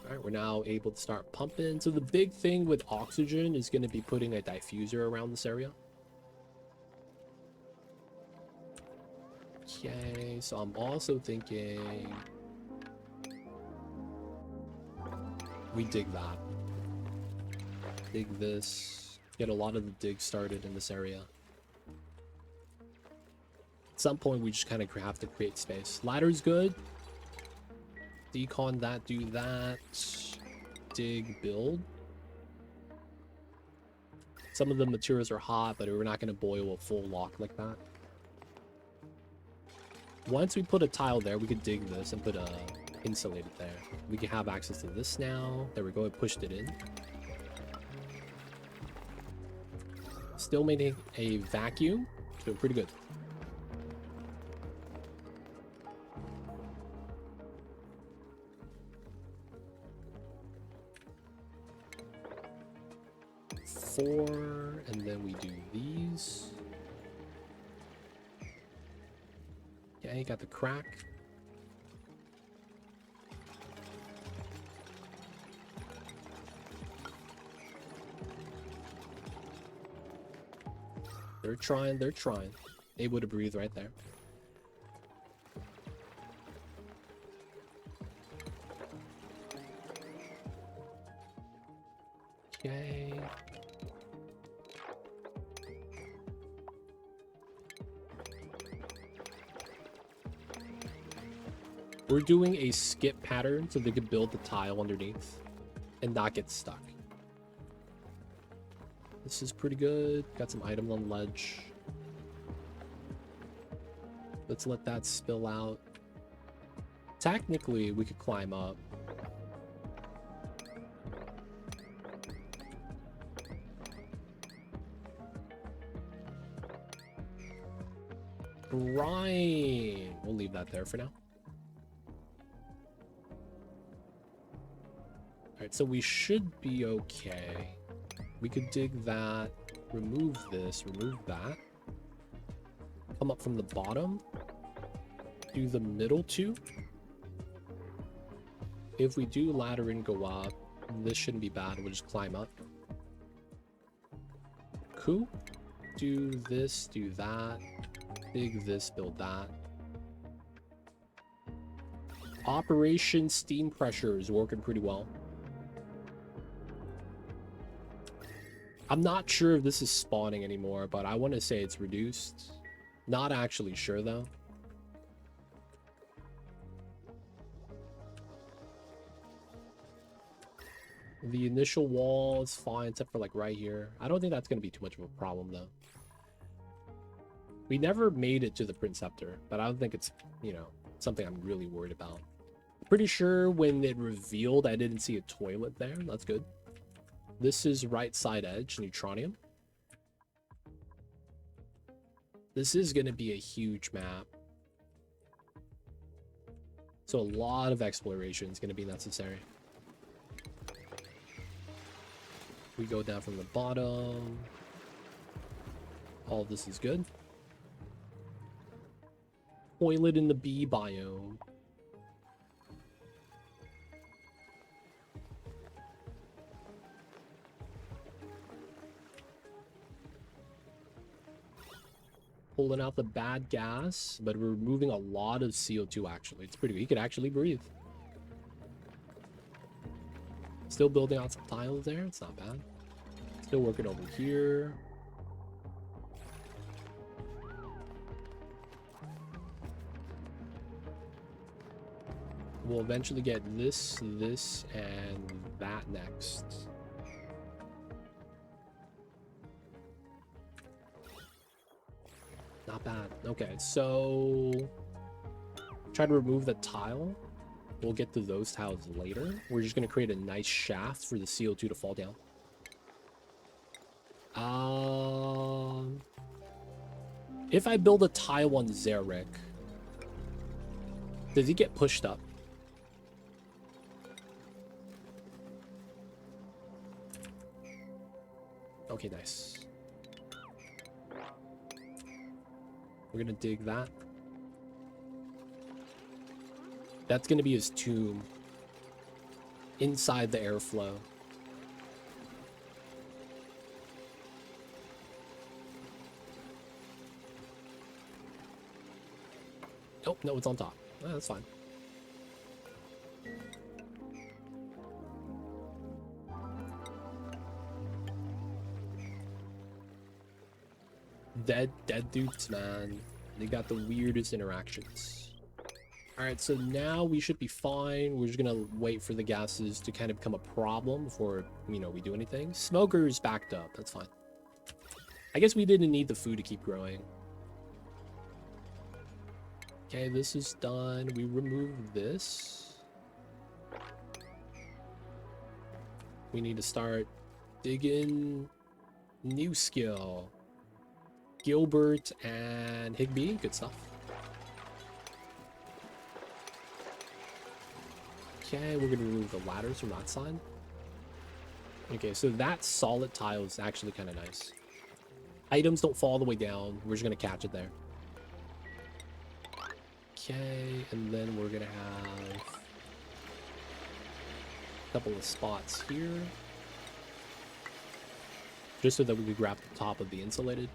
Alright, we're now able to start pumping. So the big thing with oxygen is going to be putting a diffuser around this area. Okay, so I'm also thinking we dig that. Dig this. Get a lot of the dig started in this area. At some point, we just kind of have to create space. Ladder's good. Decon that, do that. Dig, build. Some of the materials are hot, but we're not going to boil a full lock like that. Once we put a tile there, we could dig this and put a insulated there. We can have access to this now. There we go, it pushed it in. Still making a vacuum. Doing pretty good. Four, and then we do these. Okay, got the crack. They're trying, they're trying. Able to breathe right there. Okay. We're doing a skip pattern so they can build the tile underneath and not get stuck. This is pretty good. Got some items on the ledge. Let's let that spill out. Technically, we could climb up. Right. We'll leave that there for now. Alright, so we should be okay. We could dig that, remove this, remove that. Come up from the bottom. Do the middle two. If we do ladder and go up, this shouldn't be bad. We'll just climb up. Cool. Do this, do that. Dig this, build that. Operation steam pressure is working pretty well. I'm not sure if this is spawning anymore, but I want to say it's reduced. Not actually sure, though. The initial wall is fine, except for, like, right here. I don't think that's going to be too much of a problem, though. We never made it to the Printcepter, but I don't think it's, you know, something I'm really worried about. Pretty sure when it revealed, I didn't see a toilet there. That's good. This is right side edge, Neutronium. This is going to be a huge map. So a lot of exploration is going to be necessary. We go down from the bottom. All this is good. Toilet in the bee biome. Pulling out the bad gas, but we're removing a lot of CO2 actually. It's pretty good. You could actually breathe. Still building out some tiles there. It's not bad. Still working over here. We'll eventually get this, this, and that next. Not bad. Okay, so try to remove the tile. We'll get to those tiles later. We're just going to create a nice shaft for the CO2 to fall down. If I build a tile on Zarek, does he get pushed up? Okay, nice. We're gonna dig that. That's gonna be his tomb. Inside the airflow. Oh, no, it's on top. Oh, that's fine. Dead dudes, man. They got the weirdest interactions. Alright, so now we should be fine. We're just gonna wait for the gases to kind of become a problem before, you know, we do anything. Smoker's backed up. That's fine. I guess we didn't need the food to keep growing. Okay, this is done. We remove this. We need to start digging. New skill. Gilbert and Higby. Good stuff. Okay, we're going to remove the ladders from that side. Okay, so that solid tile is actually kind of nice. Items don't fall all the way down. We're just going to catch it there. Okay, and then we're going to have a couple of spots here. Just so that we could grab the top of the insulated.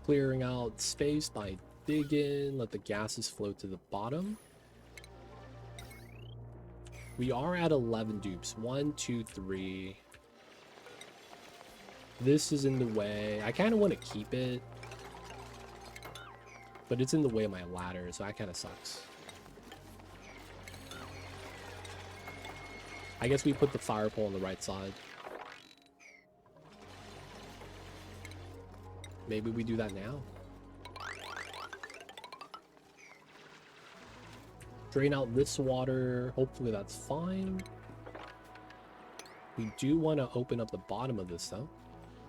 Clearing out space by digging, let the gases flow to the bottom. We are at 11 dupes. 1, 2, 3. This is in the way. I kind of want to keep it. But it's in the way of my ladder, so that kind of sucks. I guess we put the fire pole on the right side. Maybe we do that now. Drain out this water. Hopefully that's fine. We do want to open up the bottom of this though.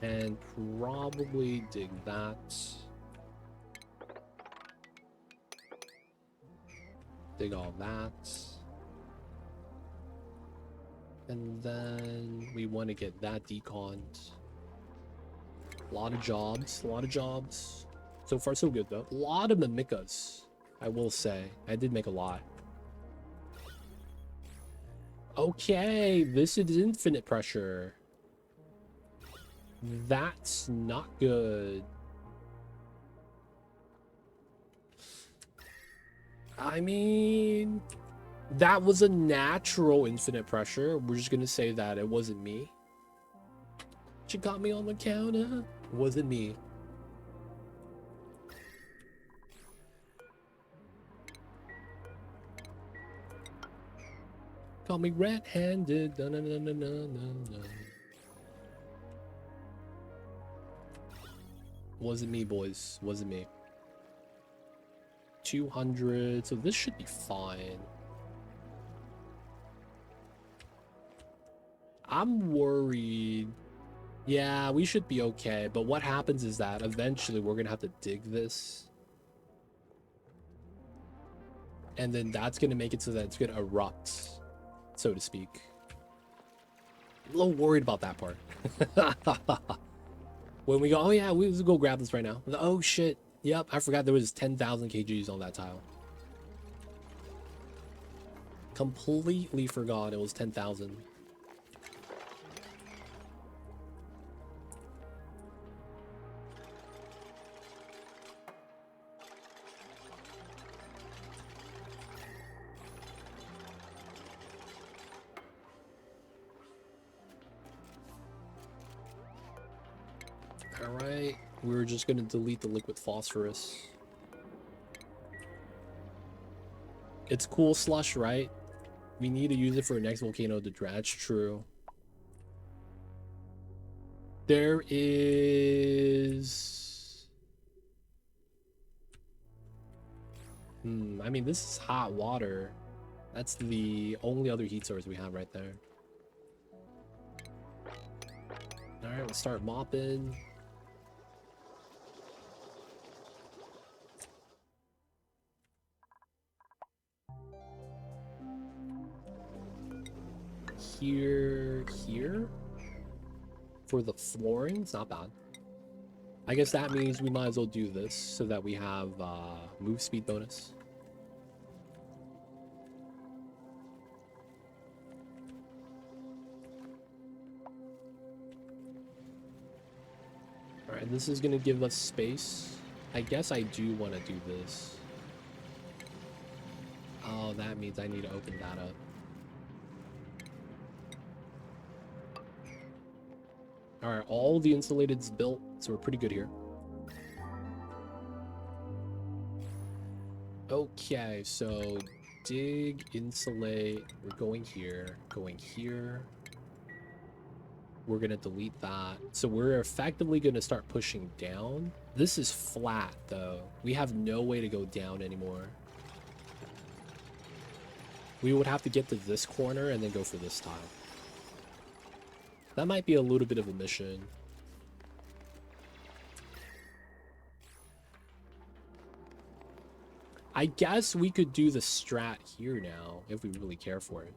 And probably dig that. Dig all that. And then we want to get that deconned. A lot of jobs. A lot of jobs. So far so good though. A lot of mimikas, I will say. I did make a lot. Okay, this is infinite pressure. That's not good. I mean, that was a natural infinite pressure. We're just gonna say that it wasn't me. She got me on the counter. It wasn't me. Call me red-handed. No, no, no, no, no, no. Wasn't me, boys. Wasn't me. 200. So this should be fine. I'm worried. Yeah, we should be okay. But what happens is that eventually we're going to have to dig this. And then that's going to make it so that it's going to erupt, so to speak. I'm a little worried about that part. When we go, oh yeah, we just go grab this right now. Oh shit. Yep, I forgot there was 10,000 kgs on that tile. Completely forgot it was 10,000. Alright, we're just going to delete the liquid phosphorus. It's cool slush, right? We need to use it for the next volcano to dredge. True. There is... I mean, this is hot water. That's the only other heat source we have right there. Alright, let's start mopping. Here for the flooring. It's not bad. I guess that means we might as well do this so that we have move speed bonus. All right, this is gonna give us space. I guess I do want to do this. Oh, that means I need to open that up. Alright, all the insulated's built, so we're pretty good here. Okay, so dig, insulate, we're going here, We're gonna delete that. So we're effectively gonna start pushing down. This is flat though. We have no way to go down anymore. We would have to get to this corner and then go for this tile. That might be a little bit of a mission. I guess we could do the strat here now, if we really care for it.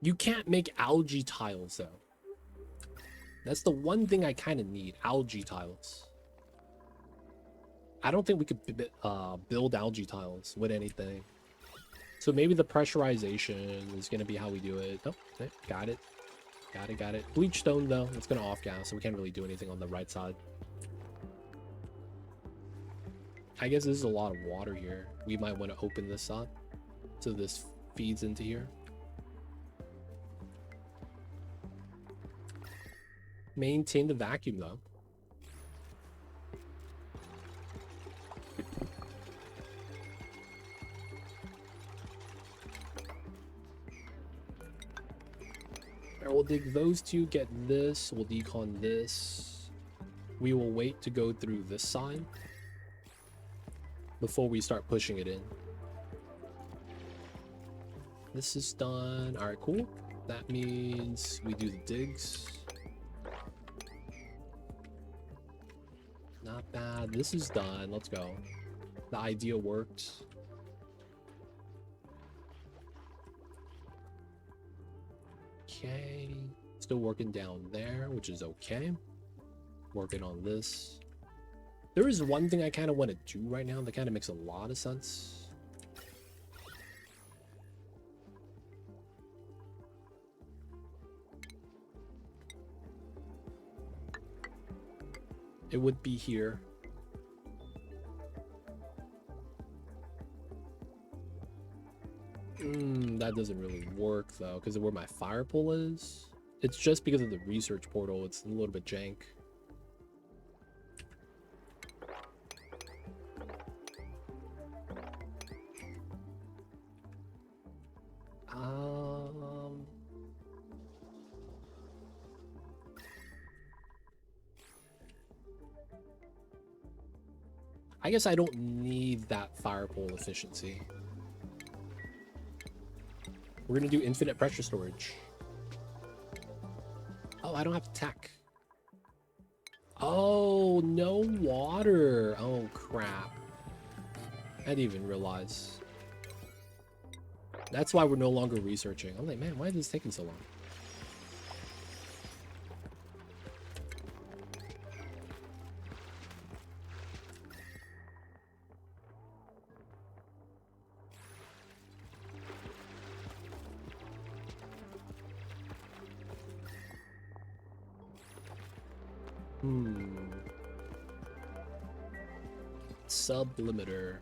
You can't make algae tiles, though. That's the one thing I kind of need, algae tiles. I don't think we could build algae tiles with anything. So maybe the pressurization is going to be how we do it. Oh, okay, got it. Got it. Bleach stone, though, it's going to off-gas, so we can't really do anything on the right side. I guess this is a lot of water here. We might want to open this up so this feeds into here. Maintain the vacuum, though. Alright, we'll dig those two, get this, we'll decon this. We will wait to go through this side before we start pushing it in. This is done. Alright, cool. That means we do the digs. Not bad. This is done. Let's go. The idea worked. Okay. Still working down there, which is okay. Working on this. There is one thing I kind of want to do right now that kind of makes a lot of sense. It would be here. That doesn't really work though, because of where my fire pole is. It's just because of the research portal. It's a little bit jank. I guess I don't need that fire pole efficiency. We're gonna do infinite pressure storage. Oh, I don't have tech. Oh, no water. Oh, crap. I didn't even realize. That's why we're no longer researching. I'm like, man, why is this taking so long? Sublimiter.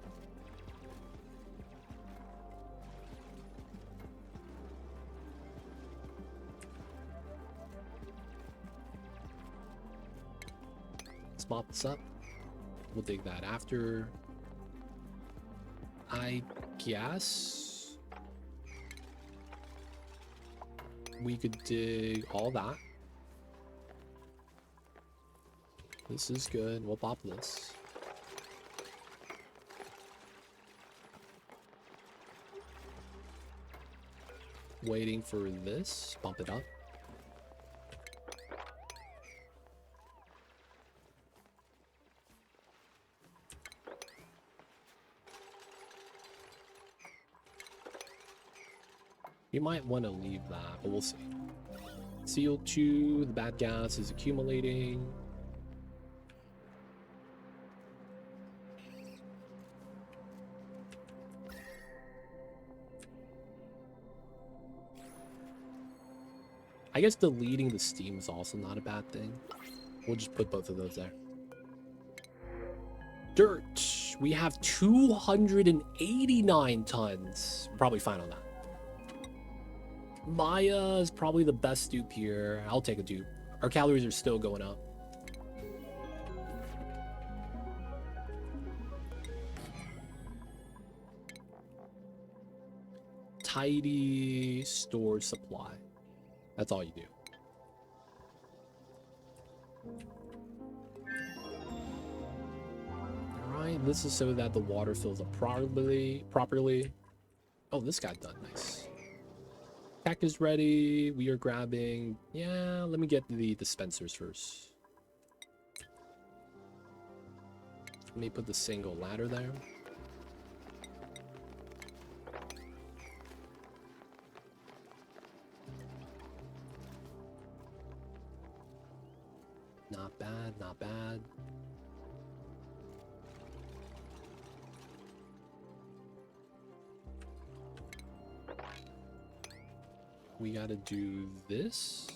Let's mop this up. We'll dig that after. I guess we could dig all that. This is good. We'll pop this. Waiting for this. Bump it up. You might want to leave that, but we'll see. CO2, the bad gas is accumulating. I guess deleting the steam is also not a bad thing. We'll just put both of those there. Dirt. We have 289 tons. Probably fine on that. Maya is probably the best dupe here. I'll take a dupe. Our calories are still going up. Tidy storage supply. That's all you do. Alright, this is so that the water fills up properly. Oh, this got done. Nice. Tech is ready. We are grabbing... Yeah, let me get the dispensers first. Let me put the single ladder there. Not bad, not bad. We gotta do this.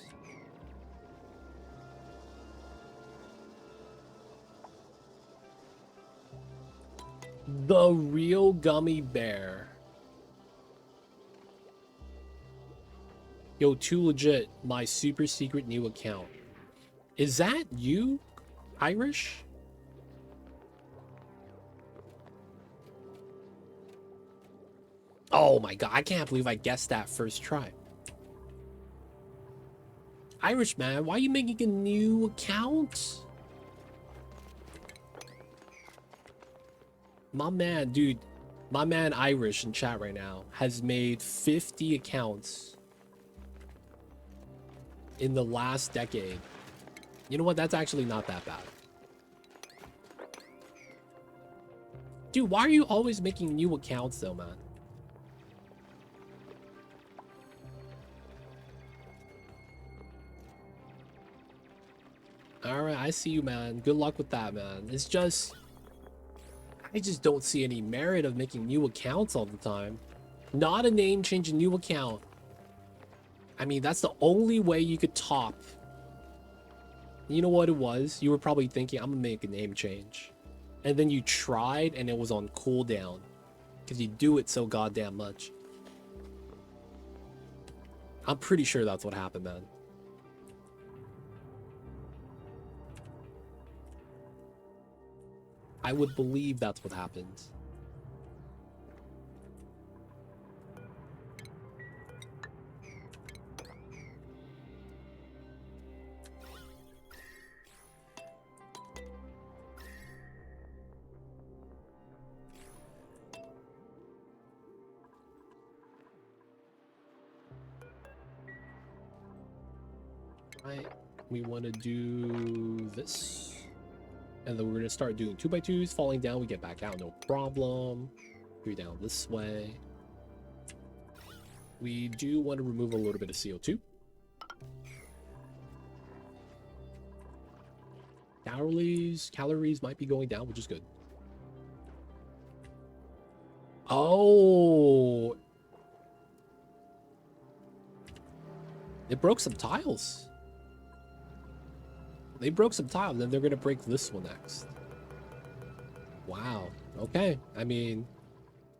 The real gummy bear. Yo, too legit. My super secret new account. Is that you, Irish? Oh my god, I can't believe I guessed that first try. Irish man, why are you making a new account? My man, dude, my man Irish in chat right now has made 50 accounts in the last decade. You know what? That's actually not that bad. Dude, why are you always making new accounts though, man? Alright, I see you, man. Good luck with that, man. It's just... I just don't see any merit of making new accounts all the time. Not a name change, a new account. I mean, that's the only way you could top. You know what it was? You were probably thinking, I'm gonna make a name change. And then you tried and it was on cooldown. Because you do it so goddamn much. I'm pretty sure that's what happened, man. I would believe that's what happened. Right, we want to do this. And then we're going to start doing 2x2s. Falling down, we get back out, no problem. Go down this way. We do want to remove a little bit of CO2. Calories might be going down, which is good. Oh, it broke some tiles. They broke some tiles, then they're gonna break this one next. Wow. Okay. I mean,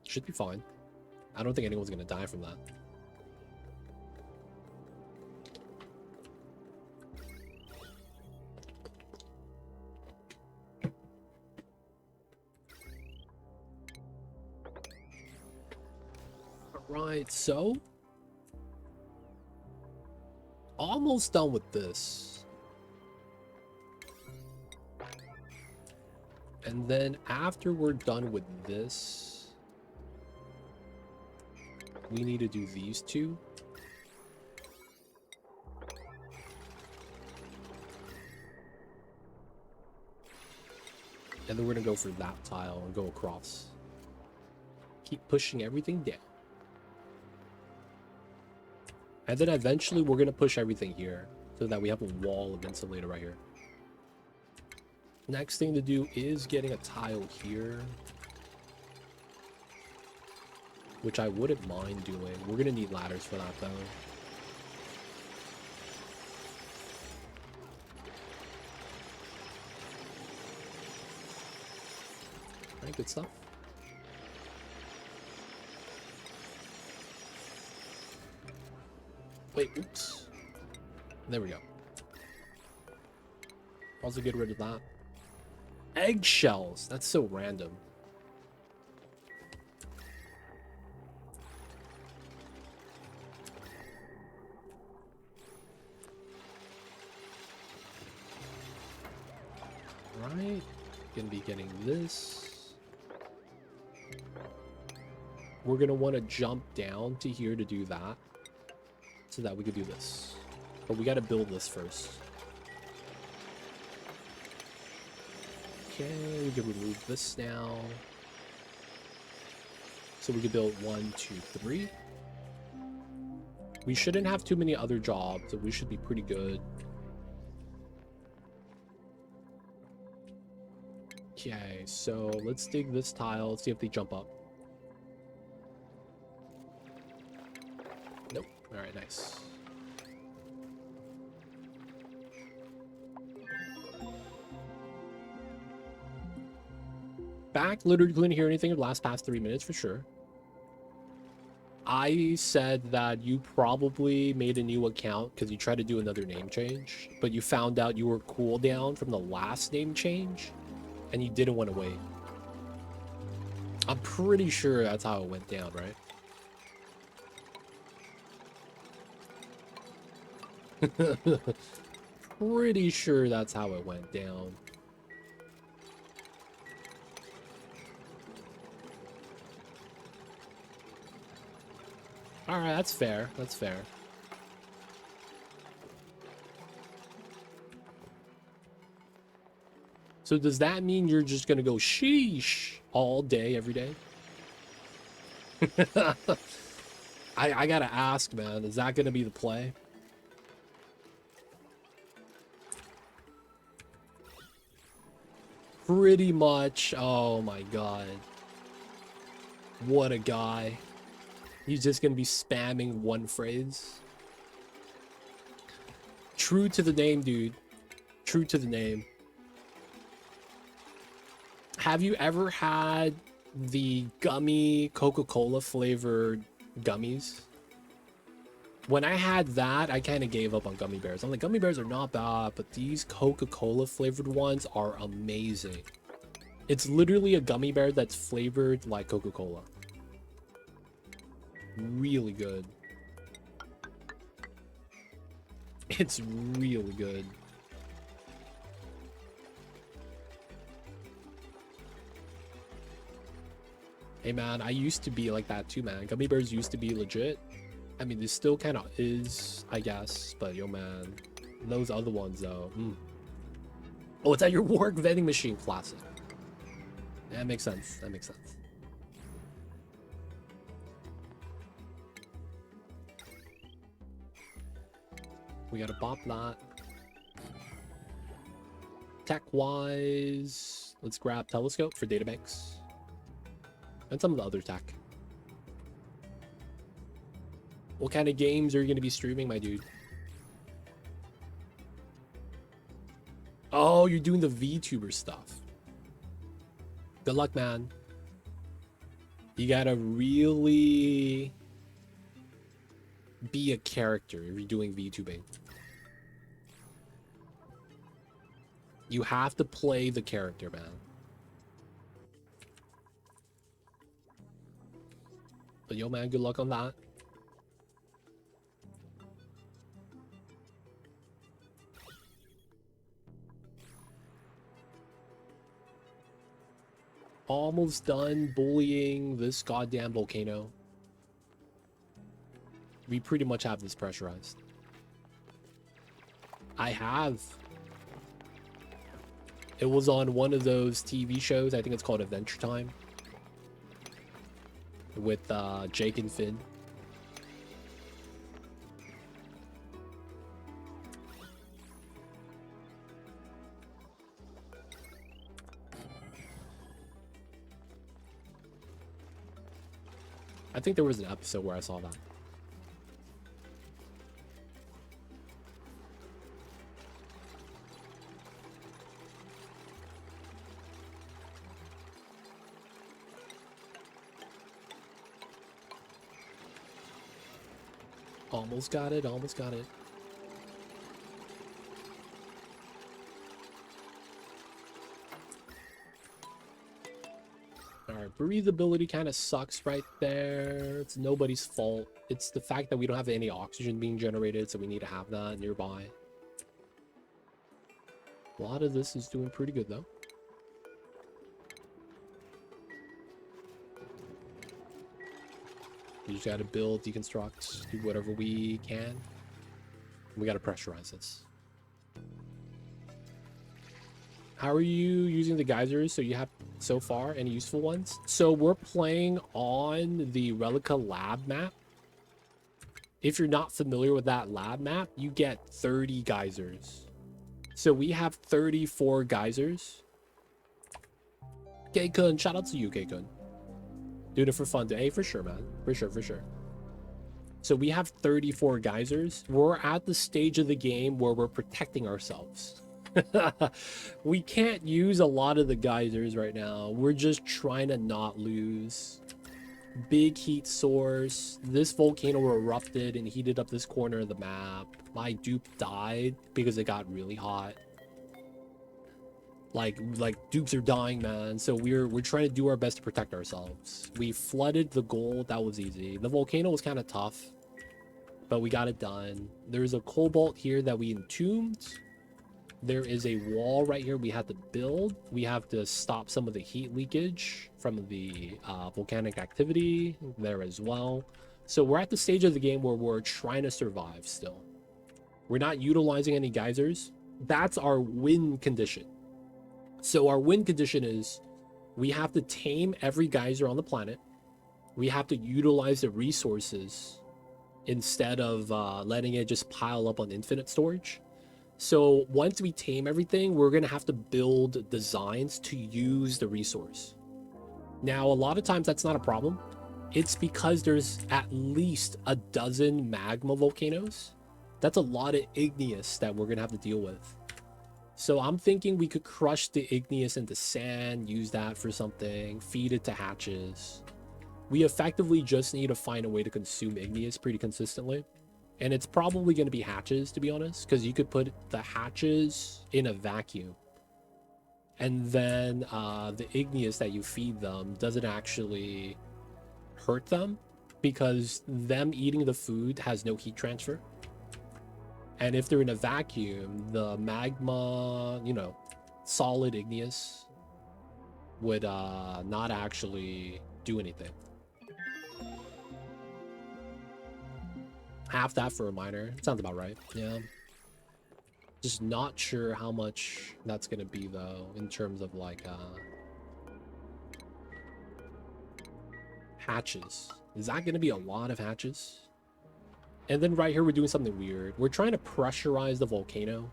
should be fine. I don't think anyone's gonna die from that. Alright, so almost done with this. And then after we're done with this, we need to do these two. And then we're gonna go for that tile and go across. Keep pushing everything down. And then eventually we're gonna push everything here so that we have a wall of insulator right here. Next thing to do is getting a tile here, which I wouldn't mind doing. We're gonna need ladders for that though. Alright, good stuff. Wait, oops. There we go. Also get rid of that. Eggshells. That's so random. Right. Gonna be getting this. We're gonna want to jump down to here to do that, so that we could do this. But we got to build this first. Okay, we can remove this now. So we can build 1, 2, 3. We shouldn't have too many other jobs, so we should be pretty good. Okay, so let's dig this tile, see if they jump up. Nope. Alright, nice. Back, literally couldn't hear anything in the past 3 minutes for sure. I said that you probably made a new account because you tried to do another name change, but you found out you were cooldown from the last name change and you didn't want to wait. I'm pretty sure that's how it went down, right? Pretty sure that's how it went down. Alright, that's fair. That's fair. So does that mean you're just gonna go sheesh all day, every day? I gotta ask, man. Is that gonna be the play? Pretty much. Oh my god. What a guy. He's just gonna be spamming one phrase. True to the name, dude. True to the name. Have you ever had the gummy Coca-Cola flavored gummies? When I had that, I kind of gave up on gummy bears. I'm like, gummy bears are not bad, but these Coca-Cola flavored ones are amazing. It's literally a gummy bear that's flavored like Coca-Cola. Really good. It's really good. Hey man, I used to be like that too, man. Gummy bears used to be legit. I mean, this still kind of is, I guess. But yo, man, those other ones though. Oh, it's at your work vending machine. Classic. That makes sense. That makes sense. We gotta bop that. Tech-wise, let's grab telescope for databanks. And some of the other tech. What kind of games are you gonna be streaming, my dude? Oh, you're doing the VTuber stuff. Good luck, man. You gotta really be a character if you're doing VTubing. You have to play the character, man. But yo, man, good luck on that. Almost done bullying this goddamn volcano. We pretty much have this pressurized. I have. It was on one of those TV shows. I think it's called Adventure Time. With Jake and Finn. I think there was an episode where I saw that. Almost got it, almost got it. Alright, breathability kind of sucks right there. It's nobody's fault. It's the fact that we don't have any oxygen being generated, so we need to have that nearby. A lot of this is doing pretty good, though. We just gotta build, deconstruct, do whatever we can. We gotta pressurize this. How are you using the geysers? So you have so far any useful ones? So we're playing on the Relicaaargh lab map. If you're not familiar with that lab map, you get 30 geysers. So we have 34 geysers. K-kun, shout out to you, K-kun. Doing it for fun. Hey, for sure, man. For sure, for sure. So we have 34 geysers. We're at the stage of the game where we're protecting ourselves. We can't use a lot of the geysers right now. We're just trying to not lose. Big heat source. This volcano erupted and heated up this corner of the map. My dupe died because it got really hot. Like dupes are dying, man. So we're trying to do our best to protect ourselves. We flooded the gold. That was easy. The volcano was kind of tough, but we got it done. There's a cobalt here that we entombed. There is a wall right here we have to build. We have to stop some of the heat leakage from the volcanic activity there as well. So we're at the stage of the game where we're trying to survive still. We're not utilizing any geysers. That's our win condition. So our win condition is we have to tame every geyser on the planet. We have to utilize the resources instead of letting it just pile up on infinite storage. So once we tame everything, we're going to have to build designs to use the resource. Now, a lot of times that's not a problem. It's because there's at least a dozen magma volcanoes. That's a lot of igneous that we're going to have to deal with. So I'm thinking we could crush the igneous into sand, use that for something, feed it to hatches. We effectively just need to find a way to consume igneous pretty consistently. And it's probably going to be hatches, to be honest, because you could put the hatches in a vacuum. And then the igneous that you feed them doesn't actually hurt them because them eating the food has no heat transfer. And if they're in a vacuum, the magma, you know, solid igneous would not actually do anything. Half that for a miner. Sounds about right. Yeah. Just not sure how much that's gonna be though, in terms of like hatches. Is that gonna be a lot of hatches? And then right here we're doing something weird. We're trying to pressurize the volcano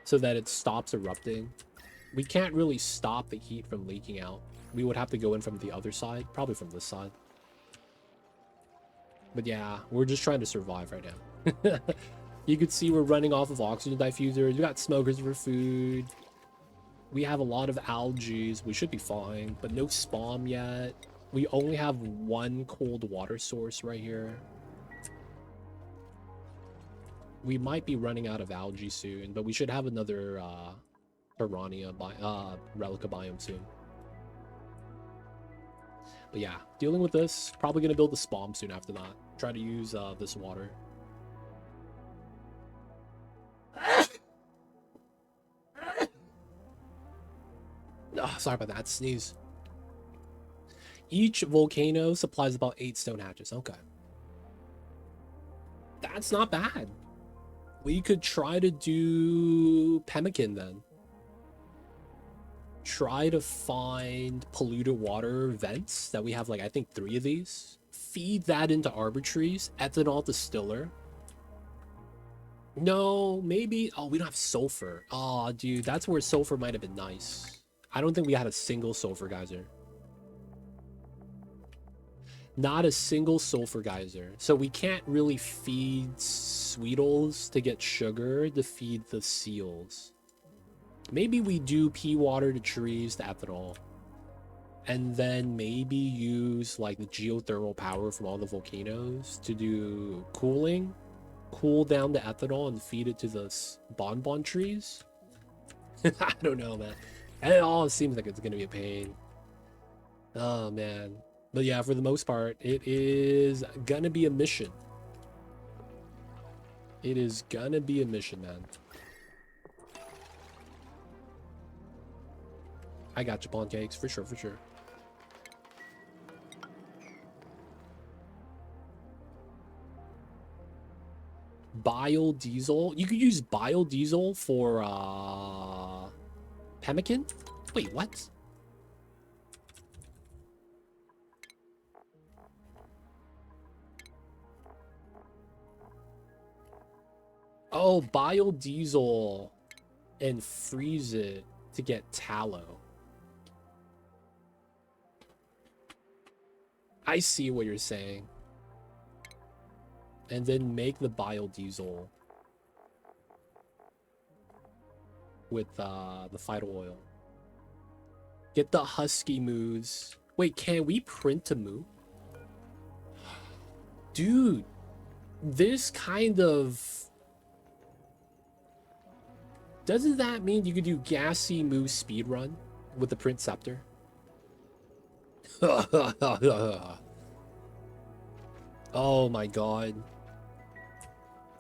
so that it stops erupting. We can't really stop the heat from leaking out. We would have to go in from the other side, probably from this side. But yeah, we're just trying to survive right now. You could see we're running off of oxygen diffusers. We got smokers for food. We have a lot of algae. We should be fine, but no spawn yet. We only have one cold water source right here. We might be running out of algae soon, but we should have another Piranha Relicaaargh biome soon. But yeah, dealing with this. Probably gonna build the spawn soon after that. Try to use this water. Oh, sorry about that sneeze. Each volcano supplies about 8 stone hatches. Okay. That's not bad. We could try to do pemmican then. Try to find polluted water vents that we have, like, I think 3 of these. Feed that into arbor trees. Ethanol distiller. No, maybe. Oh, we don't have sulfur. Oh, dude, that's where sulfur might have been nice. I don't think we had a single sulfur geyser. Not a single sulfur geyser. So we can't really feed Sweetles to get sugar to feed the seals. Maybe we do pea water to trees to ethanol. And then maybe use like the geothermal power from all the volcanoes to do cooling. Cool down the ethanol and feed it to the bonbon trees. I don't know, man. And it all seems like it's gonna be a pain. Oh man. But yeah, for the most part, it is gonna be a mission. It is gonna be a mission, man. I got you, pancakes, for sure, for sure. Biodiesel. You could use biodiesel for pemmican? Wait, what? Oh, biodiesel and freeze it to get tallow. I see what you're saying. And then make the biodiesel with the phyto oil. Get the husky moos. Wait, can we print a moo? Dude, this kind of... Doesn't that mean you could do gassy moo speedrun with the Printcepter? Oh my god.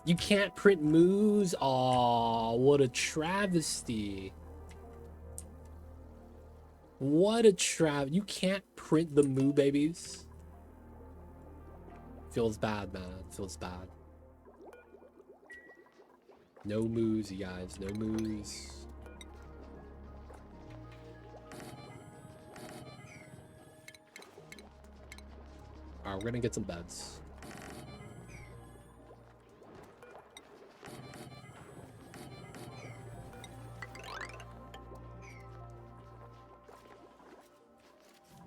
You can't print moos? Aw, what a travesty. What a You can't print the moo babies? Feels bad, man. Feels bad. No moos, you guys. No moos. Alright, we're gonna get some beds.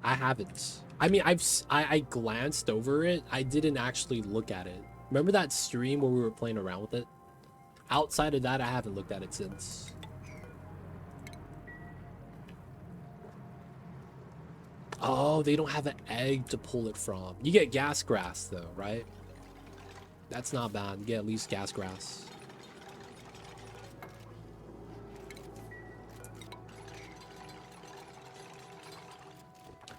I haven't. I mean, I glanced over it. I didn't actually look at it. Remember that stream where we were playing around with it? Outside of that, I haven't looked at it since. Oh, they don't have an egg to pull it from. You get gas grass though, right? That's not bad. You get at least gas grass.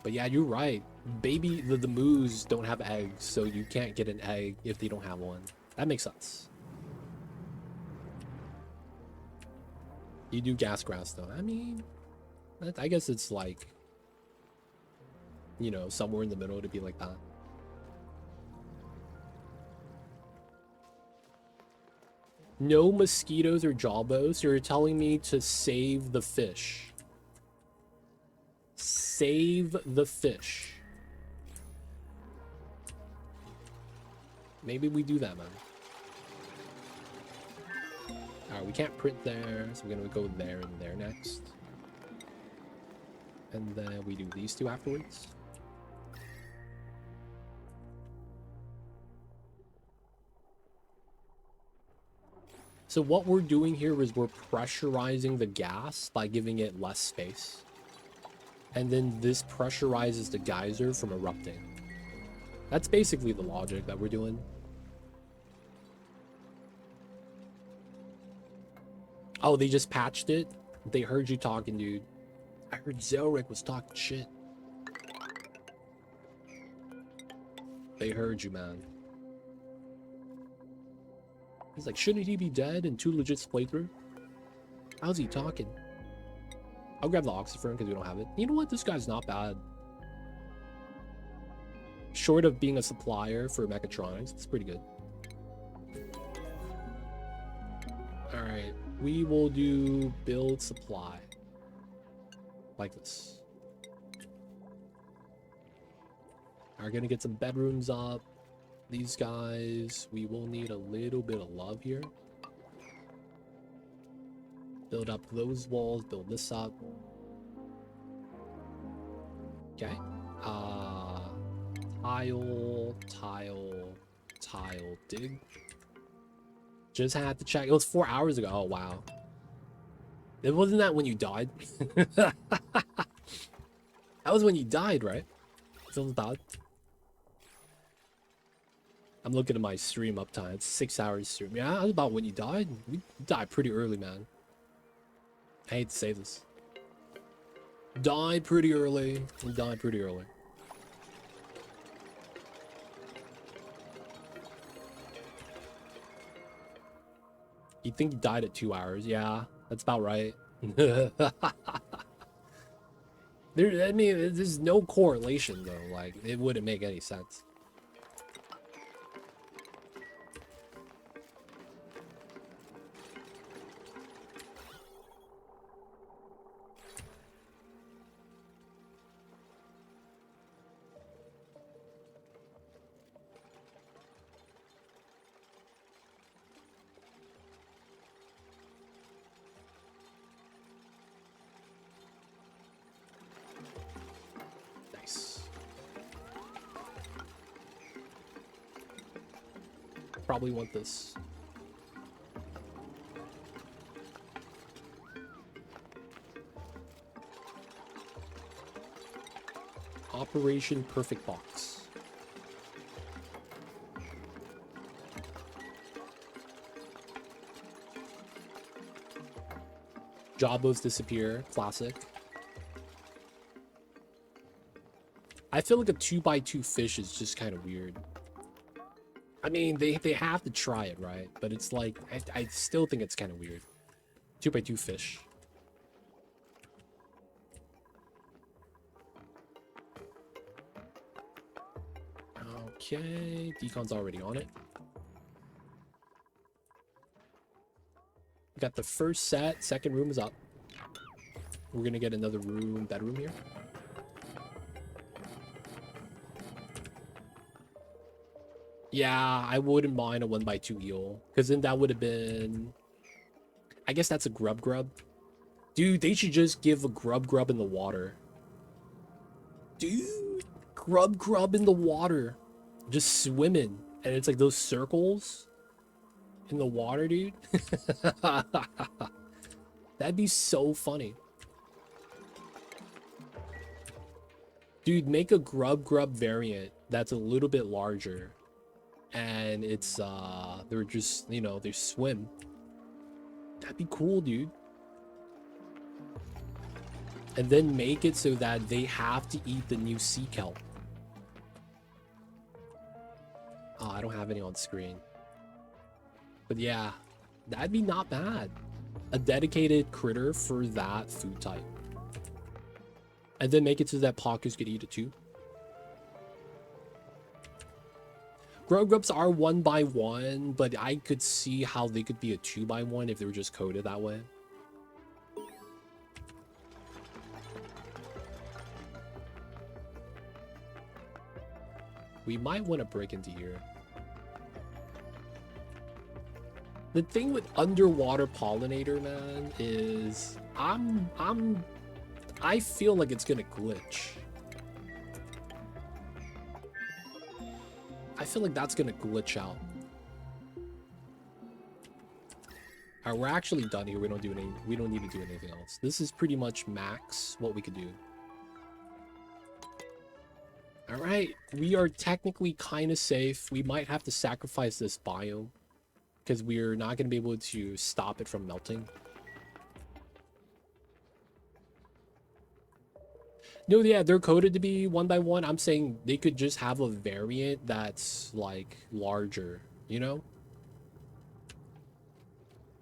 But yeah, you're right. Baby, the moos don't have eggs, so you can't get an egg if they don't have one. That makes sense. You do gas grass though. I mean, I guess it's like, you know, somewhere in the middle to be like that. No mosquitoes or jawbones. You're telling me to save the fish. Save the fish. Maybe we do that, man. Alright, we can't print there, so we're gonna go there and there next. And then we do these two afterwards. So what we're doing here is we're pressurizing the gas by giving it less space. And then this pressurizes the geyser from erupting. That's basically the logic that we're doing. Oh, they just patched it? They heard you talking, dude. I heard Zelric was talking shit. They heard you, man. He's like, shouldn't he be dead in 2 legits playthrough? How's he talking? I'll grab the oxyfern because we don't have it. You know what? This guy's not bad. Short of being a supplier for mechatronics, it's pretty good. Alright, we will do build supply. Like this. We're gonna get some bedrooms up. These guys, we will need a little bit of love here. Build up those walls, build this up. Okay. Tile, dig. Just had to check. It was 4 hours ago. Oh, wow. It wasn't that when you died? That was when you died, right? Feels bad. I'm looking at my stream uptime. It's 6 hours stream. Yeah, that's about when you died. We died pretty early, man. I hate to say this. Died pretty early. We died pretty early. You think you died at 2 hours? Yeah, that's about right. I mean, there's no correlation though. Like, it wouldn't make any sense. Probably want this. Operation Perfect Box. Jobos disappear. Classic. I feel like a 2x2 fish is just kind of weird. I mean, they have to try it, right? But it's like, I still think it's kind of weird. 2x2 fish. Okay, Decon's already on it. We got the first set, second room is up. We're gonna get another room, bedroom here. Yeah, I wouldn't mind a 1x2 eel, because then that would have been... I guess that's a grub. Dude, they should just give a grub in the water. Dude, grub in the water. Just swimming. And it's like those circles in the water, dude. That'd be so funny. Dude, make a grub variant that's a little bit larger. And it's, they're just, you know, they swim. That'd be cool, dude. And then make it so that they have to eat the new sea kelp. Oh, I don't have any on screen. But yeah, that'd be not bad. A dedicated critter for that food type. And then make it so that Pakus could eat it too. Grubs are 1x1, but I could see how they could be a 2x1 if they were just coded that way. We might want to break into here. The thing with underwater pollinator, man, is I feel like it's gonna glitch. I feel like that's gonna glitch out. Alright, we're actually done here. We don't need to do anything else. This is pretty much max what we could do. Alright, we are technically kind of safe. We might have to sacrifice this biome, because we're not going to be able to stop it from melting. No, yeah, they're coded to be 1x1. I'm saying they could just have a variant that's, like, larger, you know?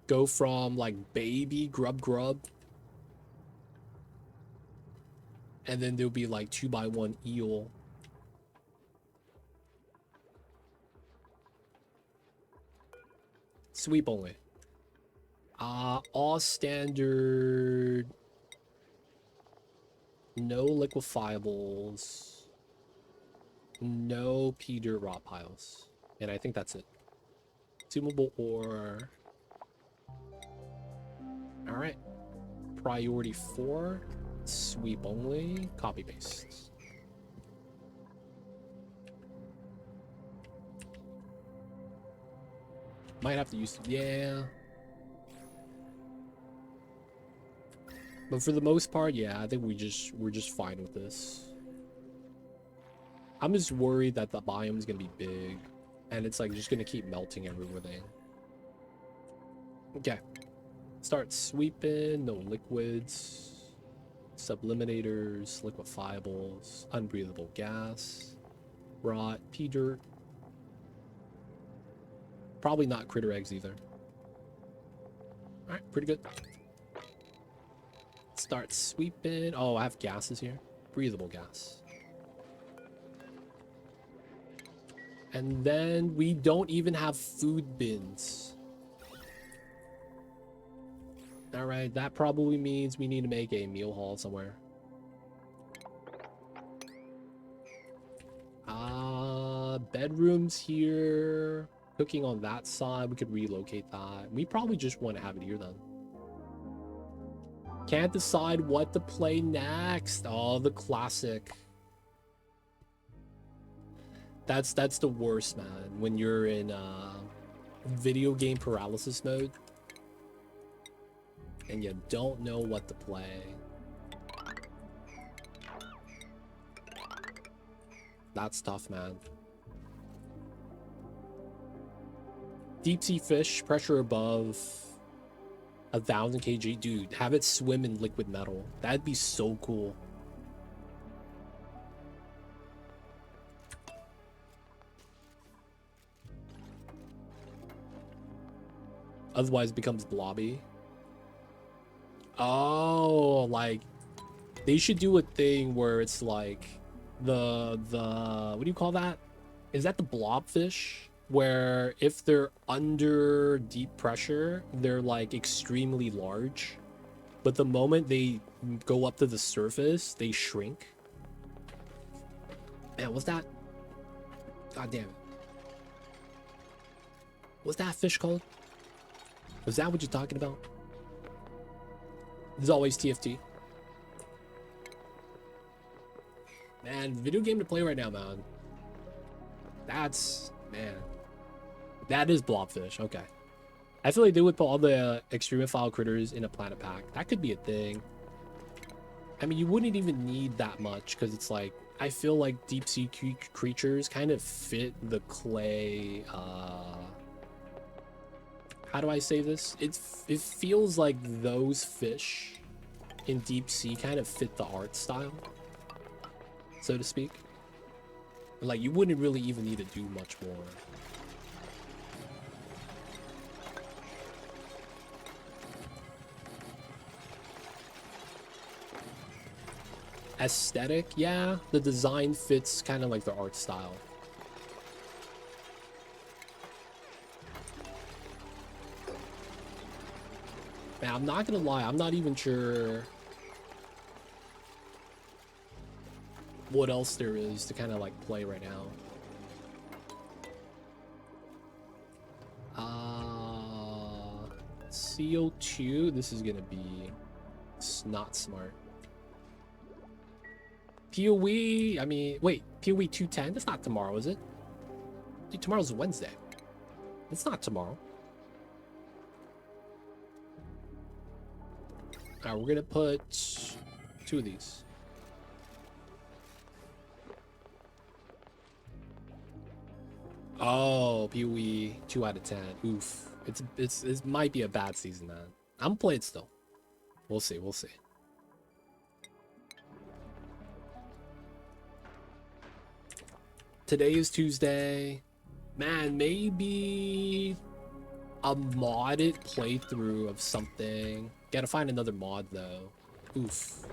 Go from, like, baby grub. And then there'll be, like, 2x1 eel. Sweep only. All standard. No liquefiables. No pea dirt rot piles. And I think that's it. Consumable ore. Alright. Priority 4. Sweep only. Copy paste. Might have to use, yeah. But for the most part, yeah, I think we're just fine with this. I'm just worried that the biome's gonna be big, and it's like just gonna keep melting everything. Okay. Start sweeping, no liquids, subliminators, liquefiables, unbreathable gas, rot, pea dirt. Probably not critter eggs either. Alright, pretty good. Start sweeping. Oh, I have gases here. Breathable gas. And then we don't even have food bins. Alright, that probably means we need to make a meal hall somewhere. Bedrooms here. Cooking on that side, we could relocate that. We probably just want to have it here then. Can't decide what to play next. Oh, the classic. That's the worst, man. When you're in video game paralysis mode and you don't know what to play. That's tough, man. Deep sea fish, pressure above 1,000 kg. Dude, have it swim in liquid metal. That'd be so cool. Otherwise it becomes blobby. Oh, like they should do a thing where it's like the what do you call that? Is that the blobfish? Where if they're under deep pressure, they're like extremely large, but the moment they go up to the surface, they shrink. Man, what's that? God damn it. What's that fish called? Was that what you're talking about? There's always TFT. Man, video game to play right now, man. That's, man. That is blobfish. Okay. I feel like they would put all the extremophile critters in a planet pack. That could be a thing. I mean, you wouldn't even need that much because it's like, I feel like deep sea creatures kind of fit the clay. How do I say this? It feels like those fish in deep sea kind of fit the art style, so to speak. Like, you wouldn't really even need to do much more. Aesthetic, yeah, the design fits kind of like the art style. Man, I'm not gonna lie, I'm not even sure what else there is to kind of like play right now. CO2, this is gonna be not smart. PoE, I mean, wait, PoE 210? That's not tomorrow, is it? Dude, tomorrow's Wednesday. It's not tomorrow. Alright, we're gonna put 2 of these. Oh, PoE 2 out of 10. Oof. It might be a bad season, man. I'm playing still. We'll see, we'll see. Today is Tuesday. Man, maybe a modded playthrough of something. Gotta find another mod though. Oof.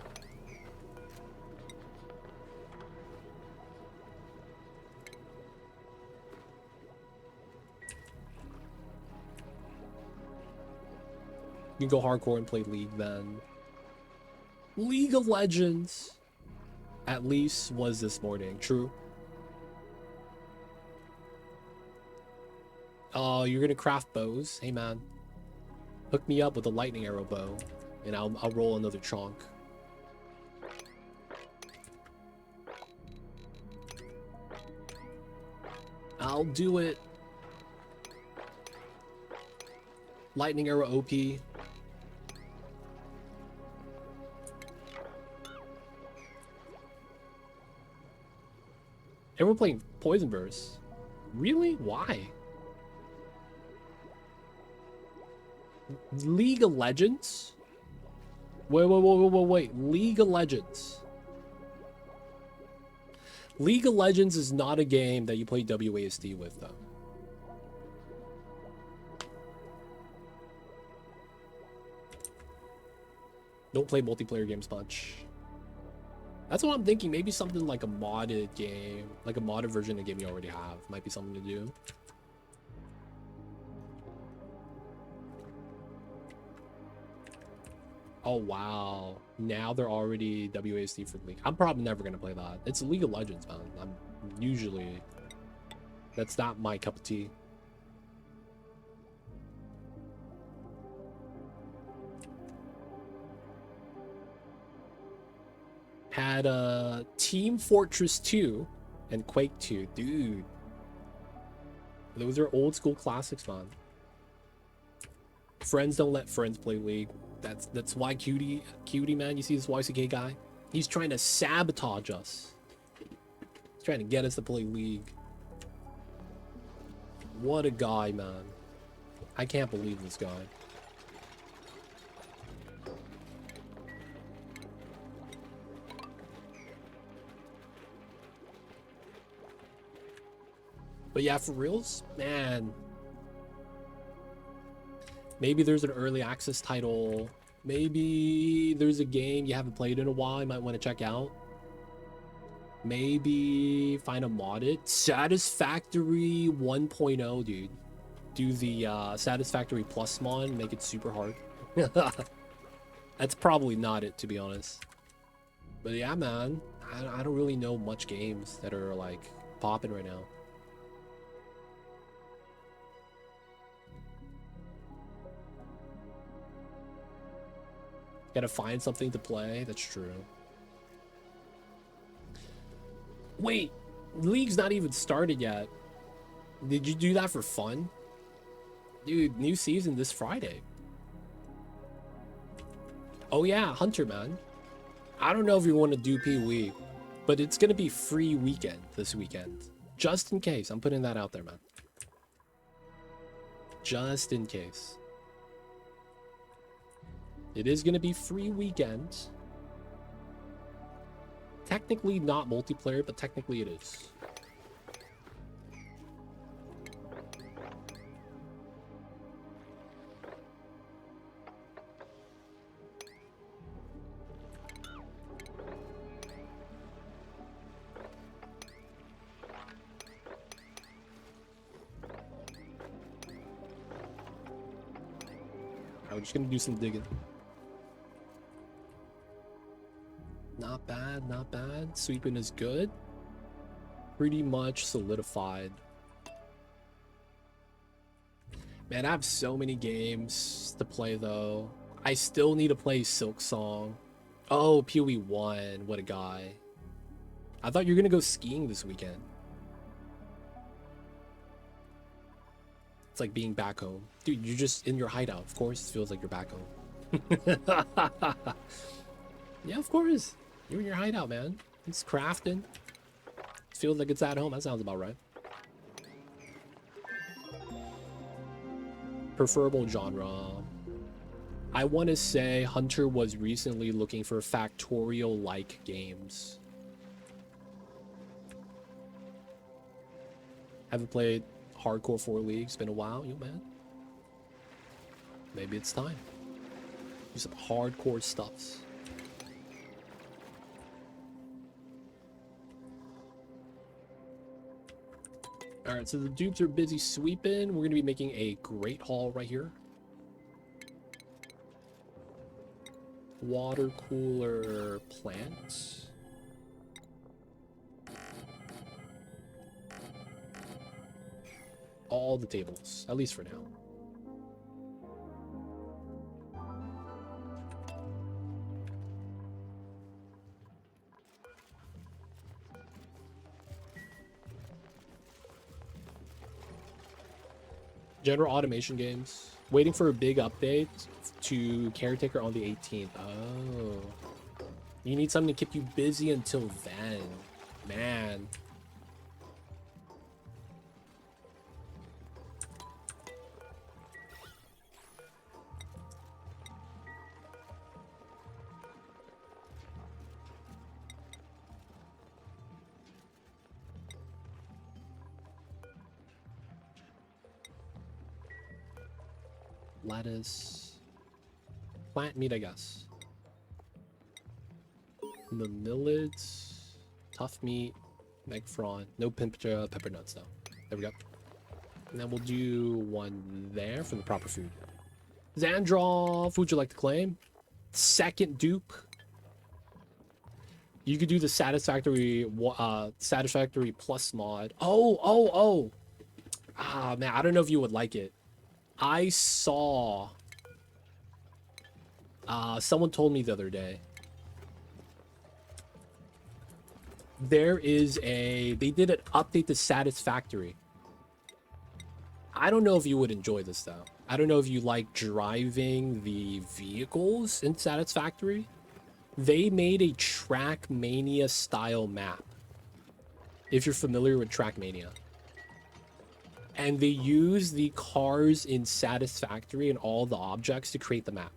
You can go hardcore and play League then. League of Legends at least was this morning. True. Oh, you're gonna craft bows? Hey man, hook me up with a lightning arrow bow, and I'll roll another chonk. I'll do it. Lightning arrow OP. Everyone playing Poison Burst. Really? Why? League of Legends? Wait. League of Legends. League of Legends is not a game that you play WASD with, though. Don't play multiplayer games much. That's what I'm thinking. Maybe something like a modded game, like a modded version of the game you already have, might be something to do. Oh wow, now they're already WASD for League. I'm probably never gonna play that. It's League of Legends, man. That's not my cup of tea. Had Team Fortress 2 and Quake 2. Dude, those are old school classics, man. Friends don't let friends play League. That's why cutie man, you see this YCK guy? He's trying to sabotage us. He's trying to get us to play League. What a guy, man. I can't believe this guy. But yeah, for reals, man. Maybe there's an early access title. Maybe there's a game you haven't played in a while you might want to check out. Maybe find a modded Satisfactory 1.0, dude. Do the Satisfactory Plus mod and make it super hard. That's probably not it, to be honest. But yeah, man, I don't really know much games that are like popping right now. Gotta find something to play. That's true. Wait, League's not even started yet. Did you do that for fun? Dude, new season this Friday. Oh yeah, Hunter, man. I don't know if you want to do PoE, but it's gonna be free weekend this weekend. Just in case. I'm putting that out there, man. Just in case. It is going to be free weekend. Technically not multiplayer, but technically it is. We're just gonna do some digging. Not bad, not bad. Sweeping is good. Pretty much solidified. Man, I have so many games to play though. I still need to play Silk Song. Oh, PoE 1. What a guy. I thought you were gonna go skiing this weekend. It's like being back home. Dude, you're just in your hideout. Of course, it feels like you're back home. Yeah, of course. You're in your hideout, man. It's crafting. It feels like it's at home. That sounds about right. Preferable genre. I want to say Hunter was recently looking for Factorial-like games. Haven't played Hardcore 4 League. It's been a while, you man. Maybe it's time. Do some hardcore stuffs. Alright, so the dupes are busy sweeping. We're going to be making a great haul right here. Water cooler plants. All the tables, at least for now. General automation games. Waiting for a big update to Caretaker on the 18th. Oh. You need something to keep you busy until then. Man. Lettuce. Plant meat, I guess. Mamilids. Tough meat. Megfron. No pepper nuts, though. There we go. And then we'll do one there for the proper food. Xandrov, would you like to claim? Second dupe. You could do the satisfactory plus mod. Oh. Ah, man, I don't know if you would like it. I saw someone told me the other day they did an update to Satisfactory. I don't know if you would enjoy this though. I don't know if you like driving the vehicles in Satisfactory. They made a Trackmania style map, if you're familiar with Trackmania. And they use the cars in Satisfactory and all the objects to create the map.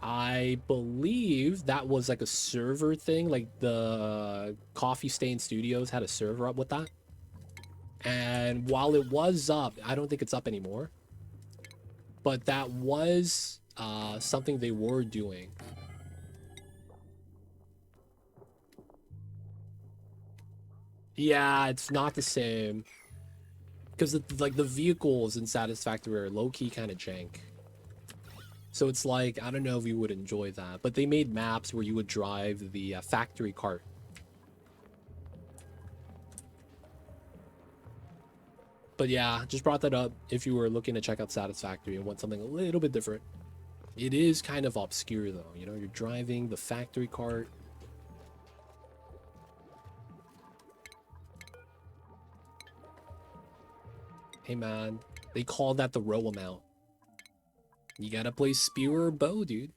I believe that was like a server thing, like the Coffee Stain Studios had a server up with that. And while it was up, I don't think it's up anymore. But that was something they were doing. Yeah, it's not the same. Because like the vehicles in Satisfactory are low-key kind of jank. So it's like, I don't know if you would enjoy that. But they made maps where you would drive the factory cart. But yeah, just brought that up if you were looking to check out Satisfactory and want something a little bit different. It is kind of obscure though, you know, you're driving the factory cart. Hey man, they call that the row amount. You gotta play spear or bow, dude.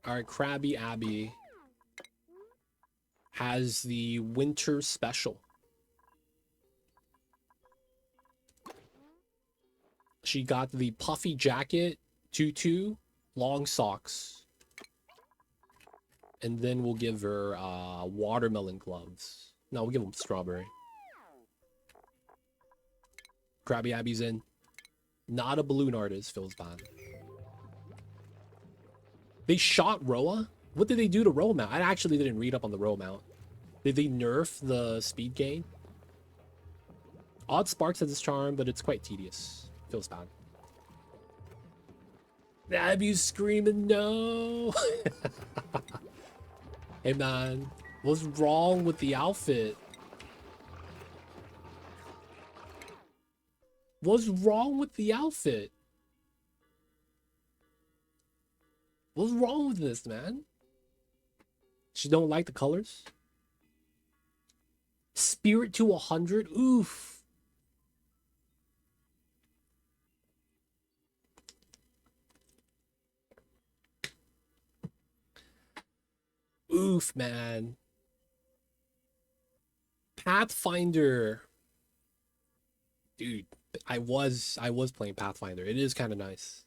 Alright, Krabby Abby has the winter special. She got the puffy jacket, tutu, long socks. And then we'll give her watermelon gloves. No, we'll give them strawberry. Krabby Abby's in. Not a balloon artist, feels bad. They shot Roa? What did they do to Roa mount? I actually didn't read up on the Roa mount. Did they nerf the speed gain? Odd Sparks has its charm, but it's quite tedious. Feels bad. Abby screaming no. Hey man, what's wrong with the outfit? What's wrong with the outfit? What's wrong with this, man? She don't like the colors? Spirit to 100? Oof. Oof, man. Pathfinder. Dude, I was playing Pathfinder. It is kind of nice.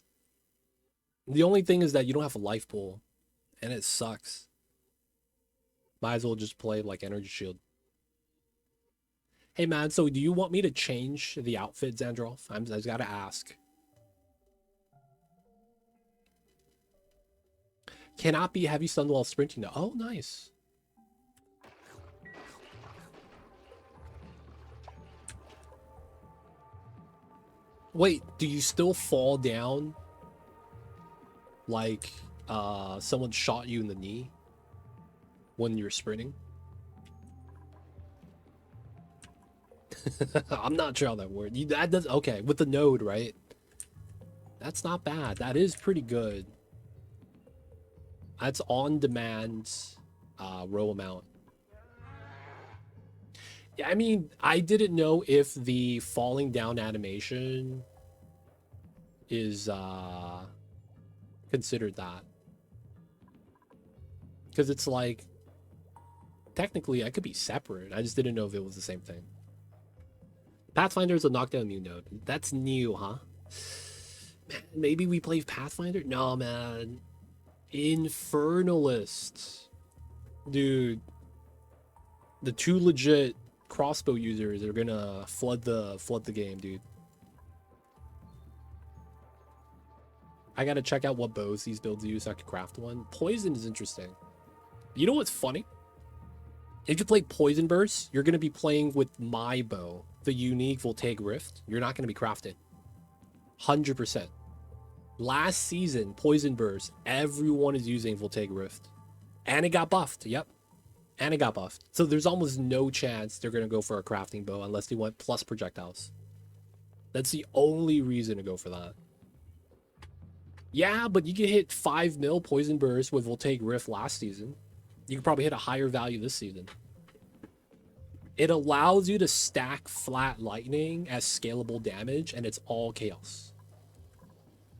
The only thing is that you don't have a life pool, and it sucks. Might as well just play like Energy Shield. Hey man, so do you want me to change the outfit, Xandroff? I just gotta ask. Cannot be heavy stunned while sprinting. Oh, nice. Wait, do you still fall down like someone shot you in the knee when you're sprinting? I'm not sure how that works. That does okay with the node, right? That's not bad. That is pretty good. That's on demand row amount. Yeah, I mean, I didn't know if the falling down animation is considered that. Because it's like, technically, I could be separate. I just didn't know if it was the same thing. Pathfinder is a knockdown immune node. That's new, huh? Man, maybe we play Pathfinder? No, man. Infernalist. Dude. The two legit crossbow users are gonna flood the game, dude. I gotta check out what bows these builds use so I can craft one. Poison is interesting. You know what's funny? If you play Poison Burst, you're gonna be playing with my bow, the unique Voltaic Rift. You're not gonna be crafted. 100%. Last season, Poison Burst, everyone is using Voltaic Rift. And it got buffed, yep. And it got buffed. So there's almost no chance they're gonna go for a crafting bow unless they want plus projectiles. That's the only reason to go for that. Yeah, but you can hit 5 mil Poison Burst with Voltaic Rift last season. You can probably hit a higher value this season. It allows you to stack flat lightning as scalable damage, and it's all chaos.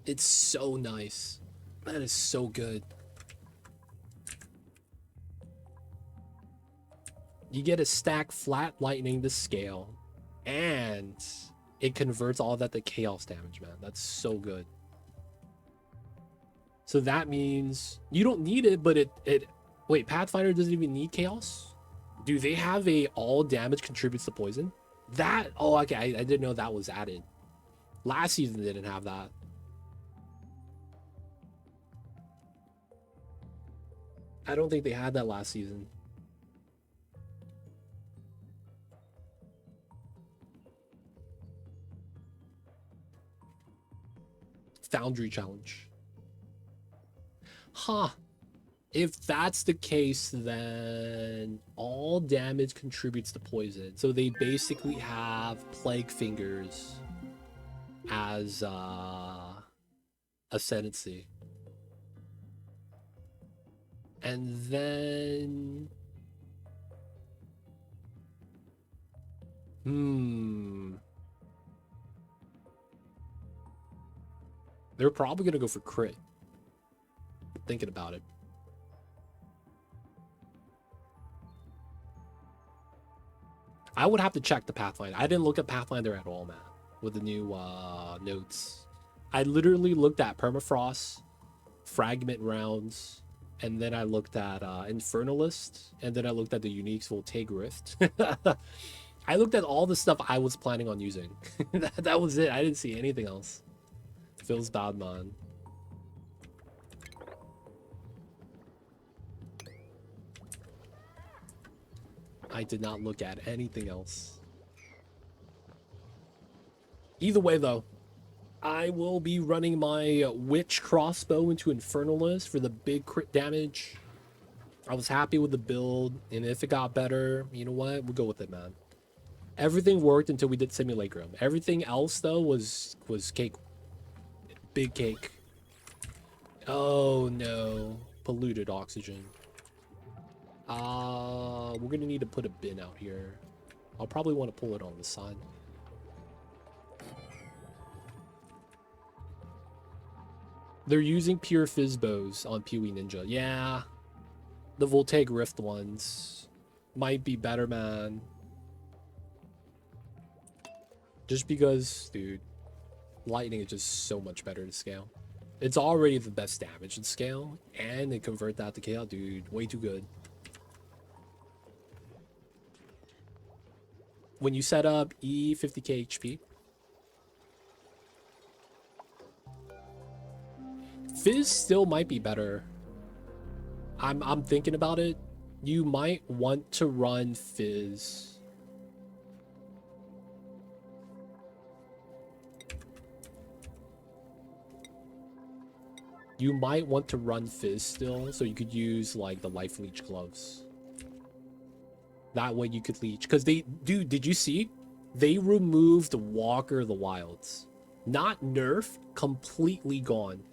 It's so nice. That is so good. You get a stack flat lightning to scale, and it converts all of that to chaos damage, man. That's so good. So that means you don't need it, but it wait, Pathfinder doesn't even need chaos? Do they have a all damage contributes to poison? That, oh, okay, I didn't know that was added. Last season they didn't have that. I don't think they had that last season. Foundry challenge. Huh. If that's the case, then all damage contributes to poison. So they basically have Plague Fingers as ascendancy. And then... They're probably going to go for crit. Thinking about it. I would have to check the Pathfinder. I didn't look at Pathfinder at all, man, with the new notes. I literally looked at Permafrost, Fragment Rounds, and then I looked at Infernalist, and then I looked at the Uniques Voltaic Rift. I looked at all the stuff I was planning on using. That was it. I didn't see anything else. Feels bad, man. I did not look at anything else. Either way, though, I will be running my witch crossbow into Infernalist for the big crit damage. I was happy with the build, and if it got better, you know what? We'll go with it, man. Everything worked until we did Simulacrum. Everything else, though, was cake. Big cake. Oh, no. Polluted oxygen. We're gonna need to put a bin out here. I'll probably want to pull it on the side. They're using pure Fizzbows on PoE Ninja. Yeah. The Voltaic Rift ones might be better, man. Just because, dude, lightning is just so much better to scale. It's already the best damage to scale, and they convert that to KO, dude. Way too good. When you set up E 50k HP, Fizz still might be better. I'm thinking about it. You might want to run Fizz. You might want to run Fizz still, so you could use like the Life Leech gloves. That way you could leech. Because they, dude, did you see? They removed Walker of the Wilds. Not nerf, completely gone.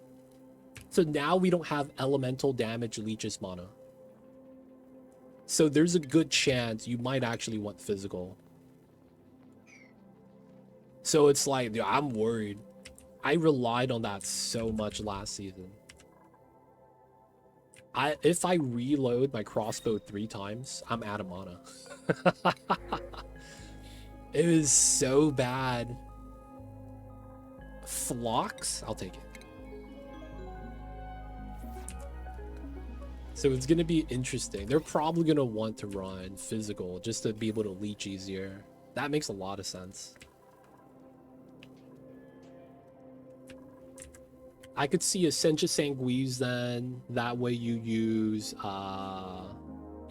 So now we don't have elemental damage leeches mana. So there's a good chance you might actually want physical. So it's like, dude, I'm worried. I relied on that so much last season. If I reload my crossbow 3 times, I'm out of mana. It was so bad. Flocks? I'll take it. So it's going to be interesting. They're probably going to want to run physical just to be able to leech easier. That makes a lot of sense. I could see a Sencha Sanguise then. That way you use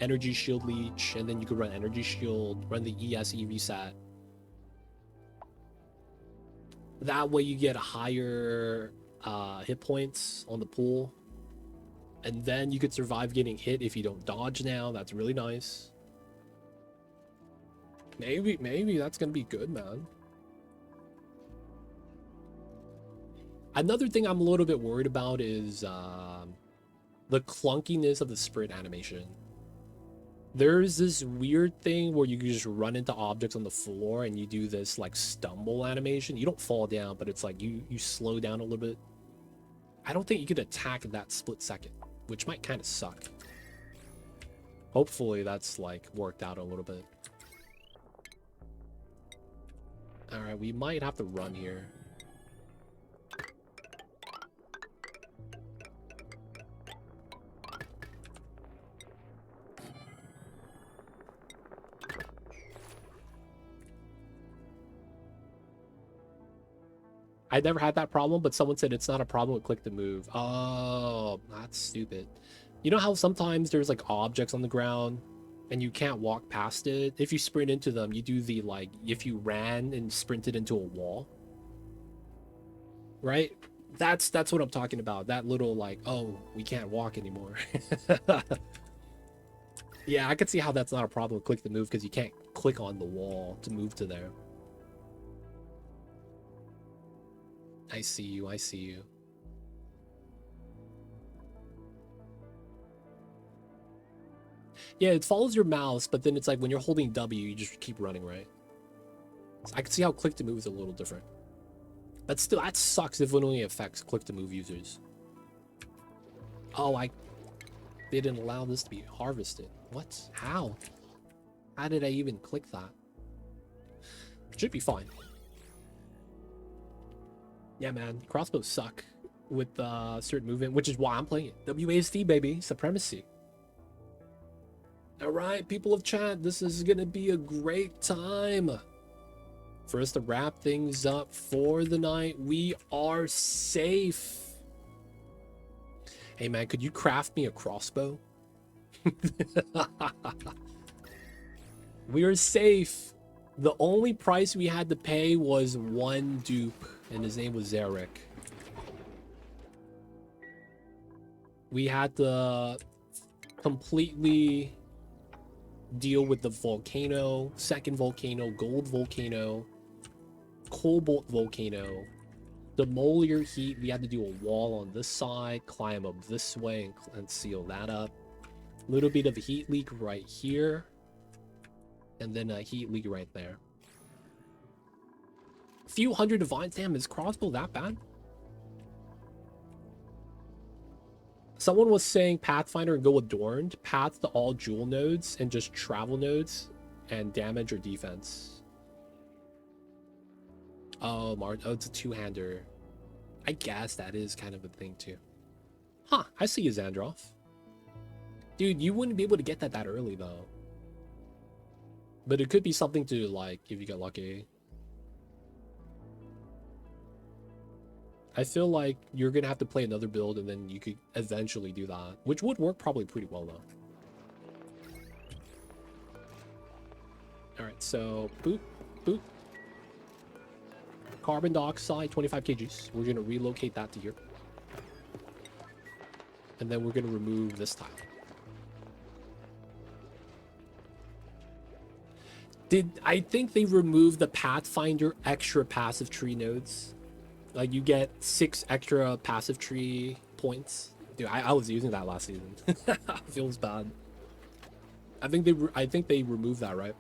Energy Shield Leech, and then you could run Energy Shield, run the ESE reset. That way you get higher hit points on the pool. And then you could survive getting hit if you don't dodge now. That's really nice. Maybe that's going to be good, man. Another thing I'm a little bit worried about is the clunkiness of the sprint animation. There's this weird thing where you can just run into objects on the floor and you do this like stumble animation. You don't fall down, but it's like you slow down a little bit. I don't think you could attack in that split second, which might kind of suck. Hopefully that's like worked out a little bit. All right, we might have to run here. I never had that problem, but someone said it's not a problem with click to move. Oh, that's stupid. You know how sometimes there's like objects on the ground and you can't walk past it? If you sprint into them, you do the like, if you ran and sprinted into a wall. Right? That's what I'm talking about. That little like, oh, we can't walk anymore. Yeah, I could see how that's not a problem with click to move because you can't click on the wall to move to there. I see you, I see you. Yeah, it follows your mouse, but then it's like when you're holding W, you just keep running, right? So I can see how click to move is a little different. But still, that sucks if it only affects click to move users. Oh, they didn't allow this to be harvested. What? How? How did I even click that? Should be fine. Yeah, man, crossbows suck with certain movement, which is why I'm playing it. WASD, baby, supremacy. All right, people of chat, this is gonna be a great time for us to wrap things up for the night. We are safe. Hey, man, could you craft me a crossbow? We are safe. The only price we had to pay was one dupe, and his name was Zarek. We had to completely deal with the volcano, second volcano, gold volcano, cobalt volcano, the molar heat. We had to do a wall on this side, climb up this way, and seal that up. A little bit of a heat leak right here, and then a heat leak right there. A few hundred divines. Damn, is crossbow that bad? Someone was saying Pathfinder and go adorned, path to all jewel nodes, and just travel nodes, and damage or defense. Oh, it's a two-hander. I guess that is kind of a thing too. Huh, I see you, Xandroff. Dude, you wouldn't be able to get that early though. But it could be something to, like, if you get lucky. I feel like you're gonna have to play another build and then you could eventually do that, which would work probably pretty well though. All right, so boop, boop. Carbon dioxide, 25 kgs. We're gonna relocate that to here. And then we're gonna remove this tile. I think they removed the Pathfinder extra passive tree nodes. Like, you get 6 extra passive tree points. Dude, I was using that last season. Feels bad. I think they removed that, right?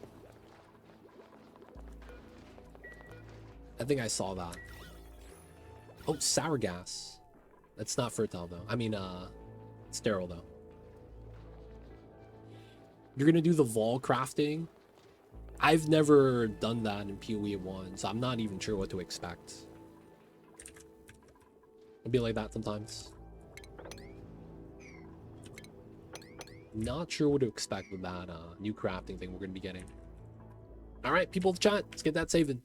I think I saw that. Oh, sour gas. That's not fertile though. I mean, sterile though. You're gonna do the vol crafting. I've never done that in PoE 1, so I'm not even sure what to expect. It'll be like that sometimes. Not sure what to expect with that new crafting thing we're gonna be getting. All right, people of the chat, let's get that saving.